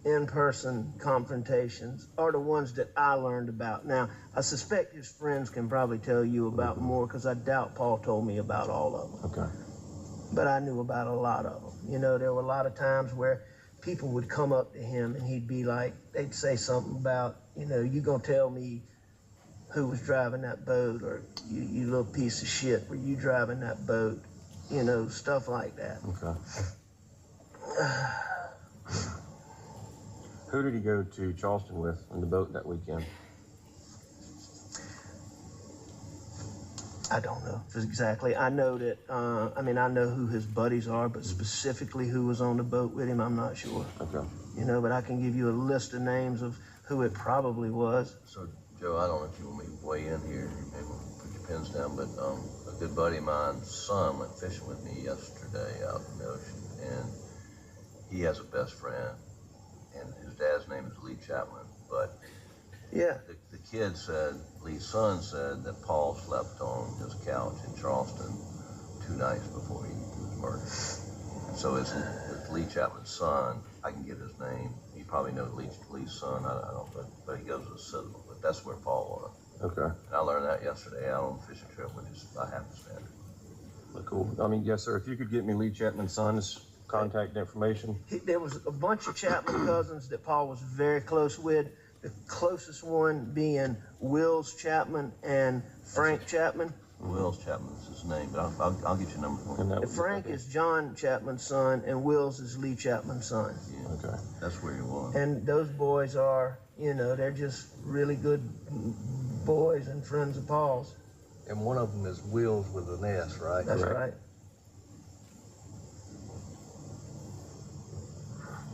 Speaker 12: in-person confrontations, are the ones that I learned about. Now, I suspect his friends can probably tell you about more, because I doubt Paul told me about all of them.
Speaker 13: Okay.
Speaker 12: But I knew about a lot of them. You know, there were a lot of times where people would come up to him and he'd be like, they'd say something about, you know, you gonna tell me who was driving that boat, or you little piece of shit, were you driving that boat? You know, stuff like that.
Speaker 13: Okay. Who did he go to Charleston with on the boat that weekend?
Speaker 12: I don't know exactly. I know that, I mean, I know who his buddies are, but specifically who was on the boat with him, I'm not sure.
Speaker 13: Okay.
Speaker 12: You know, but I can give you a list of names of who it probably was.
Speaker 14: So, Joe, I don't know if you want me to weigh in here. You may want to put your pens down, but a good buddy of mine's son went fishing with me yesterday out in the ocean, and he has a best friend, and his dad's name is Lee Chapman, but
Speaker 12: yeah,
Speaker 14: the kid said, Lee's son said that Paul slept on his couch in Charleston 2 nights before he was murdered. So it's Lee Chapman's son. I can get his name. You probably know Lee's son. I don't, but he goes to the Citadel. But that's where Paul was.
Speaker 13: Okay.
Speaker 14: And I learned that yesterday out on the fishing trip, which is I have to stand it.
Speaker 13: Cool. I mean, yes, sir. If you could get me Lee Chapman's son's contact information.
Speaker 12: There was a bunch of Chapman cousins that Paul was very close with. The closest one being Wills Chapman and Frank Chapman.
Speaker 14: Wills Chapman's his name, but I'll get your number for you.
Speaker 12: And Frank is John Chapman's son, and Wills is Lee Chapman's son.
Speaker 14: Yeah. Okay. That's where you was.
Speaker 12: And those boys are, you know, they're just really good boys and friends of Paul's.
Speaker 15: And one of them is Wills with an S, right?
Speaker 12: That's right.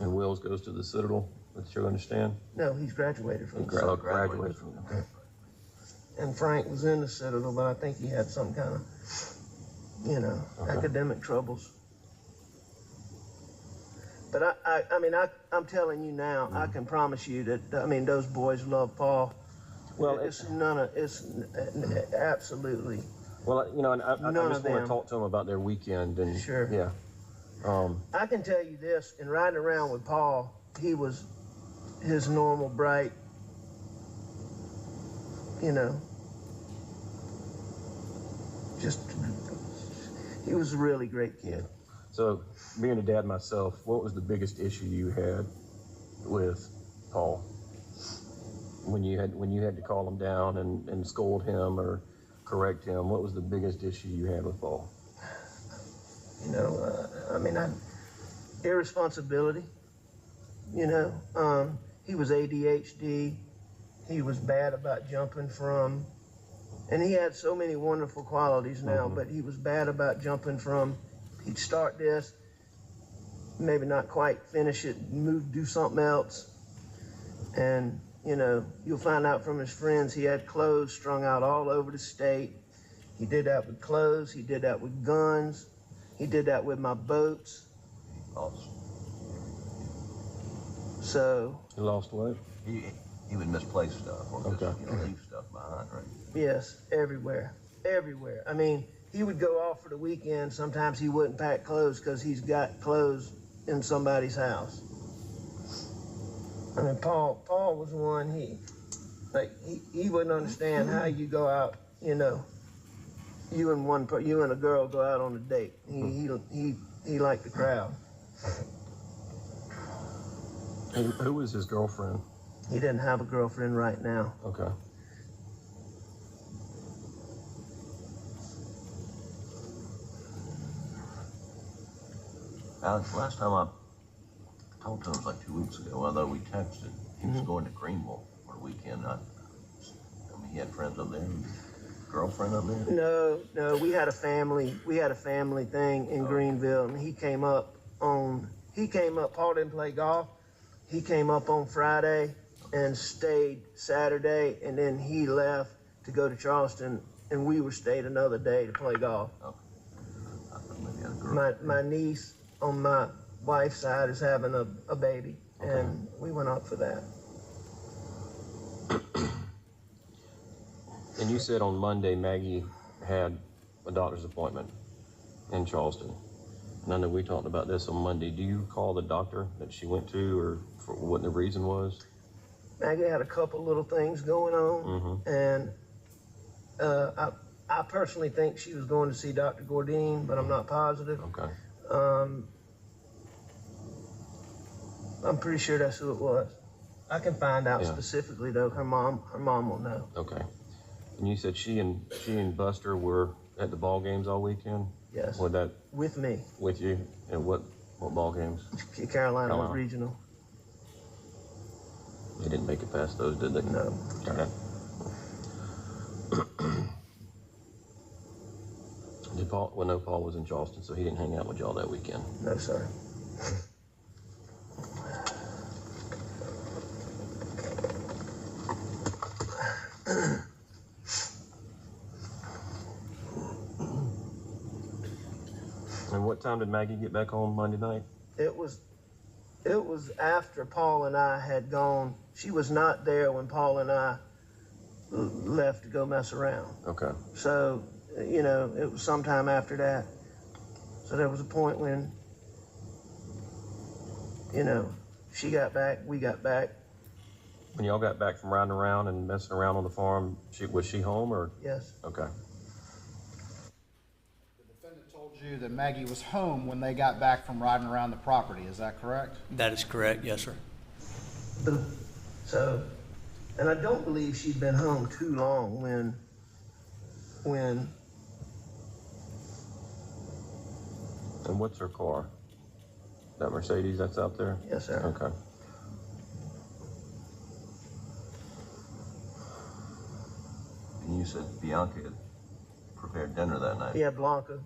Speaker 13: And Wills goes to the Citadel, that you understand?
Speaker 12: No, he's graduated from
Speaker 13: He
Speaker 12: the Citadel.
Speaker 13: graduated from okay.
Speaker 12: And Frank was in the Citadel, but I think he had some kind of, academic troubles. But I'm telling you now, I can promise you that, those boys love Paul.
Speaker 13: Well,
Speaker 12: it's absolutely.
Speaker 13: Well, and I just want to talk to them about their weekend and
Speaker 12: Sure.
Speaker 13: Yeah.
Speaker 12: I can tell you this, in riding around with Paul, he was his normal bright, he was a really great kid.
Speaker 13: So, being a dad myself, what was the biggest issue you had with Paul? When you had to call him down and scold him or correct him, what was the biggest issue you had with Paul?
Speaker 12: Irresponsibility. He was ADHD. He was bad about jumping from, and he had so many wonderful qualities now, but he was bad about jumping from, he'd start this, maybe not quite finish it, do something else. And, you'll find out from his friends, he had clothes strung out all over the state. He did that with clothes, he did that with guns, he did that with my boats.
Speaker 14: Lost.
Speaker 12: So.
Speaker 13: He lost what?
Speaker 14: He would misplace stuff or leave stuff behind, right?
Speaker 12: Yes, everywhere. He would go off for the weekend. Sometimes he wouldn't pack clothes because he's got clothes in somebody's house. Paul was one, he wouldn't understand how you go out, you and a girl go out on a date. He liked the crowd.
Speaker 13: Who was his girlfriend?
Speaker 12: He didn't have a girlfriend right now.
Speaker 13: Okay.
Speaker 14: Alex, last time I talked to him was like 2 weeks ago, although we texted. He was going to Greenville for the weekend. He had friends up there, girlfriend up there?
Speaker 12: No, we had a family thing in Greenville, and he came up, Paul didn't play golf. He came up on Friday and stayed Saturday, and then he left to go to Charleston, and we stayed another day to play golf.
Speaker 14: Okay. I thought maybe he had a girlfriend.
Speaker 12: My niece on my wife's side is having a baby, and we went up for that.
Speaker 13: And you said on Monday Maggie had a doctor's appointment in Charleston. And I know we talked about this on Monday. Do you recall the doctor that she went to or for what the reason was?
Speaker 12: Maggie had a couple little things going on, and I personally think she was going to see Dr. Gordine, but I'm not positive.
Speaker 13: Okay.
Speaker 12: I'm pretty sure that's who it was. I can find out specifically though. Her mom will know.
Speaker 13: Okay. And you said she and Buster were at the ball games all weekend?
Speaker 12: Yes.
Speaker 13: Was that
Speaker 12: with me?
Speaker 13: With you? And what ball games?
Speaker 12: Carolina Regional.
Speaker 13: They didn't make it past those, did they?
Speaker 12: No.
Speaker 13: Okay. Paul was in Charleston, so he didn't hang out with y'all that weekend.
Speaker 12: No, sir.
Speaker 13: And what time did Maggie get back home Monday night?
Speaker 12: It was after Paul and I had gone. She was not there when Paul and I left to go mess around.
Speaker 13: Okay.
Speaker 12: So, it was sometime after that. So there was a point when, she got back, we got back.
Speaker 13: When y'all got back from riding around and messing around on the farm, was she home or?
Speaker 12: Yes.
Speaker 13: Okay.
Speaker 5: The defendant told you that Maggie was home when they got back from riding around the property. Is that correct?
Speaker 10: That is correct, yes, sir.
Speaker 12: So, and I don't believe she'd been home too long when
Speaker 13: And what's her car? That Mercedes that's out there?
Speaker 12: Yes, sir.
Speaker 13: Okay.
Speaker 14: And you said Bianca had prepared dinner that night.
Speaker 12: Yeah, Blanca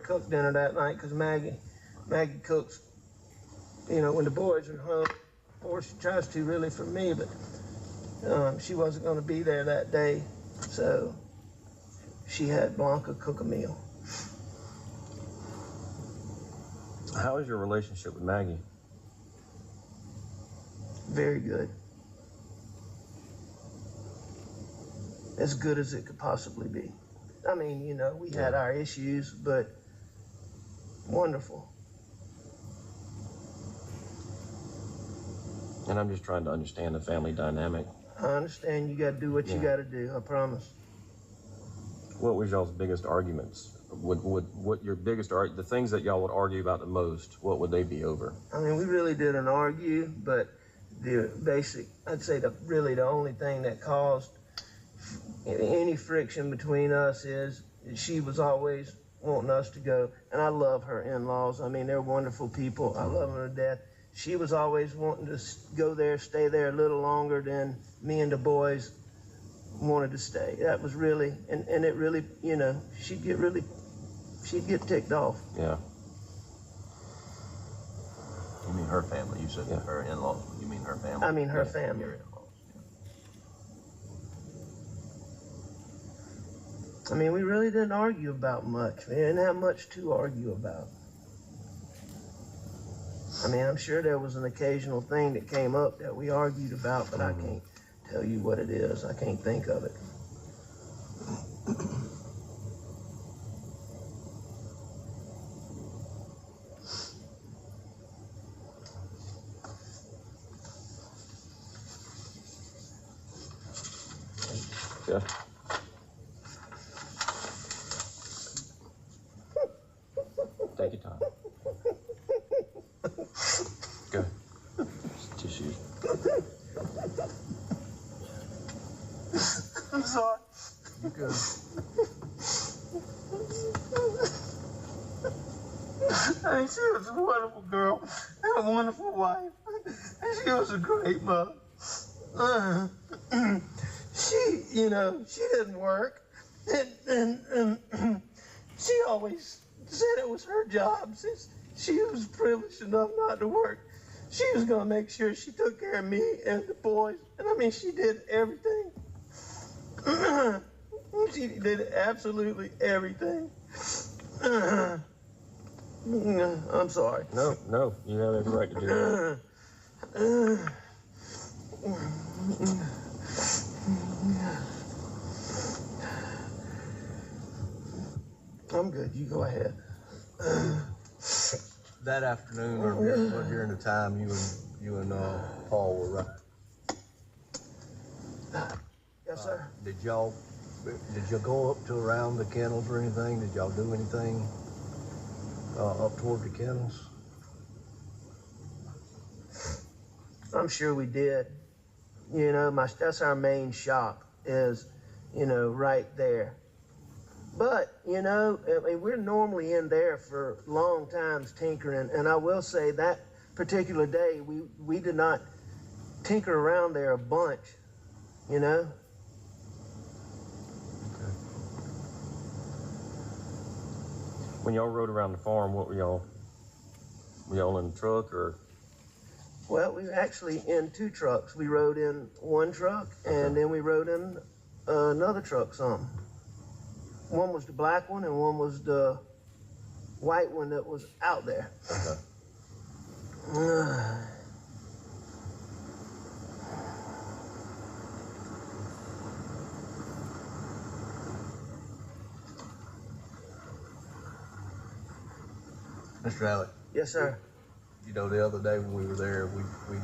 Speaker 12: cooked dinner that night because Maggie cooks, when the boys are home, or she tries to really for me, but she wasn't going to be there that day, so she had Blanca cook a meal.
Speaker 13: How is your relationship with Maggie?
Speaker 12: Very good. As good as it could possibly be. I mean, we had our issues, but wonderful.
Speaker 13: And I'm just trying to understand the family dynamic.
Speaker 12: I understand you got to do what you got to do, I promise.
Speaker 13: What was y'all's biggest arguments? What your biggest the things that y'all would argue about the most, what would they be over?
Speaker 12: I mean, we really didn't argue, but I'd say the only thing that caused any friction between us is she was always wanting us to go, and I love her in-laws. I mean, they're wonderful people. I love them to death. She was always wanting to go there, stay there a little longer than me and the boys wanted to stay. That was really, and it really, she'd get ticked off.
Speaker 13: Yeah.
Speaker 14: You mean her family? You said her in-laws. You mean her family?
Speaker 12: I mean her family.
Speaker 14: Your in-laws,
Speaker 12: I mean, we really didn't argue about much. We didn't have much to argue about. I mean, I'm sure there was an occasional thing that came up that we argued about, but I can't tell you what it is. I can't think of it.
Speaker 13: Yeah. Take your time. Go. Tissue.
Speaker 12: I'm sorry.
Speaker 15: You good.
Speaker 12: I mean, she was a wonderful girl and a wonderful wife. And she was a great mother. She didn't work. And she always said it was her job since she was privileged enough not to work. She was going to make sure she took care of me and the boys. And I mean, she did everything. She did absolutely everything. I'm sorry.
Speaker 13: No, you have every right to do that.
Speaker 12: I'm good. You go ahead.
Speaker 15: That afternoon, or during the time you and Paul were riding.
Speaker 12: Yes, sir.
Speaker 15: Did y'all go up to around the kennels or anything? Did y'all do anything up toward the kennels?
Speaker 12: I'm sure we did. That's our main shop is, right there. But, I mean, we're normally in there for long times tinkering, and I will say that particular day, we did not tinker around there a bunch,
Speaker 13: Okay. When y'all rode around the farm, what were y'all in the truck or?
Speaker 12: Well, we were actually in two trucks. We rode in one truck, and then we rode in another truck some. One was the black one, and one was the white one that was out there.
Speaker 13: Okay.
Speaker 15: Mr. Alec?
Speaker 12: Yes, sir.
Speaker 15: The other day when we were there, we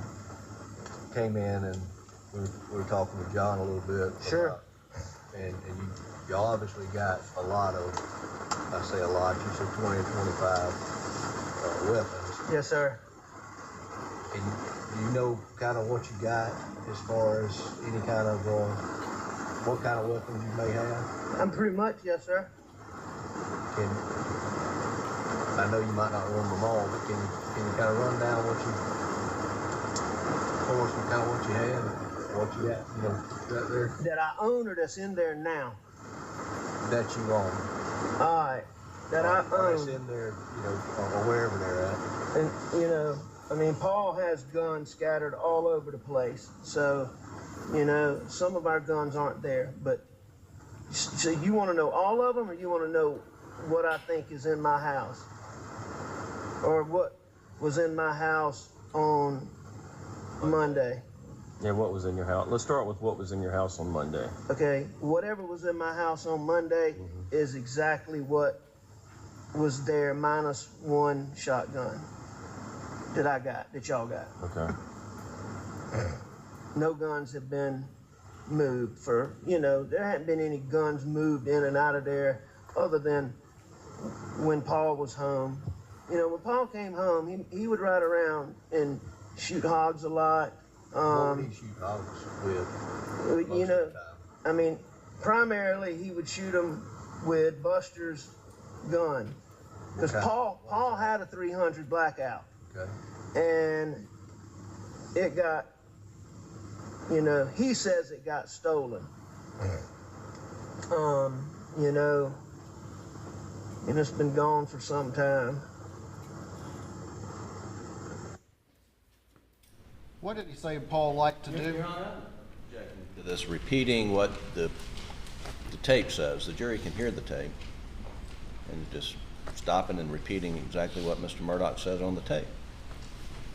Speaker 15: came in and we were talking with John a little bit.
Speaker 12: Sure.
Speaker 15: And y'all obviously got a lot of, I say a lot, you said 20 or 25 weapons.
Speaker 12: Yes, sir.
Speaker 15: And do you know kind of what you got as far as any kind of, what kind of weapons you may have?
Speaker 12: I'm pretty much, yes, sir.
Speaker 15: I know you might not remember them all, but can you kind of run down what you, for us, kind of what you had, what you got, right there?
Speaker 12: That I own or that's in there now?
Speaker 15: That you own.
Speaker 12: All right. That I own.
Speaker 15: That's in there, or wherever they're at.
Speaker 12: And, I mean, Paul has guns scattered all over the place. So, you know, some of our guns aren't there. But so you want to know all of them, or you want to know what I think is in my house, or what was in my house on Monday?
Speaker 13: Yeah, what was in your house? Let's start with what was in your house on Monday.
Speaker 12: Okay, whatever was in my house on Monday is exactly what was there, minus one shotgun that y'all got.
Speaker 13: Okay.
Speaker 12: No guns have been moved for, you know, there hadn't been any guns moved in and out of there other than when Paul was home. You know, when Paul came home, he would ride around and shoot hogs a lot.
Speaker 15: What would he shoot hogs with?
Speaker 12: You know, I mean, primarily he would shoot them with Buster's gun. Because
Speaker 15: Okay.
Speaker 12: Paul had a 300 blackout.
Speaker 15: Okay.
Speaker 12: And it got, you know, he says it got stolen. You know, and it's been gone for some time.
Speaker 5: What did he say Paul liked to do?
Speaker 11: To this, repeating what the tape says. The jury can hear the tape, and just stopping and repeating exactly what Mr. Murdaugh says on the tape.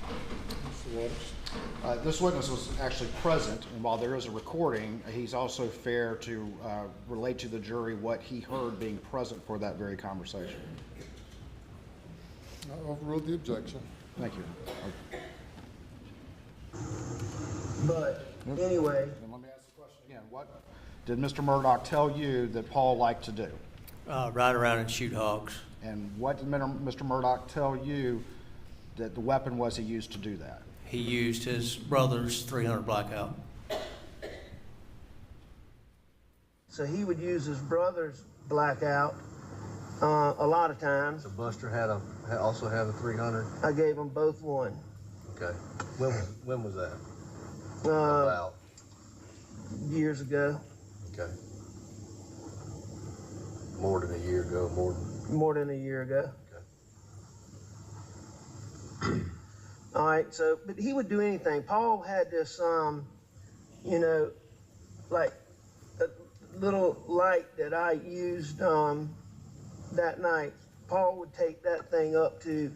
Speaker 1: Mr. Waters?
Speaker 5: This witness was actually present, and while there is a recording, he's also fair to relate to the jury what he heard being present for that very conversation.
Speaker 1: I overrule the objection.
Speaker 5: Thank you.
Speaker 12: But anyway,
Speaker 5: Then let me ask the question again. What did Mr. Murdaugh tell you that Paul liked to do?
Speaker 10: Ride around and shoot hogs.
Speaker 5: And what did Mr. Murdaugh tell you that the weapon was he used to do that?
Speaker 10: He used his brother's 300 blackout.
Speaker 12: so he would use his brother's blackout a lot of times.
Speaker 15: So Buster also had a 300?
Speaker 12: I gave them both one.
Speaker 15: Okay. When was that?
Speaker 12: About years ago.
Speaker 15: Okay. More than a year ago,
Speaker 12: More than a year ago.
Speaker 15: Okay.
Speaker 12: All right, so, but he would do anything. Paul had this, you know, like a little light that I used that night. Paul would take that thing up to,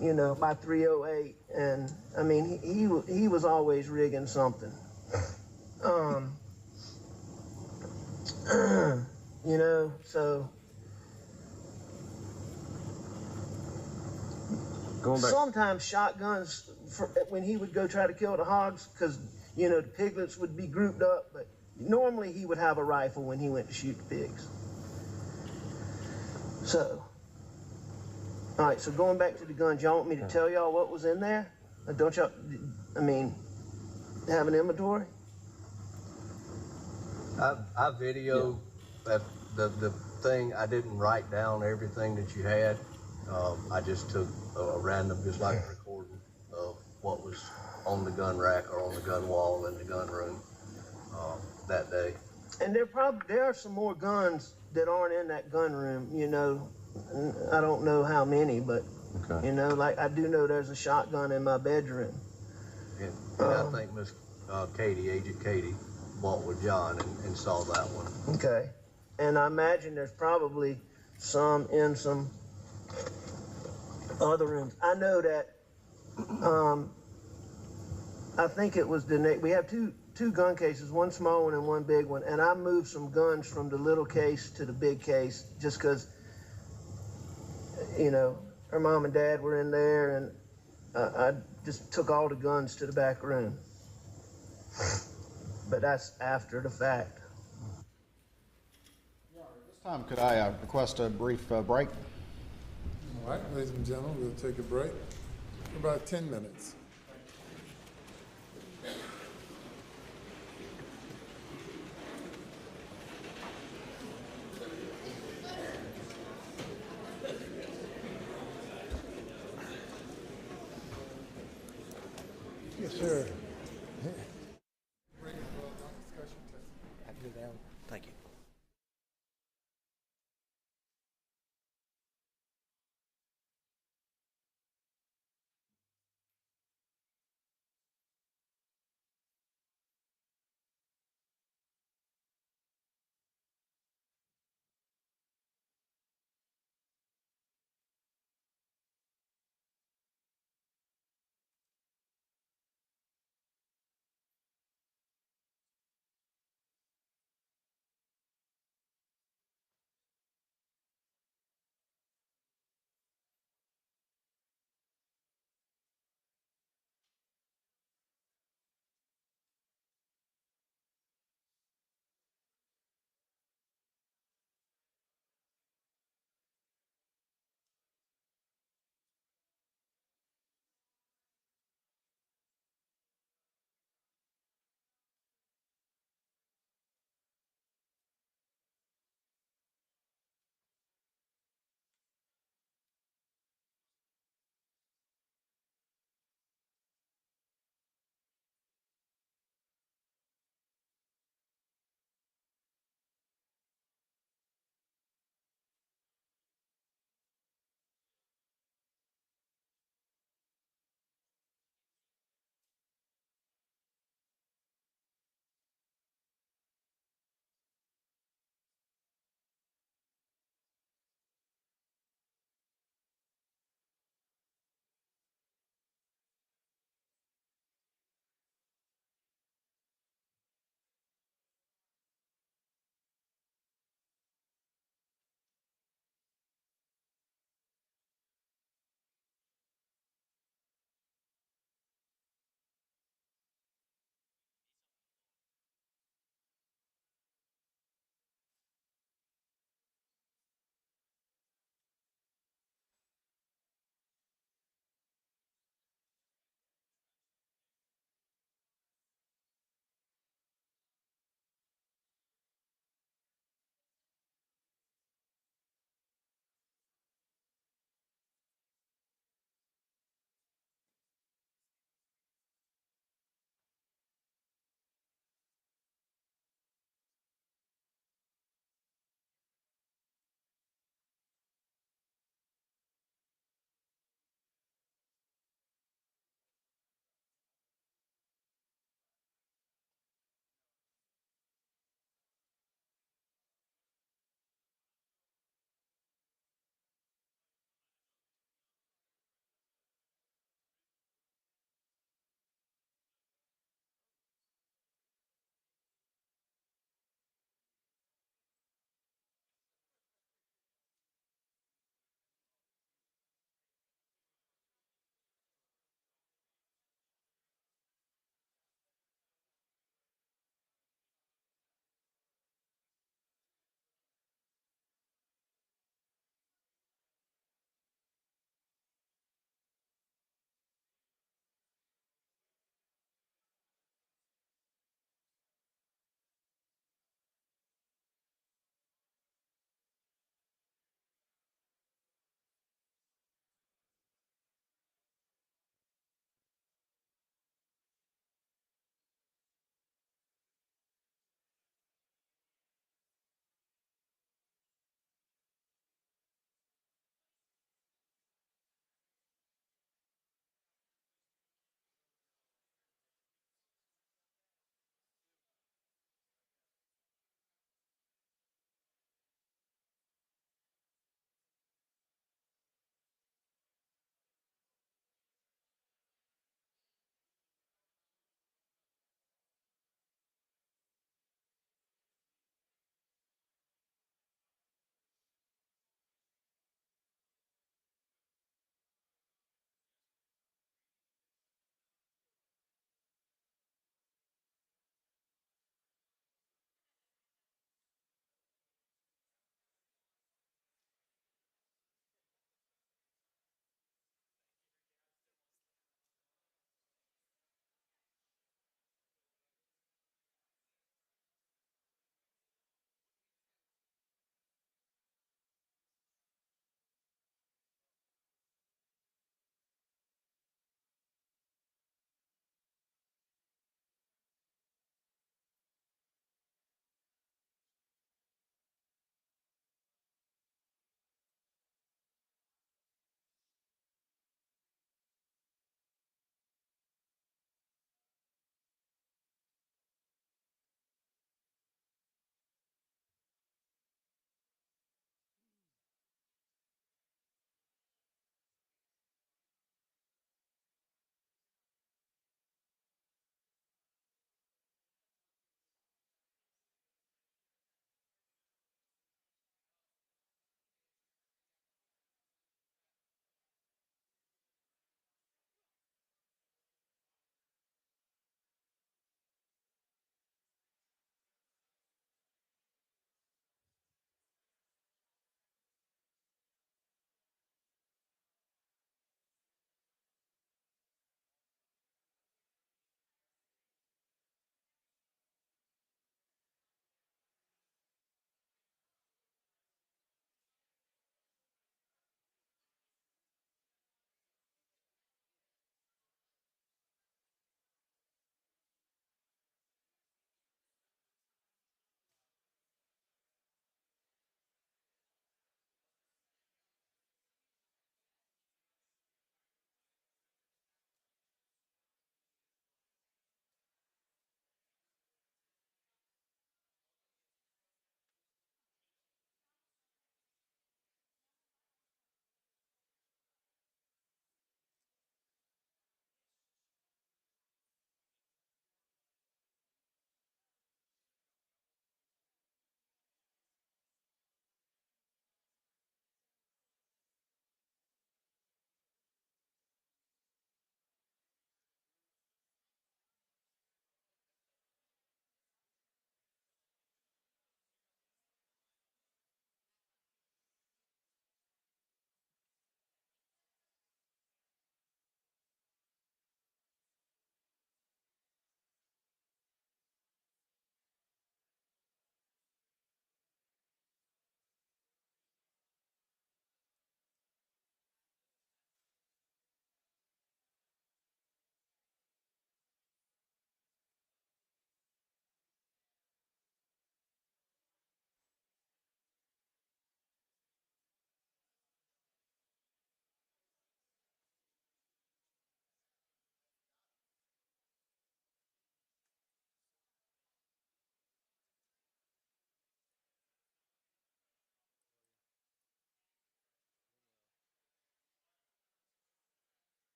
Speaker 12: you know, by 308, and I mean, he was always rigging something. You know, so. Sometimes shotguns, when he would go try to kill the hogs, because, you know, the piglets would be grouped up, but normally he would have a rifle when he went to shoot the pigs. So, all right, so going back to the guns, y'all want me to tell y'all what was in there? Don't y'all, I mean, have an inventory?
Speaker 15: I videoed that the thing. I didn't write down everything that you had. I just took a random, just like a recording of what was on the gun rack or on the gun wall in the gun room that day.
Speaker 12: And there are some more guns that aren't in that gun room, you know. I don't know how many, but, you know, like I do know there's a shotgun in my bedroom.
Speaker 15: And I think Miss Katie, Agent Katie, walked with John and saw that one.
Speaker 12: Okay. And I imagine there's probably some in some other rooms. I know that, I think it was we have two gun cases, one small one and one big one, and I moved some guns from the little case to the big case just because, you know, her mom and dad were in there, and I just took all the guns to the back room. But that's after the fact.
Speaker 5: This time, could I request a brief break?
Speaker 1: All right, ladies and gentlemen, we'll take a break for about 10 minutes. Yes, sir.
Speaker 10: Thank you.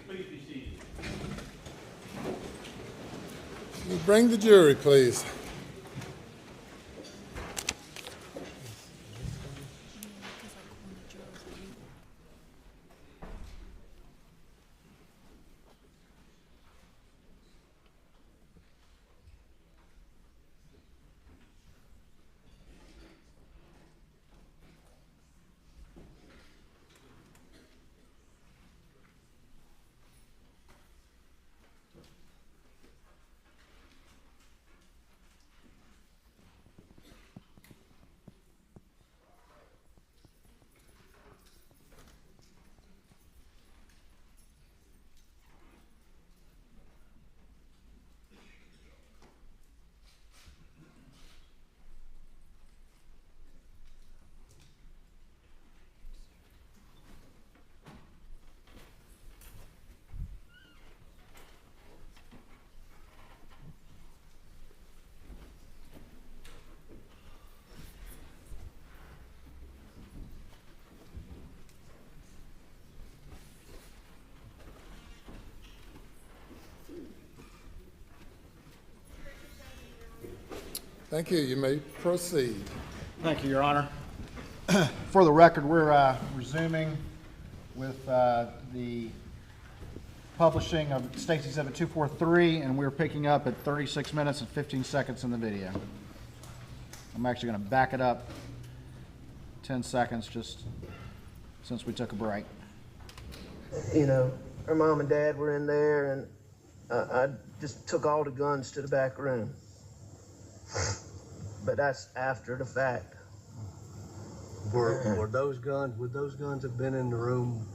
Speaker 7: Please be seated.
Speaker 1: Bring the jury, please. Thank you. You may proceed.
Speaker 5: Thank you, Your Honor. For the record, we're resuming with the publishing of State's Exhibit 243, and we're picking up at 36 minutes and 15 seconds in the video. I'm actually going to back it up 10 seconds just since we took a break.
Speaker 12: You know, her mom and dad were in there, and I just took all the guns to the back room. But that's after the fact.
Speaker 15: Would those guns have been in the room,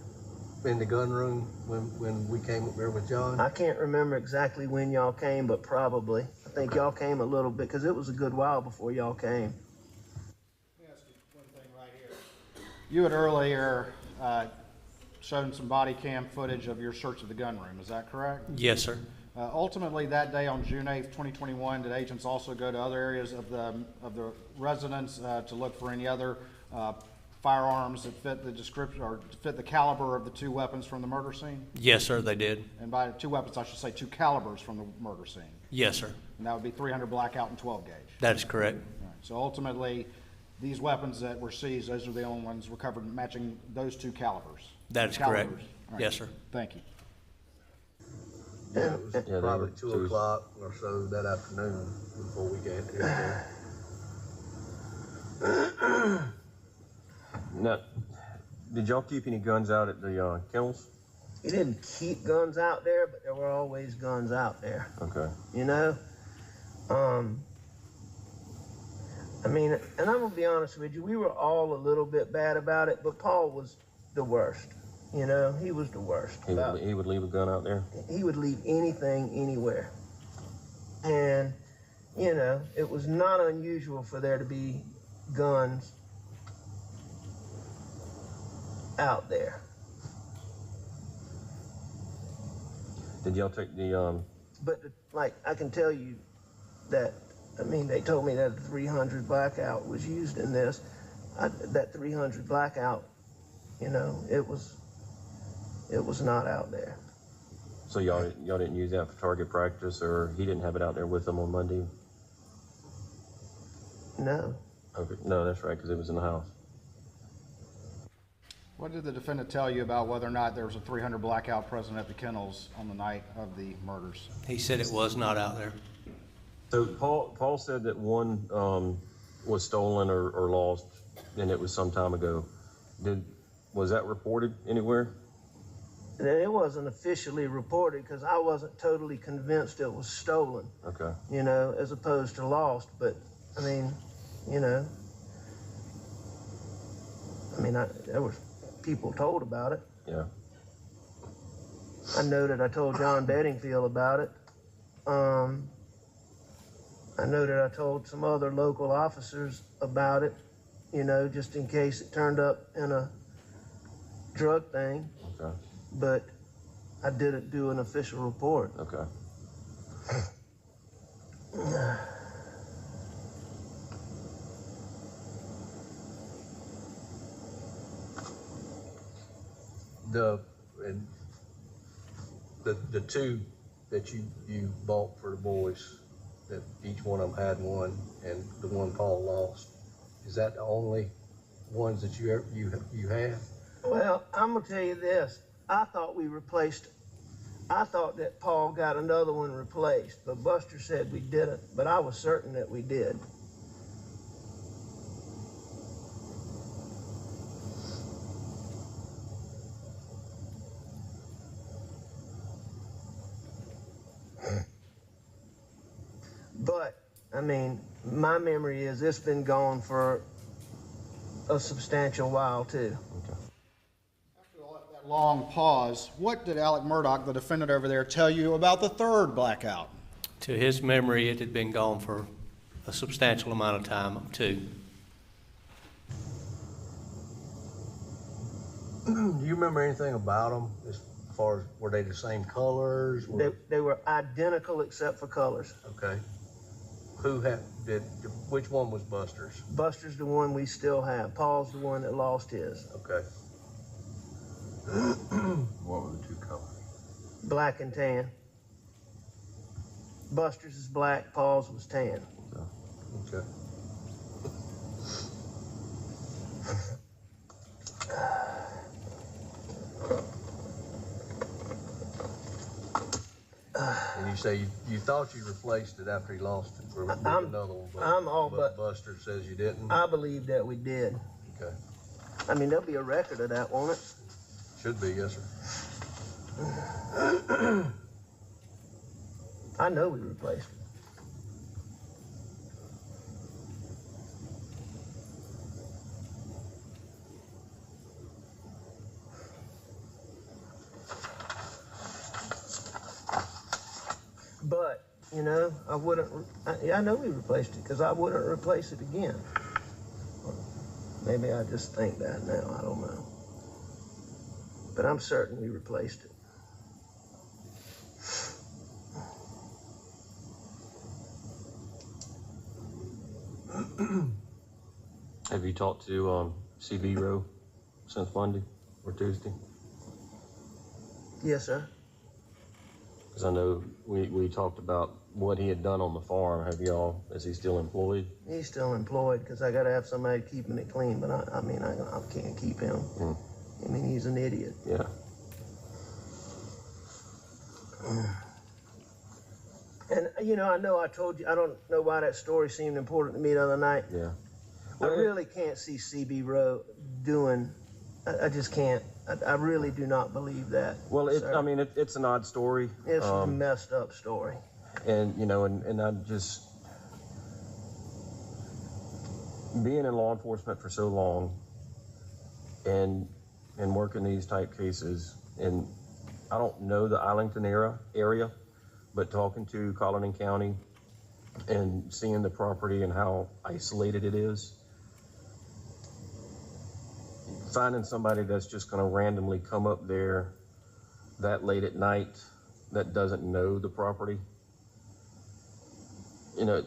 Speaker 15: in the gun room when we came up there with John?
Speaker 12: I can't remember exactly when y'all came, but probably. I think y'all came a little bit, because it was a good while before y'all came.
Speaker 5: Let me ask you one thing right here. You had earlier shown some body cam footage of your search of the gun room, is that correct?
Speaker 10: Yes, sir.
Speaker 5: Ultimately, that day on June 8th, 2021, did agents also go to other areas of the residence to look for any other firearms that fit the description or fit the caliber of the two weapons from the murder scene?
Speaker 10: Yes, sir, they did.
Speaker 5: And by two weapons, I should say two calibers from the murder scene.
Speaker 10: Yes, sir.
Speaker 5: And that would be 300 blackout and 12 gauge.
Speaker 10: That is correct.
Speaker 5: All right. So ultimately, these weapons that were seized, those are the only ones recovered matching those two calibers.
Speaker 10: That is correct. Yes, sir.
Speaker 5: Thank you.
Speaker 15: Yeah, it was probably 2 o'clock or so that afternoon before we got here.
Speaker 13: Now, did y'all keep any guns out at the kennels?
Speaker 12: You didn't keep guns out there, but there were always guns out there.
Speaker 13: Okay.
Speaker 12: You know? I mean, and I'm gonna be honest with you, we were all a little bit bad about it, but Paul was the worst. You know, he was the worst.
Speaker 13: He would leave a gun out there?
Speaker 12: He would leave anything, anywhere. And, you know, it was not unusual for there to be guns out there.
Speaker 13: Did y'all take the,
Speaker 12: But, like, I can tell you that, I mean, they told me that a 300 blackout was used in this. That 300 blackout, you know, it was not out there.
Speaker 13: so y'all didn't use that for target practice, or he didn't have it out there with him on Monday?
Speaker 12: No.
Speaker 13: Okay, no, that's right, because it was in the house.
Speaker 5: What did the defendant tell you about whether or not there was a 300 blackout present at the kennels on the night of the murders?
Speaker 10: He said it was not out there.
Speaker 13: So Paul said that one was stolen or lost, and it was some time ago. Was that reported anywhere?
Speaker 12: It wasn't officially reported because I wasn't totally convinced it was stolen.
Speaker 13: Okay.
Speaker 12: You know, as opposed to lost. But, I mean, you know, there was people told about it.
Speaker 13: Yeah.
Speaker 12: I know that I told John Bedingfield about it. I know that I told some other local officers about it, you know, just in case it turned up in a drug thing.
Speaker 13: Okay.
Speaker 12: But I didn't do an official report.
Speaker 13: Okay.
Speaker 15: and the two that you bought for the boys, that each one of them had one, and the one Paul lost, is that the only ones that you have?
Speaker 12: Well, I'm gonna tell you this. I thought that Paul got another one replaced, but Buster said we didn't, but I was certain that we did. But, I mean, my memory is it's been gone for a substantial while too.
Speaker 5: After that long pause, what did Alec Murdaugh, the defendant over there, tell you about the third blackout?
Speaker 10: To his memory, it had been gone for a substantial amount of time, too.
Speaker 15: Do you remember anything about them as far as were they the same colors?
Speaker 12: They were identical except for colors.
Speaker 15: Okay. Which one was Buster's?
Speaker 12: Buster's the one we still have. Paul's the one that lost his.
Speaker 15: Okay.
Speaker 14: What were the two colors?
Speaker 12: Black and tan. Buster's is black, Paul's was tan.
Speaker 15: Okay. And you say you thought you replaced it after he lost it, or another one, but Buster says you didn't?
Speaker 12: I believe that we did.
Speaker 15: Okay.
Speaker 12: I mean, there'll be a record of that, won't it?
Speaker 15: Should be, yes, sir.
Speaker 12: I know we replaced it. But, you know, I know we replaced it because I wouldn't replace it again. Maybe I just think that now, I don't know. But I'm certain we replaced it.
Speaker 13: Have you talked to CB Rowe since Monday or Tuesday?
Speaker 12: Yes, sir.
Speaker 13: Because I know we talked about what he had done on the farm. Is he still employed?
Speaker 12: He's still employed because I got to have somebody keeping it clean, but I can't keep him. I mean, he's an idiot.
Speaker 13: Yeah.
Speaker 12: And, you know, I told you, I don't know why that story seemed important to me the other night.
Speaker 13: Yeah.
Speaker 12: I really can't see CB Rowe doing, I just can't. I really do not believe that.
Speaker 13: Well, it's an odd story.
Speaker 12: It's a messed up story.
Speaker 13: And, you know, and I just, being in law enforcement for so long and working these type cases, and I don't know the Arlington area, but talking to Colleton County and seeing the property and how isolated it is, finding somebody that's just going to randomly come up there that late at night that doesn't know the property, you know,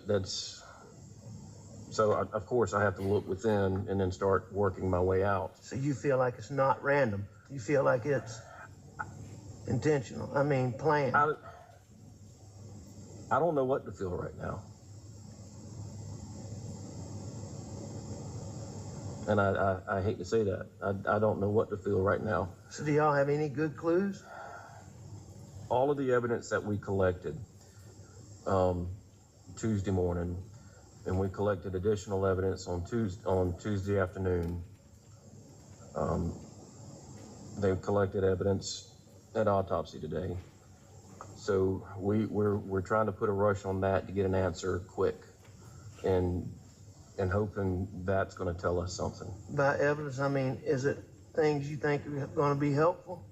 Speaker 13: so of course I have to look within and then start working my way out.
Speaker 12: So you feel like it's not random. You feel like it's intentional. I mean, planned.
Speaker 13: I don't know what to feel right now. And I hate to say that. I don't know what to feel right now.
Speaker 12: So do y'all have any good clues?
Speaker 13: All of the evidence that we collected Tuesday morning, and we collected additional evidence on Tuesday afternoon. They collected evidence at autopsy today. So we're trying to put a rush on that to get an answer quick, and hoping that's going to tell us something.
Speaker 12: By evidence, I mean, is it things you think are going to be helpful?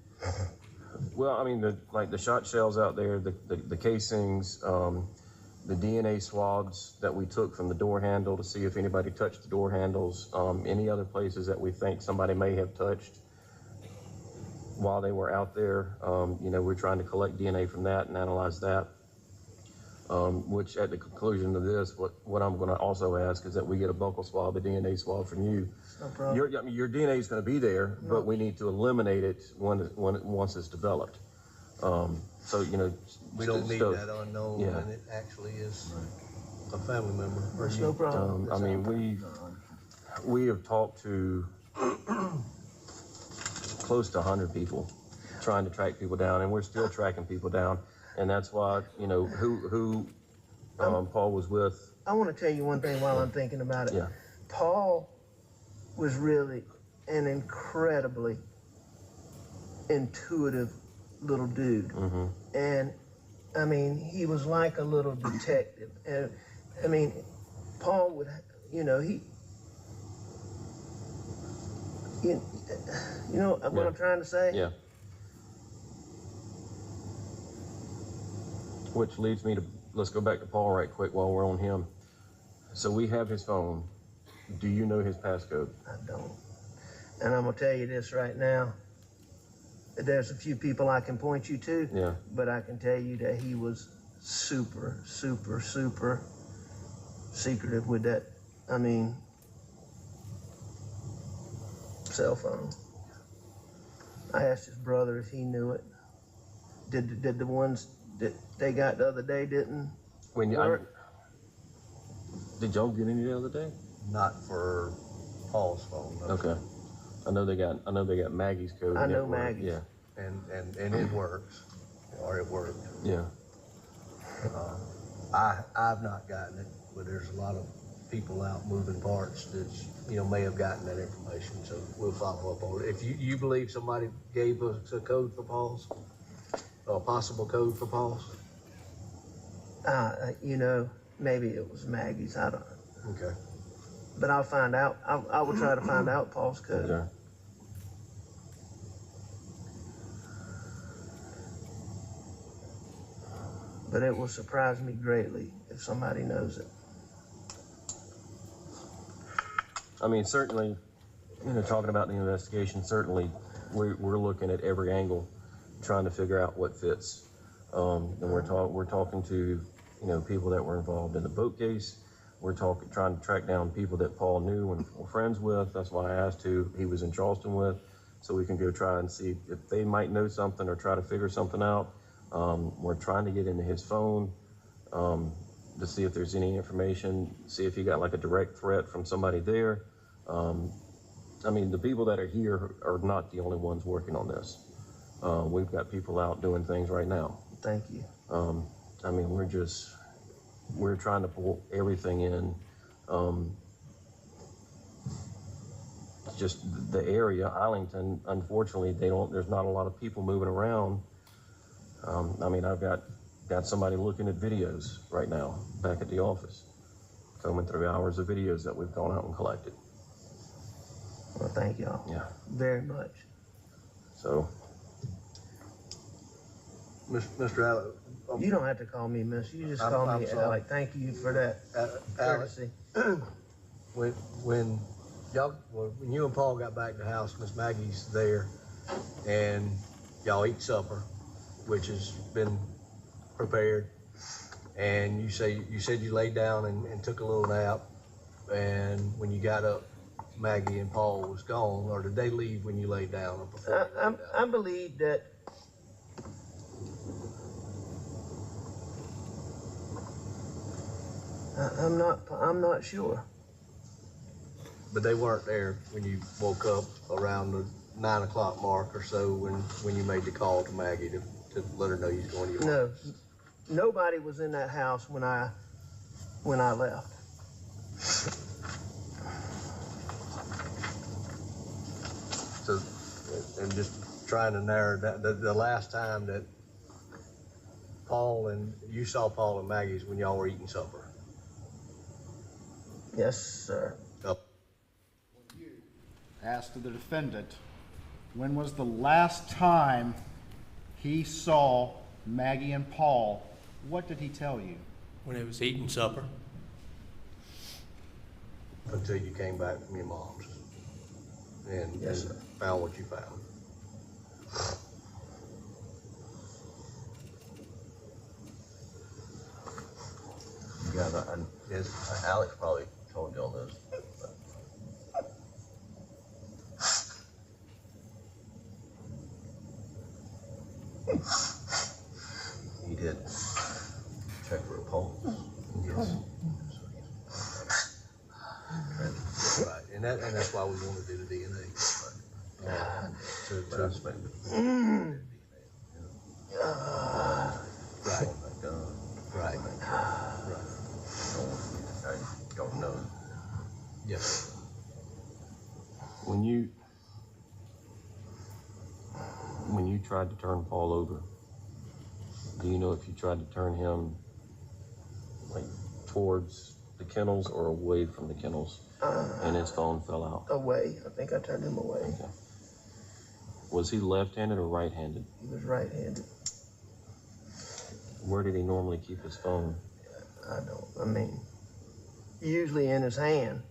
Speaker 13: Well, I mean, the shot shells out there, the casings, the DNA swabs that we took from the door handle to see if anybody touched the door handles, any other places that we think somebody may have touched while they were out there. You know, we're trying to collect DNA from that and analyze that. which at the conclusion of this, what I'm gonna also ask is that we get a buccal swab, a DNA swab from you.
Speaker 12: No problem.
Speaker 13: Your DNA is gonna be there, but we need to eliminate it once it's developed. So, you know.
Speaker 15: We don't need
Speaker 13: so-
Speaker 15: that unknown
Speaker 13: yeah.
Speaker 15: when it actually is a family member. or
Speaker 12: That's
Speaker 15: you.
Speaker 12: no problem.
Speaker 13: I mean, we have talked to close to 100 people trying to track people down, and we're still tracking people down. And that's why, you know, who Paul was with.
Speaker 12: I want to tell you one thing while I'm thinking about it.
Speaker 13: Yeah.
Speaker 12: Paul was really an incredibly intuitive little dude.
Speaker 13: Mm-hmm.
Speaker 12: And I mean, he was like a little detective. And I mean, Paul would, you know, you know what I'm trying to say?
Speaker 13: Yeah. Which leads me to, let's go back to Paul right quick while we're on him. So we have his phone. Do you know his passcode?
Speaker 12: I don't. And I'm gonna tell you this right now. There's a few people I can point you to,
Speaker 13: Yeah.
Speaker 12: but I can tell you that he was super, super, super secretive with that. I mean, cell phone. I asked his brother if he knew it. Did the ones that they got the other day didn't work?
Speaker 13: Did y'all get any the other day?
Speaker 15: Not for Paul's phone. No.
Speaker 13: Okay. I know they got Maggie's code.
Speaker 12: I know
Speaker 13: and it worked.
Speaker 12: Maggie's.
Speaker 13: Yeah.
Speaker 15: And it works, or it worked.
Speaker 13: Yeah.
Speaker 15: I've not gotten it, but there's a lot of people out moving parts that, you know, may have gotten that information, so we'll follow up on it. If you believe somebody gave us a code for Paul's, a possible code for Paul's?
Speaker 12: You know, maybe it was Maggie's. I don't know.
Speaker 15: Okay.
Speaker 12: But I'll find out. I will try to find out Paul's code.
Speaker 13: Okay.
Speaker 12: But it will surprise me greatly if somebody knows it.
Speaker 13: I mean, certainly, you know, talking about the investigation, certainly we're looking at every angle, trying to figure out what fits. And we're talking to, you know, people that were involved in the boat case. We're trying to track down people that Paul knew and were friends with. That's why I asked who he was in Charleston with, so we can go try and see if they might know something or try to figure something out. We're trying to get into his phone to see if there's any information, see if he got like a direct threat from somebody there. I mean, the people that are here are not the only ones working on this. We've got people out doing things right now.
Speaker 12: Thank you.
Speaker 13: I mean, we're trying to pull everything in. Just the area, Islington, unfortunately, there's not a lot of people moving around. I mean, I've got somebody looking at videos right now back at the office, combing through hours of videos that we've gone out and collected.
Speaker 12: Well, thank y'all.
Speaker 13: Yeah.
Speaker 12: Very much.
Speaker 13: So.
Speaker 15: Mr. Alec.
Speaker 12: You don't have to call me Miss. You just
Speaker 15: I'm
Speaker 12: call me
Speaker 15: sorry.
Speaker 12: Alec. Thank you for that courtesy.
Speaker 15: When you and Paul got back to the house, Miss Maggie's there, and y'all eat supper, which has been prepared, and you said you laid down and took a little nap, and when you got up, Maggie and Paul was gone, or did they leave when you laid down? Or before you laid down?
Speaker 12: I believe that I'm not sure.
Speaker 15: But they weren't there when you woke up around the 9 o'clock mark or so when you made the call to Maggie to let her know you was going to your
Speaker 12: No, nobody was in that house when I left.
Speaker 15: So, and just trying to narrow that, the last time that you saw Paul and Maggie's when y'all were eating supper.
Speaker 12: Yes, sir.
Speaker 5: Asked to the defendant, when was the last time he saw Maggie and Paul? What did he tell you?
Speaker 10: When he was eating supper.
Speaker 15: Until you came back from your mom's and found what you found.
Speaker 14: Yeah, yes, Alex probably told you all this. He did check for a pulse. Yes.
Speaker 15: Right, and that's why we want to do the DNA.
Speaker 14: But I spent
Speaker 15: Right. Right.
Speaker 14: I don't know.
Speaker 15: Yes.
Speaker 13: When you tried to turn Paul over, do you know if you tried to turn him like towards the kennels or away from the kennels, and his phone fell out?
Speaker 12: Away. I think I turned him away.
Speaker 13: Okay. Was he left-handed or right-handed?
Speaker 12: He was right-handed.
Speaker 13: Where did he normally keep his phone?
Speaker 12: I mean, usually in his hand.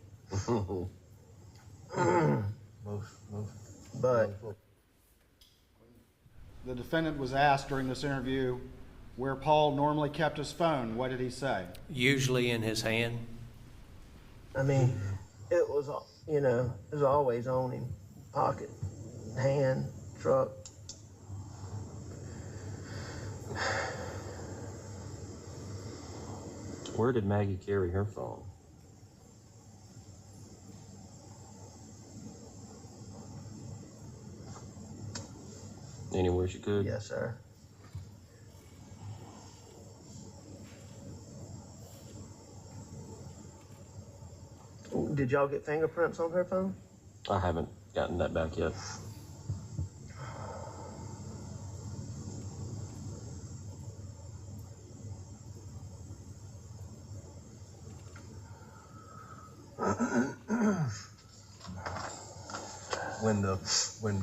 Speaker 12: But
Speaker 5: The defendant was asked during this interview where Paul normally kept his phone. What did he say?
Speaker 10: Usually in his hand.
Speaker 12: I mean, it was, you know, it was always on him. Pocket, hand, truck.
Speaker 13: Where did Maggie carry her phone? Anywhere she could?
Speaker 12: Yes, sir. Did y'all get fingerprints on her phone?
Speaker 13: I haven't gotten that back yet.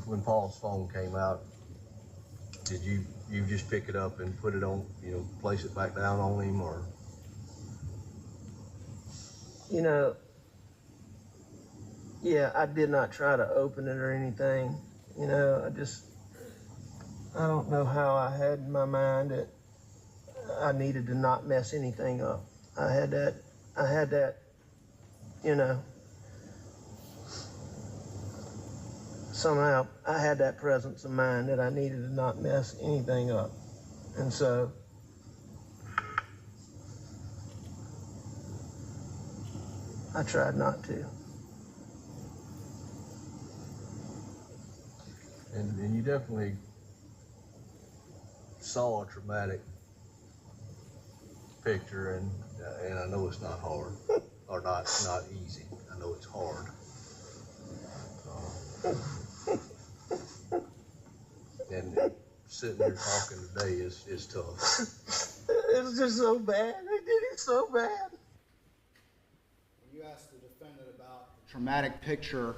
Speaker 15: When Paul's phone came out, did you just pick it up and put it on, place it back down on him, or?
Speaker 12: You know, yeah, I did not try to open it or anything. You know, I don't know how I had in my mind that I needed to not mess anything up. I had that, you know, somehow I had that presence of mind that I needed to not mess anything up. And so, I tried not to.
Speaker 15: And you definitely saw a traumatic picture, and I know it's not hard, or not easy. I know it's hard. And sitting here talking today is tough.
Speaker 12: It's just so bad. They did it so bad.
Speaker 5: When you asked the defendant about the traumatic picture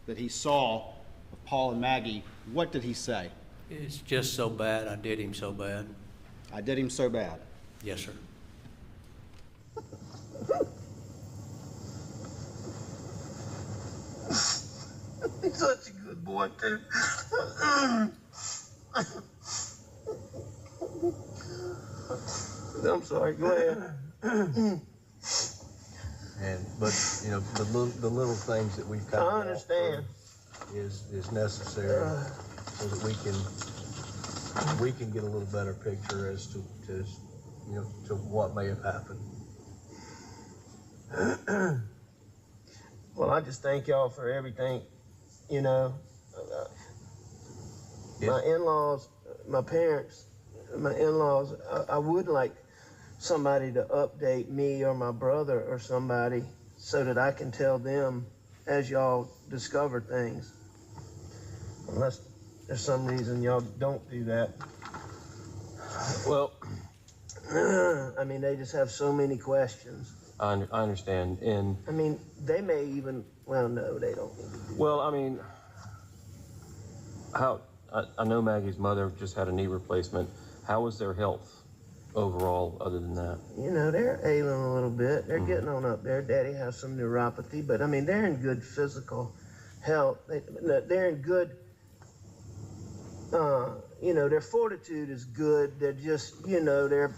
Speaker 5: that he saw of Paul and Maggie, what did he say?
Speaker 10: It's just so bad. I did him so bad.
Speaker 5: I did him so bad.
Speaker 10: Yes, sir.
Speaker 12: He's such a good boy, too. I'm sorry, go ahead.
Speaker 15: But the little things that we've kind of
Speaker 12: I understand.
Speaker 15: is necessary so that we can get a little better picture as to what may have happened.
Speaker 12: Well, I just thank y'all for everything, you know. My in-laws, my parents, my in-laws, I would like somebody to update me or my brother or somebody so that I can tell them as y'all discover things. Unless there's some reason y'all don't do that.
Speaker 13: Well,
Speaker 12: I mean, they just have so many questions.
Speaker 13: I understand, and
Speaker 12: I mean, they may even, well, no, they don't.
Speaker 13: well, I mean, I know Maggie's mother just had a knee replacement. How is their health overall, other than that?
Speaker 12: You know, they're ailing a little bit. They're getting on up there. Daddy has some neuropathy, but I mean, they're in good physical health. They're in good, you know, their fortitude is good. They're just, you know, they're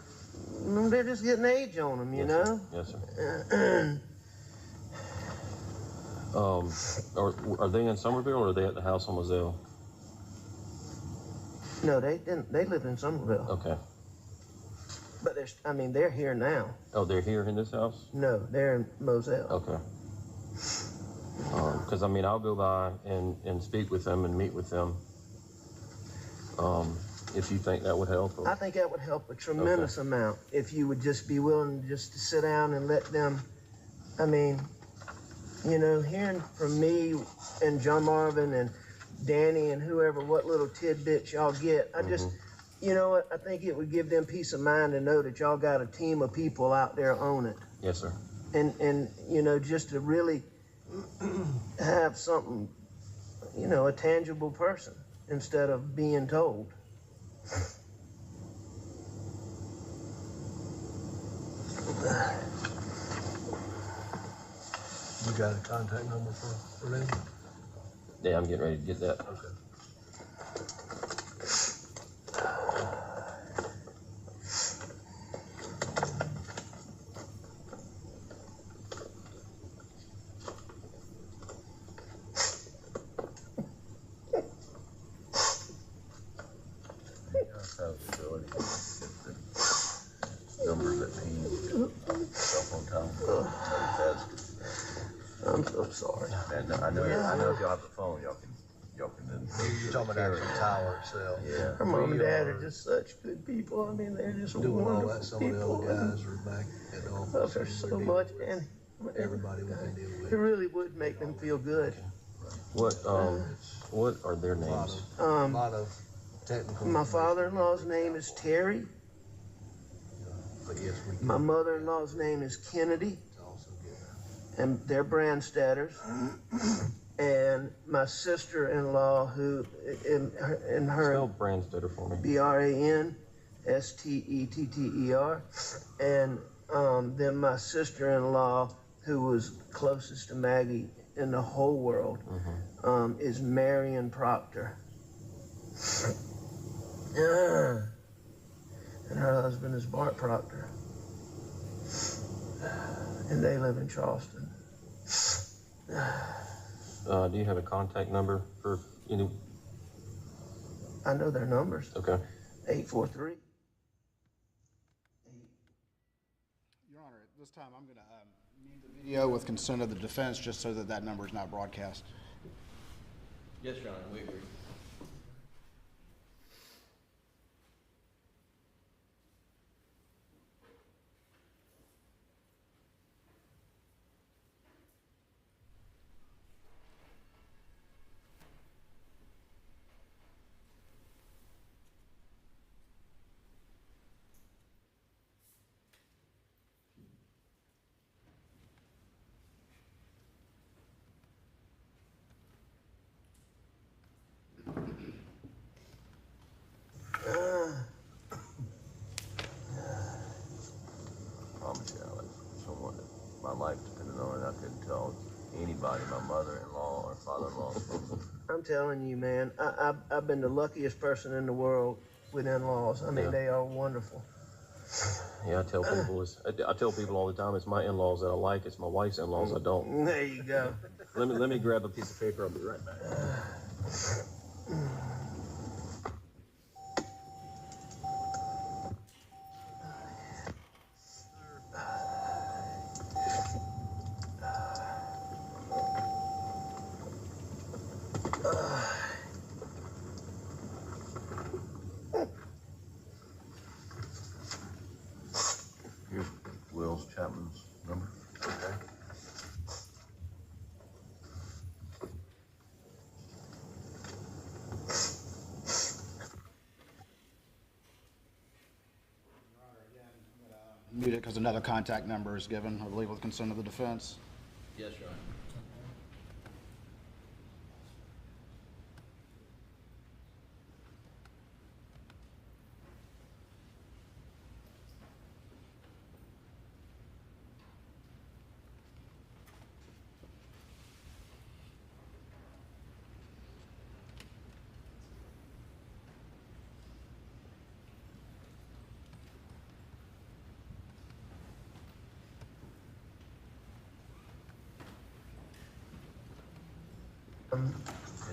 Speaker 12: they're just getting age on them, you know?
Speaker 13: Yes, sir. Are they in Somerville or are they at the house on Moselle?
Speaker 12: No, they live in Somerville.
Speaker 13: Okay.
Speaker 12: But they're here now.
Speaker 13: Oh, they're here in this house?
Speaker 12: No, they're in Moselle.
Speaker 13: Okay. Because, I'll go by and speak with them and meet with them. If you think that would help. Or...
Speaker 12: I think that would help a tremendous amount if you would just be willing just to sit down and let them, hearing from me and John Marvin and Danny and whoever, what little tidbits y'all get, I just, you know what, I think it would give them peace of mind to know that y'all got a team of people out there on it.
Speaker 13: Yes, sir.
Speaker 12: And just to really have something, a tangible person instead of being told.
Speaker 15: You got a contact number for them?
Speaker 13: Yeah, I'm getting ready to get that.
Speaker 15: Okay.
Speaker 14: Numbers that ping cell phone tower.
Speaker 12: I'm so sorry.
Speaker 14: And I know if y'all have the phone, y'all can then.
Speaker 15: You're talking about the tower itself.
Speaker 14: Yeah.
Speaker 12: Her mom and dad are just such good people. They're just
Speaker 15: Doing all
Speaker 12: wonderful
Speaker 15: that. Some of the
Speaker 12: people.
Speaker 15: other guys are back at the office.
Speaker 12: Love her so much, and
Speaker 15: Everybody we can deal with.
Speaker 12: it really would make them feel good.
Speaker 13: What are their names?
Speaker 15: A lot of technical.
Speaker 12: My father-in-law's name is Terry.
Speaker 15: But yes, we can
Speaker 12: My mother-in-law's name is Kennedy,
Speaker 15: also get
Speaker 12: and they're Brandstetters. And my sister-in-law, who in her
Speaker 13: Spell Brandstetter for me.
Speaker 12: Branstetter, and then my sister-in-law, who was closest to Maggie in the whole world, is Marion Proctor. And her husband is Bart Proctor. And they live in Charleston.
Speaker 13: Do you have a contact number for any?
Speaker 12: I know their numbers.
Speaker 13: Okay.
Speaker 12: 843.
Speaker 5: Your Honor, at this time, I'm going to mute the video with consent of the defense, just so that that number is not broadcast.
Speaker 10: Yes, Your Honor, we agree.
Speaker 14: Promise you, Alex, someone that my life depended on it, I couldn't tell anybody, my mother-in-law or father-in-law.
Speaker 12: I'm telling you, man, I've been the luckiest person in the world with in-laws. They are wonderful.
Speaker 13: Yeah, I tell people all the time, it's my in-laws that I like, it's my wife's in-laws I don't.
Speaker 12: There you go.
Speaker 13: Let me grab a piece of paper, I'll be right back.
Speaker 14: Here's Will's Chapman's number. Okay.
Speaker 5: Mute it because another contact number is given, I believe, with consent of the defense.
Speaker 10: Yes, Your Honor.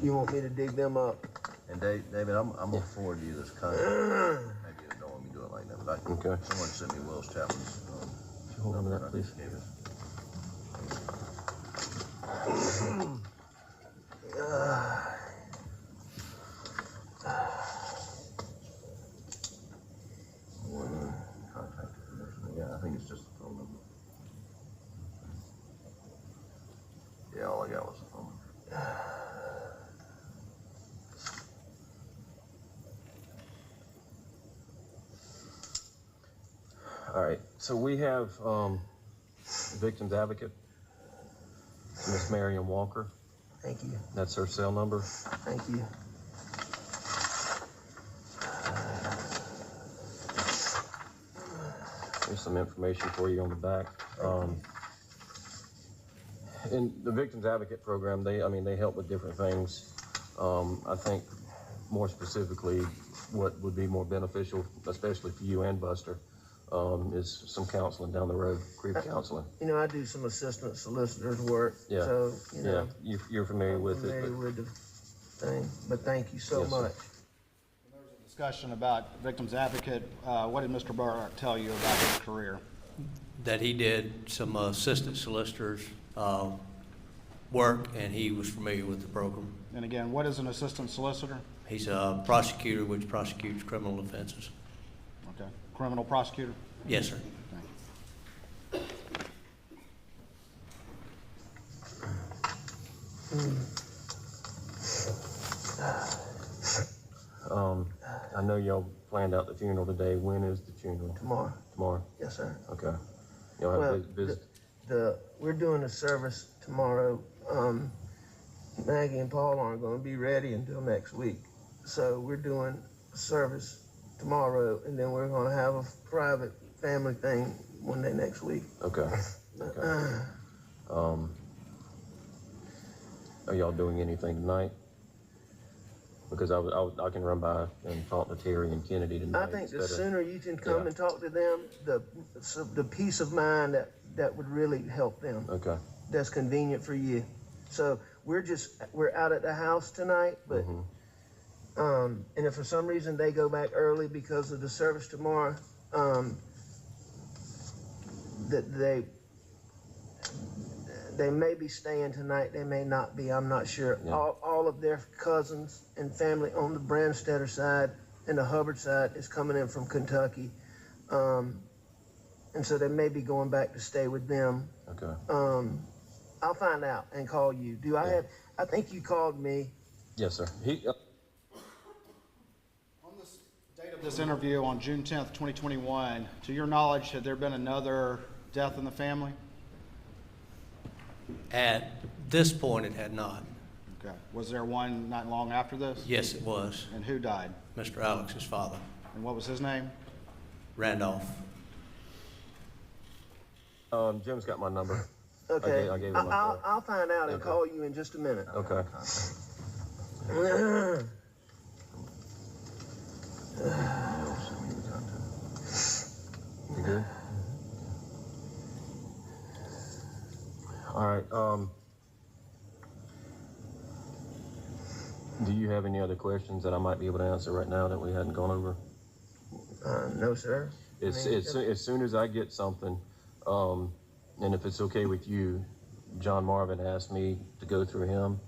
Speaker 12: You want me to dig them up?
Speaker 14: And David, I'm gonna forward you this contract. Maybe you don't want me to do it like that, but
Speaker 13: Okay.
Speaker 14: someone sent me Will's Chapman's.
Speaker 13: Could you hold on to that, please?
Speaker 14: David. Contact information. Yeah, I think it's just the phone number. Yeah, all I got was the phone number.
Speaker 13: All right, so we have victim's advocate, Miss Marion Walker.
Speaker 12: Thank you.
Speaker 13: That's her cell number.
Speaker 12: Thank you.
Speaker 13: There's some information for you on the back. In the Victims Advocate Program, they help with different things. I think more specifically, what would be more beneficial, especially for you and Buster, is some counseling down the road, grief counseling.
Speaker 12: You know, I do some assistant solicitor's work.
Speaker 13: Yeah.
Speaker 12: So, you know.
Speaker 13: Yeah, you're familiar with it.
Speaker 12: Familiar with the thing, but thank you so
Speaker 13: Yes, sir.
Speaker 12: much.
Speaker 5: There was a discussion about victim's advocate. What did Mr. Murdaugh tell you about his career?
Speaker 10: That he did some assistant solicitors work, and he was familiar with the program.
Speaker 5: And again, what is an assistant solicitor?
Speaker 10: He's a prosecutor which prosecutes criminal offenses.
Speaker 5: Okay. Criminal prosecutor?
Speaker 10: Yes, sir.
Speaker 13: I know y'all planned out the funeral today. When is the funeral?
Speaker 12: Tomorrow.
Speaker 13: Tomorrow?
Speaker 12: Yes, sir.
Speaker 13: Okay. Y'all have
Speaker 12: Well,
Speaker 13: visit?
Speaker 12: we're doing a service tomorrow. Maggie and Paul aren't going to be ready until next week. So we're doing a service tomorrow, and then we're going to have a private family thing one day next week.
Speaker 13: Okay. Okay. Are y'all doing anything tonight? Because I can run by and talk to Terry and Kennedy tonight.
Speaker 12: I think the
Speaker 13: instead of-
Speaker 12: sooner you can come
Speaker 13: Yeah.
Speaker 12: and talk to them, the peace of mind that would really help them.
Speaker 13: Okay.
Speaker 12: That's convenient for you. So we're out at the house tonight, but and if for some reason they go back early because of the service tomorrow, that they may be staying tonight, they may not be, I'm not sure.
Speaker 13: Yeah.
Speaker 12: All of their cousins and family on the Branstetter side and the Hubbard side is coming in from Kentucky. And so they may be going back to stay with them.
Speaker 13: Okay.
Speaker 12: I'll find out and call you. I think you called me.
Speaker 13: Yes, sir.
Speaker 5: On this date of this interview on June 10th, 2021, to your knowledge, had there been another death in the family?
Speaker 10: At this point, it had not.
Speaker 5: Okay. Was there one not long after this?
Speaker 10: Yes, it was.
Speaker 5: And who died?
Speaker 10: Mr. Alex's father,
Speaker 5: And what was his name?
Speaker 10: Randolph.
Speaker 13: Jim's got my number.
Speaker 12: Okay.
Speaker 13: I gave him my phone.
Speaker 12: I'll find out and
Speaker 13: Okay.
Speaker 12: call you in just a minute.
Speaker 13: Okay. You good? All right. Do you have any other questions that I might be able to answer right now that we hadn't gone over?
Speaker 12: No, sir.
Speaker 13: As soon as I get something, and if it's okay with you, John Marvin asked me to go through him.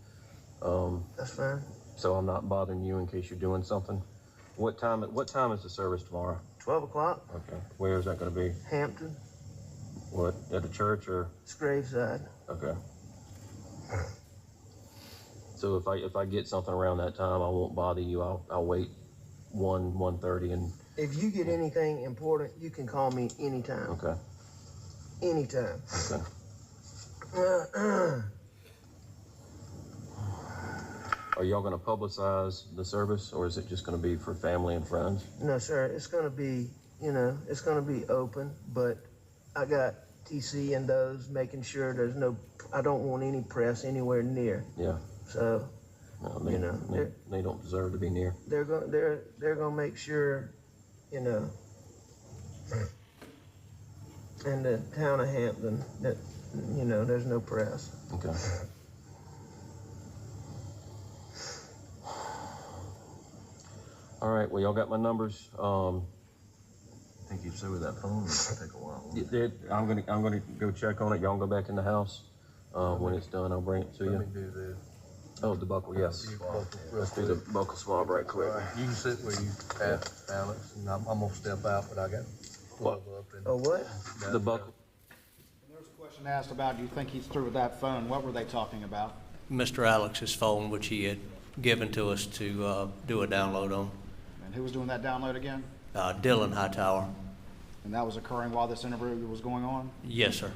Speaker 12: That's fine.
Speaker 13: So I'm not bothering you in case you're doing something. What time is the service tomorrow?
Speaker 12: 12 o'clock,
Speaker 13: Okay. Where is that going to be?
Speaker 12: Hampton,
Speaker 13: What, at the church or?
Speaker 12: it's Graveside.
Speaker 13: Okay. So if I get something around that time, I won't bother you. I'll wait 1:30 and.
Speaker 12: If you get anything important, you can call me anytime.
Speaker 13: Okay.
Speaker 12: Anytime.
Speaker 13: Okay. Are y'all going to publicize the service, or is it just going to be for family and friends?
Speaker 12: No, sir. It's going to be, it's going to be open, but I got TC and those making sure I don't want any press anywhere near.
Speaker 13: Yeah.
Speaker 12: So,
Speaker 13: No, they don't deserve to be near.
Speaker 12: they're going to make sure, in the town of Hampton that, there's no press.
Speaker 13: Okay. All right, well, y'all got my numbers.
Speaker 14: I think you said with that phone, it'll take a while.
Speaker 13: I'm gonna go check on it. Y'all go back in the house. When it's done, I'll bring it to you.
Speaker 15: Let me do this.
Speaker 13: Oh, the buckle, yes. Let's do the buckle swab right quick.
Speaker 15: You can sit where you at, Alex, and I'm gonna step out, but I got glove up and.
Speaker 12: Oh, what?
Speaker 13: The buckle.
Speaker 5: There was a question asked about, do you think he's through with that phone? What were they talking about?
Speaker 10: Mr. Alex's phone, which he had given to us to do a download on.
Speaker 5: And who was doing that download again?
Speaker 10: Dylan Hightower.
Speaker 5: And that was occurring while this interview was going on?
Speaker 10: Yes, sir.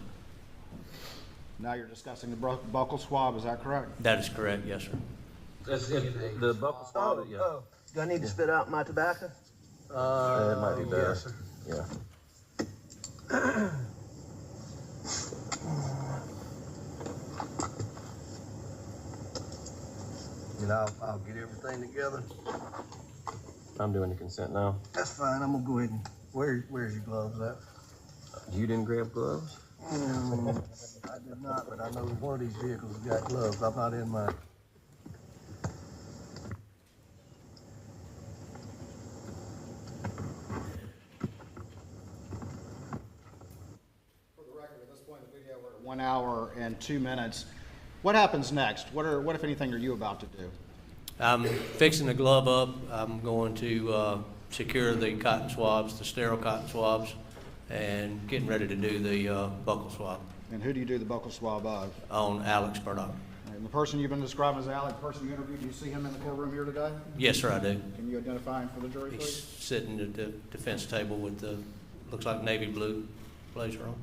Speaker 5: Now you're discussing the buccal swab, is that correct?
Speaker 10: That is correct, yes, sir.
Speaker 13: The buckle swab, yeah.
Speaker 12: Oh, do I need to spit out my tobacco?
Speaker 13: It might be better.
Speaker 15: Yes, sir.
Speaker 13: Yeah.
Speaker 15: You know, I'll get everything together.
Speaker 13: I'm doing the consent now.
Speaker 15: That's fine, I'm gonna go ahead and, where's your gloves at?
Speaker 13: You didn't grab gloves?
Speaker 15: I did not, but I know one of these vehicles has got gloves. I'm not in mine.
Speaker 5: For the record, at this point in the video, we're at 1 hour and 2 minutes. What happens next? What, if anything, are you about to do?
Speaker 10: I'm fixing the glove up. I'm going to secure the cotton swabs, the sterile cotton swabs, and getting ready to do the buccal swab.
Speaker 5: And who do you do the buccal swab of?
Speaker 10: On Alex Murdaugh.
Speaker 5: And the person you've been describing as Alex, the person you interviewed, do you see him in the courtroom here today?
Speaker 10: Yes, sir, I do.
Speaker 5: Can you identify him for the jury,
Speaker 10: He's
Speaker 5: please?
Speaker 10: sitting at the defense table with the, looks like navy blue blazer on.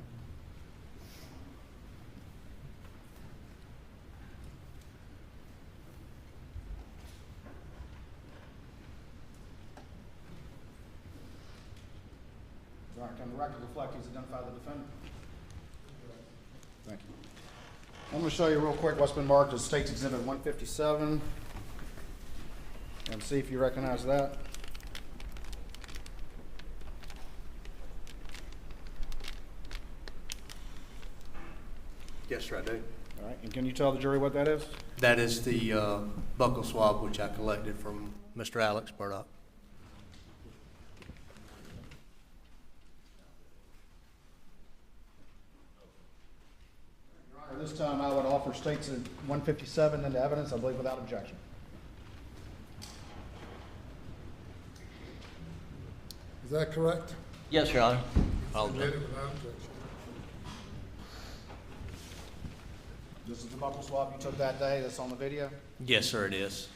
Speaker 5: All right, can the record reflect he's identified the defendant? Thank you. I'm going to show you real quick what's been marked as State's Exhibit 157 and see if you recognize that.
Speaker 10: Yes, sir, I do.
Speaker 5: All right, and can you tell the jury what that is?
Speaker 10: That is the buccal swab which I collected from Mr. Alex Murdaugh.
Speaker 5: Your Honor, this time I would offer State's 157 into evidence, I believe without objection.
Speaker 1: Is that correct?
Speaker 10: Yes, Your Honor.
Speaker 1: Submitted without objection.
Speaker 5: This is the buccal swab you took that day that's on the video?
Speaker 10: Yes, sir, it is.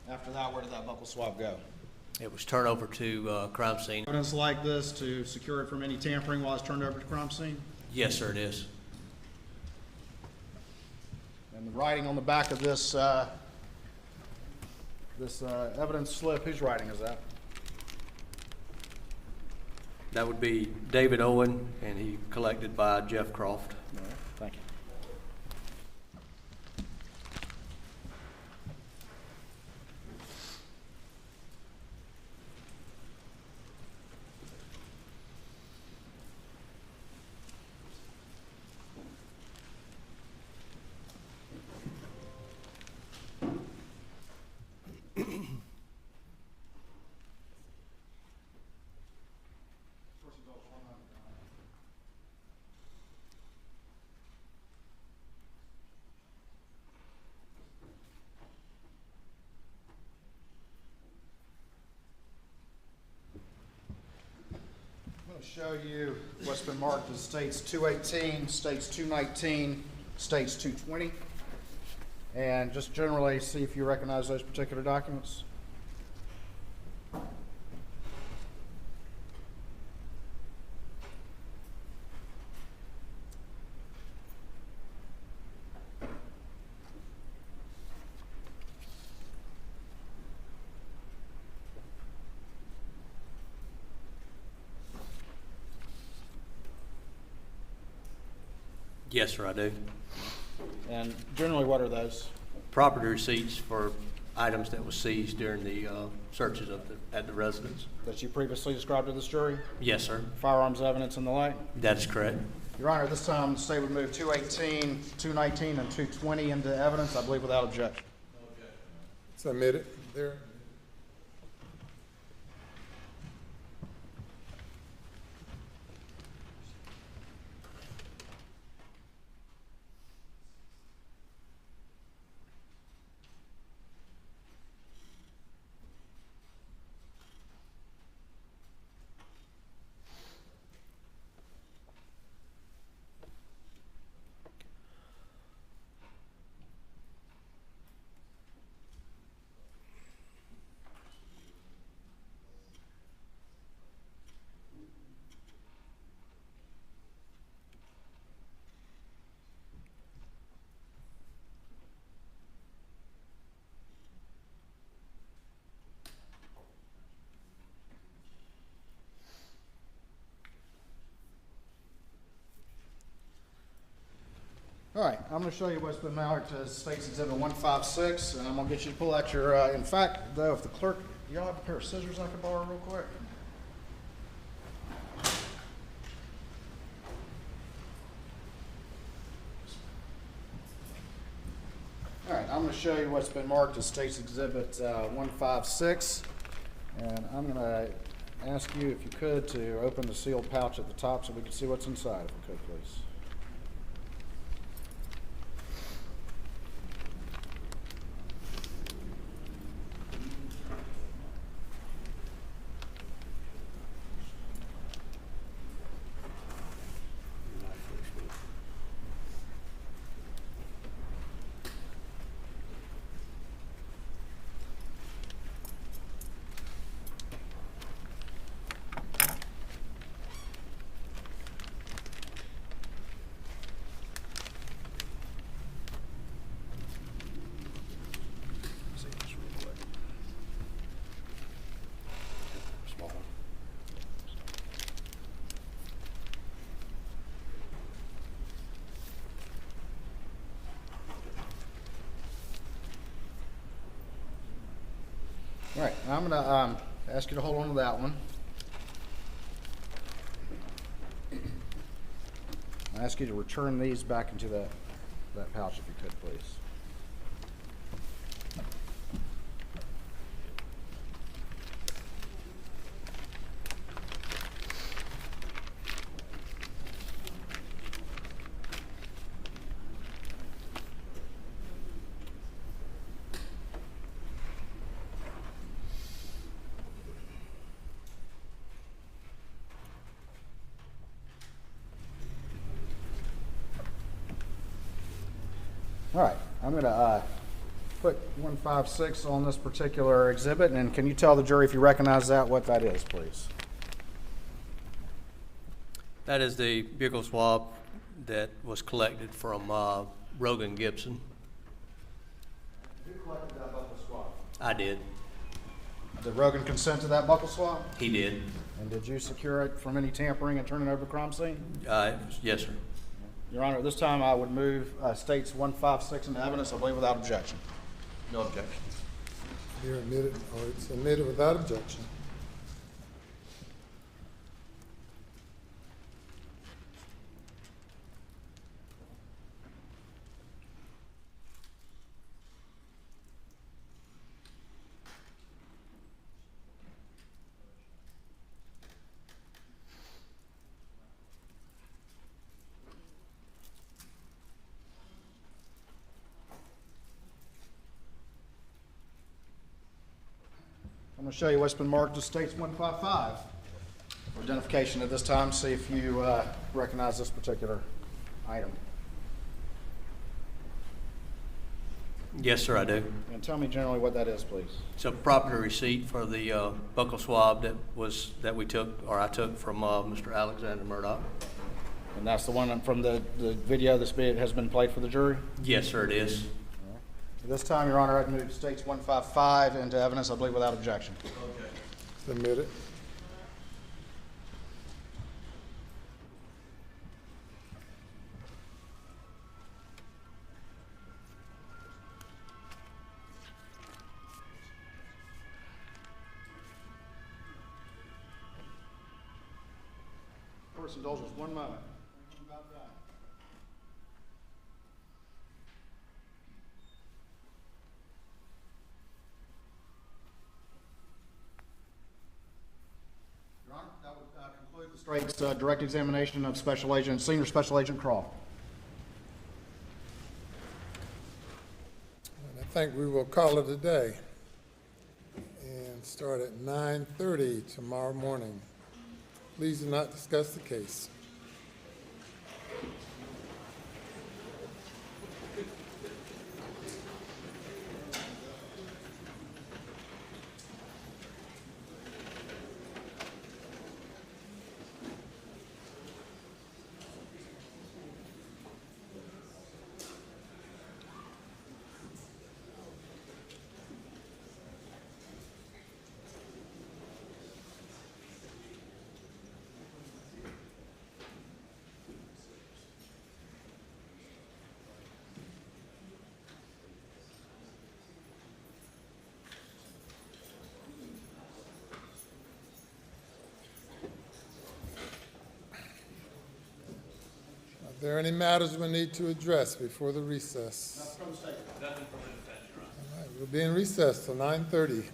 Speaker 5: After that, where did that buccal swab go?
Speaker 10: It was turned over to crime scene.
Speaker 5: Evidence like this to secure it from any tampering while it's turned over to crime scene?
Speaker 10: Yes, sir, it is.
Speaker 5: And the writing on the back of this evidence slip, whose writing is that?
Speaker 10: That would be David Owen, and he collected by Jeff Croft.
Speaker 5: All right, thank you. I'm going to show you what's been marked as States 218, States 219, States 220, and just generally see if you recognize those particular documents.
Speaker 10: Yes, sir, I do.
Speaker 5: And generally, what are those?
Speaker 10: Property receipts for items that were seized during the searches at the residence.
Speaker 5: That you previously described to this jury?
Speaker 10: Yes, sir.
Speaker 5: Firearms evidence and the like?
Speaker 10: That is correct.
Speaker 5: Your Honor, this time the State would move 218, 219, and 220 into evidence, I believe without objection.
Speaker 1: Submitted there.
Speaker 5: All right, I'm going to show you what's been marked as State's Exhibit 156, and I'm going to get you to pull out your, in fact, though, if the clerk, y'all have a pair of scissors I could borrow real quick? All right, I'm going to show you what's been marked as State's Exhibit 156, and I'm going to ask you, if you could, to open the sealed pouch at the top so we can see what's inside, if you could, please. All right, now I'm going to ask you to hold on to that one. I ask you to return these back into that pouch if you could, please. All right, I'm going to put 156 on this particular exhibit, and can you tell the jury, if you recognize that, what that is, please?
Speaker 10: That is the buccal swab that was collected from Rogan Gibson.
Speaker 5: Who collected that buccal swab?
Speaker 10: I did.
Speaker 5: Did Rogan consent to that buccal swab?
Speaker 10: He did.
Speaker 5: And did you secure it from any tampering and turn it over to the crime scene?
Speaker 10: Yes, sir.
Speaker 5: Your Honor, at this time I would move States 156 into evidence, I believe, without objection.
Speaker 10: No objection.
Speaker 1: You're admitted, or it's admitted without objection.
Speaker 5: I'm going to show you what's been marked as States 155. For identification at this time, see if you recognize this particular item.
Speaker 10: Yes, sir, I do.
Speaker 5: And tell me generally what that is, please.
Speaker 10: It's a property receipt for the buccal swab that we took, or I took from Mr. Alexander Murdaugh.
Speaker 5: And that's the one from the video that has been played for the jury?
Speaker 10: Yes, sir, it is.
Speaker 5: At this time, Your Honor, I'd move States 155 into evidence, I believe, without objection.
Speaker 10: Okay.
Speaker 1: Submitted.
Speaker 5: Court's indulgence, 1 moment. Magistrate's direct examination of Senior Special Agent Crawl.
Speaker 1: And I think we will call it a day and start at 9:30 tomorrow morning. Please do not discuss the case. Are there any matters we need to address before the recess?
Speaker 2: Nothing from the defense, Your Honor.
Speaker 1: All right, we'll be in recess till 9:30.